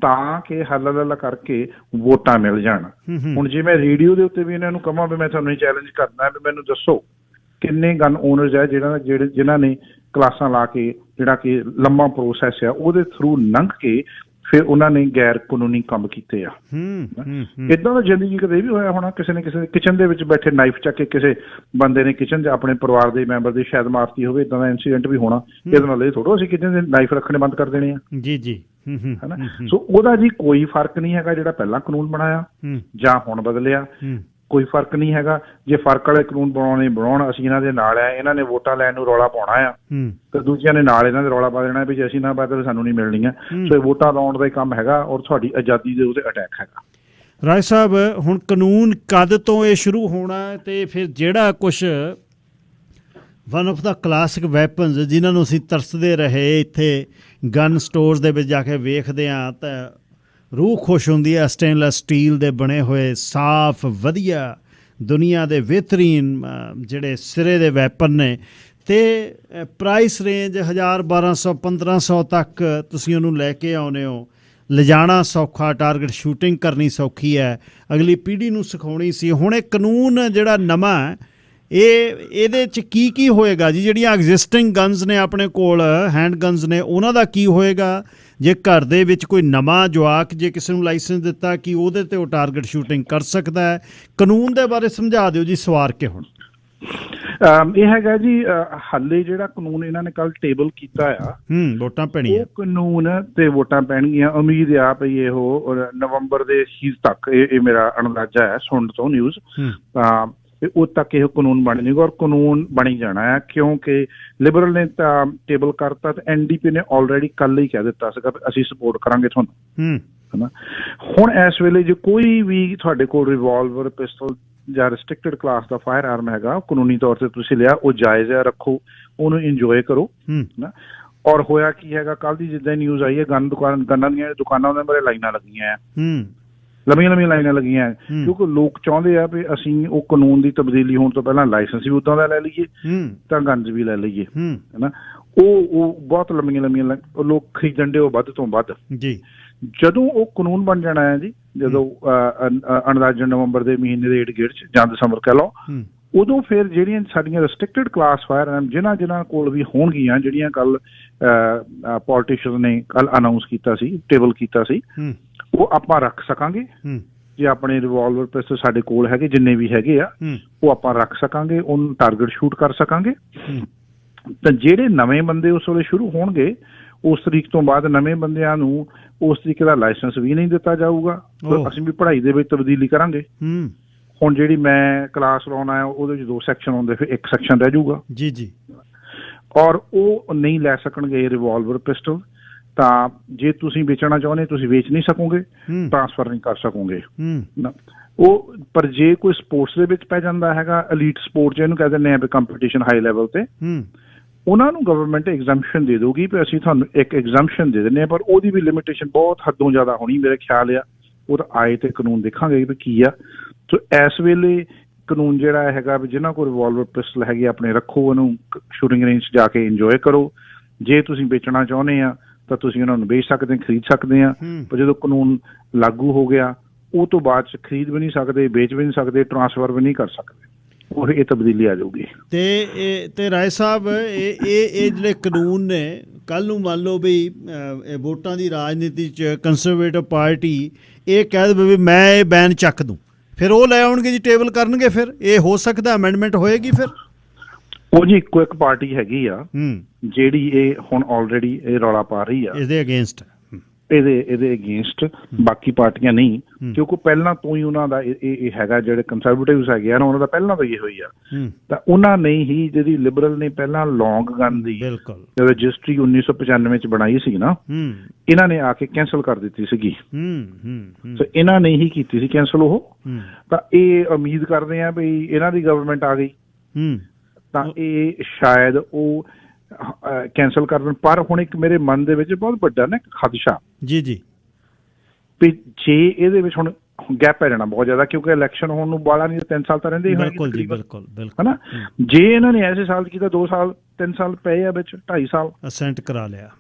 ਤਾਂ ਕਿ ਹੱਲ ਕਰਕੇ ਵੋਟਾਂ ਮਿਲ ਜਾਣ। ਹੁਣ ਜੇ ਮੈਂ ਰੇਡੀਓ ਦੇ ਉੱਤੇ ਵੀ ਇਹਨਾਂ ਨੂੰ ਕਹਾਂ ਵੀ ਮੈਂ ਤੁਹਾਨੂੰ ਚੈਲੰਜ ਕਰਨਾ ਵੀ ਮੈਨੂੰ ਦੱਸੋ ਕਿੰਨੇ ਗਨ ਓਨਰਸ ਹੈ ਜਿਨ੍ਹਾਂ ਨੇ ਕਲਾਸਾਂ ਲਾ ਕੇ ਜਿਹੜਾ ਕਿ ਲੰਮਾ ਪ੍ਰੋਸੈਸ ਆ ਉਹਦੇ ਥਰੂ ਲੰਘ ਕੇ ਫਿਰ ਉਹਨਾਂ ਨੇ ਗੈਰ ਕਾਨੂੰਨੀ ਕੰਮ ਕੀਤੇ ਆ। ਏਦਾਂ ਦਾ ਜ਼ਿੰਦਗੀ ਕਦੇ ਵੀ ਹੋਇਆ ਹੋਣਾ, ਕਿਸੇ ਨੇ ਕਿਸੇ ਕਿਚਨ ਦੇ ਵਿੱਚ ਬੈਠੇ ਨਾਈਫ ਚੱਕ ਕੇ ਕਿਸੇ ਬੰਦੇ ਨੇ ਕਿਚਨ 'ਚ ਆਪਣੇ ਪਰਿਵਾਰ ਦੇ ਮੈਂਬਰ ਦੀ ਸ਼ਾਇਦ ਮਾਰਤੀ ਹੋਵੇ, ਏਦਾਂ ਦਾ ਇਨਸੀਡੈਂਟ ਵੀ ਹੋਣਾ। ਇਹਦੇ ਨਾਲ ਇਹ ਥੋੜ੍ਹਾ ਅਸੀਂ ਕਿਚਨ ਦੇ ਨਾਈਫ ਰੱਖਣੇ ਬੰਦ ਕਰ ਦੇਣੇ ਆ ਜੀ ਹਨਾ। ਸੋ ਉਹਦਾ ਜੀ ਕੋਈ ਫਰਕ ਨਹੀਂ ਹੈਗਾ ਜਿਹੜਾ ਪਹਿਲਾਂ ਕਾਨੂੰਨ ਬਣਾਇਆ ਜਾਂ ਹੁਣ ਬਦਲਿਆ, ਕੋਈ ਫਰਕ ਨਹੀਂ ਹੈਗਾ। ਜੇ ਫਰਕ ਵਾਲੇ ਕਾਨੂੰਨ ਬਣਾਉਣ, ਅਸੀਂ ਇਹਨਾਂ ਦੇ ਨਾਲ ਆ, ਇਹਨਾਂ ਨੇ ਵੋਟਾਂ ਲੈਣ ਨੂੰ ਰੌਲਾ ਪਾਉਣਾ ਆ ਤੇ ਦੂਜਿਆਂ ਨੇ ਨਾਲ ਇਹਨਾਂ ਦੇ ਰੌਲਾ ਪਾ ਦੇਣਾ ਵੀ ਜੇ ਅਸੀਂ ਨਾ ਬਦਲ ਸਾਨੂੰ ਨਹੀਂ ਮਿਲਣੀਆਂ। ਸੋ ਇਹ ਵੋਟਾਂ ਲਾਉਣ ਦਾ ਹੀ ਕੰਮ ਹੈਗਾ ਔਰ ਤੁਹਾਡੀ ਆਜ਼ਾਦੀ ਦੇ ਉੱਤੇ ਅਟੈਕ ਹੈਗਾ। ਰਾਏ ਸਾਹਿਬ, ਹੁਣ ਕਾਨੂੰਨ ਕਦ ਤੋਂ ਇਹ ਸ਼ੁਰੂ ਹੋਣਾ ਤੇ ਫਿਰ ਜਿਹੜਾ ਕੁਛ one of the classic weapons ਜਿਨ੍ਹਾਂ ਨੂੰ ਅਸੀਂ ਤਰਸਦੇ ਰਹੇ ਇੱਥੇ ਗਨ ਸਟੋਰਸ ਦੇ ਵਿੱਚ ਜਾ ਕੇ ਵੇਖਦੇ ਹਾਂ ਤਾਂ ਰੂਹ ਖੁਸ਼ ਹੁੰਦੀ ਹੈ। ਸਟੇਨਲੈਸ ਸਟੀਲ ਦੇ ਬਣੇ ਹੋਏ ਸਾਫ਼ ਵਧੀਆ ਦੁਨੀਆ ਦੇ ਬਿਹਤਰੀਨ ਜਿਹੜੇ ਸਿਰੇ ਦੇ ਵੈਪਨ ਨੇ ਅਤੇ ਪ੍ਰਾਈਸ ਰੇਂਜ 1000, 1200, 1500 ਤੱਕ ਤੁਸੀਂ ਉਹਨੂੰ ਲੈ ਕੇ ਆਉਂਦੇ ਹੋ। ਲਿਜਾਣਾ ਸੌਖਾ, ਟਾਰਗੇਟ ਸ਼ੂਟਿੰਗ ਕਰਨੀ ਸੌਖੀ ਹੈ, ਅਗਲੀ ਪੀੜ੍ਹੀ ਨੂੰ ਸਿਖਾਉਣੀ ਸੀ। ਹੁਣ ਇਹ ਕਾਨੂੰਨ ਜਿਹੜਾ ਨਵਾਂ ਇਹਦੇ 'ਚ ਕੀ ਹੋਏਗਾ ਜੀ? ਜਿਹੜੀਆਂ ਐਗਜ਼ਿਸਟਿੰਗ ਗਨਸ ਨੇ ਆਪਣੇ ਕੋਲ, ਹੈਂਡ ਗਨਸ ਨੇ, ਉਹਨਾਂ ਦਾ ਕੀ ਹੋਏਗਾ? ਜੇ ਘਰ ਦੇ ਵਿੱਚ ਕੋਈ ਨਵਾਂ ਜਵਾਕ ਜੇ ਕਿਸੇ ਨੂੰ ਲਾਇਸੈਂਸ ਦਿੱਤਾ ਕਿ ਉਹਦੇ 'ਤੇ ਉਹ ਟਾਰਗੇਟ ਸ਼ੂਟਿੰਗ ਕਰ ਸਕਦਾ ਹੈ? ਕਾਨੂੰਨ ਦੇ ਬਾਰੇ ਸਮਝਾ ਦਿਓ ਜੀ ਸਵਾਰ ਕੇ। ਹੁਣ ਇਹ ਹੈਗਾ ਜੀ ਹਾਲੇ ਜਿਹੜਾ ਕਾਨੂੰਨ ਇਹਨਾਂ ਨੇ ਕੱਲ ਟੇਬਲ ਕੀਤਾ ਆ, ਵੋਟਾਂ ਪੈਣੀਆਂ, ਉਹ ਕਾਨੂੰਨ ਤੇ ਵੋਟਾਂ ਪੈਣਗੀਆਂ। ਉਮੀਦ ਆ ਪਈ ਇਹੋ ਨਵੰਬਰ ਦੇ ਅਖੀਰ ਤੱਕ, ਇਹ ਮੇਰਾ ਅੰਦਾਜ਼ਾ ਹੈ ਸੁਣਨ ਤੋਂ ਨਿਊਜ਼, ਤਾਂ ਉਹ ਤੱਕ ਇਹ ਕਾਨੂੰਨ ਬਣ ਜਾਏਗਾ ਔਰ ਕਾਨੂੰਨ ਬਣੀ ਜਾਣਾ ਹੈ ਕਿਉਂਕਿ ਲਿਬਰਲ ਨੇ ਤਾਂ ਟੇਬਲ ਕਰਤਾ ਤੇ NDP ਨੇ ਆਲਰੇਡੀ ਕੱਲ ਹੀ ਕਹਿ ਦਿੱਤਾ ਸੀਗਾ ਅਸੀਂ ਸਪੋਰਟ ਕਰਾਂਗੇ ਤੁਹਾਨੂੰ ਹਨਾ। ਹੁਣ ਇਸ ਵੇਲੇ ਜੇ ਕੋਈ ਵੀ ਤੁਹਾਡੇ ਕੋਲ ਰਿਵਾਲਵਰ, ਪਿਸਟਲ ਜਾਂ ਰਿਸਟ੍ਰਿਕਟਡ ਕਲਾਸ ਦਾ ਫਾਇਰ ਆਰਮ ਹੈਗਾ, ਕਾਨੂੰਨੀ ਤੌਰ ਤੇ ਤੁਸੀਂ ਲਿਆ, ਉਹ ਜਾਇਜ਼ ਹੈ, ਰੱਖੋ, ਉਹਨੂੰ ਇੰਜੋਏ ਕਰੋ ਨਾ। ਔਰ ਹੋਇਆ ਕੀ ਹੈਗਾ, ਕੱਲ ਦੀ ਜਿੱਦਾਂ ਨਿਊਜ਼ ਆਈ ਹੈ, ਗੰਨਾਂ ਦੀਆਂ ਦੁਕਾਨਾਂ ਦੇ ਬਾਰੇ ਲਾਈਨਾਂ ਲੱਗੀਆਂ, ਲੰਮੀਆਂ ਲਾਈਨਾਂ ਲੱਗੀਆਂ, ਕਿਉਂਕਿ ਲੋਕ ਚਾਹੁੰਦੇ ਆ ਵੀ ਅਸੀਂ ਉਹ ਕਾਨੂੰਨ ਦੀ ਤਬਦੀਲੀ ਹੋਣ ਤੋਂ ਪਹਿਲਾਂ ਲਾਇਸੈਂਸ ਵੀ ਉਦਾਂ ਦਾ ਲੈ ਲਈਏ ਤਾਂ ਗਨਜ਼ ਵੀ ਲੈ ਲਈਏ ਹਨਾ। ਉਹ ਬਹੁਤ ਲੰਮੀਆਂ ਲੋਕ ਖਰੀਦਣ ਦੇ ਉਹ ਵੱਧ ਤੋਂ ਵੱਧ ਜੀ। ਜਦੋਂ ਉਹ ਕਾਨੂੰਨ ਬਣ ਜਾਣਾ ਹੈ ਜੀ, ਜਦੋਂ ਅੰਦਾਜ਼ਨ ਨਵੰਬਰ ਦੇ ਮਹੀਨੇ ਦੇ ਗੇੜ 'ਚ ਜਾਂ ਦਸੰਬਰ ਕਹਿ ਲਓ, ਉਦੋਂ ਫਿਰ ਜਿਹੜੀਆਂ ਸਾਡੀਆਂ ਰਿਸਟ੍ਰਿਕਟਡ ਕਲਾਸ ਫਾਇਰ ਆਰਮ ਜਿਨ੍ਹਾਂ ਕੋਲ ਵੀ ਹੋਣਗੀਆਂ, ਜਿਹੜੀਆਂ ਕੱਲ ਪੋਲੀਟੀਸ਼ੀਅਨ ਨੇ ਕੱਲ ਅਨਾਊਂਸ ਕੀਤਾ ਸੀ, ਟੇਬਲ ਕੀਤਾ ਸੀ, ਉਹ ਆਪਾਂ ਰੱਖ ਸਕਾਂਗੇ। ਜੇ ਆਪਣੇ ਰਿਵਾਲਵਰ ਪਿਸਟਲ ਸਾਡੇ ਕੋਲ ਹੈਗੇ, ਜਿੰਨੇ ਵੀ ਹੈਗੇ ਆ, ਉਹ ਆਪਾਂ ਰੱਖ ਸਕਾਂਗੇ, ਉਹਨੂੰ ਟਾਰਗੇਟ ਸ਼ੂਟ ਕਰ ਸਕਾਂਗੇ। ਤਾਂ ਜਿਹੜੇ ਨਵੇਂ ਬੰਦੇ ਉਸ ਵੇਲੇ ਸ਼ੁਰੂ ਹੋਣਗੇ, ਉਸ ਤਰੀਕ ਤੋਂ ਬਾਅਦ ਨਵੇਂ ਬੰਦਿਆਂ ਨੂੰ ਉਸ ਤਰੀਕੇ ਦਾ ਲਾਇਸੈਂਸ ਵੀ ਨਹੀਂ ਦਿੱਤਾ ਜਾਊਗਾ। ਅਸੀਂ ਵੀ ਪੜ੍ਹਾਈ ਦੇ ਵਿੱਚ ਤਬਦੀਲੀ ਕਰਾਂਗੇ। ਹੁਣ ਜਿਹੜੀ ਮੈਂ ਕਲਾਸ ਲਾਉਣਾ ਹੈ ਉਹਦੇ ਵਿੱਚ 2 ਸੈਕਸ਼ਨ ਹੁੰਦੇ, ਫਿਰ 1 ਸੈਕਸ਼ਨ ਰਹਿ ਜਾਊਗਾ ਜੀ। ਔਰ ਉਹ ਨਹੀਂ ਲੈ ਸਕਣਗੇ ਰਿਵਾਲਵਰ ਪਿਸਟਲ। ਤਾਂ ਜੇ ਤੁਸੀਂ ਵੇਚਣਾ ਚਾਹੁੰਦੇ ਤੁਸੀਂ ਵੇਚ ਨਹੀਂ ਸਕੋਗੇ, ਟ੍ਰਾਂਸਫਰ ਨਹੀਂ ਕਰ ਸਕੋਗੇ ਉਹ। ਪਰ ਜੇ ਕੋਈ ਸਪੋਰਟਸ ਦੇ ਵਿੱਚ ਪੈ ਜਾਂਦਾ ਹੈਗਾ, ਐਲੀਟ ਸਪੋਰਟ ਜਿਹਨੂੰ ਕਹਿ ਦਿੰਦੇ ਆ ਵੀ ਕੰਪੀਟੀਸ਼ਨ ਹਾਈ ਲੈਵਲ ਤੇ, ਉਹਨਾਂ ਨੂੰ ਗਵਰਨਮੈਂਟ ਐਗਜ਼ੈਂਪਸ਼ਨ ਦੇ ਦਊਗੀ ਵੀ ਅਸੀਂ ਤੁਹਾਨੂੰ ਇੱਕ ਐਗਜ਼ੈਂਪਸ਼ਨ ਦੇ ਦਿੰਦੇ ਹਾਂ, ਪਰ ਉਹਦੀ ਵੀ ਲਿਮਿਟੇਸ਼ਨ ਬਹੁਤ ਹੱਦੋਂ ਜ਼ਿਆਦਾ ਹੋਣੀ ਮੇਰੇ ਖਿਆਲ ਆ। ਉਹ ਤਾਂ ਆਏ ਤੇ ਕਾਨੂੰਨ ਦੇਖਾਂਗੇ ਵੀ ਕੀ ਆ। ਸੋ ਇਸ ਵੇਲੇ ਕਾਨੂੰਨ ਜਿਹੜਾ ਹੈਗਾ ਵੀ ਜਿਹਨਾਂ ਕੋਲ ਰਿਵਾਲਵਰ ਪਿਸਟਲ ਹੈਗੀ ਆਪਣੇ ਰੱਖੋ, ਉਹਨੂੰ ਸ਼ੂਟਿੰਗ ਰੇਂਜ 'ਚ ਜਾ ਕੇ ਇੰਜੋਏ ਕਰੋ। ਜੇ ਤੁਸੀਂ ਵੇਚਣਾ ਚਾਹੁੰਦੇ ਆ ਤਾਂ ਤੁਸੀਂ ਉਹਨਾਂ ਨੂੰ ਵੇਚ ਸਕਦੇ, ਖਰੀਦ ਸਕਦੇ ਆ। ਪਰ ਜਦੋਂ ਕਾਨੂੰਨ ਲਾਗੂ ਹੋ ਗਿਆ ਉਹ ਤੋਂ ਬਾਅਦ 'ਚ ਖਰੀਦ ਵੀ ਨਹੀਂ ਸਕਦੇ, ਵੇਚ ਵੀ ਨਹੀਂ ਸਕਦੇ, ਟਰਾਂਸਫਰ ਵੀ ਨਹੀਂ ਕਰ ਸਕਦੇ। ਉਹ ਇਹ ਤਬਦੀਲੀ ਆ ਜਾਊਗੀ। ਤੇ ਰਾਏ ਸਾਹਿਬ ਇਹ ਜਿਹੜੇ ਕਾਨੂੰਨ ਨੇ, ਕੱਲ੍ਹ ਨੂੰ ਮੰਨ ਲਓ ਵੀ ਵੋਟਾਂ ਦੀ ਰਾਜਨੀਤੀ 'ਚ ਕੰਜ਼ਰਵੇਟਿਵ ਪਾਰਟੀ ਇਹ ਕਹਿ ਦੇਵੇ ਵੀ ਮੈਂ ਇਹ ਬੈਨ ਚੱਕ ਦੂੰ, ਫਿਰ ਉਹ ਲੈ ਆਉਣਗੇ ਜੀ, ਟੇਬਲ ਕਰਨਗੇ। ਫਿਰ ਇਹ ਹੋ ਸਕਦਾ ਅਮੈਂਡਮੈਂਟ ਹੋਏਗੀ ਫਿਰ? ਉਹ ਜੀ ਇੱਕੋ ਇੱਕ ਪਾਰਟੀ ਹੈਗੀ ਆ ਜਿਹੜੀ ਇਹ ਹੁਣ ਆਲਰੇਡੀ ਇਹ ਰੌਲਾ ਪਾ ਰਹੀ ਆ ਇਹਦੇ ਅਗੇਂਸਟ, ਇਹਦੇ ਅਗੇਂਸਟ। ਬਾਕੀ ਪਾਰਟੀਆਂ ਨਹੀਂ, ਕਿਉਂਕਿ ਪਹਿਲਾਂ ਤੋਂ ਹੀ ਉਹਨਾਂ ਦਾ ਇਹ ਹੈਗਾ, ਜਿਹੜੇ ਕੰਜ਼ਰਵੇਟਿਵਸ ਹੈਗੇ ਆ ਨਾ, ਉਹਨਾਂ ਦਾ ਪਹਿਲਾਂ ਤੋਂ ਹੀ ਹੋਈ ਆ। ਤਾਂ ਉਹਨਾਂ ਨੇ ਹੀ, ਜਿਹੜੀ ਲਿਬਰਲ ਨੇ ਪਹਿਲਾਂ ਲੌਂਗ ਗਨ ਦੀ ਰਜਿਸਟਰੀ 1995 ਚ ਬਣਾਈ ਸੀ ਨਾ, ਇਹਨਾਂ ਨੇ ਆ ਕੇ ਕੈਂਸਲ ਕਰ ਦਿੱਤੀ ਸੀਗੀ। ਸੋ ਇਹਨਾਂ ਨੇ ਹੀ ਕੀਤੀ ਸੀ ਕੈਂਸਲ ਉਹ। ਤਾਂ ਇਹ ਉਮੀਦ ਕਰਦੇ ਆ ਵੀ ਇਹਨਾਂ ਦੀ ਗਵਰਨਮੈਂਟ ਆ ਗਈ ਤਾਂ ਇਹ ਸ਼ਾਇਦ ਉਹ ਕੈਂਸਲ ਕਰ ਦੇਣ। ਪਰ ਹੁਣ ਇੱਕ ਮੇਰੇ ਮਨ ਦੇ ਵਿੱਚ ਬਹੁਤ ਵੱਡਾ ਨਾ ਖਦਸ਼ਾ ਜੀ ਵੀ ਜੇ ਇਹਦੇ ਵਿੱਚ ਹੁਣ ਗੈਪ ਪੈ ਜਾਣਾ ਬਹੁਤ ਜ਼ਿਆਦਾ, ਕਿਉਂਕਿ ਇਲੈਕਸ਼ਨ ਹੋਣ ਨੂੰ ਬਾਲਾ ਨਹੀਂ, 3 ਸਾਲ ਤਾਂ ਰਹਿੰਦੇ ਹੀ ਹੋਣਗੇ ਹਨਾ। ਜੇ ਇਹਨਾਂ ਨੇ ਐਸੇ ਸਾਲ ਕੀਤਾ 2 ਸਾਲ 3 ਸਾਲ ਪਏ ਆ ਵਿੱਚ, 2.5 ਸਾਲ ਅਸੈਂਟ ਕਰਾ ਲਿਆ,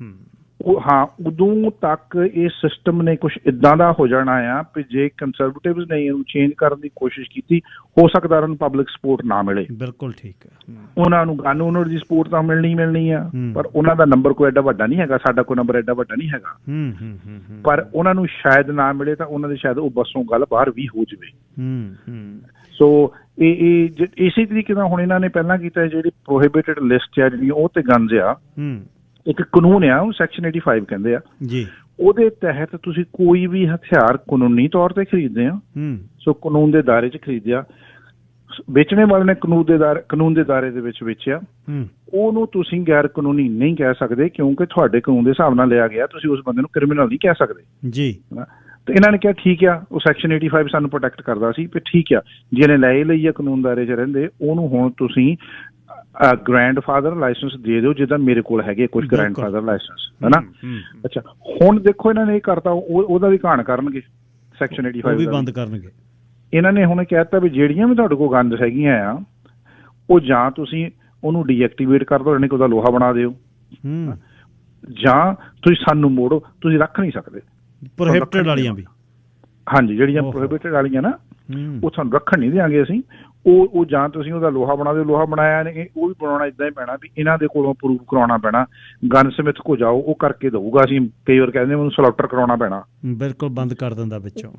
ਉਹ ਹਾਂ ਉਦੋਂ ਤੱਕ ਇਹ ਸਿਸਟਮ ਨੇ ਕੁਛ ਇਦਾਂ ਦਾ ਹੋ ਜਾਣਾ ਆ ਵੀ ਜੇ ਕੰਜ਼ਰਵੇਟਿਵਸ ਨੇ ਇਹਨੂੰ ਚੇਂਜ ਕਰਨ ਦੀ ਕੋਸ਼ਿਸ਼ ਕੀਤੀ, ਹੋ ਸਕਦਾ ਉਹਨਾਂ ਨੂੰ ਪਬਲਿਕ ਸਪੋਰਟ ਨਾ ਮਿਲੇ। ਬਿਲਕੁਲ ਠੀਕ ਹੈ। ਉਹਨਾਂ ਨੂੰ ਗਨ ਓਨਰ ਦੀ ਸਪੋਰਟ ਤਾਂ ਮਿਲਣੀ ਆ, ਪਰ ਉਹਨਾਂ ਦਾ ਨੰਬਰ ਕੋਈ ਐਡਾ ਵੱਡਾ ਨਹੀਂ ਹੈਗਾ, ਸਾਡਾ ਕੋਈ ਨੰਬਰ ਐਡਾ ਵੱਡਾ ਨਹੀਂ ਹੈਗਾ। ਪਰ ਉਹਨਾਂ ਨੂੰ ਸ਼ਾਇਦ ਨਾ ਮਿਲੇ ਤਾਂ ਉਹਨਾਂ ਦੇ ਸ਼ਾਇਦ ਉਹ ਬੱਸੋਂ ਗੱਲ ਬਾਹਰ ਵੀ ਹੋ ਜਾਵੇ। ਸੋ ਇਹ ਇਸੇ ਤਰੀਕੇ ਨਾਲ ਹੁਣ ਇਹਨਾਂ ਨੇ ਪਹਿਲਾਂ ਕੀਤਾ, ਜਿਹੜੀ ਪ੍ਰੋਹਿਬਿਟਡ ਲਿਸਟ ਆ ਜਿਹੜੀ ਉਹ ਤੇ ਗਨਜ਼ ਆ, ਇੱਕ ਕਾਨੂੰਨ ਆ ਉਹ ਸੈਕਸ਼ਨ 85 ਕਹਿੰਦੇ ਆ ਜੀ, ਉਹਦੇ ਤਹਿਤ ਤੁਸੀਂ ਕੋਈ ਵੀ ਹਥਿਆਰ ਕਾਨੂੰਨੀ ਤੌਰ ਤੇ ਖਰੀਦਦੇ ਆ, ਸੋ ਕਾਨੂੰਨ ਦੇ ਦਾਇਰੇ 'ਚ ਖਰੀਦਿਆ, ਵੇਚਣੇ ਵਾਲੇ ਨੇ ਕਾਨੂੰਨ ਦੇ ਦਾਇਰੇ ਦੇ ਵਿੱਚ ਵੇਚਿਆ, ਉਹਨੂੰ ਤੁਸੀਂ ਗੈਰ ਕਾਨੂੰਨੀ ਨਹੀਂ ਕਹਿ ਸਕਦੇ, ਕਿਉਂਕਿ ਤੁਹਾਡੇ ਕਾਨੂੰਨ ਦੇ ਹਿਸਾਬ ਨਾਲ ਲਿਆ ਗਿਆ, ਤੁਸੀਂ ਉਸ ਬੰਦੇ ਨੂੰ ਕ੍ਰਿਮੀਨਲ ਨਹੀਂ ਕਹਿ ਸਕਦੇ ਜੀ। ਤੇ ਇਹਨਾਂ ਨੇ ਕਿਹਾ ਠੀਕ ਆ, ਉਹ ਸੈਕਸ਼ਨ 85 ਸਾਨੂੰ ਪ੍ਰੋਟੈਕਟ ਕਰਦਾ ਸੀ, ਵੀ ਠੀਕ ਆ ਜਿਹਨੇ ਲੈ ਲਈ ਆ ਕਾਨੂੰਨ ਦਾਇਰੇ 'ਚ ਰਹਿੰਦੇ, ਉਹਨੂੰ ਹੁਣ ਤੁਸੀਂ ਗ੍ਰੈਂਡਫਾਦਰ ਲਾਇਸੈਂਸ ਦੇ ਦਿਓ, ਜਿੱਦਾਂ ਮੇਰੇ ਕੋਲ ਹੈਗੇ ਕੁਝ ਗ੍ਰੈਂਡਫਾਦਰ ਲਾਇਸੈਂਸ ਹਨਾ। ਅੱਛਾ ਹੁਣ ਦੇਖੋ ਇਹਨਾਂ ਨੇ ਇਹ ਕਰਤਾ, ਉਹਦਾ ਵੀ ਘਾਣ ਕਰਨਗੇ, ਸੈਕਸ਼ਨ 85 ਵੀ ਬੰਦ ਕਰਨਗੇ। ਇਹਨਾਂ ਨੇ ਹੁਣ ਕਹਿਤਾ ਵੀ ਜਿਹੜੀਆਂ ਵੀ ਤੁਹਾਡੇ ਕੋਲ ਗਨਜ਼ ਹੈਗੀਆਂ ਆ, ਉਹ ਜਾਂ ਤੁਸੀਂ ਉਹਨੂੰ ਡੀਐਕਟੀਵੇਟ ਕਰ ਦਿਓ, ਯਾਨੀ ਕਿ ਉਹਦਾ ਲੋਹਾ ਬਣਾ ਦਿਓ, ਜਾਂ ਤੁਸੀਂ ਸਾਨੂੰ ਮੋੜੋ, ਤੁਸੀਂ ਰੱਖ ਨਹੀਂ ਸਕਦੇ। ਪ੍ਰੋਹਿਬਿਟਡ ਵਾਲੀਆਂ ਵੀ, ਹਾਂਜੀ ਜਿਹੜੀਆਂ ਪ੍ਰੋਹਿਬਿਟਡ ਵਾਲੀਆਂ ਨਾ, ਉਹ ਤੁਹਾਨੂੰ ਰੱਖਣ ਨਹੀਂ ਦਿਆਂਗੇ ਅਸੀਂ। ਉਹ ਜਾਂ ਤੁਸੀਂ ਉਹਦਾ ਲੋਹਾ ਬਣਾ ਦਿਓ, ਲੋਹਾ ਬਣਾਇਆ ਨੇ ਉਹ ਵੀ ਬਣਾਉਣਾ ਇਦਾਂ ਹੀ ਪੈਣਾ ਵੀ ਇਹਨਾਂ ਦੇ ਕੋਲੋਂ ਪ੍ਰੂਵ ਕਰਾਉਣਾ ਪੈਣਾ, ਗਨ ਸਮਿਥ ਕੋ ਜਾਓ ਉਹ ਕਰਕੇ ਦਊਗਾ, ਅਸੀਂ ਕਈ ਵਾਰ ਕਹਿੰਦੇ ਉਹਨੂੰ ਸਲੌਟਰ ਕਰਾਉਣਾ ਪੈਣਾ। ਬਿਲਕੁਲ ਬੰਦ ਕਰ ਦਿੰਦਾ ਵਿੱਚੋਂ,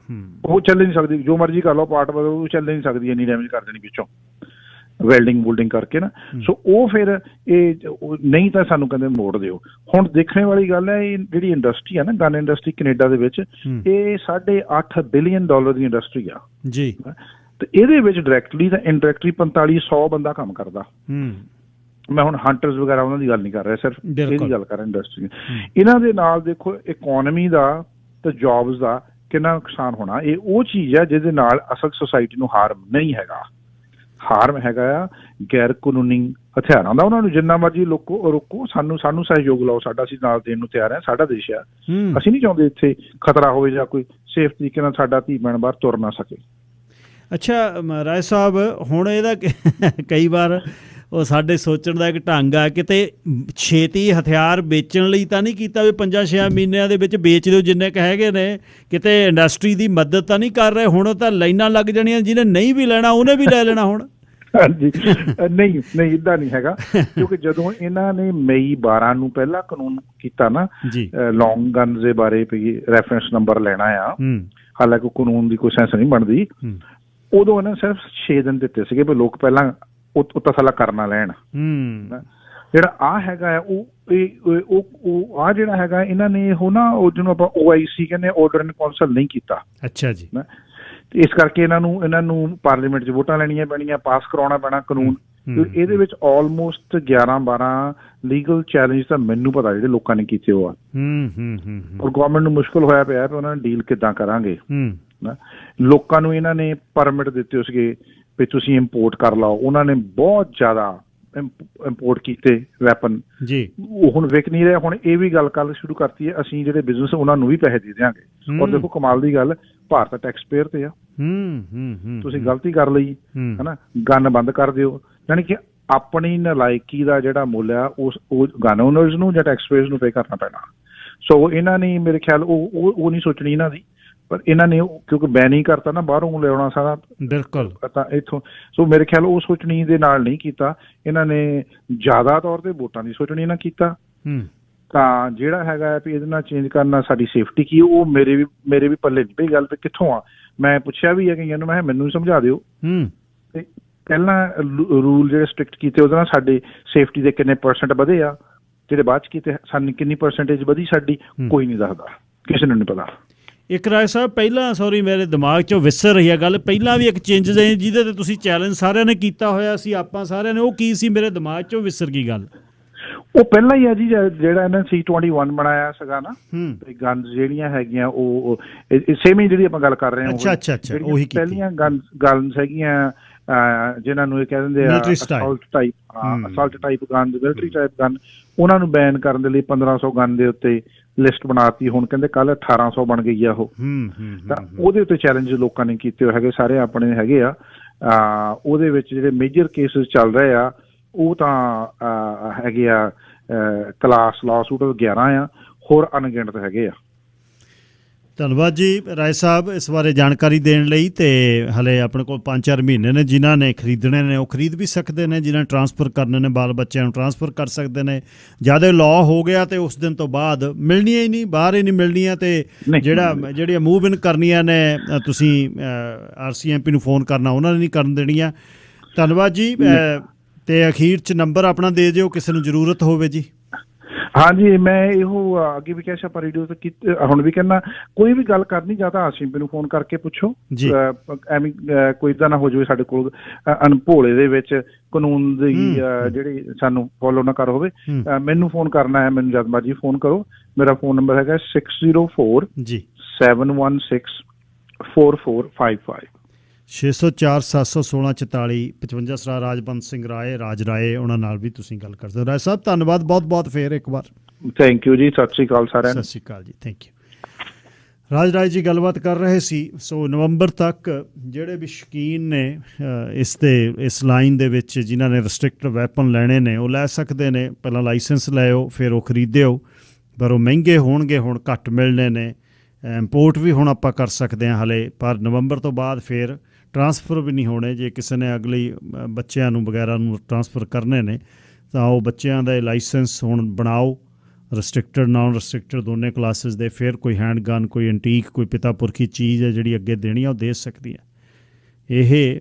ਉਹ ਚੱਲ ਨਹੀਂ ਸਕਦੀ, ਜੋ ਮਰਜ਼ੀ ਕਰ ਲਓ ਪਾਰਟ ਬਦਲੋ, ਉਹ ਚੱਲ ਨਹੀਂ ਸਕਦੀ, ਇੰਨੀ ਡੈਮੇਜ ਕਰ ਦੇਣੀ ਵਿੱਚੋਂ ਵੈਲਡਿੰਗ ਕਰਕੇ ਨਾ। ਸੋ ਉਹ ਫਿਰ ਇਹ ਨਹੀਂ ਤਾਂ ਸਾਨੂੰ ਕਹਿੰਦੇ ਮੋੜ ਦਿਓ। ਹੁਣ ਦੇਖਣ ਵਾਲੀ ਗੱਲ ਹੈ, ਇਹ ਜਿਹੜੀ ਇੰਡਸਟਰੀ ਆ ਨਾ, ਗਨ ਇੰਡਸਟਰੀ ਕੈਨੇਡਾ ਦੇ ਵਿੱਚ, ਇਹ $8.5 ਬਿਲੀਅਨ ਦੀ ਇੰਡਸਟਰੀ ਆ ਜੀ। ਤੇ ਇਹਦੇ ਵਿੱਚ ਡਾਇਰੈਕਟਲੀ ਤਾਂ ਇਨਡਾਇਰੈਕਟਲੀ 4500 ਬੰਦਾ ਕੰਮ ਕਰਦਾ। ਮੈਂ ਹੁਣ ਹੰਟਰਸ ਵਗੈਰਾ ਉਹਨਾਂ ਦੀ ਗੱਲ ਨਹੀਂ ਕਰ ਰਿਹਾ, ਸਿਰਫ ਇਹਦੀ ਗੱਲ ਕਰ ਰਿਹਾ ਇੰਡਸਟਰੀ। ਇਹਨਾਂ ਦੇ ਨਾਲ ਦੇਖੋ ਇਕੋਨਮੀ ਦਾ ਤੇ ਜੌਬਸ ਦਾ ਕਿੰਨਾ ਨੁਕਸਾਨ ਹੋਣਾ। ਇਹ ਉਹ ਚੀਜ਼ ਆ ਜਿਹਦੇ ਨਾਲ ਅਸਲ ਸੁਸਾਇਟੀ ਨੂੰ ਹਾਰਮ ਨਹੀਂ ਹੈਗਾ, ਹਾਰਮ ਹੈਗਾ ਆ ਗੈਰ ਕਾਨੂੰਨੀ ਹਥਿਆਰਾਂ ਦਾ। ਉਹਨਾਂ ਨੂੰ ਜਿੰਨਾ ਮਰਜ਼ੀ ਰੋਕੋ, ਸਾਨੂੰ ਸਹਿਯੋਗ ਲਾਓ, ਸਾਡਾ ਅਸੀਂ ਨਾਲ ਦੇਣ ਨੂੰ ਤਿਆਰ ਹਾਂ, ਸਾਡਾ ਦੇਸ਼ ਆ, ਅਸੀਂ ਨਹੀਂ ਚਾਹੁੰਦੇ ਇੱਥੇ ਖਤਰਾ ਹੋਵੇ ਜਾਂ ਕੋਈ ਸੇਫ ਤਰੀਕੇ ਨਾਲ ਸਾਡਾ ਧੀ ਭੈਣ ਬਾਹਰ ਤੁਰ ਨਾ ਸਕੇ। ਅੱਛਾ ਰਾਏ ਸਾਹਿਬ, ਹੁਣ ਇਹਦਾ ਕਈ ਵਾਰ ਉਹ ਸਾਡੇ ਸੋਚਣ ਦਾ ਇੱਕ ਢੰਗ ਆ, ਕਿਤੇ ਛੇਤੀ ਹਥਿਆਰ ਵੇਚਣ ਲਈ ਤਾਂ ਨਹੀਂ ਕੀਤਾ ਵੀ 5-6 ਮਹੀਨਿਆਂ ਦੇ ਵਿੱਚ ਵੇਚ ਦਿਓ ਜਿੰਨੇ ਕੁ ਹੈਗੇ ਨੇ, ਕਿਤੇ ਇੰਡਸਟਰੀ ਦੀ ਮਦਦ ਤਾਂ ਨਹੀਂ ਕਰ ਰਹੇ? ਹੁਣ ਤਾਂ ਲਾਈਨਾਂ ਲੱਗ ਜਾਣੀਆਂ, ਜਿਹਨੇ ਨਹੀਂ ਵੀ ਲੈਣਾ ਉਹਨੇ ਵੀ ਲੈ ਲੈਣਾ ਹੁਣ। ਹਾਂਜੀ ਨਹੀਂ ਇੱਦਾਂ ਨਹੀਂ ਹੈਗਾ, ਕਿਉਂਕਿ ਜਦੋਂ ਇਹਨਾਂ ਨੇ ਮਈ 12 ਨੂੰ ਪਹਿਲਾ ਕਾਨੂੰਨ ਕੀਤਾ ਨਾ ਲੌਂਗ ਗਨਜ਼ ਦੇ ਬਾਰੇ ਵੀ ਰੈਫਰੈਂਸ ਨੰਬਰ ਲੈਣਾ ਆ, ਹਾਲਾਂਕਿ ਕਾਨੂੰਨ ਦੀ ਕੋਈ ਸੈਂਸ ਨਹੀਂ ਬਣਦੀ, ਉਦੋਂ ਇਹਨਾਂ ਸਿਰਫ 6 ਦਿਨ ਦਿੱਤੇ ਸੀਗੇ ਵੀ ਲੋਕ ਪਹਿਲਾਂ ਉਹ ਤਸੱਲਾ ਕਰਨਾ ਲੈਣ। ਜਿਹੜਾ ਆ ਹੈਗਾ ਉਹ ਆ ਜਿਹੜਾ ਹੈਗਾ ਇਹਨਾਂ ਨੇ ਉਹ ਨਾ ਉਹ ਜਿਹਨੂੰ ਆਪਾਂ OIC ਕਹਿੰਦੇ ਆਰਡਰ ਐਂਡ ਕਾਉਂਸਲ ਨਹੀਂ ਕੀਤਾ। ਅੱਛਾ ਜੀ। ਇਸ ਕਰਕੇ ਇਹਨਾਂ ਨੂੰ ਪਾਰਲੀਮੈਂਟ 'ਚ ਵੋਟਾਂ ਲੈਣੀਆਂ ਪੈਣੀਆਂ, ਪਾਸ ਕਰਾਉਣਾ ਪੈਣਾ ਕਾਨੂੰਨ। ਇਹਦੇ ਵਿੱਚ ਆਲਮੋਸਟ 11-12 ਲੀਗਲ ਚੈਲੰਜ ਤਾਂ ਮੈਨੂੰ ਪਤਾ ਜਿਹੜੇ ਲੋਕਾਂ ਨੇ ਕੀਤੇ ਉਹ ਆ, ਔਰ ਗਵਰਨਮੈਂਟ ਨੂੰ ਮੁਸ਼ਕਿਲ ਹੋਇਆ ਪਿਆ ਵੀ ਉਹਨਾਂ ਨਾਲ ਡੀਲ ਕਿੱਦਾਂ ਕਰਾਂਗੇ। ਲੋਕਾਂ ਨੂੰ ਇਹਨਾਂ ਨੇ ਪਰਮਿਟ ਦਿੱਤੇ ਸੀਗੇ ਵੀ ਤੁਸੀਂ ਇੰਪੋਰਟ ਕਰ ਲਓ, ਉਹਨਾਂ ਨੇ ਬਹੁਤ ਜ਼ਿਆਦਾ ਇੰਪੋਰਟ ਕੀਤੇ ਵੈਪਨ ਜੀ, ਉਹ ਹੁਣ ਵਿਕ ਨਹੀਂ ਰਿਹਾ। ਹੁਣ ਇਹ ਵੀ ਗੱਲ ਕੱਲ ਸ਼ੁਰੂ ਕਰਤੀ ਹੈ, ਅਸੀਂ ਜਿਹੜੇ ਬਿਜ਼ਨਸ ਉਹਨਾਂ ਨੂੰ ਵੀ ਪੈਸੇ ਦੇ ਦਿਆਂਗੇ। ਔਰ ਦੇਖੋ ਕਮਾਲ ਦੀ ਗੱਲ, ਭਾਰਤ ਟੈਕਸ ਪੇਅਰ ਤੇ ਆ। ਤੁਸੀਂ ਗਲਤੀ ਕਰ ਲਈ ਹਨਾ, ਗਨ ਬੰਦ ਕਰ ਦਿਓ। ਯਾਨੀ ਕਿ ਆਪਣੀ ਨਲਾਇਕੀ ਦਾ ਜਿਹੜਾ ਮੁੱਲ ਆ ਉਹ ਗਨ ਓਨਰਸ ਨੂੰ ਜਾਂ ਟੈਕਸ ਪੇਅਰਸ ਨੂੰ ਪੇ ਕਰਨਾ ਪੈਣਾ। ਸੋ ਇਹਨਾਂ ਨੇ ਮੇਰੇ ਖਿਆਲ ਉਹ ਨਹੀਂ ਸੋਚਣੀ ਇਹਨਾਂ ਦੀ, ਪਰ ਇਹਨਾਂ ਨੇ ਕਿਉਂਕਿ ਬੈਨ ਹੀ ਕਰਤਾ ਨਾ ਬਾਹਰੋਂ ਲਿਆਉਣਾ ਸਾਰਾ, ਬਿਲਕੁਲ ਤਾਂ ਇੱਥੋਂ। ਸੋ ਮੇਰੇ ਖਿਆਲ ਉਹ ਸੋਚਣੀ ਦੇ ਨਾਲ ਨਹੀਂ ਕੀਤਾ ਇਹਨਾਂ ਨੇ, ਜ਼ਿਆਦਾ ਤੌਰ ਤੇ ਵੋਟਾਂ ਦੀ ਸੋਚਣੀ ਨਾਲ ਕੀਤਾ। ਤਾਂ ਜਿਹੜਾ ਹੈਗਾ ਵੀ ਇਹਦੇ ਨਾਲ ਚੇਂਜ ਕਰਨਾ ਸਾਡੀ ਸੇਫਟੀ ਕੀ, ਉਹ ਮੇਰੇ ਵੀ ਪੱਲੇ ਨਹੀਂ ਪਈ ਗੱਲ ਵੀ ਕਿੱਥੋਂ ਆ। ਮੈਂ ਪੁੱਛਿਆ ਵੀ ਹੈ ਕਈਆਂ ਨੂੰ, ਮੈਂ ਮੈਨੂੰ ਵੀ ਸਮਝਾ ਦਿਓ। ਤੇ ਪਹਿਲਾਂ ਰੂਲ ਜਿਹੜੇ ਸਟ੍ਰਿਕਟ ਕੀਤੇ ਉਹਦੇ ਨਾਲ ਸਾਡੇ ਸੇਫਟੀ ਦੇ ਕਿੰਨੇ % ਵਧੇ ਆ, ਜਿਹੜੇ ਬਾਅਦ ਚ ਕੀਤੇ ਸਾਨੂੰ ਕਿੰਨੀ % ਵਧੀ ਸਾਡੀ, ਕੋਈ ਨਹੀਂ ਦੱਸਦਾ, ਕਿਸੇ ਨੂੰ ਨਹੀਂ ਪਤਾ। ਇੱਕ ਰਾਏ ਸਾਹਿਬ ਪਹਿਲਾਂ, ਸੌਰੀ ਮੇਰੇ ਦਿਮਾਗ 'ਚੋਂ ਵਿਸਰ ਰਹੀ ਆ ਗੱਲ, ਪਹਿਲਾਂ ਵੀ ਇੱਕ ਚੇਂਜਸ ਹੈ ਜਿਹਦੇ ਤੇ ਤੁਸੀਂ ਚੈਲੰਜ ਸਾਰਿਆਂ ਨੇ ਕੀਤਾ ਹੋਇਆ ਸੀ, ਆਪਾਂ ਸਾਰਿਆਂ ਨੇ, ਉਹ ਕੀ ਸੀ? ਮੇਰੇ ਦਿਮਾਗ 'ਚੋਂ ਵਿਸਰ ਗਈ ਗੱਲ। ਉਹ ਪਹਿਲਾਂ ਹੀ ਆ ਜੀ, ਜਿਹੜਾ ਇਹਨਾਂ C-21 ਬਣਾਇਆ ਸੀਗਾ ਨਾ, ਗਨਸ ਜਿਹੜੀਆਂ ਹੈਗੀਆਂ ਉਹ ਸੇਮ ਹੀ ਜਿਹੜੀ ਆਪਾਂ ਗੱਲ ਕਰ ਰਹੇ ਹਾਂ। ਅੱਛਾ, ਉਹੀ ਪਹਿਲੀਆਂ ਗਨਸ ਹੈਗੀਆਂ ਜਿਨ੍ਹਾਂ ਨੂੰ ਇਹ ਕਹਿ ਦਿੰਦੇ ਆ assault type gun, military type gun, ਉਹਨਾਂ ਨੂੰ ਬੈਨ ਕਰਨ ਦੇ ਲਈ 1500 ਗਨ ਦੇ ਉੱਤੇ ਲਿਸਟ ਬਣਾਤੀ। ਹੁਣ ਕਹਿੰਦੇ ਕੱਲ 1800 ਬਣ ਗਈ ਆ ਉਹ। ਤਾਂ ਉਹਦੇ ਉੱਤੇ ਚੈਲੰਜ ਲੋਕਾਂ ਨੇ ਕੀਤੇ ਹੋਏ ਹੈਗੇ, ਸਾਰੇ ਆਪਣੇ ਹੈਗੇ ਆ। ਉਹਦੇ ਵਿੱਚ ਜਿਹੜੇ ਮੇਜਰ ਕੇਸਿਸ ਚੱਲ ਰਹੇ ਆ ਉਹ ਤਾਂ ਹੈਗੇ ਆ ਕਲਾਸ ਲਾਸੂਟ 11 ਆ, ਹੋਰ ਅਣਗਿਣਤ ਹੈਗੇ ਆ। ਧੰਨਵਾਦ ਜੀ ਰਾਏ ਸਾਹਿਬ ਇਸ ਬਾਰੇ ਜਾਣਕਾਰੀ ਦੇਣ ਲਈ। ਤੇ ਹਲੇ ਆਪਣੇ ਕੋਲ 5-4 ਮਹੀਨੇ ਨੇ, ਜਿਨ੍ਹਾਂ ਨੇ ਖਰੀਦਣੇ ਨੇ ਉਹ ਖਰੀਦ ਵੀ ਸਕਦੇ ਨੇ, ਜਿਨ੍ਹਾਂ ਨੇ ਟਰਾਂਸਫਰ ਕਰਨੇ ਨੇ ਬਾਲ ਬੱਚਿਆਂ ਨੂੰ ਟਰਾਂਸਫਰ ਕਰ ਸਕਦੇ ਨੇ। ਜ਼ਿਆਦਾ ਲਾਅ ਹੋ ਗਿਆ ਤੇ ਉਸ ਦਿਨ ਤੋਂ ਬਾਅਦ ਮਿਲਣੀਆਂ ਹੀ ਨਹੀਂ, ਬਾਹਰ ਹੀ ਨਹੀਂ ਮਿਲਣੀਆਂ। ਤੇ ਜਿਹੜੀਆਂ ਮੂਵ ਇਨ ਕਰਨੀਆਂ ਨੇ ਤੁਸੀਂ RCMP ਨੂੰ ਫੋਨ ਕਰਨਾ, ਉਹਨਾਂ ਨੇ ਨਹੀਂ ਕਰਨ ਦੇਣੀਆਂ। ਧੰਨਵਾਦ ਜੀ। ਤੇ ਅਖੀਰ 'ਚ ਨੰਬਰ ਆਪਣਾ ਦੇ ਦਿਓ ਕਿਸੇ ਨੂੰ ਜ਼ਰੂਰਤ ਹੋਵੇ ਜੀ। ਹਾਂਜੀ, ਮੈਂ ਇਹੋ ਅੱਗੇ ਵੀ ਕਿਹਾ ਆਪਾਂ ਰੇਡੀਓ ਤੇ, ਹੁਣ ਵੀ ਕਹਿੰਦਾ ਕੋਈ ਵੀ ਗੱਲ ਕਰਨੀ ਜਾਂ ਤਾਂ RCMP ਨੂੰ ਫੋਨ ਕਰਕੇ ਪੁੱਛੋ। ਐਵੇਂ ਕੋਈ ਇੱਦਾਂ ਨਾ ਹੋ ਜਾਵੇ ਸਾਡੇ ਕੋਲ ਅਣਭੋਲੇ ਦੇ ਵਿੱਚ ਕਾਨੂੰਨ ਦੀ ਜਿਹੜੀ ਸਾਨੂੰ ਫੋਲੋ ਨਾ ਕਰ ਹੋਵੇ। ਮੈਨੂੰ ਫੋਨ ਕਰਨਾ ਹੈ, ਮੈਨੂੰ ਜਦ ਮਰਜੀ ਫੋਨ ਕਰੋ। ਮੇਰਾ ਫੋਨ ਨੰਬਰ ਹੈਗਾ 604-716-4455 604-716-4455। ਸਰਾ ਰਾਜਬੰਤ ਸਿੰਘ ਰਾਜ ਰਾਏ, ਉਹਨਾਂ ਨਾਲ ਵੀ ਤੁਸੀਂ ਗੱਲ ਕਰ ਸਕਦੇ ਹੋ। ਰਾਏ ਸਾਹਿਬ ਧੰਨਵਾਦ ਬਹੁਤ ਫੇਰ ਇੱਕ ਵਾਰ। ਥੈਂਕ ਯੂ ਜੀ, ਸਤਿ ਸ਼੍ਰੀ ਅਕਾਲ ਸਾਰਿਆਂ ਨੂੰ। ਸਤਿ ਸ਼੍ਰੀ ਅਕਾਲ ਜੀ, ਥੈਂਕ ਯੂ। ਰਾਜ ਰਾਏ ਜੀ ਗੱਲਬਾਤ ਕਰ ਰਹੇ ਸੀ। ਸੋ ਨਵੰਬਰ ਤੱਕ ਜਿਹੜੇ ਵੀ ਸ਼ੌਕੀਨ ਨੇ ਇਸ ਲਾਈਨ ਦੇ ਵਿੱਚ, ਜਿਨ੍ਹਾਂ ਨੇ ਰਿਸਟ੍ਰਿਕਟਡ ਵੈਪਨ ਲੈਣੇ ਨੇ, ਉਹ ਲੈ ਸਕਦੇ ਨੇ। ਪਹਿਲਾਂ ਲਾਇਸੈਂਸ ਲਿਓ, ਫਿਰ ਉਹ ਖਰੀਦਿਓ, ਪਰ ਉਹ ਮਹਿੰਗੇ ਹੋਣਗੇ, ਹੁਣ ਘੱਟ ਮਿਲਣੇ ਨੇ। ਇੰਪੋਰਟ ਵੀ ਹੁਣ ਆਪਾਂ ਕਰ ਸਕਦੇ ਹਾਂ ਹਲੇ, ਪਰ ਨਵੰਬਰ ਤੋਂ ਬਾਅਦ ਫਿਰ ਟਰਾਂਸਫਰ ਵੀ ਨਹੀਂ ਹੋਣੇ। ਜੇ ਕਿਸੇ ਨੇ ਅਗਲੀ ਬੱਚਿਆਂ ਨੂੰ ਵਗੈਰਾ ਨੂੰ ਟਰਾਂਸਫਰ ਕਰਨੇ ਨੇ ਤਾਂ ਉਹ ਬੱਚਿਆਂ ਦਾ ਲਾਇਸੈਂਸ ਹੁਣ ਬਣਾਓ, ਰਿਸਟ੍ਰਿਕਟਡ ਨਾਨ ਰਿਸਟ੍ਰਿਕਟਡ ਦੋਨੇ ਕਲਾਸਿਸ ਦੇ। ਫਿਰ ਕੋਈ ਹੈਂਡ ਗਨ, ਕੋਈ ਐਂਟੀਕ, ਕੋਈ ਪਿਤਾ ਪੁਰਖੀ ਚੀਜ਼ ਹੈ ਜਿਹੜੀ ਅੱਗੇ ਦੇਣੀ ਆ, ਉਹ ਦੇ ਸਕਦੀ ਹੈ। ਇਹ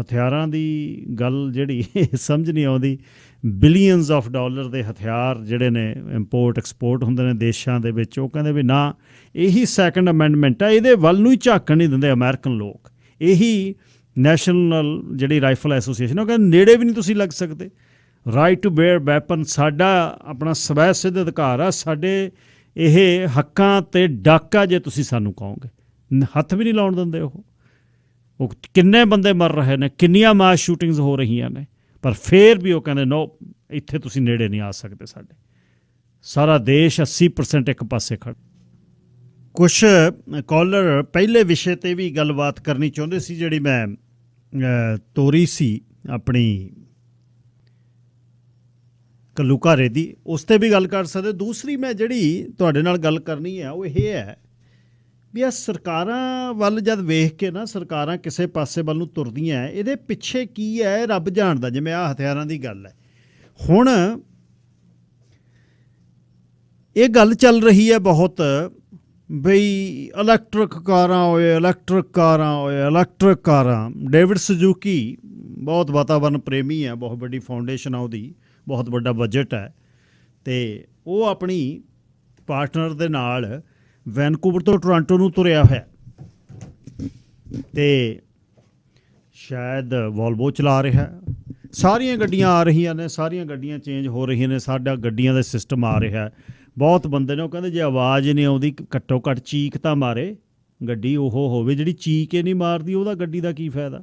ਹਥਿਆਰਾਂ ਦੀ ਗੱਲ ਜਿਹੜੀ ਸਮਝ ਨਹੀਂ ਆਉਂਦੀ। ਬਿਲੀਅਨਸ ਆਫ ਡਾਲਰ ਦੇ ਹਥਿਆਰ ਜਿਹੜੇ ਨੇ ਇੰਪੋਰਟ ਐਕਸਪੋਰਟ ਹੁੰਦੇ ਨੇ ਦੇਸ਼ਾਂ ਦੇ ਵਿੱਚ, ਉਹ ਕਹਿੰਦੇ ਵੀ ਨਾ, ਇਹੀ ਸੈਕੰਡ ਅਮੈਂਡਮੈਂਟ ਆ, ਇਹਦੇ ਵੱਲ ਨੂੰ ਹੀ ਝਾਕਣ ਨਹੀਂ ਦਿੰਦੇ ਅਮਰੀਕਨ ਲੋਕ। ਇਹੀ ਨੈਸ਼ਨਲ ਜਿਹੜੀ ਰਾਈਫਲ ਐਸੋਸੀਏਸ਼ਨ, ਉਹ ਕਹਿੰਦੇ ਨੇੜੇ ਵੀ ਨਹੀਂ ਤੁਸੀਂ ਲੱਗ ਸਕਦੇ। ਰਾਈਟ ਟੂ ਬੇਅਰ ਵੈਪਨ ਸਾਡਾ ਆਪਣਾ ਸਵੈ ਸਿੱਧ ਅਧਿਕਾਰ ਆ, ਸਾਡੇ ਇਹ ਹੱਕਾਂ 'ਤੇ ਡਾਕਾ ਜੇ ਤੁਸੀਂ ਸਾਨੂੰ ਕਹੋਗੇ। ਹੱਥ ਵੀ ਨਹੀਂ ਲਾਉਣ ਦਿੰਦੇ ਉਹ ਕਿੰਨੇ ਬੰਦੇ ਮਰ ਰਹੇ ਨੇ, ਕਿੰਨੀਆਂ ਮਾਸ ਸ਼ੂਟਿੰਗਸ ਹੋ ਰਹੀਆਂ ਨੇ, ਪਰ ਫਿਰ ਵੀ ਉਹ ਕਹਿੰਦੇ ਨੋ, ਇੱਥੇ ਤੁਸੀਂ ਨੇੜੇ ਨਹੀਂ ਆ ਸਕਦੇ ਸਾਡੇ। ਸਾਰਾ ਦੇਸ਼ 80% ਇੱਕ ਪਾਸੇ ਖੜ੍ਹ। ਕੁਛ ਕਾਲਰ ਪਹਿਲੇ ਵਿਸ਼ੇ 'ਤੇ ਵੀ ਗੱਲਬਾਤ ਕਰਨੀ ਚਾਹੁੰਦੇ ਸੀ, ਜਿਹੜੀ ਮੈਂ ਤੋਰੀ ਸੀ ਆਪਣੀ ਘੱਲੂਘਾਰੇ ਦੀ, ਉਸ 'ਤੇ ਵੀ ਗੱਲ ਕਰ ਸਕਦੇ। ਦੂਸਰੀ ਮੈਂ ਜਿਹੜੀ ਤੁਹਾਡੇ ਨਾਲ ਗੱਲ ਕਰਨੀ ਹੈ ਉਹ ਇਹ ਹੈ ਵੀ ਆ ਸਰਕਾਰਾਂ ਵੱਲ ਜਦ ਵੇਖ ਕੇ ਨਾ, ਸਰਕਾਰਾਂ ਕਿਸੇ ਪਾਸੇ ਵੱਲ ਨੂੰ ਤੁਰਦੀਆਂ, ਇਹਦੇ ਪਿੱਛੇ ਕੀ ਹੈ ਰੱਬ ਜਾਣਦਾ। ਜਿਵੇਂ ਆਹ ਹਥਿਆਰਾਂ ਦੀ ਗੱਲ ਹੈ, ਹੁਣ ਇਹ ਗੱਲ ਚੱਲ ਰਹੀ ਹੈ ਬਹੁਤ ਬਈ ਇਲੈਕਟ੍ਰਿਕ ਕਾਰਾਂ। ਡੇਵਿਡ ਸੁਜ਼ੂਕੀ ਬਹੁਤ ਵਾਤਾਵਰਨ ਪ੍ਰੇਮੀ ਹੈ, ਬਹੁਤ ਵੱਡੀ ਫਾਊਂਡੇਸ਼ਨ ਆ ਉਹਦੀ, ਬਹੁਤ ਵੱਡਾ ਬਜਟ ਹੈ, ਅਤੇ ਉਹ ਆਪਣੀ ਪਾਰਟਨਰ ਦੇ ਨਾਲ ਵੈਨਕੂਵਰ ਤੋਂ ਟੋਰਾਂਟੋ ਨੂੰ ਤੁਰਿਆ ਹੋਇਆ, ਅਤੇ ਸ਼ਾਇਦ ਵੋਲਵੋ ਚਲਾ ਰਿਹਾ। ਸਾਰੀਆਂ ਗੱਡੀਆਂ ਆ ਰਹੀਆਂ ਨੇ, ਸਾਰੀਆਂ ਗੱਡੀਆਂ ਚੇਂਜ ਹੋ ਰਹੀਆਂ ਨੇ, ਸਾਡਾ ਗੱਡੀਆਂ ਦਾ ਸਿਸਟਮ ਆ ਰਿਹਾ। ਬਹੁਤ ਬੰਦੇ ਨੇ ਉਹ ਕਹਿੰਦੇ ਜੇ ਆਵਾਜ਼ ਨਹੀਂ ਆਉਂਦੀ, ਘੱਟੋ ਘੱਟ ਚੀਕ ਤਾਂ ਮਾਰੇ ਗੱਡੀ। ਉਹ ਹੋਵੇ ਜਿਹੜੀ ਚੀਕ ਹੀ ਨਹੀਂ ਮਾਰਦੀ, ਉਹਦਾ ਗੱਡੀ ਦਾ ਕੀ ਫਾਇਦਾ?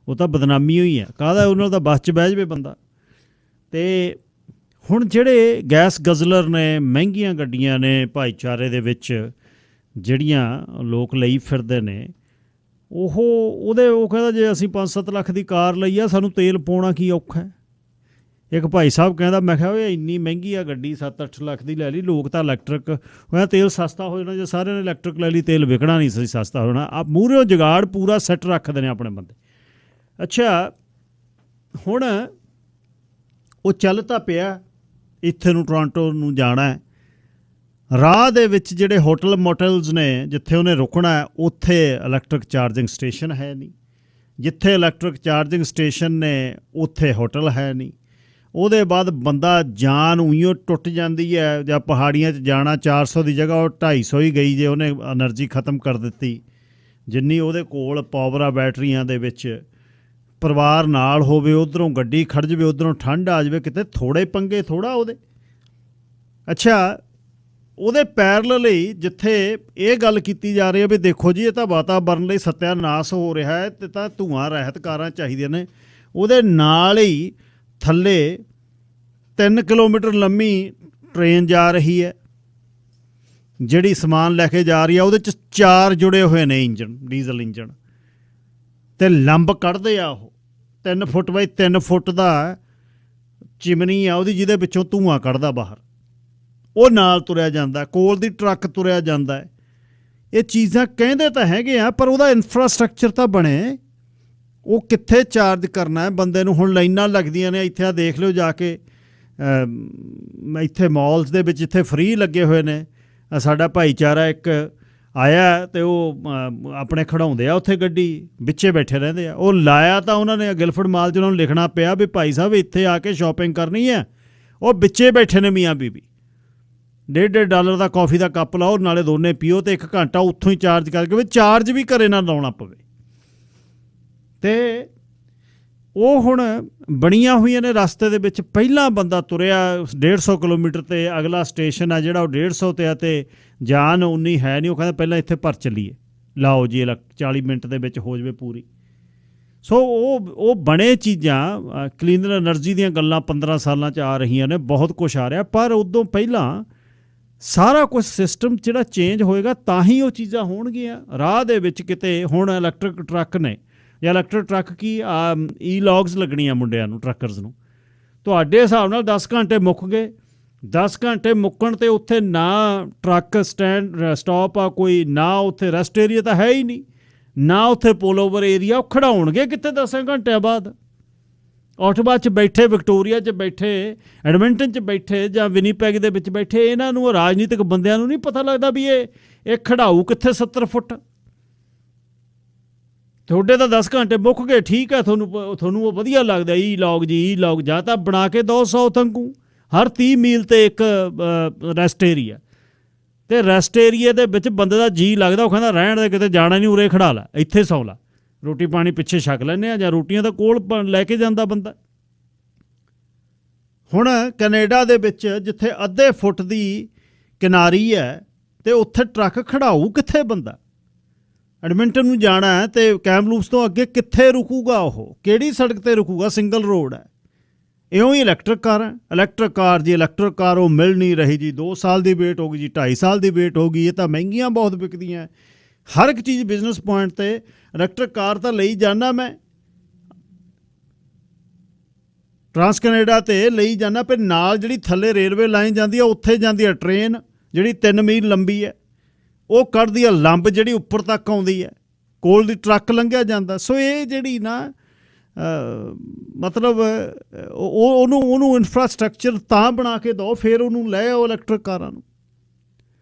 ਉਹ ਤਾਂ ਬਦਨਾਮੀ ਹੋਈ ਹੈ। ਕਾਹਦਾ ਉਹਨਾਂ ਦਾ ਬੱਸ 'ਚ ਬਹਿ ਜਾਵੇ ਬੰਦਾ। ਤੇ ਹੁਣ ਜਿਹੜੇ ਗੈਸ ਗਜ਼ਲਰ ਨੇ, ਮਹਿੰਗੀਆਂ ਗੱਡੀਆਂ ਨੇ ਭਾਈਚਾਰੇ ਦੇ ਵਿੱਚ ਜਿਹੜੀਆਂ ਲੋਕ ਲਈ ਫਿਰਦੇ ਨੇ, ਉਹ ਕਹਿੰਦਾ ਜੇ ਅਸੀਂ 5-7 ਲੱਖ ਦੀ ਕਾਰ ਲਈ ਆ, ਸਾਨੂੰ ਤੇਲ ਪਾਉਣਾ ਕੀ ਔਖਾ ਹੈ। ਇੱਕ ਭਾਈ ਸਾਹਿਬ ਕਹਿੰਦਾ, ਮੈਂ ਕਿਹਾ ਓਏ ਇੰਨੀ ਮਹਿੰਗੀ ਆ ਗੱਡੀ, 7-8 ਲੱਖ ਦੀ ਲੈ ਲਈ, ਲੋਕ ਤਾਂ ਇਲੈਕਟ੍ਰਿਕ, ਕਹਿੰਦਾ ਤੇਲ ਸਸਤਾ ਹੋ ਜਾਣਾ, ਜੇ ਸਾਰਿਆਂ ਨੇ ਇਲੈਕਟ੍ਰਿਕ ਲੈ ਲਈ ਤੇਲ ਵਿਕਣਾ ਨਹੀਂ ਸੀ ਸਸਤਾ ਹੋਣਾ। ਆ ਮੂਹਰਿਓਂ ਜੁਗਾੜ ਪੂਰਾ ਸੈੱਟ ਰੱਖਦੇ ਨੇ ਆਪਣੇ ਬੰਦੇ। ਅੱਛਾ, ਹੁਣ ਉਹ ਚੱਲ ਤਾਂ ਪਿਆ, ਇੱਥੇ ਨੂੰ ਟੋਰਾਂਟੋ ਨੂੰ ਜਾਣਾ ਹੈ, ਰਾਹ ਦੇ ਵਿੱਚ ਜਿਹੜੇ ਹੋਟਲ ਮੋਟਲਸ ਨੇ ਜਿੱਥੇ ਉਹਨੇ ਰੁਕਣਾ ਹੈ, ਉੱਥੇ ਇਲੈਕਟ੍ਰਿਕ ਚਾਰਜਿੰਗ ਸਟੇਸ਼ਨ ਹੈ ਨਹੀਂ, ਜਿੱਥੇ ਇਲੈਕਟ੍ਰਿਕ ਚਾਰਜਿੰਗ ਸਟੇਸ਼ਨ ਨੇ ਉੱਥੇ ਹੋਟਲ ਹੈ ਨਹੀਂ। ਉਹਦੇ ਬਾਅਦ ਬੰਦਾ ਜਾਨ ਉਈਓ ਟੁੱਟ ਜਾਂਦੀ ਹੈ। ਜਾਂ ਪਹਾੜੀਆਂ 'ਚ ਜਾਣਾ 400 ਦੀ ਜਗ੍ਹਾ ਉਹ 250 ਹੀ ਗਈ ਜੇ ਉਹਨੇ ਐਨਰਜੀ ਖ਼ਤਮ ਕਰ ਦਿੱਤੀ ਜਿੰਨੀ ਉਹਦੇ ਕੋਲ ਪਾਵਰ ਆ ਬੈਟਰੀਆਂ ਦੇ ਵਿੱਚ। ਪਰਿਵਾਰ ਨਾਲ ਹੋਵੇ, ਉੱਧਰੋਂ ਗੱਡੀ ਖੜ੍ਹ ਜਾਵੇ, ਉੱਧਰੋਂ ਠੰਡ ਆ ਜਾਵੇ, ਕਿਤੇ ਥੋੜ੍ਹੇ ਪੰਗੇ ਥੋੜ੍ਹਾ ਉਹਦੇ। ਅੱਛਾ, ਉਹਦੇ ਪੈਰਲਲ ਹੀ ਜਿੱਥੇ ਇਹ ਗੱਲ ਕੀਤੀ ਜਾ ਰਹੀ ਹੈ ਵੀ ਦੇਖੋ ਜੀ ਇਹ ਤਾਂ ਵਾਤਾਵਰਨ ਲਈ ਸੱਤਿਆਨਾਸ਼ ਹੋ ਰਿਹਾ ਹੈ ਤੇ ਤਾਂ ਧੂੰਆਂ ਰਹਿਤ ਕਾਰਾਂ ਚਾਹੀਦੀਆਂ ਨੇ, ਉਹਦੇ ਨਾਲ ਹੀ ਥੱਲੇ 3 ਕਿਲੋਮੀਟਰ ਲੰਮੀ ਟ੍ਰੇਨ ਜਾ ਰਹੀ ਹੈ ਜਿਹੜੀ ਸਮਾਨ ਲੈ ਕੇ ਜਾ ਰਹੀ ਹੈ। ਉਹਦੇ 'ਚ 4 ਜੁੜੇ ਹੋਏ ਨੇ ਇੰਜਣ, ਡੀਜ਼ਲ ਇੰਜਣ, ਅਤੇ ਲੰਬ ਕੱਢਦੇ ਆ ਉਹ 3 ਫੁੱਟ ਬਾਈ 3 ਫੁੱਟ ਦਾ ਚਿਮਨੀ ਆ ਉਹਦੀ, ਜਿਹਦੇ ਵਿੱਚੋਂ ਧੂੰਆਂ ਕੱਢਦਾ ਬਾਹਰ, ਉਹ ਨਾਲ ਤੁਰਿਆ ਜਾਂਦਾ। ਕੋਲ ਦੀ ਟਰੱਕ ਤੁਰਿਆ ਜਾਂਦਾ ਹੈ। ਇਹ ਚੀਜ਼ਾਂ ਕਹਿੰਦੇ ਤਾਂ ਹੈਗੇ ਆ, ਪਰ ਉਹਦਾ ਇਨਫਰਾਸਟਰਕਚਰ ਤਾਂ ਬਣੇ। ਉਹ ਕਿੱਥੇ ਚਾਰਜ ਕਰਨਾ ਹੈ ਬੰਦੇ ਨੂੰ। ਹੁਣ ਲਾਈਨਾਂ ਲੱਗਦੀਆਂ ਨੇ ਇੱਥੇ, ਆ ਦੇਖ ਲਿਓ ਜਾ ਕੇ, ਇੱਥੇ ਮਾਲਸ ਦੇ ਵਿੱਚ ਇੱਥੇ ਫ੍ਰੀ ਲੱਗੇ ਹੋਏ ਨੇ। ਸਾਡਾ ਭਾਈਚਾਰਾ ਇੱਕ ਆਇਆ ਅਤੇ ਉਹ ਆਪਣੇ ਖੜਾਉਂਦੇ ਆ ਉੱਥੇ ਗੱਡੀ, ਵਿੱਚੇ ਬੈਠੇ ਰਹਿੰਦੇ ਆ। ਉਹ ਲਾਇਆ ਤਾਂ ਉਹਨਾਂ ਨੇ ਗਿਲਫਰਡ ਮਾਲ 'ਚ ਉਹਨਾਂ ਨੂੰ ਲਿਖਣਾ ਪਿਆ ਵੀ ਭਾਈ ਸਾਹਿਬ ਇੱਥੇ ਆ ਕੇ ਸ਼ਾਪਿੰਗ ਕਰਨੀ ਹੈ। ਉਹ ਵਿੱਚੇ ਬੈਠੇ ਨੇ ਮੀਆਂ ਬੀਬੀ, $1.5 ਦਾ ਕੌਫੀ ਦਾ ਕੱਪ ਲਾਓ, ਨਾਲੇ ਦੋਨੇ ਪੀਓ, ਅਤੇ 1 ਘੰਟਾ ਉੱਥੋਂ ਹੀ ਚਾਰਜ ਕਰਕੇ, ਵੀ ਚਾਰਜ ਵੀ ਘਰੇ ਨਾ ਲਾਉਣਾ ਪਵੇ। ਅਤੇ ਉਹ ਹੁਣ ਬਣੀਆਂ ਹੋਈਆਂ ਨੇ ਰਸਤੇ ਦੇ ਵਿੱਚ। ਪਹਿਲਾਂ ਬੰਦਾ ਤੁਰਿਆ 150 ਕਿਲੋਮੀਟਰ 'ਤੇ ਅਗਲਾ ਸਟੇਸ਼ਨ ਆ ਜਿਹੜਾ ਉਹ 150 'ਤੇ ਆ, ਅਤੇ ਜਾਨ ਉਨੀ ਹੈ ਨਹੀਂ। ਉਹ ਕਹਿੰਦਾ ਪਹਿਲਾਂ ਇੱਥੇ ਭਰ ਚੱਲੀਏ, ਲਾਓ ਜੀ 40 ਮਿੰਟ ਦੇ ਵਿੱਚ ਹੋ ਜਾਵੇ ਪੂਰੀ। ਸੋ ਉਹ ਬਣੇ ਚੀਜ਼ਾਂ, ਕਲੀਨਰ ਐਨਰਜੀ ਦੀਆਂ ਗੱਲਾਂ 15 ਸਾਲਾਂ 'ਚ ਆ ਰਹੀਆਂ ਨੇ, ਬਹੁਤ ਕੁਛ ਆ ਰਿਹਾ। ਪਰ ਉਦੋਂ ਪਹਿਲਾਂ ਸਾਰਾ ਕੁਛ ਸਿਸਟਮ ਜਿਹੜਾ ਚੇਂਜ ਹੋਏਗਾ ਤਾਂ ਹੀ ਉਹ ਚੀਜ਼ਾਂ ਹੋਣਗੀਆਂ। ਰਾਹ ਦੇ ਵਿੱਚ ਕਿਤੇ ਹੁਣ ਇਲੈਕਟ੍ਰਿਕ ਟਰੱਕ ਨੇ, ਜਾਂ ਇਲੈਕਟ੍ਰਿਕ ਟਰੱਕ ਕੀ ਈ-ਲੌਗਸ ਲੱਗਣੀਆਂ ਮੁੰਡਿਆਂ ਨੂੰ, ਟਰੱਕਰਸ ਨੂੰ। ਤੁਹਾਡੇ ਹਿਸਾਬ ਨਾਲ 10 ਘੰਟੇ ਮੁੱਕ ਗਏ। 10 ਘੰਟੇ ਮੁੱਕਣ 'ਤੇ ਉੱਥੇ ਨਾ ਟਰੱਕ ਸਟਾਪ ਆ ਕੋਈ, ਨਾ ਉੱਥੇ ਰੈਸਟ ਏਰੀਆ ਤਾਂ ਹੈ ਹੀ ਨਹੀਂ, ਨਾ ਉੱਥੇ ਪੁਲ ਓਵਰ ਏਰੀਆ। ਉਹ ਖੜਾਉਣਗੇ ਕਿੱਥੇ 10 ਘੰਟਿਆਂ ਬਾਅਦ? ਆਟੋਬਾ 'ਚ ਬੈਠੇ, ਵਿਕਟੋਰੀਆ 'ਚ ਬੈਠੇ, ਐਡਮਿੰਟਨ 'ਚ ਬੈਠੇ, ਜਾਂ ਵਿਨੀਪੈਗ ਦੇ ਵਿੱਚ ਬੈਠੇ, ਇਹਨਾਂ ਨੂੰ ਰਾਜਨੀਤਿਕ ਬੰਦਿਆਂ ਨੂੰ ਨਹੀਂ ਪਤਾ ਲੱਗਦਾ ਵੀ ਇਹ ਖੜਾਊ ਕਿੱਥੇ 70 ਫੁੱਟ। ਤੁਹਾਡੇ ਤਾਂ 10 ਘੰਟੇ ਮੁੱਕ ਗਏ, ਠੀਕ ਹੈ, ਤੁਹਾਨੂੰ ਉਹ ਵਧੀਆ ਲੱਗਦਾ ਈ-ਲੌਗ ਜੀ, ਈ-ਲੌਗ। ਜਾਂ ਤਾਂ ਬਣਾ ਕੇ 200 ਤੰਗੂ, ਹਰ 30 ਮੀਲ 'ਤੇ ਇੱਕ ਰੈਸਟ ਏਰੀਆ, ਅਤੇ ਰੈਸਟ ਏਰੀਏ ਦੇ ਵਿੱਚ ਬੰਦੇ ਦਾ ਜੀਅ ਲੱਗਦਾ। ਉਹ ਕਹਿੰਦਾ ਰਹਿਣ ਦੇ, ਕਿਤੇ ਜਾਣਾ ਨਹੀਂ, ਉਰੇ ਖੜਾ ਲਾ, ਇੱਥੇ ਸੌਂ ਲਾ, ਰੋਟੀ ਪਾਣੀ ਪਿੱਛੇ ਛਕ ਲੈਂਦੇ ਆ, ਜਾਂ ਰੋਟੀਆਂ ਤਾਂ ਕੋਲ ਲੈ ਕੇ ਜਾਂਦਾ ਬੰਦਾ। ਹੁਣ ਕੈਨੇਡਾ ਦੇ ਵਿੱਚ ਜਿੱਥੇ ਅੱਧੇ ਫੁੱਟ ਦੀ ਕਿਨਾਰੀ ਹੈ, ਅਤੇ ਉੱਥੇ ਟਰੱਕ ਖੜਾਊ ਕਿੱਥੇ ਬੰਦਾ? ਐਡਮਿੰਟਨ ਨੂੰ ਜਾਣਾ ਹੈ ਅਤੇ ਕੈਮਲੂਪਸ ਤੋਂ ਅੱਗੇ ਕਿੱਥੇ ਰੁਕੂਗਾ? ਉਹ ਕਿਹੜੀ ਸੜਕ 'ਤੇ ਰੁਕੂਗਾ? ਸਿੰਗਲ ਰੋਡ ਹੈ। ਇਉਂ ਹੀ ਇਲੈਕਟ੍ਰਿਕ ਕਾਰਾਂ, ਇਲੈਕਟ੍ਰਿਕ ਕਾਰ ਜੀ, ਇਲੈਕਟ੍ਰਿਕ ਕਾਰ ਉਹ ਮਿਲ ਨਹੀਂ ਰਹੀ ਜੀ, 2 ਸਾਲ ਦੀ ਵੇਟ ਹੋ ਗਈ ਜੀ, 2.5 ਸਾਲ ਦੀ ਵੇਟ ਹੋ ਗਈ। ਇਹ ਤਾਂ ਮਹਿੰਗੀਆਂ ਬਹੁਤ ਵਿਕਦੀਆਂ। ਹਰ ਇੱਕ ਚੀਜ਼ ਬਿਜ਼ਨਸ ਪੁਆਇੰਟ 'ਤੇ ਇਲੈਕਟ੍ਰਿਕ ਕਾਰ ਤਾਂ ਲਈ ਜਾਂਦਾ ਮੈਂ, ਟਰਾਂਸ ਕੈਨੇਡਾ 'ਤੇ ਲਈ ਜਾਂਦਾ, ਪਰ ਨਾਲ ਜਿਹੜੀ ਥੱਲੇ ਰੇਲਵੇ ਲਾਈਨ ਜਾਂਦੀ ਆ ਉੱਥੇ ਜਾਂਦੀ ਆ ਟ੍ਰੇਨ ਜਿਹੜੀ 3 ਮੀਲ ਲੰਬੀ ਹੈ, ਉਹ ਕੱਢਦੀ ਆ ਲੰਬ ਜਿਹੜੀ ਉੱਪਰ ਤੱਕ ਆਉਂਦੀ ਹੈ, ਕੋਲ ਦੀ ਟਰੱਕ ਲੰਘਿਆ ਜਾਂਦਾ। ਸੋ ਇਹ ਜਿਹੜੀ ਨਾ ਮਤਲਬ ਉਹਨੂੰ ਇਨਫਰਾਸਟਰਕਚਰ ਤਾਂ ਬਣਾ ਕੇ ਦਿਓ, ਫਿਰ ਉਹਨੂੰ ਲੈ ਆਓ ਇਲੈਕਟ੍ਰਿਕ ਕਾਰਾਂ ਨੂੰ।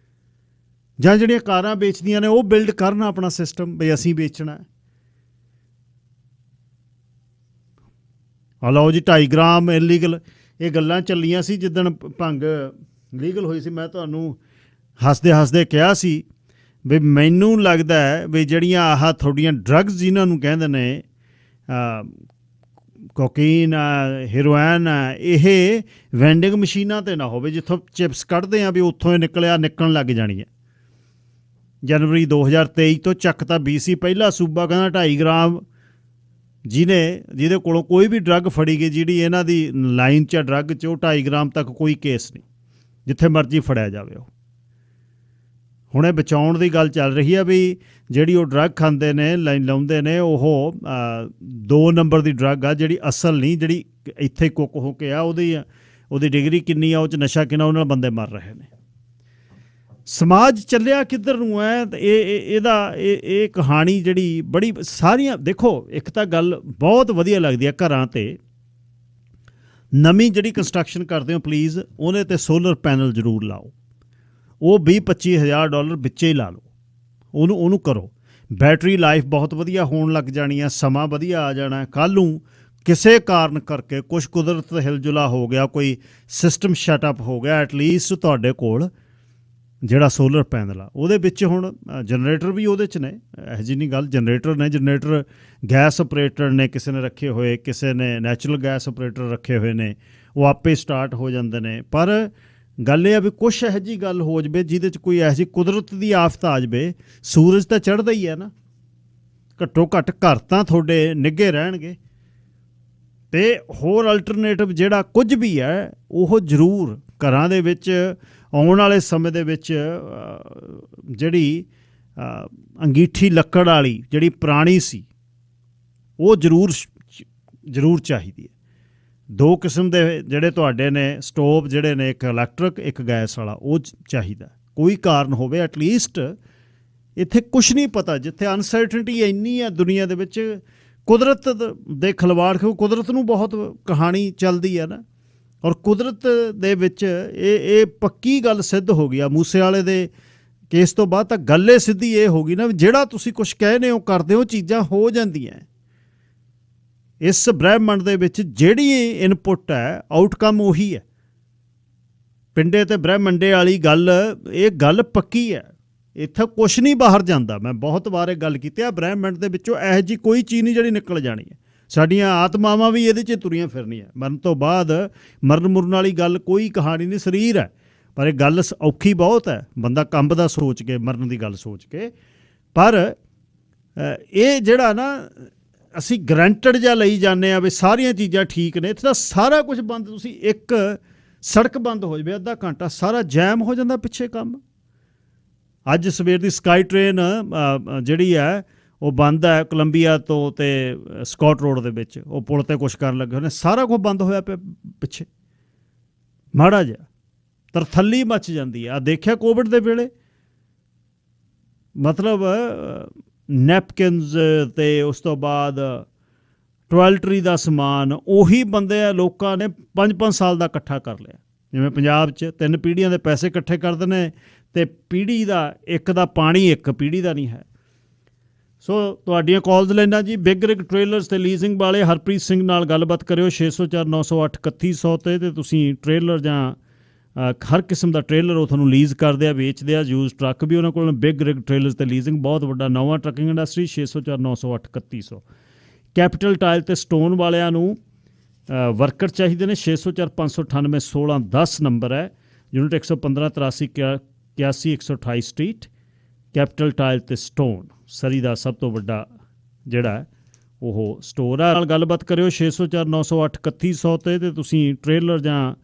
ਜਾਂ ਜਿਹੜੀਆਂ ਕਾਰਾਂ ਵੇਚਦੀਆਂ ਨੇ ਉਹ ਬਿਲਡ ਕਰਨ ਆਪਣਾ ਸਿਸਟਮ, ਬਈ ਅਸੀਂ ਵੇਚਣਾ ਹੈ। ਲਓ ਜੀ 2.5 ਗ੍ਰਾਮ ਇਲੀਗਲ, ਇਹ ਗੱਲਾਂ ਚੱਲੀਆਂ ਸੀ ਜਿੱਦਣ ਭੰਗ ਲੀਗਲ ਹੋਈ ਸੀ। ਮੈਂ ਤੁਹਾਨੂੰ ਹੱਸਦੇ ਕਿਹਾ ਸੀ ਵੀ ਮੈਨੂੰ ਲੱਗਦਾ ਹੈ ਵੀ ਜਿਹੜੀਆਂ ਆਹ ਤੁਹਾਡੀਆਂ ਡਰੱਗਸ ਜਿਨ੍ਹਾਂ ਨੂੰ ਕਹਿੰਦੇ ਨੇ, ਕੋਕੀਨ, ਹੈਰੋਇਨ, ਇਹ ਵੈਂਡਿੰਗ ਮਸ਼ੀਨਾਂ 'ਤੇ ਨਾ ਹੋਵੇ ਜਿੱਥੋਂ ਚਿਪਸ ਕੱਢਦੇ ਆ ਵੀ ਉੱਥੋਂ ਇਹ ਨਿਕਲਣ ਲੱਗ ਜਾਣੀ ਹੈ। ਜਨਵਰੀ 2023 ਤੋਂ ਚੱਕ ਤਾਂ BC ਪਹਿਲਾ ਸੂਬਾ ਕਹਿੰਦਾ 2.5 ਗ੍ਰਾਮ ਜਿਹਦੇ ਕੋਲੋਂ ਕੋਈ ਵੀ ਡਰੱਗ ਫੜੀ ਗਈ ਜਿਹੜੀ ਇਹਨਾਂ ਦੀ ਲਾਈਨ 'ਚ ਡਰੱਗ 'ਚ, ਉਹ 2.5 ਗ੍ਰਾਮ ਤੱਕ ਕੋਈ ਕੇਸ ਨਹੀਂ, ਜਿੱਥੇ ਮਰਜ਼ੀ ਫੜਿਆ ਜਾਵੇ। ਉਹ ਹੁਣ ਇਹ ਬਚਾਉਣ ਦੀ ਗੱਲ ਚੱਲ ਰਹੀ ਆ ਵੀ ਜਿਹੜੀ ਉਹ ਡਰੱਗ ਖਾਂਦੇ ਨੇ, ਲਾਉਂਦੇ ਨੇ, ਉਹ 2 ਨੰਬਰ ਦੀ ਡਰੱਗ ਆ, ਜਿਹੜੀ ਅਸਲ ਨਹੀਂ, ਜਿਹੜੀ ਇੱਥੇ ਕੁੱਕ ਹੋ ਕੇ ਆ, ਉਹਦੀ ਡਿਗਰੀ ਕਿੰਨੀ ਆ, ਉਹ 'ਚ ਨਸ਼ਾ ਕਿੰਨਾ, ਉਹਨਾਂ ਨਾਲ ਬੰਦੇ ਮਰ ਰਹੇ ਨੇ। ਸਮਾਜ ਚੱਲਿਆ ਕਿੱਧਰ ਨੂੰ ਹੈ? ਇਹ ਕਹਾਣੀ ਜਿਹੜੀ ਬੜੀ ਸਾਰੀਆਂ, ਦੇਖੋ ਇੱਕ ਤਾਂ ਗੱਲ ਬਹੁਤ ਵਧੀਆ ਲੱਗਦੀ ਹੈ, ਘਰਾਂ 'ਤੇ ਨਵੀਂ ਜਿਹੜੀ ਕੰਸਟਰਕਸ਼ਨ ਕਰਦੇ ਹੋ ਪਲੀਜ਼ ਉਹਦੇ 'ਤੇ ਸੋਲਰ ਪੈਨਲ ਜ਼ਰੂਰ ਲਾਓ। ਉਹ 20-25 ਹਜ਼ਾਰ ਡਾਲਰ ਵਿੱਚੇ ਹੀ ਲਾ ਲਓ, ਉਹਨੂੰ ਕਰੋ। ਬੈਟਰੀ ਲਾਈਫ ਬਹੁਤ ਵਧੀਆ ਹੋਣ ਲੱਗ ਜਾਣੀ ਆ, ਸਮਾਂ ਵਧੀਆ ਆ ਜਾਣਾ। ਕੱਲ੍ਹ ਨੂੰ ਕਿਸੇ ਕਾਰਨ ਕਰਕੇ ਕੁਛ ਕੁਦਰਤ ਹਿਲਜੁਲਾ ਹੋ ਗਿਆ, ਕੋਈ ਸਿਸਟਮ ਸ਼ਟਅਪ ਹੋ ਗਿਆ, ਐਟਲੀਸਟ ਤੁਹਾਡੇ ਕੋਲ ਜਿਹੜਾ ਸੋਲਰ ਪੈਨਲ ਆ ਉਹਦੇ ਵਿੱਚ ਹੁਣ ਜਨਰੇਟਰ ਵੀ ਉਹਦੇ 'ਚ ਨੇ, ਇਹੋ ਜਿਹੀ ਨਹੀਂ ਗੱਲ। ਜਨਰੇਟਰ ਗੈਸ ਆਪਰੇਟਰ ਨੇ ਕਿਸੇ ਨੇ ਰੱਖੇ ਹੋਏ, ਕਿਸੇ ਨੇ ਨੈਚੁਰਲ ਗੈਸ ਆਪਰੇਟਰ ਰੱਖੇ ਹੋਏ ਨੇ, ਉਹ ਆਪੇ ਸਟਾਰਟ ਹੋ ਜਾਂਦੇ ਨੇ। ਪਰ ਗੱਲ ਇਹ ਆ ਵੀ ਕੁਛ ਇਹੋ ਜਿਹੀ ਗੱਲ ਹੋ ਜਾਵੇ ਜਿਹਦੇ 'ਚ ਕੋਈ ਇਹੋ ਜਿਹੀ ਕੁਦਰਤ ਦੀ ਆਫਤ ਆ ਜਾਵੇ। ਸੂਰਜ ਤਾਂ ਚੜ੍ਹਦਾ ਹੀ ਹੈ ਨਾ, ਘੱਟੋ ਘੱਟ ਘਰ ਤਾਂ ਤੁਹਾਡੇ ਨਿੱਘੇ ਰਹਿਣਗੇ। ਅਤੇ ਹੋਰ ਅਲਟਰਨੇਟਿਵ ਜਿਹੜਾ ਕੁਝ ਵੀ ਹੈ ਉਹ ਜ਼ਰੂਰ ਘਰਾਂ ਦੇ ਵਿੱਚ ਆਉਣ ਵਾਲੇ ਸਮੇਂ ਦੇ ਵਿੱਚ ਜਿਹੜੀ ਅੰਗੀਠੀ ਲੱਕੜ ਵਾਲੀ ਜਿਹੜੀ ਪੁਰਾਣੀ ਸੀ ਉਹ ਜ਼ਰੂਰ ਚਾਹੀਦੀ ਹੈ। 2 ਕਿਸਮ ਦੇ ਜਿਹੜੇ ਤੁਹਾਡੇ ਨੇ ਸਟੋਵ ਜਿਹੜੇ ਨੇ, ਇੱਕ ਇਲੈਕਟ੍ਰਿਕ, ਇੱਕ ਗੈਸ ਵਾਲਾ, ਉਹ ਚਾਹੀਦਾ। ਕੋਈ ਕਾਰਨ ਹੋਵੇ, ਐਟਲੀਸਟ ਇੱਥੇ ਕੁਛ ਨਹੀਂ ਪਤਾ, ਜਿੱਥੇ ਅਨਸਰਟਨਟੀ ਇੰਨੀ ਆ ਦੁਨੀਆ ਦੇ ਵਿੱਚ, ਕੁਦਰਤ ਦੇ ਖਿਲਵਾੜ, ਕਿਉਂ ਕੁਦਰਤ ਨੂੰ ਬਹੁਤ ਕਹਾਣੀ ਚੱਲਦੀ ਹੈ ਨਾ। ਔਰ ਕੁਦਰਤ ਦੇ ਵਿੱਚ ਇਹ ਪੱਕੀ ਗੱਲ ਸਿੱਧ ਹੋ ਗਈ ਆ ਮੂਸੇ ਵਾਲੇ ਦੇ ਕੇਸ ਤੋਂ ਬਾਅਦ। ਤਾਂ ਗੱਲ ਇਹ ਸਿੱਧੀ ਇਹ ਹੋ ਗਈ ਨਾ, ਜਿਹੜਾ ਤੁਸੀਂ ਕੁਛ ਕਹਿੰਦੇ ਹੋ, ਕਰਦੇ ਹੋ, ਚੀਜ਼ਾਂ ਹੋ ਜਾਂਦੀਆਂ। ਇਸ ਬ੍ਰਹਿਮੰਡ ਦੇ ਵਿੱਚ ਜਿਹੜੀ ਇਨਪੁੱਟ ਹੈ, ਆਊਟਕਮ ਉਹੀ ਹੈ। ਪਿੰਡੇ ਤੇ ਬ੍ਰਹਿਮੰਡੇ ਵਾਲੀ ਗੱਲ, ਇਹ ਗੱਲ ਪੱਕੀ ਹੈ। ਇੱਥੇ ਕੁਛ ਨਹੀਂ ਬਾਹਰ ਜਾਂਦਾ। ਮੈਂ ਬਹੁਤ ਵਾਰ ਇਹ ਗੱਲ ਕੀਤੀ ਆ, ਬ੍ਰਹਿਮੰਡ ਦੇ ਵਿੱਚੋਂ ਇਹੋ ਜਿਹੀ ਕੋਈ ਚੀਜ਼ ਨਹੀਂ ਜਿਹੜੀ ਨਿਕਲ ਜਾਣੀ ਹੈ। ਸਾਡੀਆਂ ਆਤਮਾਵਾਂ ਵੀ ਇਹਦੇ 'ਚ ਤੁਰੀਆਂ ਫਿਰਨੀਆਂ। ਮਰਨ ਤੋਂ ਬਾਅਦ ਮਰਨ ਮੁਰਨ ਵਾਲੀ ਗੱਲ ਕੋਈ ਕਹਾਣੀ ਨਹੀਂ, ਸਰੀਰ ਹੈ। ਪਰ ਇਹ ਗੱਲ ਔਖੀ ਬਹੁਤ ਹੈ, ਬੰਦਾ ਕੰਬਦਾ ਸੋਚ ਕੇ, ਮਰਨ ਦੀ ਗੱਲ ਸੋਚ ਕੇ। ਪਰ ਇਹ ਜਿਹੜਾ ਨਾ ਅਸੀਂ ਗਰੰਟਡ ਜਿਹਾ ਲਈ ਜਾਂਦੇ ਹਾਂ ਵੀ ਸਾਰੀਆਂ ਚੀਜ਼ਾਂ ਠੀਕ ਨੇ, ਇੱਥੇ ਤਾਂ ਸਾਰਾ ਕੁਝ ਬੰਦ। ਤੁਸੀਂ ਇੱਕ ਸੜਕ ਬੰਦ ਹੋ ਜਾਵੇ ਅੱਧਾ ਘੰਟਾ, ਸਾਰਾ ਜੈਮ ਹੋ ਜਾਂਦਾ ਪਿੱਛੇ ਕੰਮ। ਅੱਜ ਸਵੇਰ ਦੀ ਸਕਾਈ ਟ੍ਰੇਨ ਜਿਹੜੀ ਹੈ ਉਹ ਬੰਦ ਹੈ ਕੋਲੰਬੀਆ ਤੋਂ ਤੇ ਸਕਾਟ ਰੋਡ ਦੇ ਵਿੱਚ, ਉਹ ਪੁਲ 'ਤੇ ਕੁਛ ਕਰਨ ਲੱਗੇ ਹੋਏ ਨੇ, ਸਾਰਾ ਕੁਝ ਬੰਦ ਹੋਇਆ ਪਿਆ ਪਿੱਛੇ। ਮਾੜਾ ਜਿਹਾ ਤਰਥੱਲੀ ਮੱਚ ਜਾਂਦੀ ਆ। ਦੇਖਿਆ ਕੋਵਿਡ ਦੇ ਵੇਲੇ, ਮਤਲਬ ਨੈਪਕਿਨਸ ਅਤੇ ਉਸ ਤੋਂ ਬਾਅਦ ਟੋਇਲਟਰੀ ਦਾ ਸਮਾਨ, ਉਹੀ ਬੰਦੇ ਆ ਲੋਕਾਂ ਨੇ 5-5 ਸਾਲ ਦਾ ਇਕੱਠਾ ਕਰ ਲਿਆ। ਜਿਵੇਂ ਪੰਜਾਬ 'ਚ 3 ਪੀੜ੍ਹੀਆਂ ਦੇ ਪੈਸੇ ਇਕੱਠੇ ਕਰਦੇ ਨੇ, ਅਤੇ ਪੀੜ੍ਹੀ ਦਾ ਇੱਕ ਦਾ ਪਾਣੀ ਇੱਕ ਪੀੜ੍ਹੀ ਦਾ ਨਹੀਂ ਹੈ। ਸੋ ਤੁਹਾਡੀਆਂ ਕਾਲਸ ਲੈਣਾ ਜੀ। ਬਿਗ ਰਿਗ ਟ੍ਰੇਲਰਸ ਅਤੇ ਲੀਜ਼ਿੰਗ ਵਾਲੇ ਹਰਪ੍ਰੀਤ ਸਿੰਘ ਨਾਲ ਗੱਲਬਾਤ ਕਰਿਓ 604-908-3100 'ਤੇ ਤੁਸੀਂ ਟ੍ਰੇਲਰ ਜਾਂ ਹਰ ਕਿਸਮ ਦਾ ਟ੍ਰੇਲਰ ਉਹ ਤੁਹਾਨੂੰ ਲੀਜ਼ ਕਰਦੇ ਆ, ਵੇਚਦੇ ਆ। ਯੂਜ਼ ਟਰੱਕ ਵੀ ਉਹਨਾਂ ਕੋਲ। ਬਿਗ ਰਿਗ ਟ੍ਰੇਲਰਸ ਅਤੇ ਲੀਜ਼ਿੰਗ, ਬਹੁਤ ਵੱਡਾ ਨਵਾਂ ਟਰੱਕਿੰਗ ਇੰਡਸਟਰੀ। 604-908-3100। ਕੈਪੀਟਲ ਟਾਇਲ ਅਤੇ ਸਟੋਨ ਵਾਲਿਆਂ ਨੂੰ ਵਰਕਰ ਚਾਹੀਦੇ ਨੇ। 604-598-1610 ਨੰਬਰ ਹੈ। ਯੂਨਿਟ 115-83-81-128 ਸਟਰੀਟ, ਕੈਪੀਟਲ ਟਾਇਲ ਅਤੇ ਸਟੋਨ, ਸਰੀ ਦਾ ਸਭ ਤੋਂ ਵੱਡਾ ਜਿਹੜਾ ਉਹ ਸਟੋਰ ਆ। ਨਾਲ ਗੱਲਬਾਤ ਕਰਿਓ 604-908-3100 'ਤੇ ਤੁਸੀਂ ਟ੍ਰੇਲਰ ਜਾਂ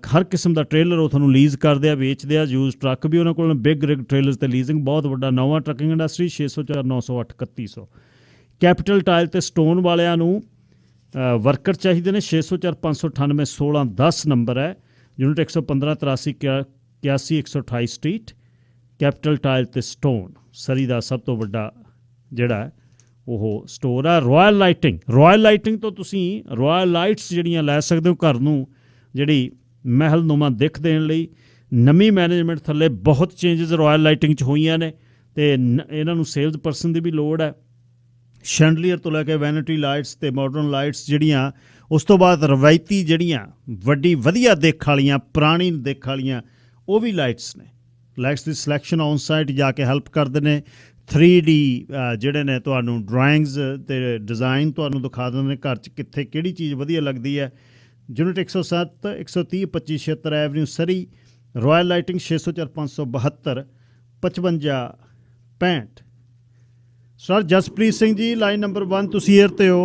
ਹਰ ਕਿਸਮ ਦਾ ਟ੍ਰੇਲਰ ਉਹ ਤੁਹਾਨੂੰ ਲੀਜ਼ ਕਰਦੇ ਆ, ਵੇਚਦੇ ਆ। ਯੂਜ਼ ਟਰੱਕ ਵੀ ਉਹਨਾਂ ਕੋਲ। ਬਿਗ ਰਿਗ ਟ੍ਰੇਲਰਸ ਅਤੇ ਲੀਜ਼ਿੰਗ, ਬਹੁਤ ਵੱਡਾ ਨਵਾਂ ਟਰੱਕਿੰਗ ਇੰਡਸਟਰੀ। 604-908-3100। ਕੈਪੀਟਲ ਟਾਇਲ ਅਤੇ ਸਟੋਨ ਵਾਲਿਆਂ ਨੂੰ ਵਰਕਰ ਚਾਹੀਦੇ ਨੇ। 604-598-1610 ਨੰਬਰ ਹੈ। ਯੂਨਿਟ 115-83-81-128 ਸਟਰੀਟ, ਕੈਪੀਟਲ ਟਾਇਲ ਅਤੇ ਸਟੋਨ, ਸਰੀ ਦਾ ਸਭ ਤੋਂ ਵੱਡਾ ਜਿਹੜਾ ਉਹ ਸਟੋਰ ਆ। ਰਾਇਲ ਲਾਈਟਿੰਗ ਤੋਂ ਤੁਸੀਂ ਰਾਇਲ ਲਾਈਟਸ ਜਿਹੜੀਆਂ ਲੈ ਸਕਦੇ ਹੋ ਘਰ ਨੂੰ, ਜਿਹੜੀ ਮਹਿਲਨੁਮਾ ਦਿੱਖ ਦੇਣ ਲਈ। ਨਵੀਂ ਮੈਨੇਜਮੈਂਟ ਥੱਲੇ ਬਹੁਤ ਚੇਂਜਸ ਰਾਇਲ ਲਾਈਟਿੰਗ 'ਚ ਹੋਈਆਂ ਨੇ, ਅਤੇ ਇਹਨਾਂ ਨੂੰ ਸੇਲਸ ਪਰਸਨ ਦੀ ਵੀ ਲੋੜ ਹੈ। ਸ਼ੈਂਡਲੀਅਰ ਤੋਂ ਲੈ ਕੇ ਵੈਨਿਟੀ ਲਾਈਟਸ ਅਤੇ ਮਾਡਰਨ ਲਾਈਟਸ ਜਿਹੜੀਆਂ, ਉਸ ਤੋਂ ਬਾਅਦ ਰਵਾਇਤੀ ਜਿਹੜੀਆਂ ਵਧੀਆ ਦਿੱਖ ਵਾਲੀਆਂ, ਪੁਰਾਣੀ ਦਿੱਖ ਵਾਲੀਆਂ, ਉਹ ਵੀ ਲਾਈਟਸ ਨੇ। Lights the selection on site ਜਾ ਕੇ ਹੈਲਪ ਕਰਦੇ ਨੇ। 3D ਜਿਹੜੇ ਨੇ ਤੁਹਾਨੂੰ ਡਰਾਇੰਗਸ ਅਤੇ ਡਿਜ਼ਾਇਨ ਤੁਹਾਨੂੰ ਦਿਖਾ ਦਿੰਦੇ ਨੇ ਘਰ 'ਚ ਕਿੱਥੇ ਕਿਹੜੀ ਚੀਜ਼ ਵਧੀਆ ਲੱਗਦੀ ਹੈ। ਯੂਨਿਟ 107-130-2576 ਐਵਨਿਊ ਸਰੀ। Royal lighting 604-572-5565। Sir Jaspreet Singh ji line number 1 ਤੁਸੀਂ ਏਅਰ ਤੇ ਹੋ।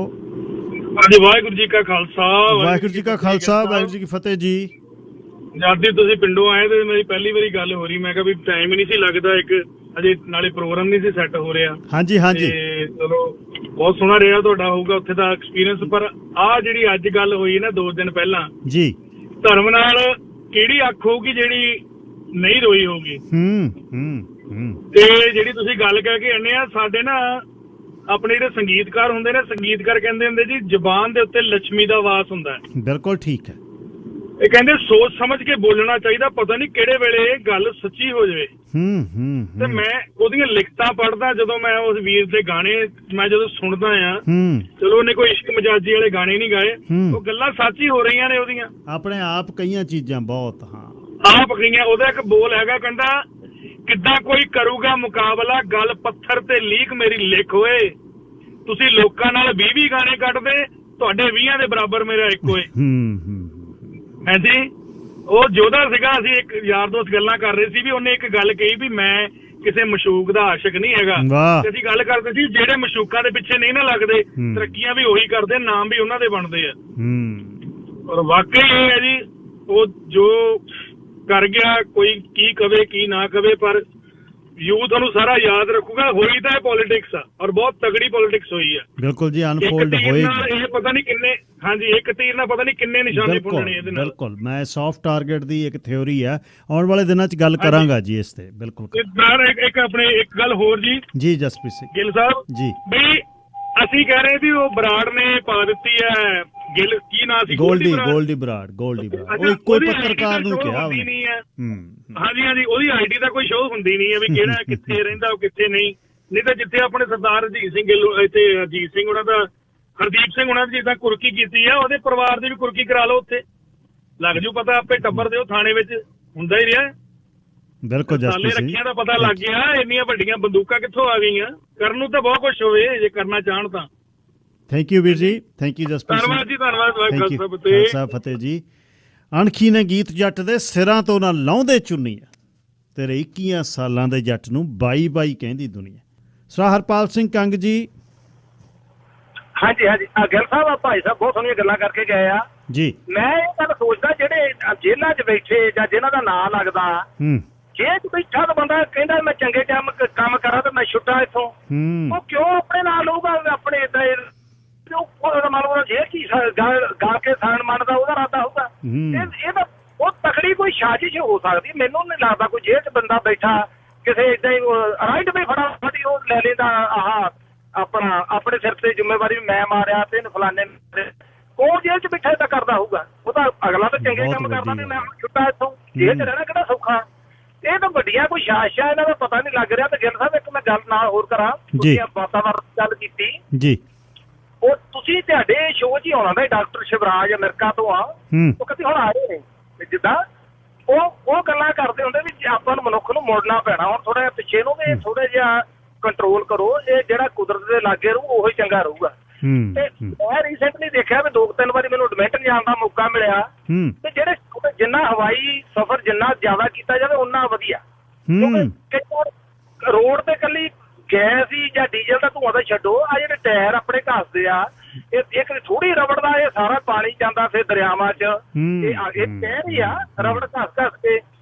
ਹਾਂਜੀ, ਵਾਹਿਗੁਰੂ ਜੀ ਕਾ ਖਾਲਸਾ, ਵਾਹਿਗੁਰੂ ਜੀ ਕਾ ਖਾਲਸਾ, ਵਾਹਿਗੁਰੂ ਜੀ ਕੀ ਫਤਿਹ ਜੀ। ਜਦ ਦੀ ਤੁਸੀਂ ਪਿੰਡੋਂ ਆਏ ਤੇ ਮੇਰੀ ਪਹਿਲੀ ਵਾਰੀ ਗੱਲ ਹੋ ਰਹੀ, ਮੈਂ ਕਿਹਾ ਵੀ ਟਾਈਮ ਹੀ ਨਹੀਂ ਸੀ ਲੱਗਦਾ, ਇੱਕ ਅਜੇ ਨਾਲੇ ਪ੍ਰੋਗਰਾਮ ਨਹੀਂ ਸੀ ਸੈੱਟ ਹੋ ਰਿਹਾ। ਹਾਂਜੀ ਹਾਂਜੀ, ਚਲੋ ਬਹੁਤ ਸੋਹਣਾ ਰਿਹਾ ਤੁਹਾਡਾ ਹੋਊਗਾ ਉੱਥੇ ਦਾ ਐਕਸਪੀਰੀਅੰਸ। ਪਰ ਆਹ ਜਿਹੜੀ ਅੱਜ ਗੱਲ ਹੋਈ ਨਾ 2 ਦਿਨ ਪਹਿਲਾਂ ਜੀ, ਧਰਮ ਨਾਲ ਕਿਹੜੀ ਅੱਖ ਹੋਊਗੀ ਜਿਹੜੀ ਨਹੀਂ ਰੋਈ ਹੋਊਗੀ। ਤੇ ਜਿਹੜੀ ਤੁਸੀਂ ਗੱਲ ਕਹਿ ਕੇ ਆਨੇ ਆ, ਸਾਡੇ ਨਾ ਆਪਣੇ ਜਿਹੜੇ ਸੰਗੀਤਕਾਰ ਹੁੰਦੇ ਨੇ, ਸੰਗੀਤਕਾਰ ਕਹਿੰਦੇ ਹੁੰਦੇ ਜੀ ਜ਼ੁਬਾਨ ਦੇ ਉੱਤੇ ਲక్ష్ਮੀ ਦਾ ਵਾਸ ਹੁੰਦਾ ਹੈ। ਬਿਲਕੁਲ ਠੀਕ ਹੈ। ਇਹ ਕਹਿੰਦੇ ਸੋਚ ਸਮਝ ਕੇ ਬੋਲਣਾ ਚਾਹੀਦਾ, ਪਤਾ ਨਹੀਂ ਕਿਹੜੇ ਵੇਲੇ ਗੱਲ ਸੱਚੀ ਹੋ ਜਾਵੇ। ਤੇ ਮੈਂ ਉਹਦੀਆਂ ਲਿਖਤਾਂ ਪੜ੍ਹਦਾ, ਜਦੋਂ ਮੈਂ ਉਸ ਵੀਰ ਦੇ ਗਾਣੇ ਮੈਂ ਜਦੋਂ ਸੁਣਦਾ ਆ, ਚਲੋ ਉਹਨੇ ਕੋਈ ਇਸ਼ਕ ਮਜਾਜੀ ਵਾਲੇ ਗਾਣੇ ਨਹੀਂ ਗਾਏ, ਉਹ ਗੱਲਾਂ ਸੱਚ ਹੀ ਹੋ ਰਹੀਆਂ ਨੇ ਉਹਦੀਆਂ ਆਪਣੇ ਆਪ ਕਈਆਂ ਚੀਜ਼ਾਂ ਬਹੁਤ ਆਪ ਗਈਆਂ। ਉਹਦਾ ਇੱਕ ਬੋਲ ਹੈਗਾ, ਕਹਿੰਦਾ ਕਿੱਦਾਂ ਕੋਈ ਕਰੂਗਾ ਮੁਕਾਬਲਾ, ਗੱਲ ਪੱਥਰ ਤੇ ਲੀਕ ਮੇਰੀ ਲਿਖ ਹੋਏ, ਤੁਸੀਂ ਲੋਕਾਂ ਨਾਲ 20 ਗਾਣੇ ਕੱਢਦੇ, ਤੁਹਾਡੇ 20 ਦੇ ਬਰਾਬਰ ਮੇਰਾ ਇੱਕ ਹੋਏ। ਹਾਂਜੀ, ਉਹ ਯੋਧਾ ਸੀਗਾ, ਅਸੀਂ ਇੱਕ ਯਾਰ ਦੋਸਤ ਗੱਲਾਂ ਕਰ ਰਹੇ ਸੀ ਵੀ ਉਹਨੇ ਇੱਕ ਗੱਲ ਕਹੀ ਵੀ ਮੈਂ ਕਿਸੇ ਮਸ਼ੂਕ ਦਾ ਆਸ਼ਿਕ ਨਹੀਂ ਹੈਗਾ। ਤੇ ਅਸੀਂ ਗੱਲ ਕਰਦੇ ਸੀ ਜਿਹੜੇ ਮਸ਼ੂਕਾਂ ਦੇ ਪਿੱਛੇ ਨਹੀਂ ਨਾ ਲੱਗਦੇ, ਤਰੱਕੀਆਂ ਵੀ ਉਹੀ ਕਰਦੇ, ਨਾਮ ਵੀ ਉਹਨਾਂ ਦੇ ਬਣਦੇ ਆ। ਔਰ ਵਾਕਈ ਇਹ ਹੈ ਜੀ, ਉਹ ਜੋ ਕਰ ਗਿਆ, ਕੋਈ ਕੀ ਕਵੇ ਕੀ ਨਾ ਕਵੇ, ਪਰ ਯੂਥ ਉਹਨੂੰ ਸਾਰਾ ਯਾਦ ਰੱਖੂਗਾ। ਹੋਈ ਤਾਂ ਇਹ ਪੋਲਿਟਿਕਸ ਆ, ਔਰ ਬਹੁਤ ਤਗੜੀ ਪੋਲਿਟਿਕਸ ਹੋਈ ਆ। ਬਿਲਕੁਲ ਜੀ, ਅਨਫੋਲਡ ਹੋਏਗੀ। ਇਹ ਪਤਾ ਨਹੀਂ ਕਿੰਨੇ, ਹਾਂਜੀ, ਇੱਕ ਤੀਰ ਨਾਲ ਪਤਾ ਨਹੀਂ ਕਿੰਨੇ ਨਿਸ਼ਾਨੇ ਪੁੰਨਣੇ ਇਹਦੇ ਨਾਲ। ਬਿਲਕੁਲ, ਮੈਂ ਸੌਫਟ ਟਾਰਗੇਟ ਦੀ ਇੱਕ ਥਿਉਰੀ ਹੈ, ਆਉਣ ਵਾਲੇ ਦਿਨਾਂ 'ਚ ਗੱਲ ਕਰਾਂਗਾ ਜੀ ਇਸ ਤੇ। ਬਿਲਕੁਲ ਇੱਕ ਆਪਣੇ ਇੱਕ ਗੱਲ ਹੋਰ ਜੀ ਜਸਪ੍ਰੀਤ ਸਿੰਘ ਗਿੱਲ ਸਾਹਿਬ ਜੀ, ਬਈ ਅਸੀਂ ਕਹਿ ਰਹੇ ਵੀ ਉਹ ਬਰਾੜ ਨੇ ਪਾ ਦਿੱਤੀ ਹੈ, ਗਿੱਲ ਕੀ ਨਾਂ ਸੀ, ਗੋਲਡੀ ਬਰਾੜ। ਉਹ ਇੱਕੋ ਪੱਤਰਕਾਰ ਨੂੰ ਕਿਹਾ ਉਹਨੇ। ਹਾਂਜੀ, ਉਹਦੀ ਆਈਡੀ ਦਾ ਕੋਈ ਸ਼ੋਅ ਹੁੰਦੀ ਨਹੀਂ ਹੈ ਵੀ ਕਿਹੜਾ ਕਿੱਥੇ ਰਹਿੰਦਾ, ਉਹ ਕਿੱਥੇ ਨਹੀਂ ਤਾਂ ਜਿੱਥੇ ਆਪਣੇ ਸਰਦਾਰ ਅਜੀਤ ਸਿੰਘ ਗਿੱਲ, ਇੱਥੇ ਅਜੀਤ ਸਿੰਘ ਉਹਨਾਂ ਦਾ, ਹਰਦੀਪ ਸਿੰਘ ਉਹਨਾਂ ਦੀ ਜਿੱਦਾਂ ਕੁਰਕੀ ਕੀਤੀ ਆ, ਉਹਦੇ ਪਰਿਵਾਰ ਦੀ ਵੀ ਕੁਰਕੀ ਕਰਾ ਲਓ, ਉੱਥੇ ਲੱਗ ਜੂ ਪਤਾ, ਆਪੇ ਟੱਬਰ ਦੇ ਉਹ ਥਾਣੇ ਵਿੱਚ ਹੁੰਦਾ ਹੀ ਰਿਹਾ। ਬਿਲਕੁਲ ਜਸਪ੍ਰੀਤ ਸਿੰਘ, ਰੱਖਿਆ ਦਾ ਪਤਾ ਲੱਗ ਗਿਆ, ਇੰਨੀਆਂ ਵੱਡੀਆਂ ਬੰਦੂਕਾਂ ਕਿੱਥੋਂ ਆ ਗਈਆਂ। ਕਰਨ ਨੂੰ ਤਾਂ ਬਹੁਤ ਕੁਛ ਹੋਵੇ ਜੇ ਕਰਨਾ ਚਾਹਣ ਤਾਂ। ਥੈਂਕ ਯੂ ਵੀਰ ਜੀ, ਥੈਂਕ ਯੂ ਜਸਪ੍ਰੀਤ ਸਿੰਘ, ਧੰਨਵਾਦ ਜੀ, ਧੰਨਵਾਦ। ਖਾਲਸਾ ਫਤਿਹ ਜੀ। ਅਣਖੀ ਨੇ ਗੀਤ ਜੱਟ ਦੇ ਸਿਰਾਂ ਤੋਂ ਨਾ ਲਾਉਂਦੇ ਚੁੰਨੀ ਆ, ਤੇਰੇ 21 ਸਾਲਾਂ ਦੇ ਜੱਟ ਨੂੰ ਬਾਈ ਬਾਈ ਕਹਿੰਦੀ ਦੁਨੀਆ। ਸਰ ਹਰਪਾਲ ਸਿੰਘ ਕੰਗ ਜੀ। ਹਾਂਜੀ, ਗਿੱਲ ਸਾਹਿਬ, ਭਾਈ ਸਾਹਿਬ ਬਹੁਤ ਸੋਹਣੀਆਂ ਗੱਲਾਂ ਕਰਕੇ ਗਏ ਆ ਜੀ। ਮੈਂ ਇਹ ਗੱਲ ਸੋਚਦਾ, ਜਿਹੜੇ ਜੇਲ੍ਹਾਂ 'ਚ ਬੈਠੇ ਜਾਂ ਜਿਹਨਾਂ ਦਾ ਨਾਂ ਲੱਗਦਾ, ਜੇਲ੍ਹ 'ਚ ਬੈਠਾ ਤਾਂ ਬੰਦਾ ਕਹਿੰਦਾ ਮੈਂ ਚੰਗੇ ਕੰਮ ਕਰਾਂ ਤੇ ਮੈਂ ਛੁੱਟਾਂ ਇੱਥੋਂ, ਉਹ ਕਿਉਂ ਆਪਣੇ ਨਾਲ ਲਊਗਾ? ਆਪਣੇ ਏਦਾਂ ਮੰਨ ਲਓ ਜੇਲ੍ਹ 'ਚ ਗਾ ਕੇ ਸਾਨ ਮੰਨਦਾ, ਉਹਦਾ ਇਰਾਦਾ ਹੋਊਗਾ। ਇਹ ਤਾਂ ਬਹੁਤ ਤਕੜੀ ਕੋਈ ਸਾਜ਼ਿਸ਼ ਹੋ ਸਕਦੀ। ਮੈਨੂੰ ਨਹੀਂ ਲੱਗਦਾ ਕੋਈ ਜੇਲ੍ਹ 'ਚ ਬੰਦਾ ਬੈਠਾ ਕਿਸੇ ਏਦਾਂ ਹੀ ਰਾਈਟ ਵੀ ਫਟਾਫਟ ਉਹ ਲੈ ਲੈਂਦਾ, ਆਪਣਾ ਆਪਣੇ ਸਿਰ ਤੇ ਜ਼ਿੰਮੇਵਾਰੀ ਮੈਂ ਮਾਰਿਆ ਤੇ ਫਲਾਨੇ, ਕੌਣ ਜੇਲ੍ਹ 'ਚ ਬੈਠਾ ਏਦਾਂ ਕਰਦਾ ਹੋਊਗਾ? ਉਹ ਤਾਂ ਅਗਲਾ ਤਾਂ ਚੰਗੇ ਕੰਮ ਕਰਦਾ ਤੇ ਮੈਂ ਛੁੱਟਾ ਇੱਥੋਂ। ਜੇਲ੍ਹ 'ਚ ਰਹਿਣਾ ਕਿਹੜਾ ਸੌਖਾ? ਇਹ ਤਾਂ ਵੱਡੀਆਂ ਕੋਈ ਸਾਜ਼ਿਸ਼ਾਂ, ਇਹਨਾਂ ਦਾ ਪਤਾ ਨਹੀਂ ਲੱਗ ਰਿਹਾ। ਤੇ ਗਿੱਲ ਸਾਹਿਬ, ਇੱਕ ਮੈਂ ਗੱਲ ਨਾਲ ਹੋਰ ਕਰਾਂ, ਤੁਸੀਂ ਵਾਤਾਵਰਨ ਦੀ ਗੱਲ ਕੀਤੀ ਜੀ, ਉਹ ਤੁਸੀਂ ਤੁਹਾਡੇ ਸ਼ੋਅ 'ਚ ਹੀ ਆਉਣਾ ਦਾ, ਡਾਕਟਰ ਸ਼ਿਵਰਾਜ ਅਮਰੀਕਾ ਤੋਂ ਆ, ਉਹ ਕਦੇ ਹੁਣ ਆਏ ਨੇ, ਜਿੱਦਾਂ ਉਹ ਗੱਲਾਂ ਕਰਦੇ ਹੁੰਦੇ ਵੀ ਆਪਾਂ ਨੂੰ ਮਨੁੱਖ ਨੂੰ ਮੁੜਨਾ ਪੈਣਾ, ਹੁਣ ਥੋੜਾ ਜਿਹਾ ਪਿੱਛੇ ਨੂੰ ਵੀ ਥੋੜਾ ਜਿਹਾ ਕੰਟਰੋਲ ਕਰੋ, ਇਹ ਜਿਹੜਾ ਕੁਦਰਤ ਦੇ ਲਾਗੇ ਰਹੂ ਉਹੀ ਚੰਗਾ ਰਹੂਗਾ। ਤੇ ਮੈਂ ਰੀਸੈਂਟਲੀ ਦੇਖਿਆ ਵੀ 2-3 ਵਾਰੀ ਮੈਨੂੰ ਐਡਮਿੰਟਨ ਜਾਣ ਦਾ ਮੌਕਾ ਮਿਲਿਆ, ਤੇ ਜਿਹੜੇ ਜਿੰਨਾ ਹਵਾਈ ਸਫ਼ਰ ਜਿੰਨਾ ਜ਼ਿਆਦਾ ਕੀਤਾ ਜਾਵੇ ਓਨਾ ਵਧੀਆ। ਰੋਡ ਤੇ ਇਕੱਲੀ ਗੈਸ ਹੀ ਜਾਂ ਡੀਜ਼ਲ ਦਾ ਧੂੰਆਂ ਤਾਂ ਛੱਡੋ, ਆ ਜਿਹੜੇ ਟਾਇਰ ਆਪਣੇ ਘਸਦੇ ਆ, ਇਹ ਇੱਕ ਥੋੜੀ ਰਬੜ ਦਾ ਇਹ ਸਾਰਾ ਪਾਣੀ ਜਾਂਦਾ ਫਿਰ ਦਰਿਆਵਾਂ 'ਚ, ਇਹ ਟਾਇਰ ਹੀ ਆ ਰਬੜ ਘਸ ਕੇ।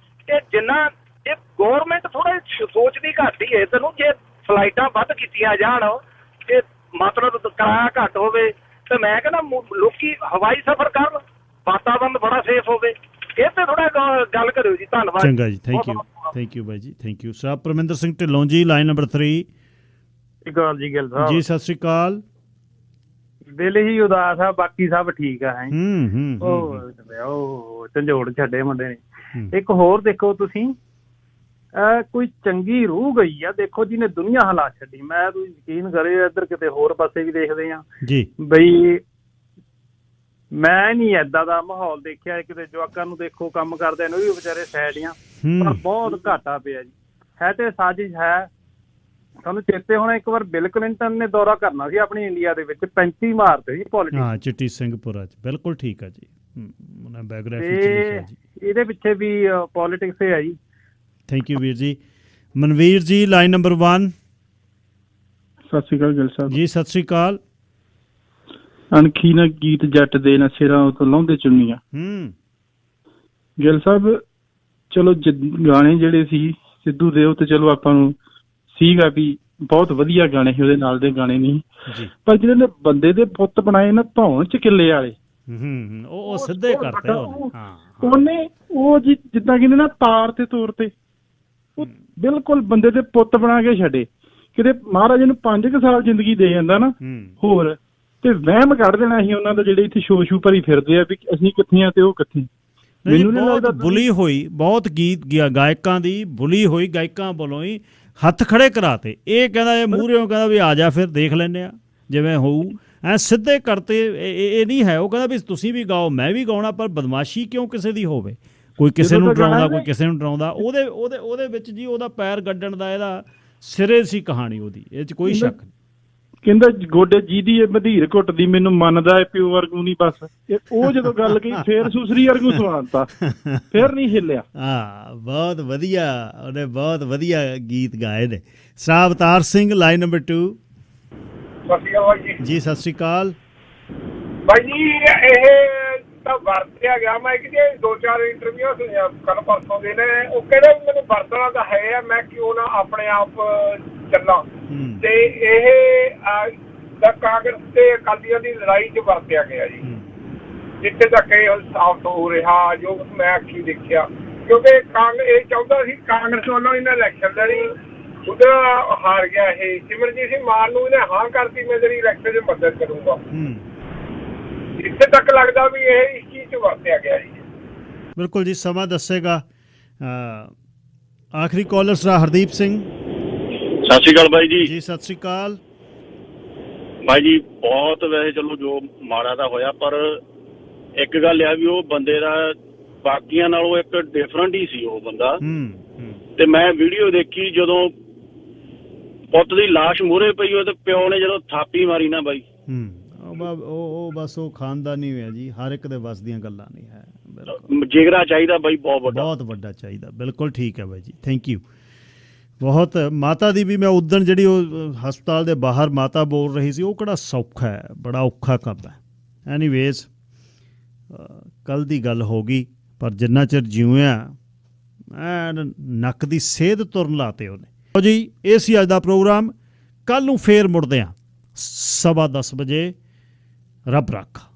ਇਹ ਜਿੰਨਾ ਇਹ ਗੌਰਮੈਂਟ ਥੋੜਾ ਸੋਚਦੀ ਘੱਟ ਹੀ ਹੈ ਤੈਨੂੰ, ਜੇ ਫਲਾਈਟਾਂ ਵੱਧ ਕੀਤੀਆਂ ਜਾਣ, ਇਹ ਮਤਲਬ ਕਿਰਾਇਆ ਘੱਟ ਹੋਵੇ, ਤੇ ਮੈਂ ਕਹਿੰਦਾ ਲੋਕੀ ਹਵਾਈ ਸਫ਼ਰ ਕਰਨ, ਵਾਤਾਵਰਨ ਬੜਾ ਸੇਫ ਹੋਵੇ। ਇਹ ਤੇ ਥੋੜਾ ਗੱਲ ਕਰਿਓ ਜੀ। ਧੰਨਵਾਦ। ਚੰਗਾ ਜੀ, ਥੈਂਕ ਯੂ ਬਾਈ ਜੀ, thank you. Sir Parminder Singh Dhillon ji, line number 3। ਸਤਿ ਸ਼੍ਰੀ ਅਕਾਲ ਜੀ ਗਿੱਲ ਸਾਹਿਬ। ਜੀ ਸਤਿ ਸ਼੍ਰੀ ਅਕਾਲ। ਦਿਲ ਹੀ ਉਦਾਸ ਆ, ਬਾਕੀ ਸਭ ਠੀਕ ਆ। ਉਹ ਝੰਜੋੜ ਛੱਡੇ ਮੁੰਡੇ ਨੇ। ਇੱਕ ਹੋਰ ਦੇਖੋ ਤੁਸੀਂ, ਕੋਈ ਚੰਗੀ ਰੂਹ ਗਈ ਆ, ਦੇਖੋ ਜਿਹਨੇ ਦੁਨੀਆ ਹਿਲਾ ਛੱਡੀ। ਮੈਂ ਤੁਸੀਂ ਯਕੀਨ ਕਰਿਓ, ਇੱਧਰ ਕਿਤੇ ਹੋਰ ਪਾਸੇ ਵੀ ਦੇਖਦੇ ਆ ਜੀ ਬਈ, ਮੈਂ ਨਹੀਂ ਏਦਾਂ ਦਾ ਮਾਹੌਲ ਦੇਖਿਆ। ਕਿਤੇ ਜਵਾਕਾਂ ਨੂੰ ਦੇਖੋ ਕੰਮ ਕਰਦੇ ਨੇ, ਉਹ ਵੀ ਵਿਚਾਰੇ ਸੈਡੀਆਂ, ਪਰ ਬਹੁਤ ਘਾਟਾ ਪਿਆ ਜੀ। ਹੈ ਤੇ ਸਾਜ਼ਿਸ਼ ਹੈ। ਤੁਹਾਨੂੰ ਚੇਤੇ ਹੋਣਾ, ਇੱਕ ਵਾਰ ਬਿਲ ਕਲਿੰਟਨ ਨੇ ਦੌਰਾ ਕਰਨਾ ਸੀ ਆਪਣੀ ਇੰਡੀਆ ਦੇ ਵਿੱਚ, 35 ਮਾਰਤੇ ਸੀ ਪੋਲਿਟਿਕਸ। ਹਾਂ, ਚਿੱਟੀ ਸਿੰਘਪੁਰਾ 'ਚ। ਬਿਲਕੁਲ ਠੀਕ ਆ ਜੀ, ਬਾਇਓਗ੍ਰਾਫੀ 'ਚ ਲਿਖਿਆ ਜੀ। ਇਹਦੇ ਪਿੱਛੇ ਵੀ ਪੋਲਿਟਿਕਸ ਹੈ ਜੀ। ਥੈਂਕ ਯੂ ਵੀਰ ਜੀ। ਮਨਵੀਰ ਜੀ, ਲਾਈਨ ਨੰਬਰ 1। ਸਤਿ ਸ਼੍ਰੀ ਅਕਾਲ ਗਿੱਲ ਸਾਹਿਬ ਜੀ। ਸਤਿ ਸ੍ਰੀ ਅਕਾਲ। ਅਣਖੀ ਨਾ ਗੀਤ ਜੱਟ ਦੇ ਨਾ ਸਿਰਾਂ ਤੋਂ ਲਾਉਂਦੇ ਚੁੰਨੀਆਂ। ਗਿੱਲ ਸਾਹਿਬ ਚਲੋ ਗਾਣੇ ਜਿਹੜੇ ਸੀ ਸਿੱਧੂ ਦੇ ਉਹ ਤੇ ਚਲੋ ਆਪਾਂ ਨੂੰ ਸੀਗਾ ਵੀ ਬਹੁਤ ਵਧੀਆ ਗਾਣੇ ਸੀ, ਉਹਦੇ ਨਾਲ ਦੇ ਗਾਣੇ ਨਹੀਂ, ਪਰ ਜਿਹੜੇ ਨੇ ਬੰਦੇ ਦੇ ਪੁੱਤ ਬਣਾਏ ਨਾ ਧੌਣ ਚ ਕਿੱਲੇ ਵਾਲੇ, ਉਹ ਸਿੱਧੇ ਕਰਤੇ ਉਹਨੇ। ਉਹ ਜਿੱਦਾਂ ਕਹਿੰਦੇ ਨਾ ਤਾਰ ਤੇ ਤੌਰ ਤੇ ਉਹ ਬਿਲਕੁਲ ਬੰਦੇ ਦੇ ਪੁੱਤ ਬਣਾ ਕੇ ਛੱਡੇ। ਕਿਤੇ ਮਹਾਰਾਜ ਨੂੰ 5 ਸਾਲ ਜ਼ਿੰਦਗੀ ਦੇ ਜਾਂਦਾ ਨਾ ਹੋਰ, ਤੇ ਵਹਿਮ ਕੱਢ ਦੇਣਾ ਸੀ ਉਹਨਾਂ ਦਾ, ਜਿਹੜੇ ਇੱਥੇ ਸ਼ੋਸ਼ੂ ਭਰੀ ਫਿਰਦੇ ਆ ਵੀ ਅਸੀਂ ਕਿੱਥੇ ਆ ਤੇ ਉਹ ਕਿੱਥੇ। ਮੈਨੂੰ ਨਹੀਂ ਲੱਗਦਾ ਬੁਲੀ ਹੋਈ ਬਹੁਤ ਗੀਤ ਗਾਇਕਾਂ ਦੀ ਬੁਲੀ ਹੋਈ, ਗਾਇਕਾਂ ਵੱਲੋਂ ਹੀ ਹੱਥ ਖੜੇ ਕਰਾਤੇ। ਇਹ ਕਹਿੰਦਾ ਇਹ ਮੂਹਰਿਓਂ ਕਹਿੰਦਾ ਵੀ ਆ ਜਾ ਫਿਰ ਦੇਖ ਲੈਂਦੇ ਆ ਜਿਵੇਂ ਹੋਊ, ਐ ਸਿੱਧੇ ਕਰਤੇ। ਇਹ ਨਹੀਂ ਹੈ, ਉਹ ਕਹਿੰਦਾ ਵੀ ਤੁਸੀਂ ਵੀ ਗਾਓ ਮੈਂ ਵੀ ਗਾਉਣਾ, ਪਰ ਬਦਮਾਸ਼ੀ ਕਿਉਂ ਕਿਸੇ ਦੀ ਹੋਵੇ, ਕੋਈ ਕਿਸੇ ਨੂੰ ਡਰਾਉਂਦਾ ਕੋਈ ਕਿਸੇ ਨੂੰ ਡਰਾਉਂਦਾ। ਉਹਦੇ ਵਿੱਚ ਜੀ ਉਹਦਾ ਪੈਰ ਗੱਡਣ ਦਾ ਇਹਦਾ ਸਿਰੇ ਸੀ ਕਹਾਣੀ ਉਹਦੀ, ਇਹ 'ਚ ਕੋਈ ਸ਼ੱਕ ਨਹੀਂ। ਕਹਿੰਦਾ ਗੋਡੇ ਜਿਹਦੀ ਇਹ ਮਧੀਰ ਘੁੱਟਦੀ ਮੈਨੂੰ ਮੰਨਦਾ ਪਿਓ ਵਰਗੂ ਨਹੀਂ ਬਸ। ਉਹ ਜਦੋਂ ਗੱਲ ਕਹੀ ਫੇਰ ਸੁਸਰੀ ਵਰਗੂ ਸਵਾਲਤਾ, ਫੇਰ ਨਹੀਂ ਹਿੱਲਿਆ। ਬਹੁਤ ਵਧੀਆ, ਉਹਨੇ ਬਹੁਤ ਵਧੀਆ ਗੀਤ ਗਾਏ ਨੇ। ਸ਼ਾਹ ਅਵਤਾਰ ਸਿੰਘ ਲਾਈਨ ਨੰਬਰ 2। ਸਤਿ ਸ਼੍ਰੀ ਅਕਾਲ ਜੀ। ਸਤਿ ਸ਼੍ਰੀ ਅਕਾਲ ਬਾਈ ਜੀ। ਇਹ ਤਾਂ ਵਰਤਿਆ ਗਿਆ, ਮੈਂ ਕਿਤੇ 2-4 ਇੰਟਰਵਿਊ ਸੁਣੀਆਂ ਕੱਲ ਪਰਸੋਂ ਦੇ ਨੇ, ਉਹ ਕਹਿੰਦੇ ਮੈਨੂੰ ਵਰਤਣਾ ਤਾਂ ਹੈ ਆ, ਮੈਂ ਕਿਉਂ ਨਾ ਆਪਣੇ ਆਪ ਚੱਲਾਂ। ਤੇ ਇਹ ਕਾਂਗਰਸ ਤੇ ਅਕਾਲੀਆਂ ਦੀ ਲੜਾਈ 'ਚ ਵਰਤਿਆ ਗਿਆ ਜੀ, ਜਿੱਥੇ ਤੱਕ ਇਹ ਸਾਫ਼ ਹੋ ਰਿਹਾ ਜੋ ਮੈਂ ਅੱਖੀਂ ਦੇਖਿਆ। ਕਿਉਂਕਿ ਇਹ ਚਾਹੁੰਦਾ ਸੀ ਕਾਂਗਰਸ ਵੱਲੋਂ ਇਹਨਾਂ ਇਲੈਕਸ਼ਨ ਲੜੀ, ਉਹਦਾ ਹਾਰ ਗਿਆ ਇਹ। ਸਿਮਰਜੀਤ ਸਿੰਘ ਮਾਨ ਨੂੰ ਇਹਨੇ ਹਾਂ ਕਰਤੀ ਮੈਂ ਤੇਰੀ ਇਲੈਕਸ਼ਨ 'ਚ ਮਦਦ ਕਰੂੰਗਾ। ਇੱਥੇ ਤੱਕ ਲੱਗਦਾ ਵੀ ਇਹ ਇਸ ਚੀਜ਼ 'ਚ ਵਰਤਿਆ ਗਿਆ ਜੀ। ਬਿਲਕੁਲ ਜੀ, ਸਮਾਂ ਦੱਸੇਗਾ। ਆਖਰੀ ਕਾਲਰ ਸਰ ਹਰਦੀਪ ਸਿੰਘ। ਸਤਿ ਸ਼੍ਰੀ ਅਕਾਲ ਬਾਈ ਜੀ। ਜੀ ਸਤਿ ਸ਼੍ਰੀ ਅਕਾਲ ਬਾਈ ਜੀ। ਬਹੁਤ ਵੈਸੇ ਚਲੋ ਜੋ ਮਾੜਾ ਤਾਂ ਹੋਇਆ, ਪਰ ਇੱਕ ਗੱਲ ਆ ਵੀ ਉਹ ਬੰਦੇ ਦਾ ਬਾਕੀਆਂ ਨਾਲੋਂ ਇੱਕ ਡਿਫਰੈਂਟ ਹੀ ਸੀ ਉਹ ਬੰਦਾ। ਤੇ ਮੈਂ ਵੀਡੀਓ ਦੇਖੀ ਜਦੋਂ ਪੁੱਤ ਦੀ ਲਾਸ਼ ਮੂਹਰੇ ਪਈ ਉਹ ਤੇ ਪਿਓ ਨੇ ਜਦੋਂ ਥਾਪੀ ਮਾਰੀ ਨਾ ਬਾਈ, ਉਹ ਬਸ ਉਹ ਖਾਨਦਾਨੀ ਹੋਇਆ ਜੀ, ਹਰ ਇੱਕ ਦੇ ਵੱਸ ਦੀਆਂ ਗੱਲਾਂ ਨਹੀਂ ਹੈ। ਜਿਗਰਾ ਚਾਹੀਦਾ ਬਾਈ, ਬਹੁਤ ਵੱਡਾ ਚਾਹੀਦਾ। ਬਿਲਕੁਲ ਠੀਕ ਹੈ ਬਾਈ ਜੀ, ਥੈਂਕ ਯੂ ਬਹੁਤ। ਮਾਤਾ ਦੀ ਵੀ ਮੈਂ ਉਦਣ ਜਿਹੜੀ ਉਹ ਹਸਪਤਾਲ ਦੇ ਬਾਹਰ ਮਾਤਾ ਬੋਲ ਰਹੀ ਸੀ, ਉਹ ਕਿਹੜਾ ਸੌਖਾ ਹੈ, ਬੜਾ ਔਖਾ ਕੰਮ ਹੈ। ਐਨੀਵੇਜ਼ ਕੱਲ੍ਹ ਦੀ ਗੱਲ ਹੋ ਗਈ, ਪਰ ਜਿੰਨਾ ਚਿਰ ਜਿਉਇਆ ਐਨ ਨੱਕ ਦੀ ਸੇਧ ਤੁਰਨ ਲਾਤੇ ਉਹਨੇ। ਜੀ ਇਹ ਸੀ ਅੱਜ ਦਾ ਪ੍ਰੋਗਰਾਮ। ਕੱਲ੍ਹ ਨੂੰ ਫੇਰ ਮੁੜਦੇ ਹਾਂ 10:15 ਵਜੇ। ਰੱਬ ਰਾਖਾ।